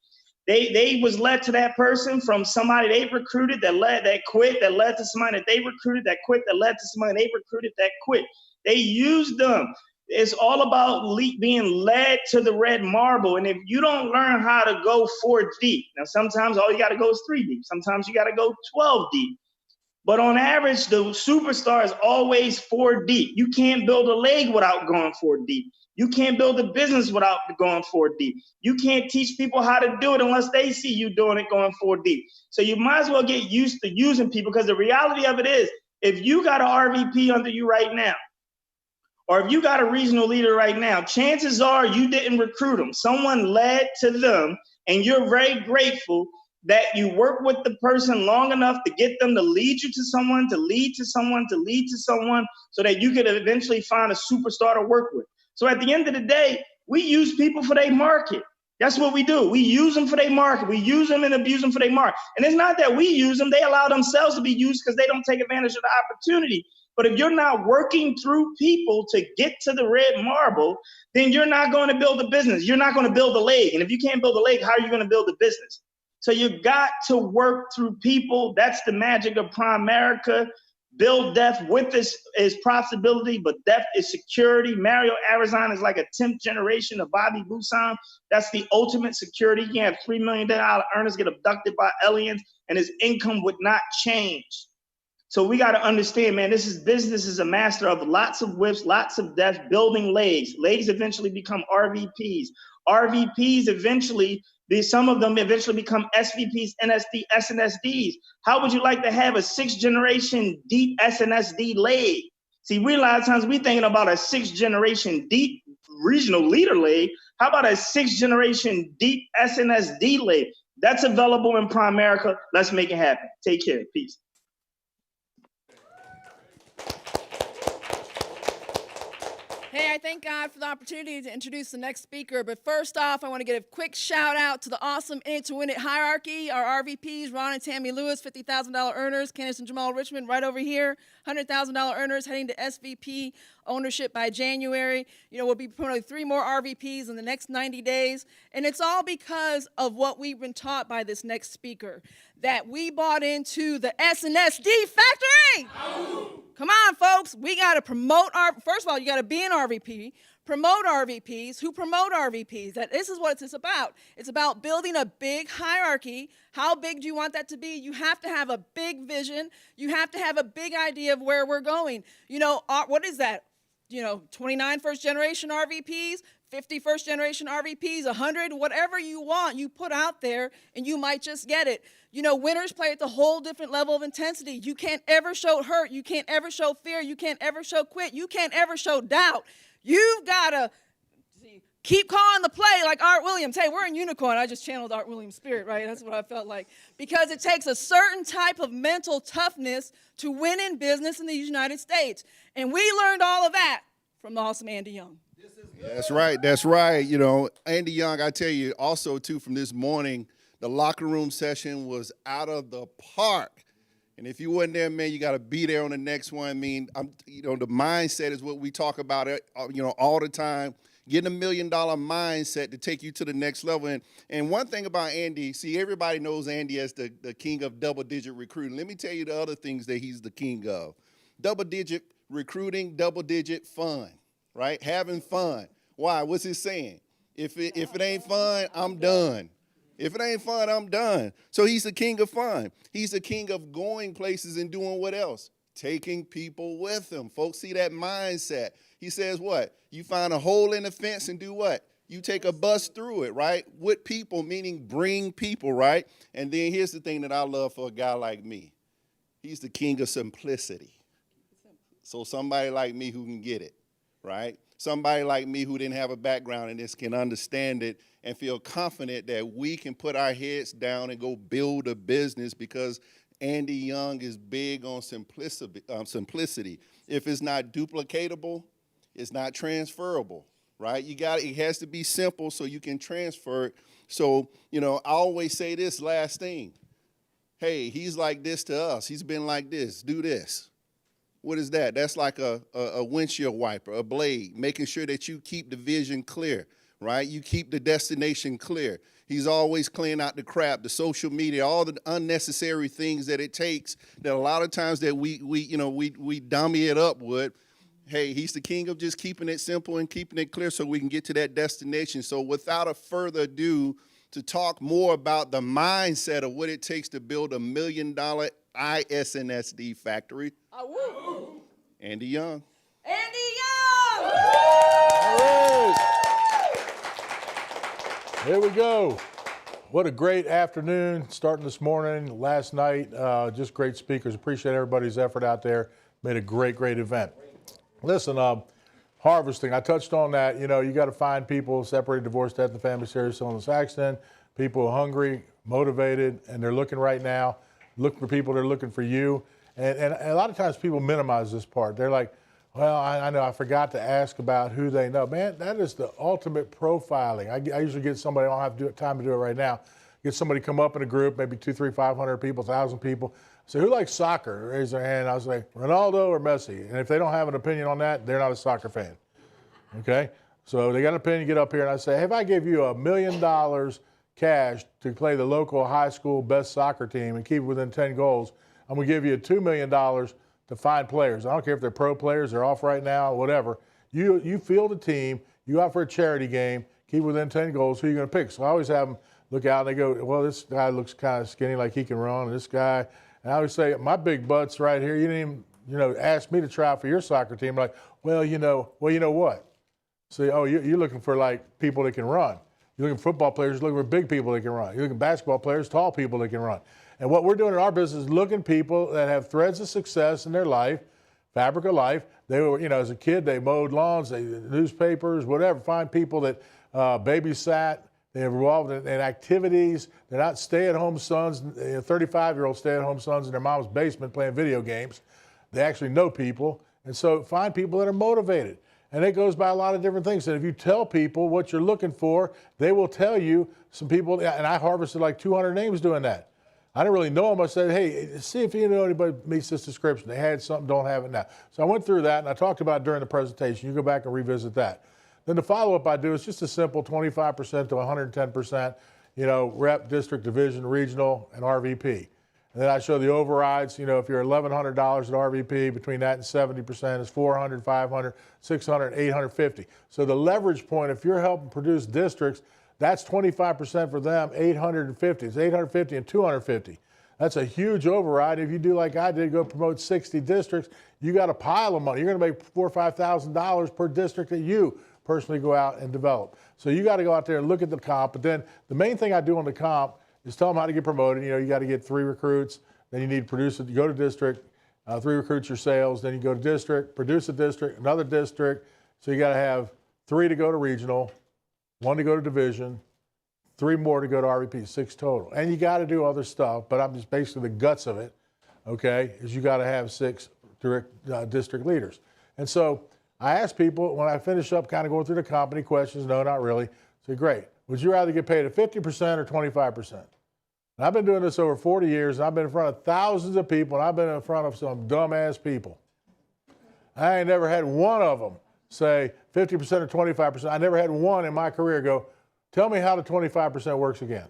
They was led to that person from somebody they recruited that quit, that led to somebody that they recruited that quit, that led to somebody they recruited that quit. They used them. It's all about being led to the red marble. And if you don't learn how to go 4 deep, now sometimes all you got to go is 3 deep. Sometimes you got to go 12 deep. But on average, the superstar is always 4 deep. You can't build a leg without going 4 deep. You can't build a business without going 4 deep. You can't teach people how to do it unless they see you doing it going 4 deep. So you might as well get used to using people, because the reality of it is, if you got an RVP under you right now, or if you got a regional leader right now, chances are you didn't recruit them. Someone led to them, and you're very grateful that you work with the person long enough to get them to lead you to someone, to lead to someone, to lead to someone, so that you could eventually find a superstar to work with. So at the end of the day, we use people for their market. That's what we do. We use them for their market. We use them and abuse them for their market. And it's not that we use them. They allow themselves to be used because they don't take advantage of the opportunity. But if you're not working through people to get to the red marble, then you're not going to build a business. You're not going to build a leg. And if you can't build a leg, how are you going to build a business? So you got to work through people. That's the magic of Primerica. Build deaf with this is profitability, but deaf is security. Mario Arizona is like a 10th generation of Bobby Busan. That's the ultimate security. You can have $3 million earners get abducted by aliens and his income would not change. So we got to understand, man, business is a master of lots of whips, lots of death, building legs. Legs eventually become RVPs. RVPs eventually, some of them eventually become SVPs, NSD, SNSD. How would you like to have a 6th generation deep SNSD leg? See, we a lot of times we thinking about a 6th generation deep regional leader leg. How about a 6th generation deep SNSD leg? That's available in Primerica. Let's make it happen. Take care. Peace. Hey, I thank God for the opportunity to introduce the next speaker. But first off, I want to give a quick shout out to the awesome In It to Win It hierarchy, our RVPs, Ron and Tammy Lewis, $50,000 earners, Candace and Jamal Richmond right over here, $100,000 earners heading to SVP ownership by January. You know, we'll be promoting 3 more RVPs in the next 90 days. And it's all because of what we've been taught by this next speaker, that we bought into the SNSD factory. Come on, folks. We got to promote first of all, you got to be an RVP, promote RVPs who promote RVPs. This is what it's about. It's about building a big hierarchy. How big do you want that to be? You have to have a big vision. You have to have a big idea of where we're going. You know, what is that? You know, 29 first-generation RVPs, 50 first-generation RVPs, 100, whatever you want, you put out there, and you might just get it. You know, winners play at the whole different level of intensity. You can't ever show hurt. You can't ever show fear. You can't ever show quit. You can't ever show doubt. You've got to keep calling the play like Art Williams. Hey, we're in Unicoi. I just channeled Art Williams' spirit, right? That's what I felt like. Because it takes a certain type of mental toughness to win in business in the United States. And we learned all of that from the awesome Andy Young. That's right. That's right. You know, Andy Young, I tell you also, too, from this morning, the locker room session was out of the park. And if you wasn't there, man, you got to be there on the next one. I mean, the mindset is what we talk about, all the time. Getting $1 million mindset to take you to the next level. And one thing about Andy, see, everybody knows Andy as the king of double-digit recruiting. Let me tell you the other things that he's the king of. Double-digit recruiting, double-digit fun, right? Having fun. Why? What's he saying? If it ain't fun, I'm done. If it ain't fun, I'm done. So he's the king of fun. He's the king of going places and doing what else? Taking people with him. Folks, see that mindset. He says what? You find a hole in the fence and do what? You take a bus through it, right? With people, meaning bring people, right? And then here's the thing that I love for a guy like me. He's the king of simplicity. So somebody like me who can get it, right? Somebody like me who didn't have a background in this can understand it and feel confident that we can put our heads down and go build a business because Andy Young is big on simplicity. If it's not duplicatable, it's not transferable, right? It has to be simple so you can transfer it. So, I always say this last thing. Hey, he's like this to us. He's been like this. Do this. What is that? That's like a windshield wiper, a blade, making sure that you keep the vision clear, right? You keep the destination clear. He's always clearing out the crap, the social media, all the unnecessary things that it takes that a lot of times that we dummy it up with. Hey, he's the king of just keeping it simple and keeping it clear so we can get to that destination. So without a further ado, to talk more about the mindset of what it takes to build $1 million ISNSD factory, Andy Young. Andy Young! All right. Here we go. What a great afternoon starting this morning, last night. Just great speakers. Appreciate everybody's effort out there. Made a great, great event. Listen, harvesting, I touched on that. You got to find people separated, divorced, death, and family, serious illness, accident, people who are hungry, motivated, and they're looking right now. Look for people that are looking for you. And a lot of times people minimize this part. They're like, well, I know I forgot to ask about who they know. Man, that is the ultimate profiling. I usually get somebody, I don't have time to do it right now, get somebody come up in a group, maybe 200, 300, 500 people, 1,000 people. Say, who likes soccer? Raise their hand. I was like, Ronaldo or Messi? And if they don't have an opinion on that, they're not a soccer fan. Okay? So they got an opinion, get up here, and I say, hey, if I give you $1 million cash to play the local high school best soccer team and keep it within 10 goals, I'm going to give you $2 million to find players. I don't care if they're pro players, they're off right now, whatever. You field a team, you go out for a charity game, keep within 10 goals, who are you going to pick? So I always have them look out and they go, well, this guy looks kind of skinny, like he can run, and this guy. And I always say, my big butt's right here. You didn't even, ask me to try out for your soccer team. Like, well, you know what? See, you're looking for like people that can run. You're looking for football players, you're looking for big people that can run. You're looking for basketball players, tall people that can run. And what we're doing in our business is looking people that have threads of success in their life, fabric of life. They were, as a kid, they mowed lawns, newspapers, whatever. Find people that babysat. They're involved in activities. They're not stay-at-home sons, 35-year-old stay-at-home sons in their mom's basement playing video games. They actually know people. And so find people that are motivated. And it goes by a lot of different things. And if you tell people what you're looking for, they will tell you some people. And I harvested like 200 names doing that. I didn't really know them. I said, hey, see if you know anybody meets this description. They had something, don't have it now. So I went through that, and I talked about it during the presentation. You go back and revisit that. Then the follow-up I do is just a simple 25% to 110%, rep, district, division, regional, and RVP. And then I show the overrides. If you're $1,100 at RVP, between that and 70% is $400, $500, $600, $850. So the leverage point, if you're helping produce districts, that's 25% for them, $850. It's $850 and $250. That's a huge override. If you do like I did, go promote 60 districts, you got a pile of money. You're going to make $4,000 or $5,000 per district that you personally go out and develop. So you got to go out there and look at the comp. But then the main thing I do on the comp is tell them how to get promoted. You got to get 3 recruits. Then you need to produce it. You go to district, 3 recruits your sales. Then you go to district, produce a district, another district. So you got to have 3 to go to regional, 1 to go to division, 3 more to go to RVP, 6 total. And you got to do other stuff, but I'm just basically the guts of it, okay, is you got to have 6 direct district leaders. And so I ask people, when I finish up kind of going through the company questions, no, not really. I say, great. Would you rather get paid at 50% or 25%? And I've been doing this over 40 years, and I've been in front of thousands of people, and I've been in front of some dumbass people. I ain't never had one of them say 50% or 25%. I never had one in my career go, tell me how the 25% works again.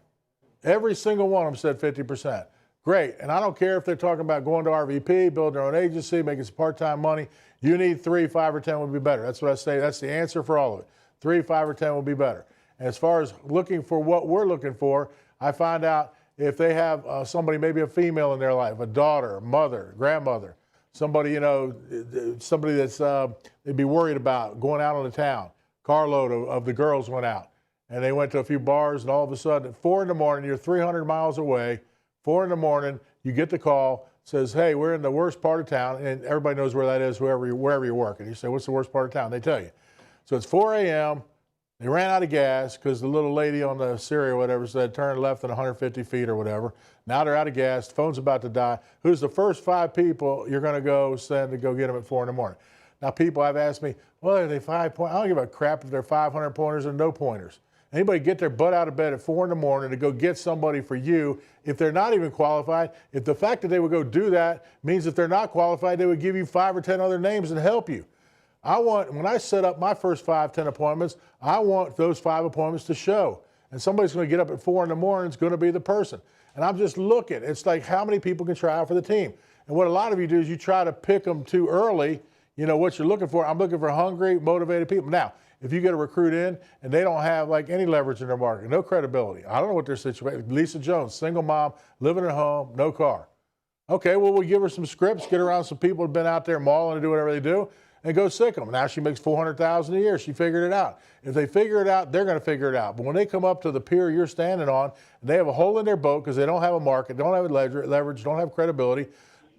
Every single one of them said 50%. Great. And I don't care if they're talking about going to RVP, building their own agency, making some part-time money. You need 3, 5, or 10 would be better. That's what I say. That's the answer for all of it. 3, 5, or 10 would be better. And as far as looking for what we're looking for, I find out if they have somebody, maybe a female in their life, a daughter, mother, grandmother, somebody, somebody that's they'd be worried about going out on the town. Carload of the girls went out, and they went to a few bars, and all of a sudden at 4 in the morning, you're 300 miles away, 4 in the morning, you get the call, says, hey, we're in the worst part of town, and everybody knows where that is, wherever you work. And you say, what's the worst part of town? They tell you. So it's 4 a.m., they ran out of gas because the little lady on the Siri or whatever said turn left in 150 feet or whatever. Now they're out of gas. The phone's about to die. Who's the first 5 people you're going to go send to go get them at 4 in the morning? Now people have asked me, well, are they 5 pointers? I don't give a crap if they're 500 pointers or no pointers. Anybody get their butt out of bed at 4 in the morning to go get somebody for you if they're not even qualified? If the fact that they would go do that means if they're not qualified, they would give you 5 or 10 other names and help you. When I set up my first 5, 10 appointments, I want those 5 appointments to show. And somebody's going to get up at 4 in the morning is going to be the person. And I'm just looking. It's like how many people can try out for the team. And what a lot of you do is you try to pick them too early, what you're looking for. I'm looking for hungry, motivated people. Now, if you get a recruit in and they don't have like any leverage in their market, no credibility, I don't know what their situation is. Lisa Jones, single mom, living at home, no car. Okay, well, we'll give her some scripts, get around some people who've been out there mauling and do whatever they do, and go sick them. Now she makes $400,000 a year. She figured it out. If they figure it out, they're going to figure it out. But when they come up to the pier you're standing on, and they have a hole in their boat because they don't have a market, don't have leverage, don't have credibility,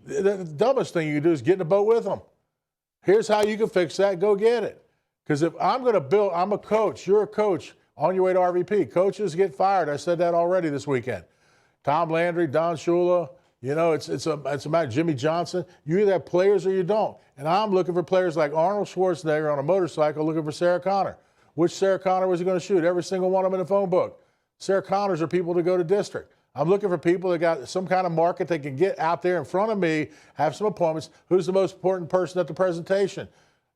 the dumbest thing you can do is get in the boat with them. Here's how you can fix that. Go get it. Because if I'm going to build, I'm a coach. You're a coach on your way to RVP. Coaches get fired. I said that already this weekend. Tom Landry, Don Shula, it's about Jimmy Johnson. You either have players or you don't. And I'm looking for players like Arnold Schwarzenegger on a motorcycle looking for Sarah Connor. Which Sarah Connor was he going to shoot? Every single one of them in the phone book. Sarah Connors are people to go to district. I'm looking for people that got some kind of market that can get out there in front of me, have some appointments. Who's the most important person at the presentation?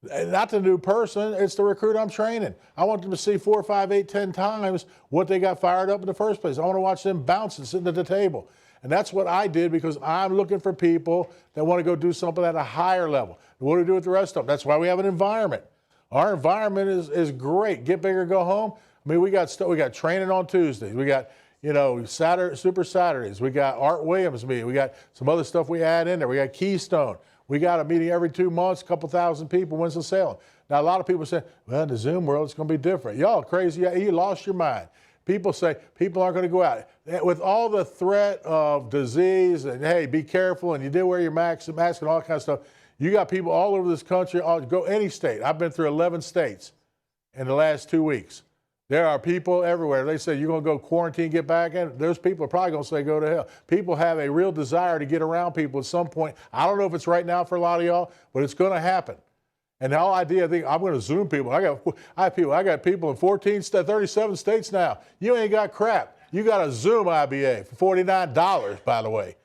Not the new person, it's the recruit I'm training. I want them to see 4, 5, 8, 10 times what they got fired up in the first place. I want to watch them bouncing, sitting at the table. And that's what I did because I'm looking for people that want to go do something at a higher level. What do we do with the rest of them? That's why we have an environment. Our environment is great. Get bigger, go home. I mean, we got training on Tuesdays. We got, Super Saturdays. We got Art Williams meeting. We got some other stuff we add in there. We got Keystone. We got a meeting every 2 months, a couple thousand people, Winston-Salem. Now, a lot of people say, well, in the Zoom world, it's going to be different. Y'all crazy. You lost your mind. People say people aren't going to go out. With all the threat of disease and, hey, be careful, and you do wear your mask and all that kind of stuff, you got people all over this country. Go any state. I've been through 11 states in the last 2 weeks. There are people everywhere. They say, you're going to go quarantine, get back in. Those people are probably going to say, go to hell. People have a real desire to get around people at some point. I don't know if it's right now for a lot of y'all, but it's going to happen. And the whole idea, I'm going to Zoom people. I got people in 37 states now. You ain't got crap. You got a Zoom IBA for $49, by the way.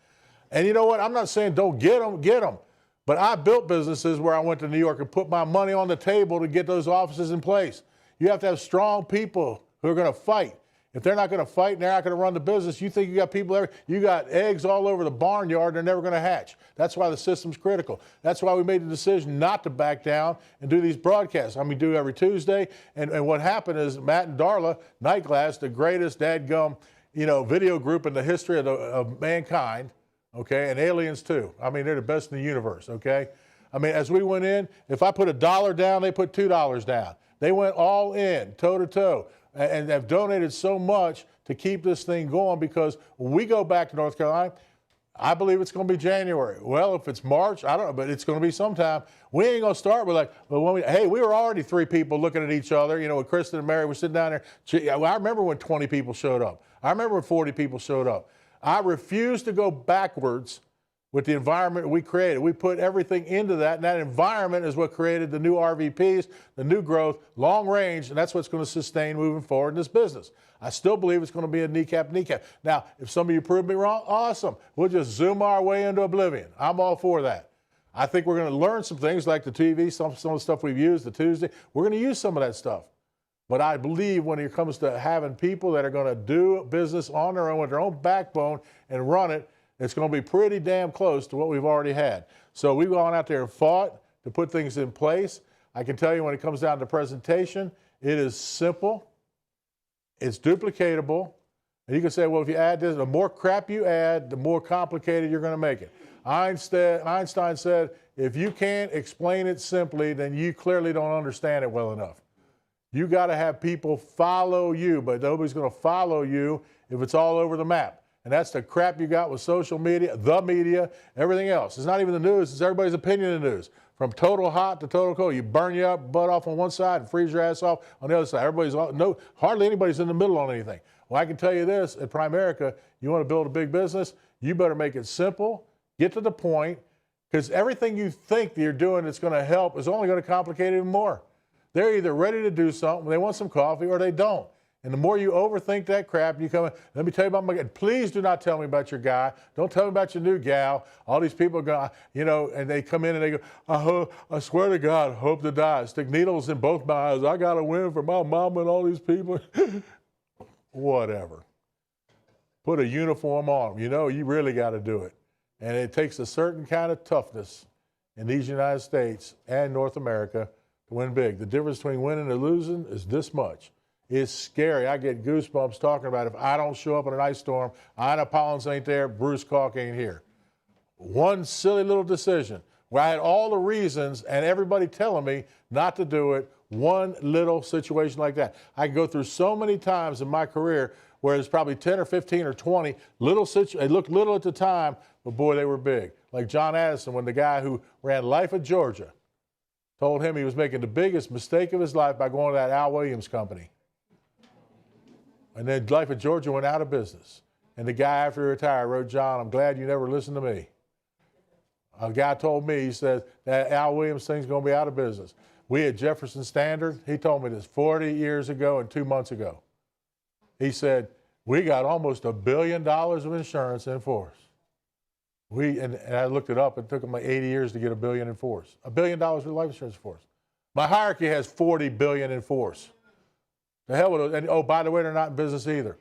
And you know what? I'm not saying don't get them. But I built businesses where I went to New York and put my money on the table to get those offices in place. You have to have strong people who are going to fight. If they're not going to fight and they're not going to run the business, you think you got people you got eggs all over the barnyard, they're never going to hatch. That's why the system's critical. That's why we made the decision not to back down and do these broadcasts. We do every Tuesday. And what happened is Matt and Darla, Nightglass, the greatest dadgum, video group in the history of mankind, okay, and aliens too. They're the best in the universe, okay? As we went in, if I put $1 down, they put $2 down. They went all in, toe to toe, and have donated so much to keep this thing going because when we go back to North Carolina, I believe it's going to be January. Well, if it's March, I don't know, but it's going to be sometime. We ain't going to start with we were already 3 people looking at each other, with Kristen and Mary, we're sitting down there. I remember when 20 people showed up. I remember when 40 people showed up. I refuse to go backwards with the environment we created. We put everything into that, and that environment is what created the new RVPs, the new growth, long range, and that's what's going to sustain moving forward in this business. I still believe it's going to be a kneecap. Now, if some of you prove me wrong, awesome. We'll just zoom our way into oblivion. I'm all for that. I think we're going to learn some things like the TV, some of the stuff we've used, the Tuesday. We're going to use some of that stuff. But I believe when it comes to having people that are going to do business on their own, with their own backbone, and run it, it's going to be pretty damn close to what we've already had. So we've gone out there and fought to put things in place. I can tell you when it comes down to presentation, it is simple, it's duplicatable, and you can say, well, if you add this, the more crap you add, the more complicated you're going to make it. Einstein said, if you can't explain it simply, then you clearly don't understand it well enough. You got to have people follow you, but nobody's going to follow you if it's all over the map. And that's the crap you got with social media, the media, everything else. It's not even the news, it's everybody's opinion in the news. From total hot to total cold. You burn you up, butt off on one side and freeze your ass off on the other side. Hardly anybody's in the middle on anything. Well, I can tell you this, at Primerica, you want to build a big business, you better make it simple, get to the point, because everything you think that you're doing that's going to help is only going to complicate it even more. They're either ready to do something, they want some coffee, or they don't. And the more you overthink that crap, you come in, let me tell you about my guy. Please do not tell me about your guy. Don't tell me about your new gal. All these people are going, and they come in and they go, I swear to God, I hope to die. Stick needles in both my eyes. I got to win for my mama and all these people. Whatever. Put a uniform on. You really got to do it. And it takes a certain kind of toughness in these United States and North America to win big. The difference between winning and losing is this much. It's scary. I get goosebumps talking about if I don't show up in an ice storm, Ina Collins ain't there, Bruce Kalk ain't here. One silly little decision where I had all the reasons and everybody telling me not to do it, one little situation like that. I can go through so many times in my career where there's probably 10 or 15 or 20 little situations. They looked little at the time, but boy, they were big. Like John Addison, when the guy who ran Life of Georgia told him he was making the biggest mistake of his life by going to that Al Williams company. And then Life of Georgia went out of business. And the guy, after he retired, wrote, John, I'm glad you never listened to me. A guy told me, he said, that Al Williams thing's going to be out of business. We at Jefferson Standard, he told me this 40 years ago and 2 months ago. He said, we got almost $1 billion of insurance in force. And I looked it up. It took them like 80 years to get $1 billion in force. $1 billion of life insurance in force. My hierarchy has $40 billion in force. The hell with it. And oh, by the way, they're not in business either.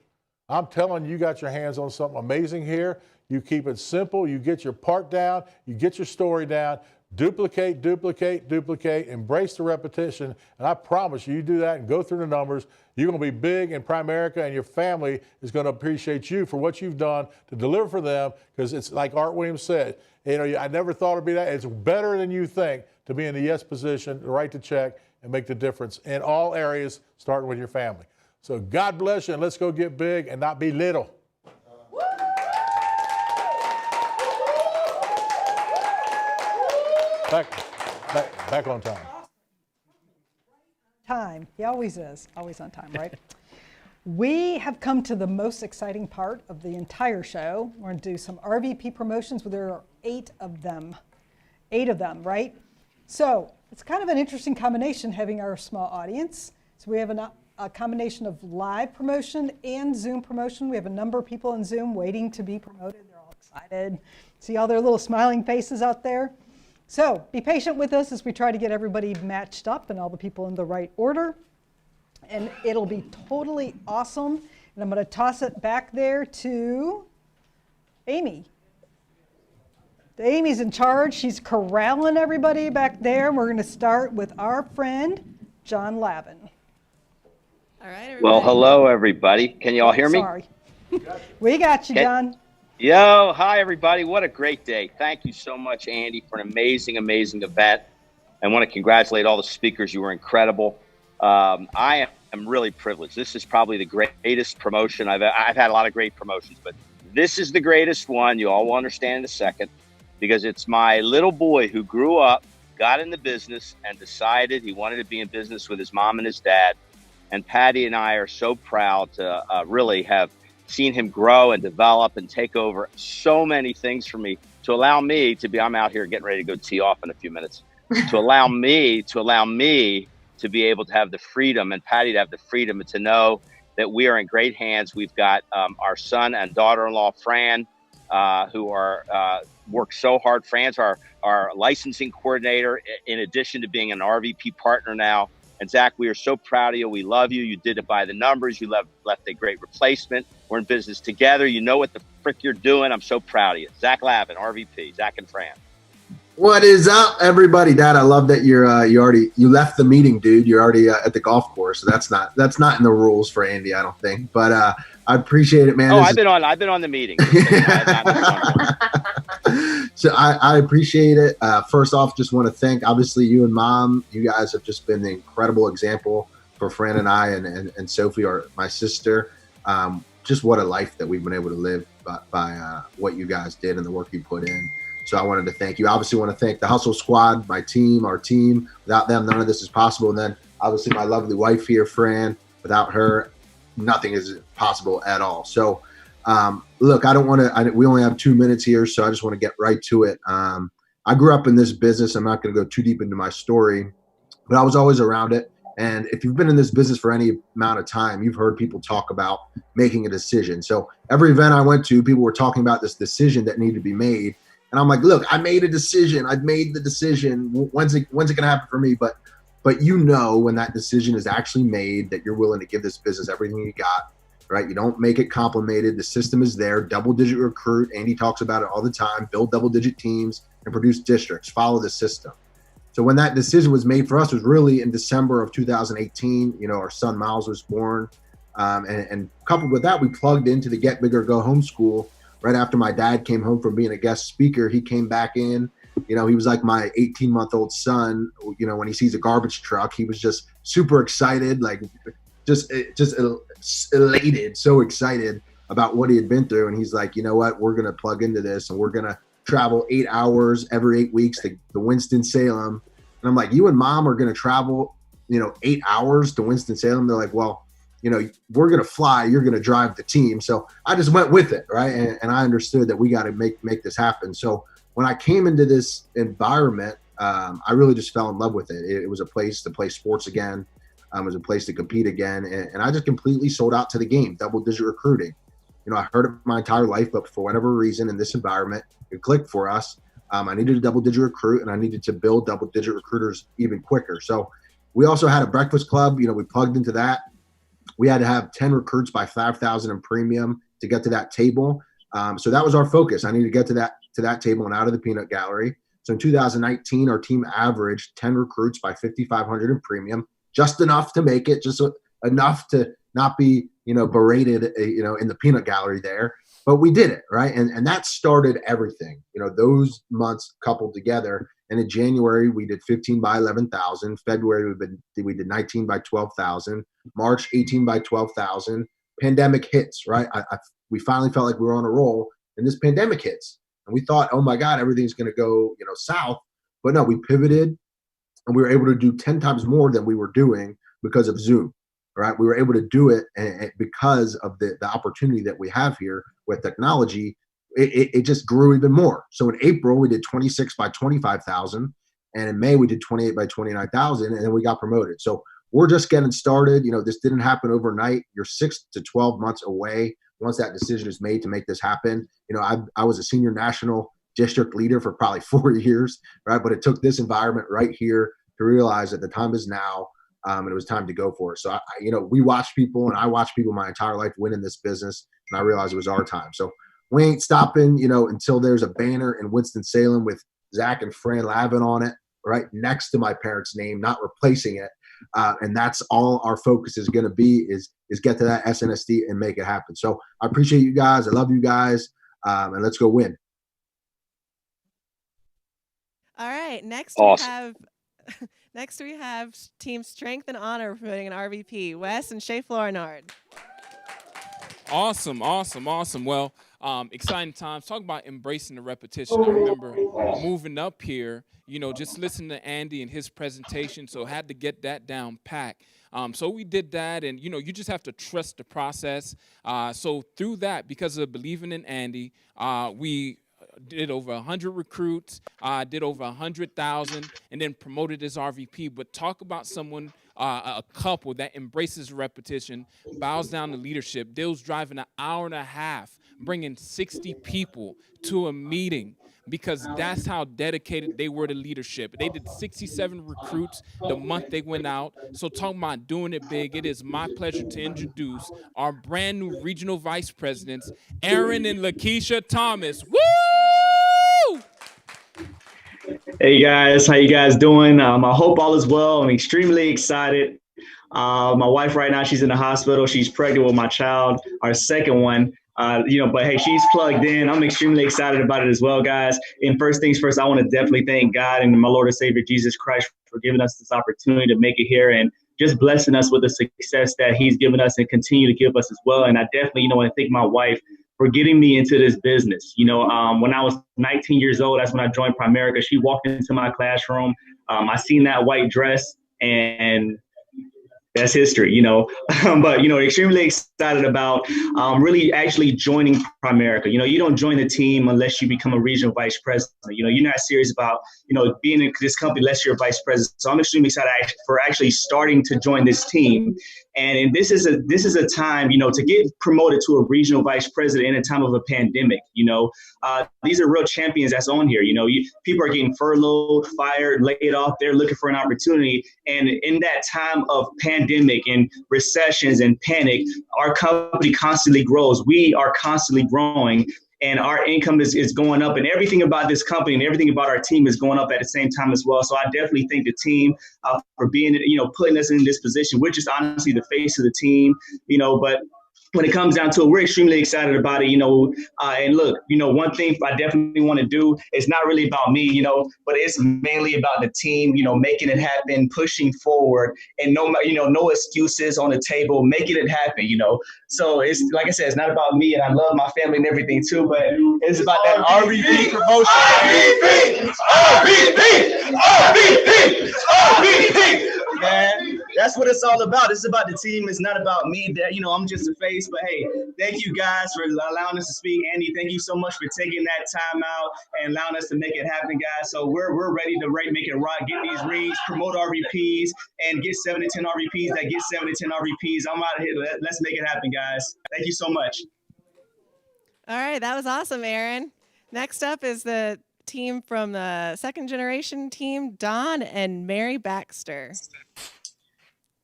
I'm telling you, you got your hands on something amazing here. You keep it simple. You get your part down. You get your story down. Duplicate, duplicate, duplicate. Embrace the repetition. And I promise you do that and go through the numbers. You're going to be big in Primerica, and your family is going to appreciate you for what you've done to deliver for them, because it's like Art Williams said, I never thought it'd be that. It's better than you think to be in the yes position, to write the check, and make the difference in all areas, starting with your family. So God bless you, and let's go get big and not be little. Back on time. Time. He always is. Always on time, right? We have come to the most exciting part of the entire show. We're going to do some RVP promotions, where there are 8 of them. 8 of them, right? So it's kind of an interesting combination having our small audience. So we have a combination of live promotion and Zoom promotion. We have a number of people in Zoom waiting to be promoted. They're all excited. See all their little smiling faces out there? So be patient with us as we try to get everybody matched up and all the people in the right order. And it'll be totally awesome. And I'm going to toss it back there to Amy. Amy's in charge. She's corralling everybody back there. We're going to start with our friend, John Lavin. All right, everybody. Well, hello, everybody. Can you all hear me? Sorry. We got you, John. Yo, hi, everybody. What a great day. Thank you so much, Andy, for an amazing, amazing event. I want to congratulate all the speakers. You were incredible. I am really privileged. This is probably the greatest promotion. I've had a lot of great promotions, but this is the greatest one. You all will understand in a second, because it's my little boy who grew up, got in the business, and decided he wanted to be in business with his mom and his dad. And Patty and I are so proud to really have seen him grow and develop and take over so many things for me, to allow me to be, I'm out here getting ready to go tee off in a few minutes, to allow me to be able to have the freedom, and Patty to have the freedom, and to know that we are in great hands. We've got our son and daughter-in-law, Fran, who are work so hard. Fran's our licensing coordinator, in addition to being an RVP partner now. And Zach, we are so proud of you. We love you. You did it by the numbers. You left a great replacement. We're in business together. You know what the frick you're doing. I'm so proud of you. Zach Lavin, RVP, Zach and Fran. What is up, everybody? Dad, I love that you left the meeting, dude. You're already at the golf course. So that's not in the rules for Andy, I don't think. But I appreciate it, man. Oh, I've been on the meeting. So I appreciate it. First off, just want to thank, obviously, you and Mom. You guys have just been the incredible example for Fran and I, and Sophie, my sister. Just what a life that we've been able to live by what you guys did and the work you put in. So I wanted to thank you. Obviously want to thank the Hustle Squad, my team, our team. Without them, none of this is possible. And then obviously my lovely wife here, Fran. Without her, nothing is possible at all. So look, we only have 2 minutes here, so I just want to get right to it. I grew up in this business. I'm not going to go too deep into my story, but I was always around it. And if you've been in this business for any amount of time, you've heard people talk about making a decision. So every event I went to, people were talking about this decision that needed to be made. And I'm like, look, I made a decision. I've made the decision. When's it going to happen for me? But when that decision is actually made, that you're willing to give this business everything you got, right? You don't make it complicated. The system is there. Double-digit recruit. Andy talks about it all the time. Build double-digit teams and produce districts. Follow the system. So when that decision was made for us, was really in December of 2018. Our son Miles was born. And coupled with that, we plugged into the Get Bigger, Go Home school. Right after my dad came home from being a guest speaker, he came back in. He was like my 18-month-old son. When he sees a garbage truck, he was just super excited, like just elated, so excited about what he had been through. And he's like, you know what, we're going to plug into this, and we're going to travel 8 hours every 8 weeks to Winston-Salem. And I'm like, you and Mom are going to travel, 8 hours to Winston-Salem? They're like, well, we're going to fly, you're going to drive the team. So I just went with it, right? And I understood that we got to make this happen. So when I came into this environment, I really just fell in love with it. It was a place to play sports again. It was a place to compete again. And I just completely sold out to the game, double-digit recruiting. I heard it my entire life, but for whatever reason in this environment, it clicked for us. I needed a double-digit recruit, and I needed to build double-digit recruiters even quicker. So we also had a breakfast club. We plugged into that. We had to have 10 recruits by 5,000 in premium to get to that table. So that was our focus. I needed to get to that table and out of the peanut gallery. So in 2019, our team averaged 10 recruits by 5,500 in premium, just enough to make it, just enough to not be, berated, in the peanut gallery there. But we did it, right? And that started everything. Those months coupled together. And in January, we did 15 by 11,000. February, we did 19 by 12,000. March, 18 by 12,000. Pandemic hits, right? We finally felt like we were on a roll, and this pandemic hits. And we thought, oh my God, everything's going to go, south. But no, we pivoted, and we were able to do 10 times more than we were doing because of Zoom, right? We were able to do it and because of the opportunity that we have here with technology. It just grew even more. So in April, we did 26 by 25,000. And in May, we did 28 by 29,000. And then we got promoted. So we're just getting started. This didn't happen overnight. You're 6 to 12 months away once that decision is made to make this happen. I was a senior national district leader for probably 4 years, right? But it took this environment right here to realize that the time is now, and it was time to go for it. So, we watch people, and I watched people my entire life win in this business, and I realized it was our time. So we ain't stopping, until there's a banner in Winston-Salem with Zach and Fran Lavin on it, right next to my parents' name, not replacing it. And that's all our focus is going to be is get to that SNSD and make it happen. So I appreciate you guys. I love you guys. And let's go win. All right. Next we have Team Strength and Honor promoting an RVP. Wes and Shay Florinard. Awesome. Well, exciting times. Talk about embracing the repetition. I remember moving up here, just listening to Andy and his presentation, so had to get that down pat. So we did that, and, you just have to trust the process. So through that, because of believing in Andy, we did over 100 recruits, did over 100,000, and then promoted as RVP. But talk about someone, a couple that embraces repetition, bows down to leadership. Dill's driving an hour and a half, bringing 60 people to a meeting because that's how dedicated they were to leadership. They did 67 recruits the month they went out. So talking about doing it big, it is my pleasure to introduce our brand new regional vice presidents, Aaron and Lakeisha Thomas. Woo! Hey guys, how you guys doing? I hope all is well. I'm extremely excited. My wife right now, she's in the hospital. She's pregnant with my child, our second one. But hey, she's plugged in. I'm extremely excited about it as well, guys. And first things first, I want to definitely thank God and my Lord and Savior Jesus Christ for giving us this opportunity to make it here and just blessing us with the success that He's given us and continue to give us as well. And I definitely, want to thank my wife for getting me into this business. When I was 19 years old, that's when I joined Primerica. She walked into my classroom. I seen that white dress, and that's history, but, extremely excited about really actually joining Primerica. You don't join the team unless you become a regional vice president. You're not serious about, being in this company unless you're a vice president. So I'm extremely excited for actually starting to join this team. And this is a time, to get promoted to a regional vice president in a time of a pandemic. These are real champions that's on here. People are getting furloughed, fired, laid off. They're looking for an opportunity. And in that time of pandemic and recessions and panic, our company constantly grows. We are constantly growing. And our income is going up, and everything about this company and everything about our team is going up at the same time as well. So I definitely thank the team for being, putting us in this position. We're just honestly the face of the team, but when it comes down to it, we're extremely excited about it, and look, one thing I definitely want to do is not really about me, but it's mainly about the team, making it happen, pushing forward, and no excuses on the table, making it happen, So it's, like I said, it's not about me, and I love my family and everything too, but it's about that RVP promotion. RVP! Man, that's what it's all about. It's about the team. It's not about me. That I'm just a face. But hey, thank you guys for allowing us to speak. Andy, thank you so much for taking that time out and allowing us to make it happen, guys. So we're ready to make it rock, get these rings, promote RVPs, and get 7 to 10 RVPs that get 7 to 10 RVPs. I'm out of here. Let's make it happen, guys. Thank you so much. All right, that was awesome, Aaron. Next up is the team from the second generation team, Don and Mary Baxter.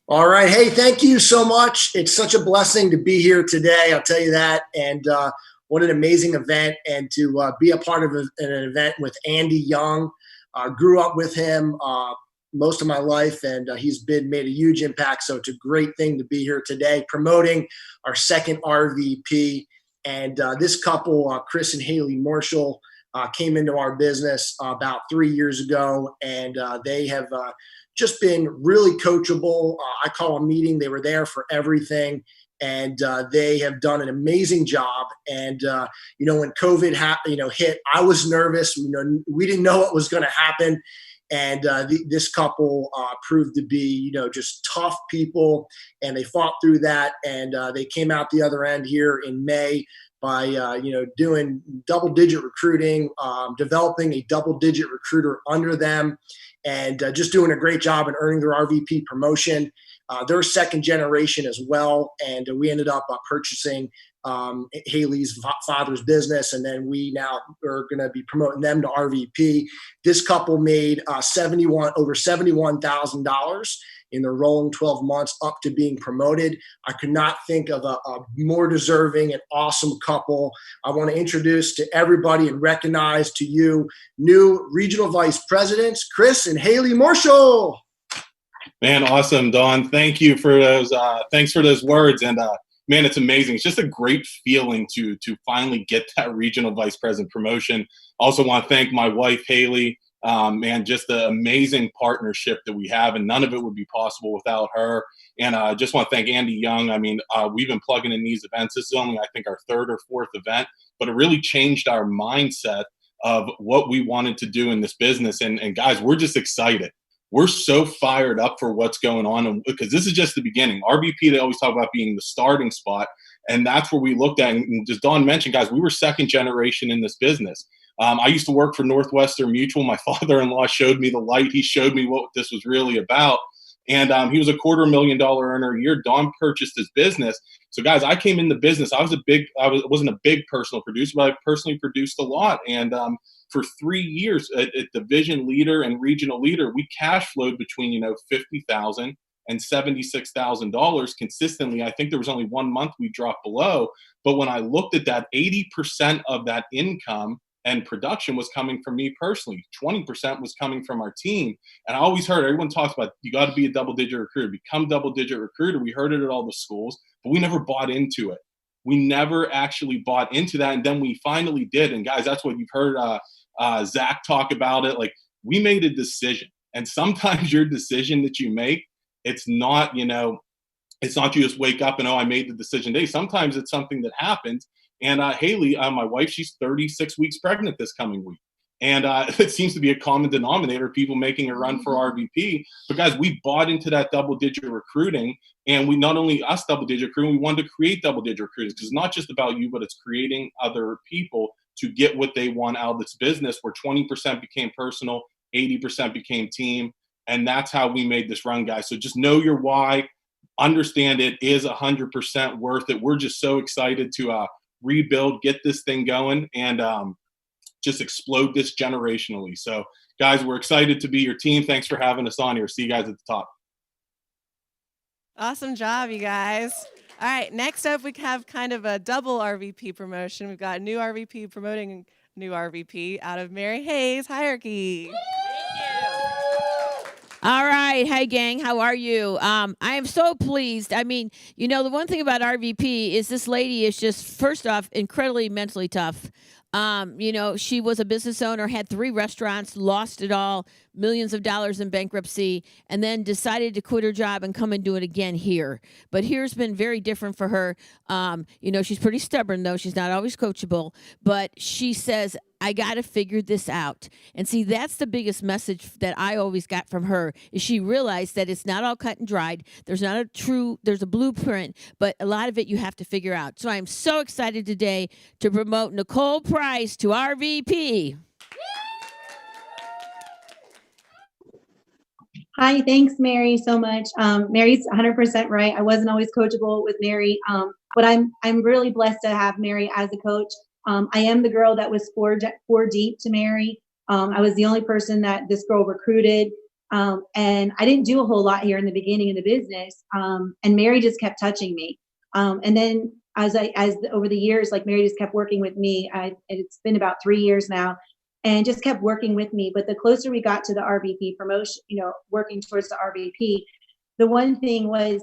All right. Hey, thank you so much. It's such a blessing to be here today. I'll tell you that. And what an amazing event, and to be a part of an event with Andy Young. Grew up with him most of my life, and he's made a huge impact. So it's a great thing to be here today promoting our second RVP. And this couple, Chris and Haley Marshall, came into our business about 3 years ago, and they have just been really coachable. I call a meeting. They were there for everything, and they have done an amazing job. And when COVID hit, I was nervous. We didn't know what was going to happen. And this couple proved to be, just tough people, and they fought through that, and they came out the other end here in May by, doing double-digit recruiting, developing a double-digit recruiter under them, and just doing a great job in earning their RVP promotion. They're second generation as well, and we ended up purchasing Haley's father's business, and then we now are going to be promoting them to RVP. This couple made over $71,000 in their rolling 12 months up to being promoted. I could not think of a more deserving and awesome couple. I want to introduce to everybody and recognize to you new regional vice presidents, Chris and Haley Marshall. Man, awesome, Don. Thank you for those. Thanks for those words. And man, it's amazing. It's just a great feeling to finally get that regional vice president promotion. Also want to thank my wife, Haley. Man, just the amazing partnership that we have, and none of it would be possible without her. And I just want to thank Andy Young. I mean, we've been plugging in these events. This is only, I think, our third or fourth event, but it really changed our mindset of what we wanted to do in this business. And guys, we're just excited. We're so fired up for what's going on, and because this is just the beginning. RVP, they always talk about being the starting spot, and that's where we looked at. And just Don mentioned, guys, we were second generation in this business. I used to work for Northwestern Mutual. My father-in-law showed me the light. He showed me what this was really about. And he was a $250,000 earner a year. Don purchased his business. So, guys, I came in the business. I wasn't a big personal producer, but I personally produced a lot. And for 3 years at division leader and regional leader, we cash flowed between, $50,000 and $76,000 consistently. I think there was only 1 month we dropped below. But when I looked at that, 80% of that income and production was coming from me personally. 20% was coming from our team. And I always heard everyone talks about, you got to be a double-digit recruiter, become double-digit recruiter. We heard it at all the schools, but we never bought into it. We never actually bought into that. And then we finally did. And guys, that's what you've heard Zach talk about it. Like, we made a decision. And sometimes your decision that you make, it's not, it's not you just wake up and, I made the decision today. Sometimes it's something that happens. And Haley, my wife, she's 36 weeks pregnant this coming week. And it seems to be a common denominator, people making a run for RVP. But guys, we bought into that double-digit recruiting. And we not only us double-digit recruiting, we wanted to create double-digit recruiters, because it's not just about you, but it's creating other people to get what they want out of this business, where 20% became personal, 80% became team. And that's how we made this run, guys. So just know your why. Understand it is 100% worth it. We're just so excited to rebuild, get this thing going, and just explode this generationally. So, guys, we're excited to be your team. Thanks for having us on here. See you guys at the top. Awesome job, you guys. All right, next up, we have kind of a double RVP promotion. We've got a new RVP promoting a new RVP out of Mary Hayes Hierarchy. All right. Hey, gang. How are you? I am so pleased. I mean, the one thing about RVP is this lady is just, first off, incredibly mentally tough. She was a business owner, had 3 restaurants, lost it all, millions of dollars in bankruptcy, and then decided to quit her job and come and do it again here. But here's been very different for her. She's pretty stubborn, though. She's not always coachable, but she says, I got to figure this out. And see, that's the biggest message that I always got from her, is she realized that it's not all cut and dried. There's a blueprint, but a lot of it you have to figure out. So I'm so excited today to promote Nicole Price to RVP. Hi, thanks, Mary, so much. Mary's 100% right. I wasn't always coachable with Mary, but I'm really blessed to have Mary as a coach. I am the girl that was four deep to Mary. I was the only person that this girl recruited, and I didn't do a whole lot here in the beginning of the business. And Mary just kept touching me. And then as over the years, like Mary just kept working with me. It's been about 3 years now, and just kept working with me. But the closer we got to the RVP promotion, working towards the RVP, the one thing was,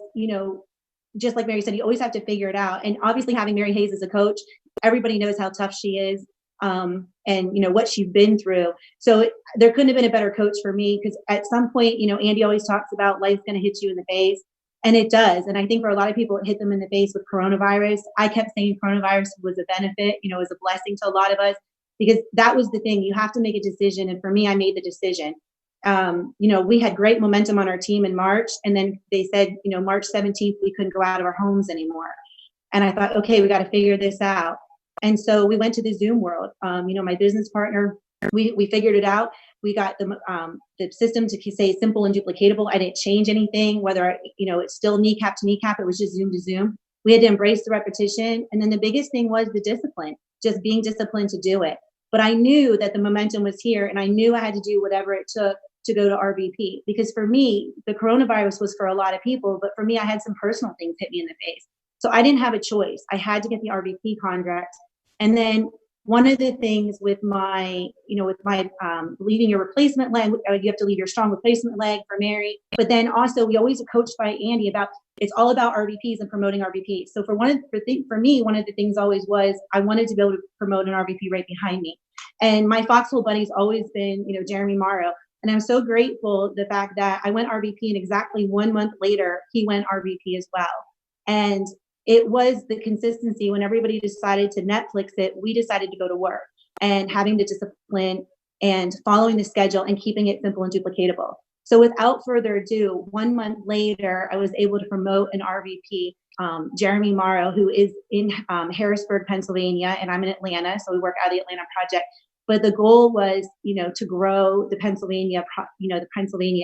just like Mary said, you always have to figure it out. And obviously having Mary Hayes as a coach, everybody knows how tough she is, and what she's been through. So there couldn't have been a better coach for me, because at some point, Andy always talks about life's going to hit you in the face, and it does. And I think for a lot of people, it hit them in the face with coronavirus. I kept saying coronavirus was a benefit, was a blessing to a lot of us, because that was the thing. You have to make a decision. And for me, I made the decision. We had great momentum on our team in March, and then they said, March 17th, we couldn't go out of our homes anymore. And I thought, okay, we got to figure this out. And so we went to the Zoom world. My business partner, we figured it out. We got the system to say simple and duplicatable. I didn't change anything, whether, it's still kneecap to kneecap. It was just Zoom to Zoom. We had to embrace the repetition. And then the biggest thing was the discipline, just being disciplined to do it. But I knew that the momentum was here, and I knew I had to do whatever it took to go to RVP, because for me, the coronavirus was for a lot of people, but for me, I had some personal things hit me in the face. So I didn't have a choice. I had to get the RVP contract. And then one of the things with my leaving your replacement leg, you have to leave your strong replacement leg for Mary. But then also, we always are coached by Andy about, it's all about RVPs and promoting RVPs. So for me, one of the things always was, I wanted to be able to promote an RVP right behind me. And my Foxhole buddy's always been, Jeremy Morrow. And I'm so grateful the fact that I went RVP, and exactly 1 month later, he went RVP as well. And it was the consistency. When everybody decided to Netflix it, we decided to go to work, and having the discipline and following the schedule and keeping it simple and duplicatable. So without further ado, 1 month later, I was able to promote an RVP, Jeremy Morrow, who is in Harrisburg, Pennsylvania, and I'm in Atlanta. So we work out of the Atlanta project. But the goal was, to grow the Pennsylvania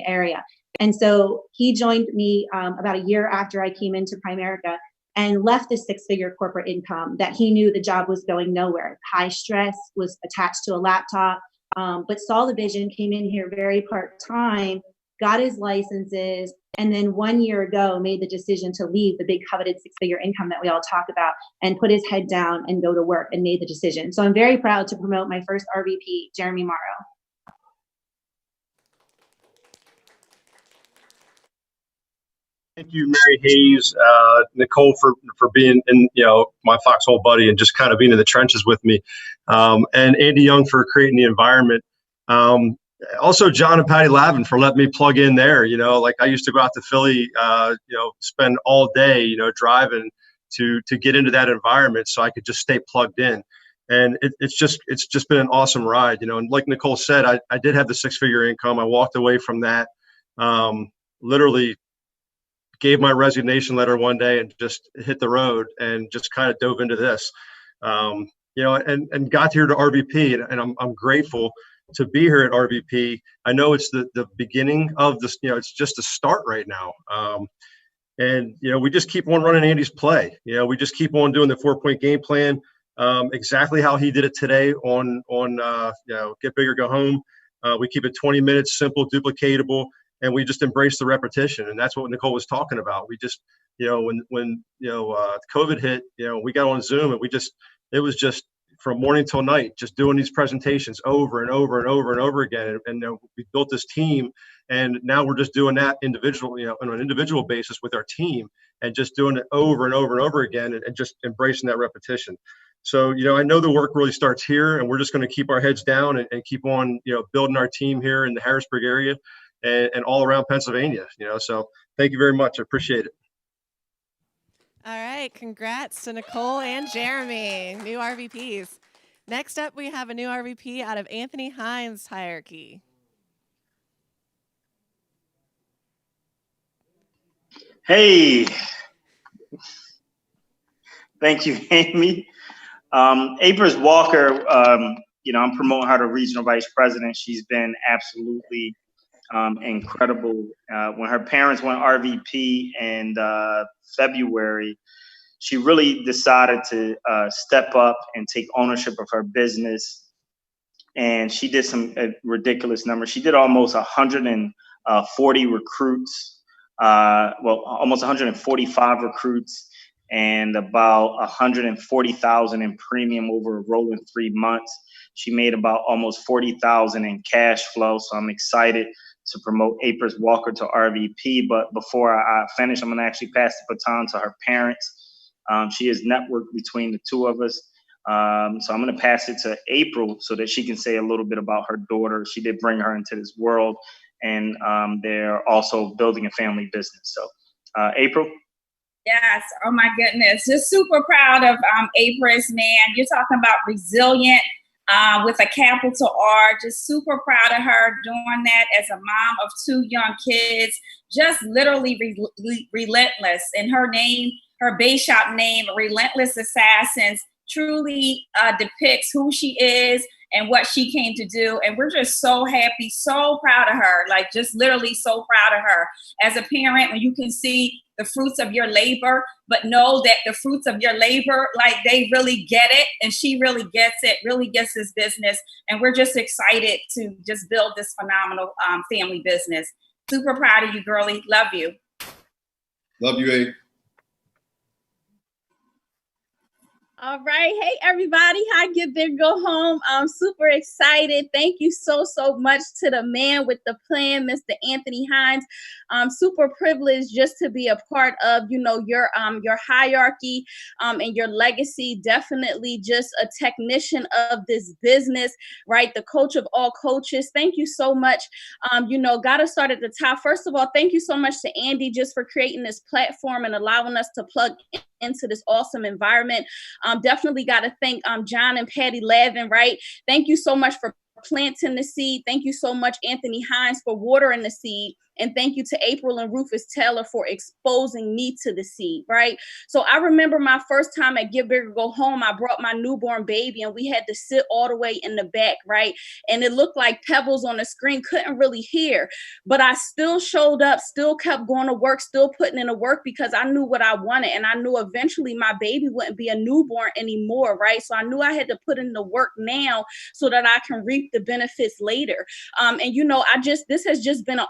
area. And so he joined me about a year after I came into Primerica, and left the 6-figure corporate income that he knew the job was going nowhere. High stress, was attached to a laptop, but saw the vision, came in here very part-time, got his licenses, and then 1 year ago made the decision to leave the big coveted 6-figure income that we all talk about, and put his head down and go to work, and made the decision. So I'm very proud to promote my first RVP, Jeremy Morrow. Thank you, Mary Hayes, Nicole, for being in, my Foxhole buddy, and just kind of being in the trenches with me, and Andy Young for creating the environment. Also, John and Patty Lavin for letting me plug in there. Like I used to go out to Philly, spend all day, driving to get into that environment, so I could just stay plugged in. And it's just been an awesome ride, And like Nicole said, I did have the 6-figure income. I walked away from that, literally gave my resignation letter one day and just hit the road and just kind of dove into this, and got here to RVP. And I'm grateful to be here at RVP. I know it's the beginning of this, it's just a start right now. And we just keep on running Andy's play. We just keep on doing the 4-point game plan, exactly how he did it today on Get Bigger, Go Home. We keep it 20 minutes, simple, duplicatable. And we just embrace the repetition. And that's what Nicole was talking about. We just, when COVID hit, we got on Zoom, and it was just from morning till night, just doing these presentations over and over and over and over again. And we built this team, and now we're just doing that individually, on an individual basis with our team, and just doing it over and over and over again, and just embracing that repetition. So, I know the work really starts here, and we're just going to keep our heads down and keep on, building our team here in the Harrisburg area. And all around Pennsylvania, so thank you very much. I appreciate it. All right. Congrats to Nicole and Jeremy, new RVPs. Next up, we have a new RVP out of Anthony Hines' hierarchy. Hey. Thank you, Amy. Apris Walker, I'm promoting her to regional vice president. She's been absolutely incredible. When her parents went RVP in February, she really decided to step up and take ownership of her business. And she did some ridiculous numbers. She did almost 140 recruits, almost 145 recruits. and about 140,000 in premium over a rolling 3 months. She made about almost 40,000 in cash flow. So I'm excited to promote Apris Walker to RVP. But before I finish, I'm going to actually pass the baton to her parents. She is networked between the two of us. So I'm going to pass it to April so that she can say a little bit about her daughter. She did bring her into this world, and they're also building a family business. So April. Yes. Oh my goodness. Just super proud of Apris, man. You're talking about resilient with a capital R. Just super proud of her doing that as a mom of 2 young kids. Just literally relentless. And her name, her base shop name, Relentless Assassins, truly depicts who she is and what she came to do. And we're just so happy, so proud of her, like just literally so proud of her. As a parent, when you can see the fruits of your labor, but know that the fruits of your labor, like they really get it, and she really gets it, really gets this business. And we're just excited to just build this phenomenal family business. Super proud of you, girlie. Love you. Love you, Abe. All right. Hey, everybody. Hi, Get Big, Go Home. I'm super excited. Thank you so much to the man with the plan, Mr. Anthony Hines. I'm super privileged just to be a part of, your hierarchy and your legacy. Definitely just a technician of this business, right? The coach of all coaches. Thank you so much. Got to start at the top. First of all, thank you so much to Andy just for creating this platform and allowing us to plug into this awesome environment. Definitely got to thank John and Patty Lavin, right? Thank you so much for planting the seed. Thank you so much, Anthony Hines, for watering the seed. And thank you to April and Rufus Taylor for exposing me to the seed, right? So I remember my first time at Get Bigger, Go Home, I brought my newborn baby and we had to sit all the way in the back, right? And it looked like pebbles on the screen, couldn't really hear. But I still showed up, still kept going to work, still putting in the work because I knew what I wanted. And I knew eventually my baby wouldn't be a newborn anymore, right? So I knew I had to put in the work now so that I can reap the benefits later. This has just been an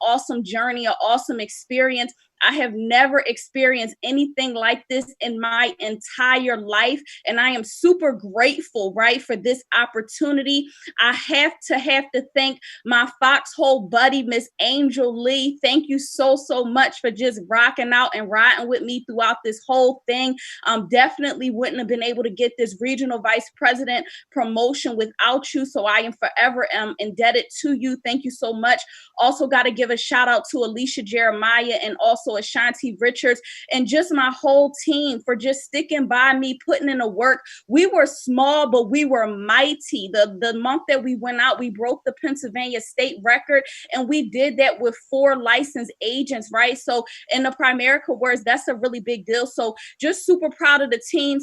awesome journey, an awesome experience. I have never experienced anything like this in my entire life. And I am super grateful, right, for this opportunity. I have to thank my foxhole buddy, Miss Angel Lee. Thank you so much for just rocking out and riding with me throughout this whole thing. Definitely wouldn't have been able to get this regional vice president promotion without you. So I am forever indebted to you. Thank you so much. Also got to give a shout out to Alicia Jeremiah and also Ashanti Richards and just my whole team for just sticking by me, putting in the work. We were small, but we were mighty. The month that we went out, we broke the Pennsylvania state record, and we did that with 4 licensed agents, right? So in the Primerica words, that's a really big deal. So just super proud of the team.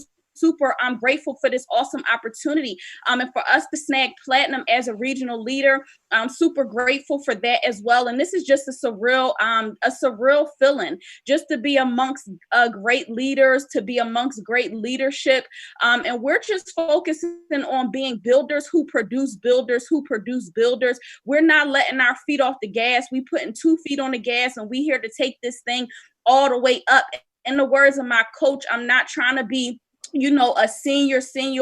I'm grateful for this awesome opportunity. And for us to snag platinum as a regional leader, I'm super grateful for that as well. And this is just a surreal feeling just to be amongst great leaders, to be amongst great leadership. And we're just focusing on being builders who produce builders who produce builders. We're not letting our feet off the gas. We putting 2 feet on the gas, and we here to take this thing all the way up. In the words of my coach, I'm not trying to be a senior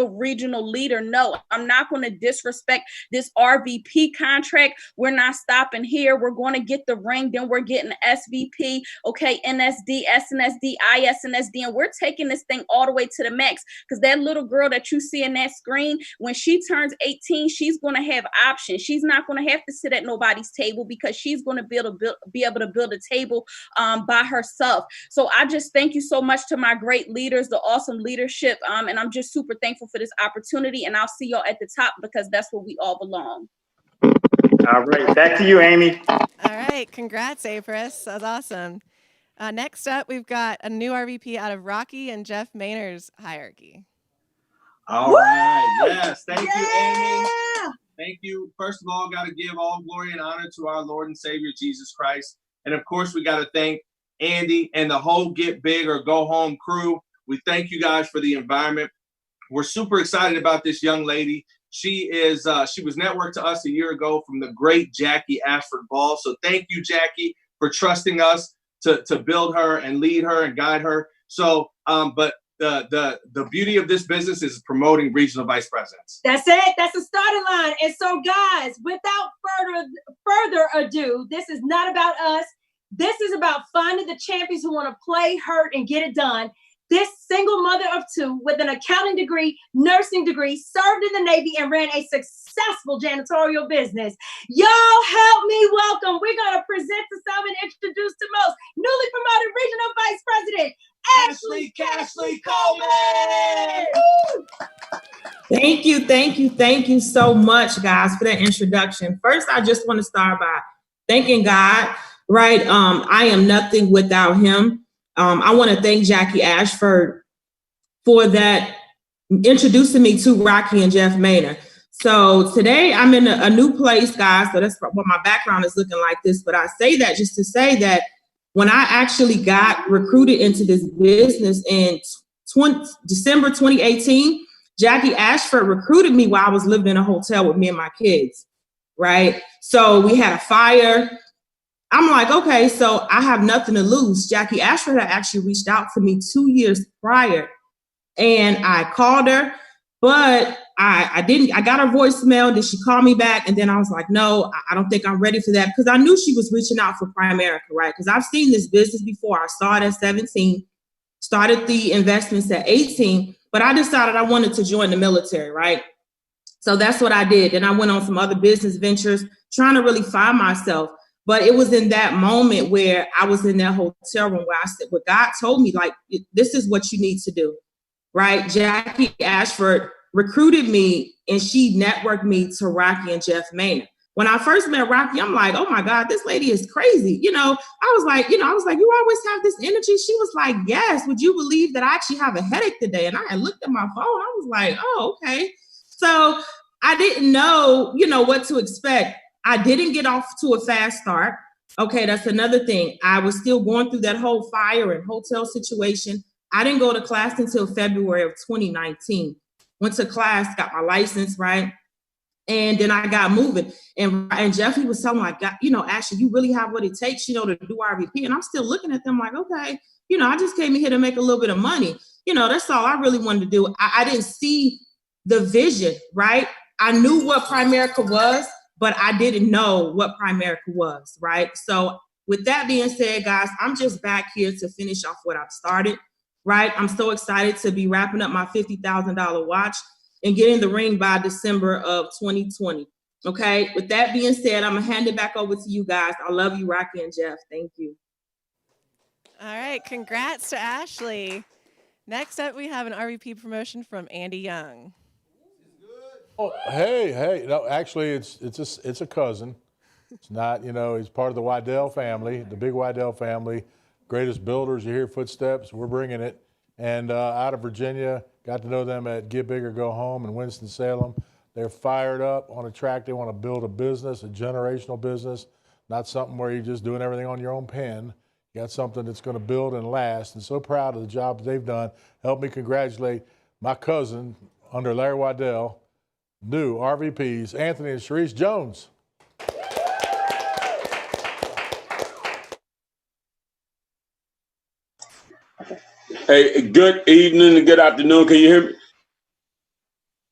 regional leader. No, I'm not going to disrespect this RVP contract. We're not stopping here. We're going to get the ring. Then we're getting SVP, okay, NSD, SNSD, ISNSD, and we're taking this thing all the way to the max because that little girl that you see in that screen, when she turns 18, she's going to have options. She's not going to have to sit at nobody's table because she's going to be able to build a table by herself. So I just thank you so much to my great leaders, the awesome leadership. And I'm just super thankful for this opportunity. And I'll see y'all at the top because that's where we all belong. All right. Back to you, Amy. All right. Congrats, Apris. That's awesome. Next up, we've got a new RVP out of Rocky and Jeff Maynard's hierarchy. All right. Yes. Thank you, Amy. Thank you. First of all, got to give all glory and honor to our Lord and Savior, Jesus Christ. And of course, we got to thank Andy and the whole Get Big or Go Home crew. We thank you guys for the environment. We're super excited about this young lady. She was networked to us a year ago from the great Jackie Ashford Ball. So thank you, Jackie, for trusting us to build her and lead her and guide her. So But the beauty of this business is promoting regional vice presidents. That's it. That's the starting line. And so, guys, without further ado, this is not about us. This is about finding the champions who want to play, hurt, and get it done. This single mother of two with an accounting degree, nursing degree, served in the Navy, and ran a successful janitorial business. Y'all help me welcome. We're going to present to some and introduce to most newly promoted regional vice president, Ashley Cashley Coleman. Thank you so much, guys, for that introduction. First, I just want to start by thanking God, right? I am nothing without him. I want to thank Jackie Ashford for that, introducing me to Rocky and Jeff Maynard. So today I'm in a new place, guys. So that's what my background is looking like this. But I say that just to say that when I actually got recruited into this business in December 2018, Jackie Ashford recruited me while I was living in a hotel with me and my kids, right? So we had a fire. I'm like, okay, so I have nothing to lose. Jackie Ashford had actually reached out to me 2 years prior, and I called her, but I didn't. I got her voicemail. Then she called me back, and then I was like, no, I don't think I'm ready for that, because I knew she was reaching out for Primerica, right? Because I've seen this business before. I saw it at 17, started the investments at 18, but I decided I wanted to join the military, right? So that's what I did. Then I went on some other business ventures, trying to really find myself. But it was in that moment where I was in that hotel room where I said, what God told me, like, this is what you need to do, right? Jackie Ashford recruited me, and she networked me to Rocky and Jeff Maynard. When I first met Rocky, I'm like, oh my God, this lady is crazy. You was like, you always have this energy. She was like, yes, would you believe that I actually have a headache today? And I had looked at my phone. I was like, oh, okay. So I didn't know, what to expect. I didn't get off to a fast start. Okay, that's another thing. I was still going through that whole fire and hotel situation. I didn't go to class until February of 2019. Went to class, got my license, right? And then I got moving. And Jeffrey was telling me, like, Ashley, you really have what it takes, to do RVP. And I'm still looking at them like, okay, I just came in here to make a little bit of money. That's all I really wanted to do. I didn't see the vision, right? I knew what Primerica was, but I didn't know what Primerica was, right? So with that being said, guys, I'm just back here to finish off what I've started, right? I'm so excited to be wrapping up my $50,000 watch and getting the ring by December of 2020, okay? With that being said, I'm gonna hand it back over to you guys. I love you, Rocky and Jeff. Thank you. All right, congrats to Ashley. Next up, we have an RVP promotion from Andy Young. Oh, hey! No, actually, it's a cousin. It's not, he's part of the Waddell family, the big Waddell family, greatest builders. You hear footsteps. We're bringing it, and out of Virginia, got to know them at Get Big or Go Home in Winston-Salem. They're fired up on a track. They want to build a business, a generational business, not something where you're just doing everything on your own pen. You got something that's going to build and last. And so proud of the job they've done. Help me congratulate my cousin under Larry Waddell. New RVPs, Anthony and Sharice Jones. Hey, good evening and good afternoon. Can you hear me?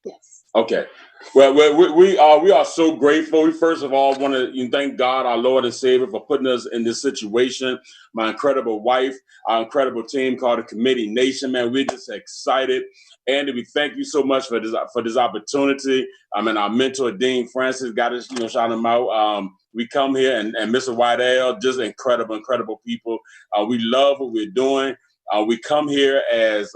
Yes. Okay. Well, we are so grateful. We first of all want to thank God, our Lord and Savior, for putting us in this situation. My incredible wife, our incredible team called the Committee Nation. Man, we're just excited. Andy, we thank you so much for this opportunity. And our mentor, Dean Francis, got us, shout him out. We come here and Mr. Waddell, just incredible people. We love what we're doing. We come here as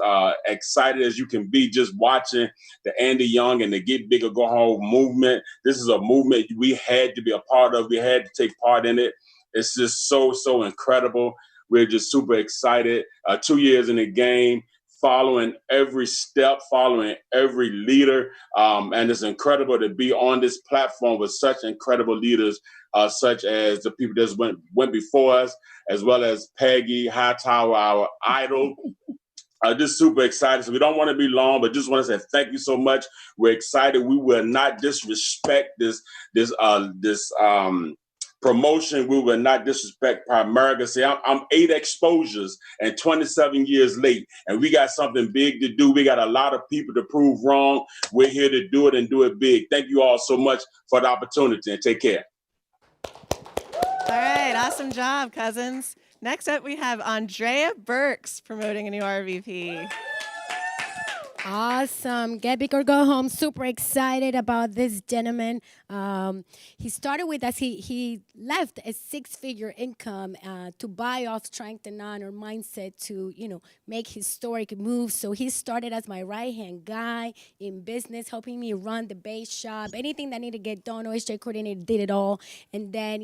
excited as you can be, just watching the Andy Young and the Get Big or Go Home movement. This is a movement we had to be a part of. We had to take part in it. It's just so incredible. We're just super excited. 2 years in the game, following every step, following every leader. And it's incredible to be on this platform with such incredible leaders, such as the people that went before us, as well as Peggy Hightower, our idol. Just super excited. So we don't want to be long, but just want to say thank you so much. We're excited. We will not disrespect this promotion, we will not disrespect Primerica. Say, I'm 8 exposures and 27 years late, and we got something big to do. We got a lot of people to prove wrong. We're here to do it and do it big. Thank you all so much for the opportunity, and take care. All right, awesome job, cousins. Next up, we have Andrea Burks promoting a new RVP. Awesome. Get big or go home. Super excited about this gentleman. He started with us. He left a 6-figure income to buy off strength and honor mindset to, make historic moves. So he started as my right-hand guy in business, helping me run the base shop. Anything that needed to get done, OSJ coordinator did it all. And then,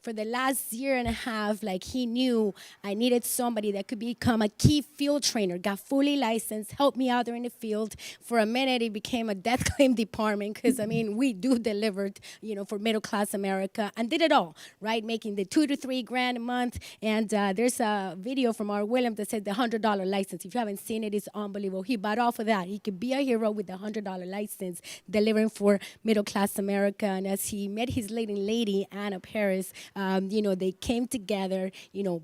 for the last year and a half, he knew I needed somebody that could become a key field trainer, got fully licensed, helped me out there in the field. For a minute, it became a death claim department because, we do delivered, for middle-class America and did it all, right? Making the $2,000 to $3,000 a month. And there's a video from our William that said the $100 license. If you haven't seen it, it's unbelievable. He bought off of that. He could be a hero with the $100 license, delivering for middle-class America. And as he met his leading lady, Anna Paris, they came together,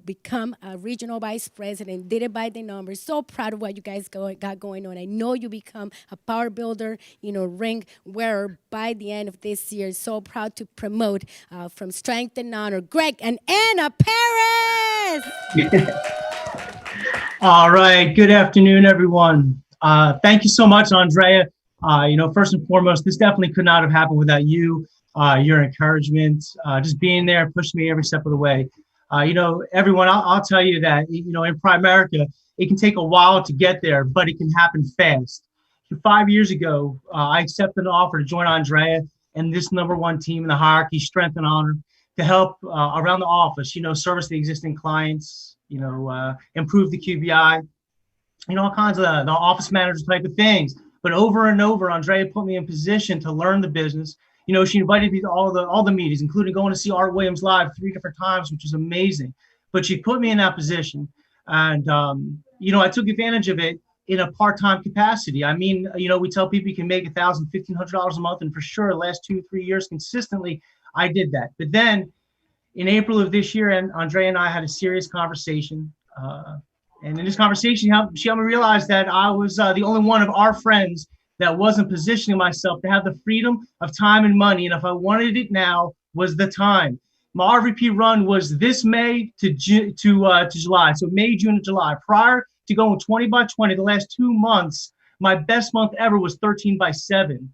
become a regional vice president, did it by the numbers. So proud of what you guys got going on. I know you become a power builder, ring wearer by the end of this year. So proud to promote from strength and honor, Greg and Anna Paris. All right. Good afternoon, everyone. Thank you so much, Andrea. First and foremost, this definitely could not have happened without you, your encouragement, just being there, pushing me every step of the way. Everyone, I'll tell you that, in Primerica, it can take a while to get there, but it can happen fast. 5 years ago, I accepted an offer to join Andrea and this #1 team in the hierarchy, strength and honor, to help around the office, service the existing clients, improve the QBI, all kinds of the office manager type of things. But over and over, Andrea put me in position to learn the business. She invited me to all the meetings, including going to see Art Williams live 3 different times, which was amazing. But she put me in that position. And, I took advantage of it in a part-time capacity. We tell people you can make $1,000, $1,500 a month. And for sure, the last 2-3 years consistently, I did that. But then in April of this year, and Andrea and I had a serious conversation. And in this conversation, she helped me realize that I was the only one of our friends that wasn't positioning myself to have the freedom of time and money. And if I wanted it now, was the time. My RVP run was this May to July. So May, June, and July. Prior to going 20 by 20, the last 2 months, my best month ever was 13 by 7.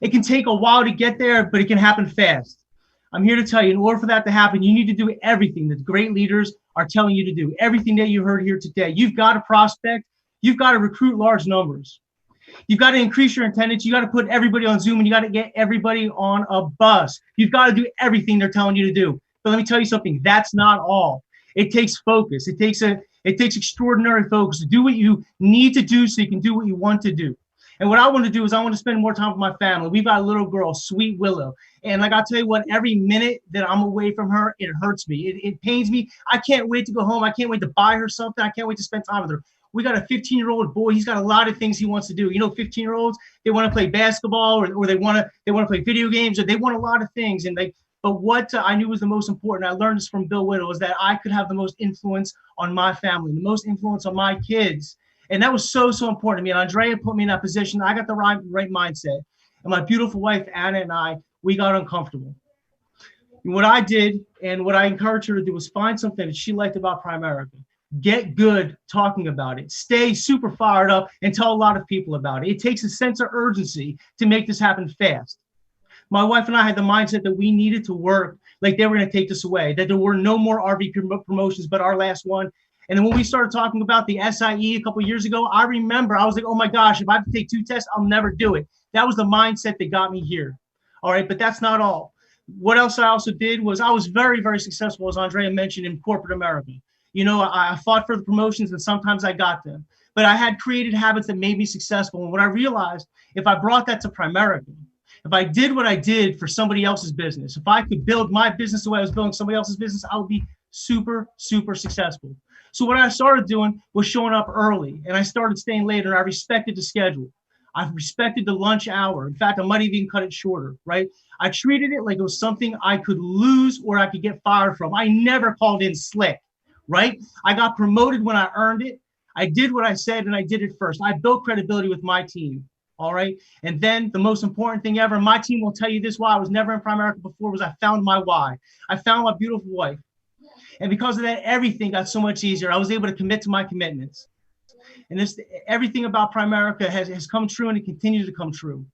It can take a while to get there, but it can happen fast. I'm here to tell you, in order for that to happen, you need to do everything that great leaders are telling you to do, everything that you heard here today. You've got to prospect. You've got to recruit large numbers. You've got to increase your attendance. You got to put everybody on Zoom, and you got to get everybody on a bus. You've got to do everything they're telling you to do. But let me tell you something. That's not all. It takes focus. It takes extraordinary focus to do what you need to do so you can do what you want to do. And what I want to do is I want to spend more time with my family. We've got a little girl, Sweet Willow. And I'll tell you what, every minute that I'm away from her, it hurts me. It pains me. I can't wait to go home. I can't wait to buy her something. I can't wait to spend time with her. We got a 15-year-old boy. He's got a lot of things he wants to do. 15-year-olds, they want to play basketball or they want to play video games, or they want a lot of things. But what I knew was the most important, I learned this from Bill Whittle, is that I could have the most influence on my family, the most influence on my kids. And that was so, so important to me. And Andrea put me in that position. I got the right mindset. And my beautiful wife, Anna, and I, we got uncomfortable. And what I did and what I encouraged her to do was find something that she liked about Primerica. Get good talking about it. Stay super fired up and tell a lot of people about it. It takes a sense of urgency to make this happen fast. My wife and I had the mindset that we needed to work like they were going to take this away, that there were no more RVP promotions but our last one. And then when we started talking about the SIE a couple of years ago, I remember I was like, oh my gosh, if I have to take 2 tests, I'll never do it. That was the mindset that got me here. All right, but that's not all. What else I also did was I was very, very successful, as Andrea mentioned, in corporate America. I fought for the promotions and sometimes I got them. But I had created habits that made me successful. And what I realized, if I brought that to Primerica, if I did what I did for somebody else's business, if I could build my business the way I was building somebody else's business, I would be super, super successful. So what I started doing was showing up early, and I started staying later. I respected the schedule. I've respected the lunch hour. In fact, I might even cut it shorter, right? I treated it like it was something I could lose or I could get fired from. I never called in slick, right? I got promoted when I earned it. I did what I said and I did it first. I built credibility with my team, all right? And then the most important thing ever, my team will tell you this why I was never in Primerica before, was I found my why. I found my beautiful wife. And because of that, everything got so much easier. I was able to commit to my commitments. And this, everything about Primerica has come true and it continues to come true.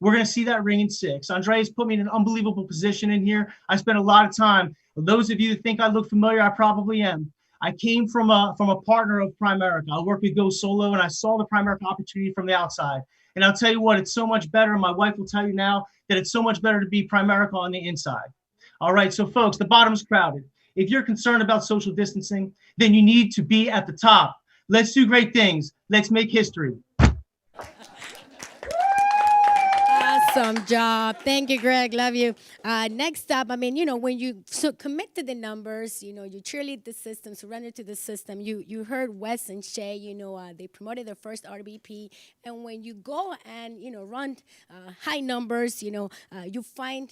We're going to see that ring in 6. Andrea's put me in an unbelievable position in here. I spent a lot of time. For those of you who think I look familiar, I probably am. I came from a partner of Primerica. I worked with Go Solo, and I saw the Primerica opportunity from the outside. And I'll tell you what, it's so much better. My wife will tell you now that it's so much better to be Primerica on the inside. All right, so folks, the bottom's crowded. If you're concerned about social distancing, then you need to be at the top. Let's do great things. Let's make history. Awesome job. Thank you, Greg. Love you. Next up, I mean, when you commit to the numbers, you cheerlead the system, surrender to the system. You heard Wes and Shay, they promoted their first RBP. And when you go and, run high numbers, you find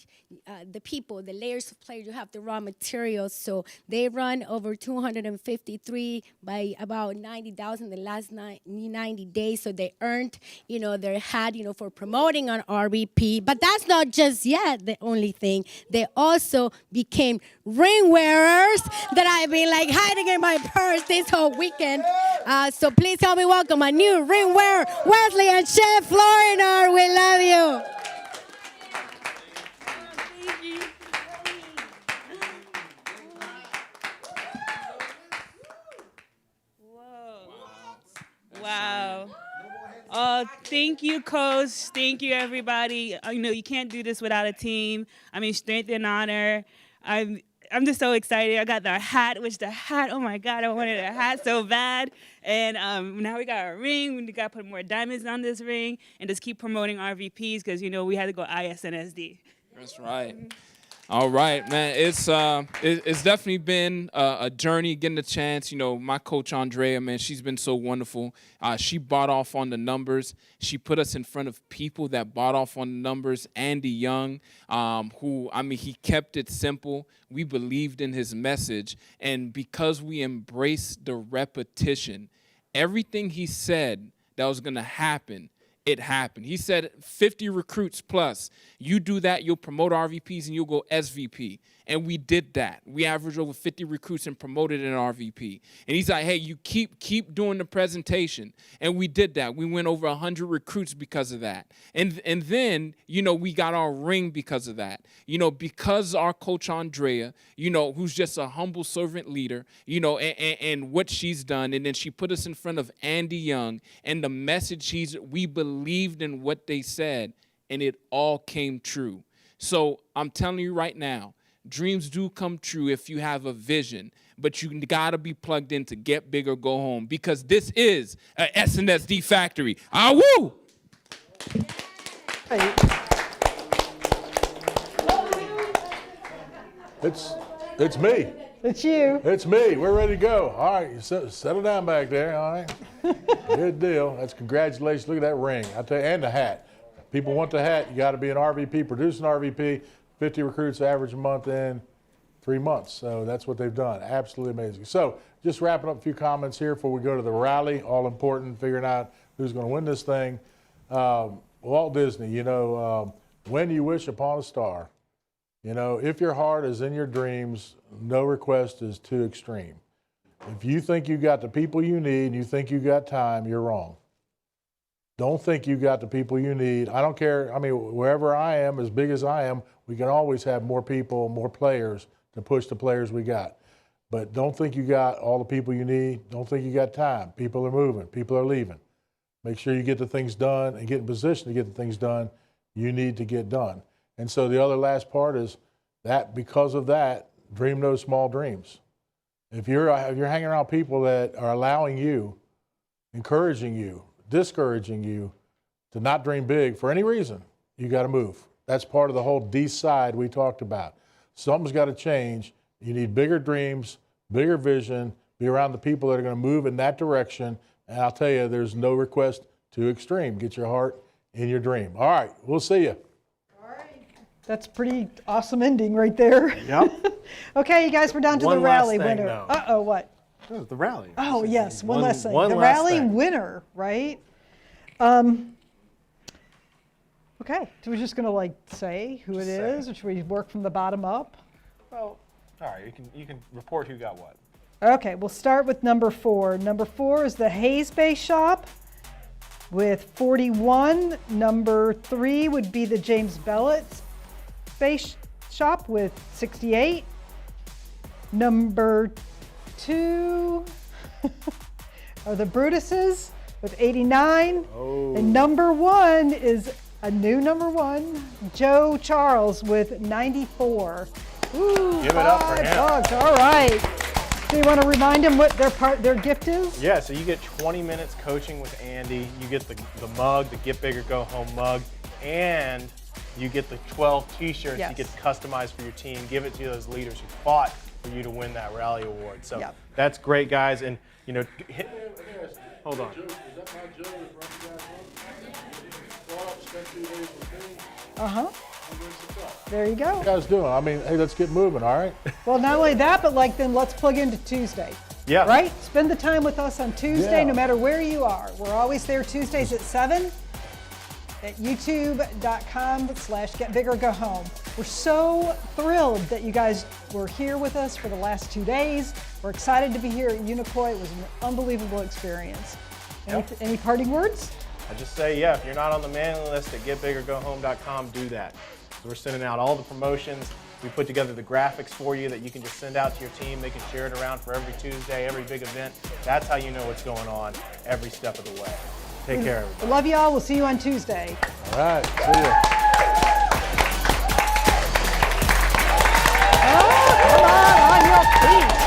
the people, the layers of players, you have the raw materials. So they run over 253 by about 90,000 the last 90 days. So they earned, their hat, for promoting on RBP. But that's not just yet the only thing. They also became ring wearers that I've been hiding in my purse this whole weekend. So please help me welcome my new ring wearer, Wesley and Chef Floriner. We love you. Wow. Oh, thank you, Coach. Thank you, everybody. You can't do this without a team. I mean, strength and honor. I'm just so excited. I got the hat, oh my God, I wanted a hat so bad. And now we got our ring. We got to put more diamonds on this ring and just keep promoting RVPs because, we had to go ISNSD. That's right. All right, man. It's definitely been a journey, getting a chance. My coach Andrea, man, she's been so wonderful. She bought off on the numbers. She put us in front of people that bought off on the numbers. Andy Young, he kept it simple. We believed in his message, and because we embraced the repetition, everything he said that was going to happen, it happened. He said 50 recruits plus. You do that, you'll promote RVPs and you'll go SVP. And we did that. We averaged over 50 recruits and promoted an RVP. And he's like, hey, you keep doing the presentation. And we did that. We went over 100 recruits because of that. And then, we got our ring because of that. Because our coach Andrea, who's just a humble servant leader, and what she's done. And then she put us in front of Andy Young and the message we believed in what they said, and it all came true. So I'm telling you right now, dreams do come true if you have a vision, but you got to be plugged in to get big or go home, because this is a SNSD factory. Ah, woo! It's me. It's you. It's me. We're ready to go. All right, you settle down back there. All right. Good deal. That's congratulations. Look at that ring. I tell you, and the hat. People want the hat. You got to be an RVP, produce an RVP. 50 recruits average a month in 3 months. So that's what they've done. Absolutely amazing. So just wrapping up a few comments here before we go to the rally. All important, figuring out who's going to win this thing. Walt Disney, when you wish upon a star, if your heart is in your dreams, no request is too extreme. If you think you got the people you need, you think you got time, you're wrong. Don't think you got the people you need. I don't care. Wherever I am, as big as I am, we can always have more people, more players to push the players we got. But don't think you got all the people you need. Don't think you got time. People are moving. People are leaving. Make sure you get the things done and get in position to get the things done you need to get done. And so the other last part is that because of that, dream those small dreams. If you're hanging around people that are allowing you, encouraging you, discouraging you to not dream big for any reason, you got to move. That's part of the whole decide we talked about. Something's got to change. You need bigger dreams, bigger vision, be around the people that are going to move in that direction. And I'll tell you, there's no request too extreme. Get your heart in your dream. All right, we'll see you. That's pretty awesome ending right there. Yep. Okay, you guys, we're down to One the last rally thing, winner. though. Uh-oh, what? Oh, the rally. Oh, yes, one last thing. one The last rally thing. winner, right? Okay, so we're just gonna like say who it is, or should we work from the bottom up? Well, all right, you can report who got what. Okay, we'll start with number 4. Number 4 is the Hayes Bay Shop with 41. Number 3 would be the James Bellet Bay Shop with 68. Number 2 are the Brutuses with 89. Oh. And number 1 is a new number 1, Joe Charles with 94. Ooh, Give it up for 5 him. bucks. All right. So you want to remind them what their gift is? Yeah, so you get 20 minutes coaching with Andy. You get the mug, the Get Bigger Go Home mug, and you get the 12 t-shirts Yes. you get customized for your team. Give it to those leaders who fought for you to win that rally award. So Yep. that's great, guys. And hold on. Uh-huh. There you go. What you guys doing? I mean, hey, let's get moving, all right? Well, not only that, but like then let's plug into Tuesday. Yeah. Right? Spend the time with us on Tuesday, Yeah. no matter where you are. We're always there Tuesdays at 7 at youtube.com/getbiggergohome. We're so thrilled that you guys were here with us for the last 2 days. We're excited to be here at Unicoi. It was an unbelievable experience. Any parting words? I just say, yeah, if you're not on the mailing list at getbiggergohome.com, do that. So we're sending out all the promotions. We put together the graphics for you that you can just send out to your team. They can share it around for every Tuesday, every big event. That's how you know what's going on every step of the way. Take care, everybody. We love you all. We'll see you on Tuesday. All right, see ya. Oh, come on your feet.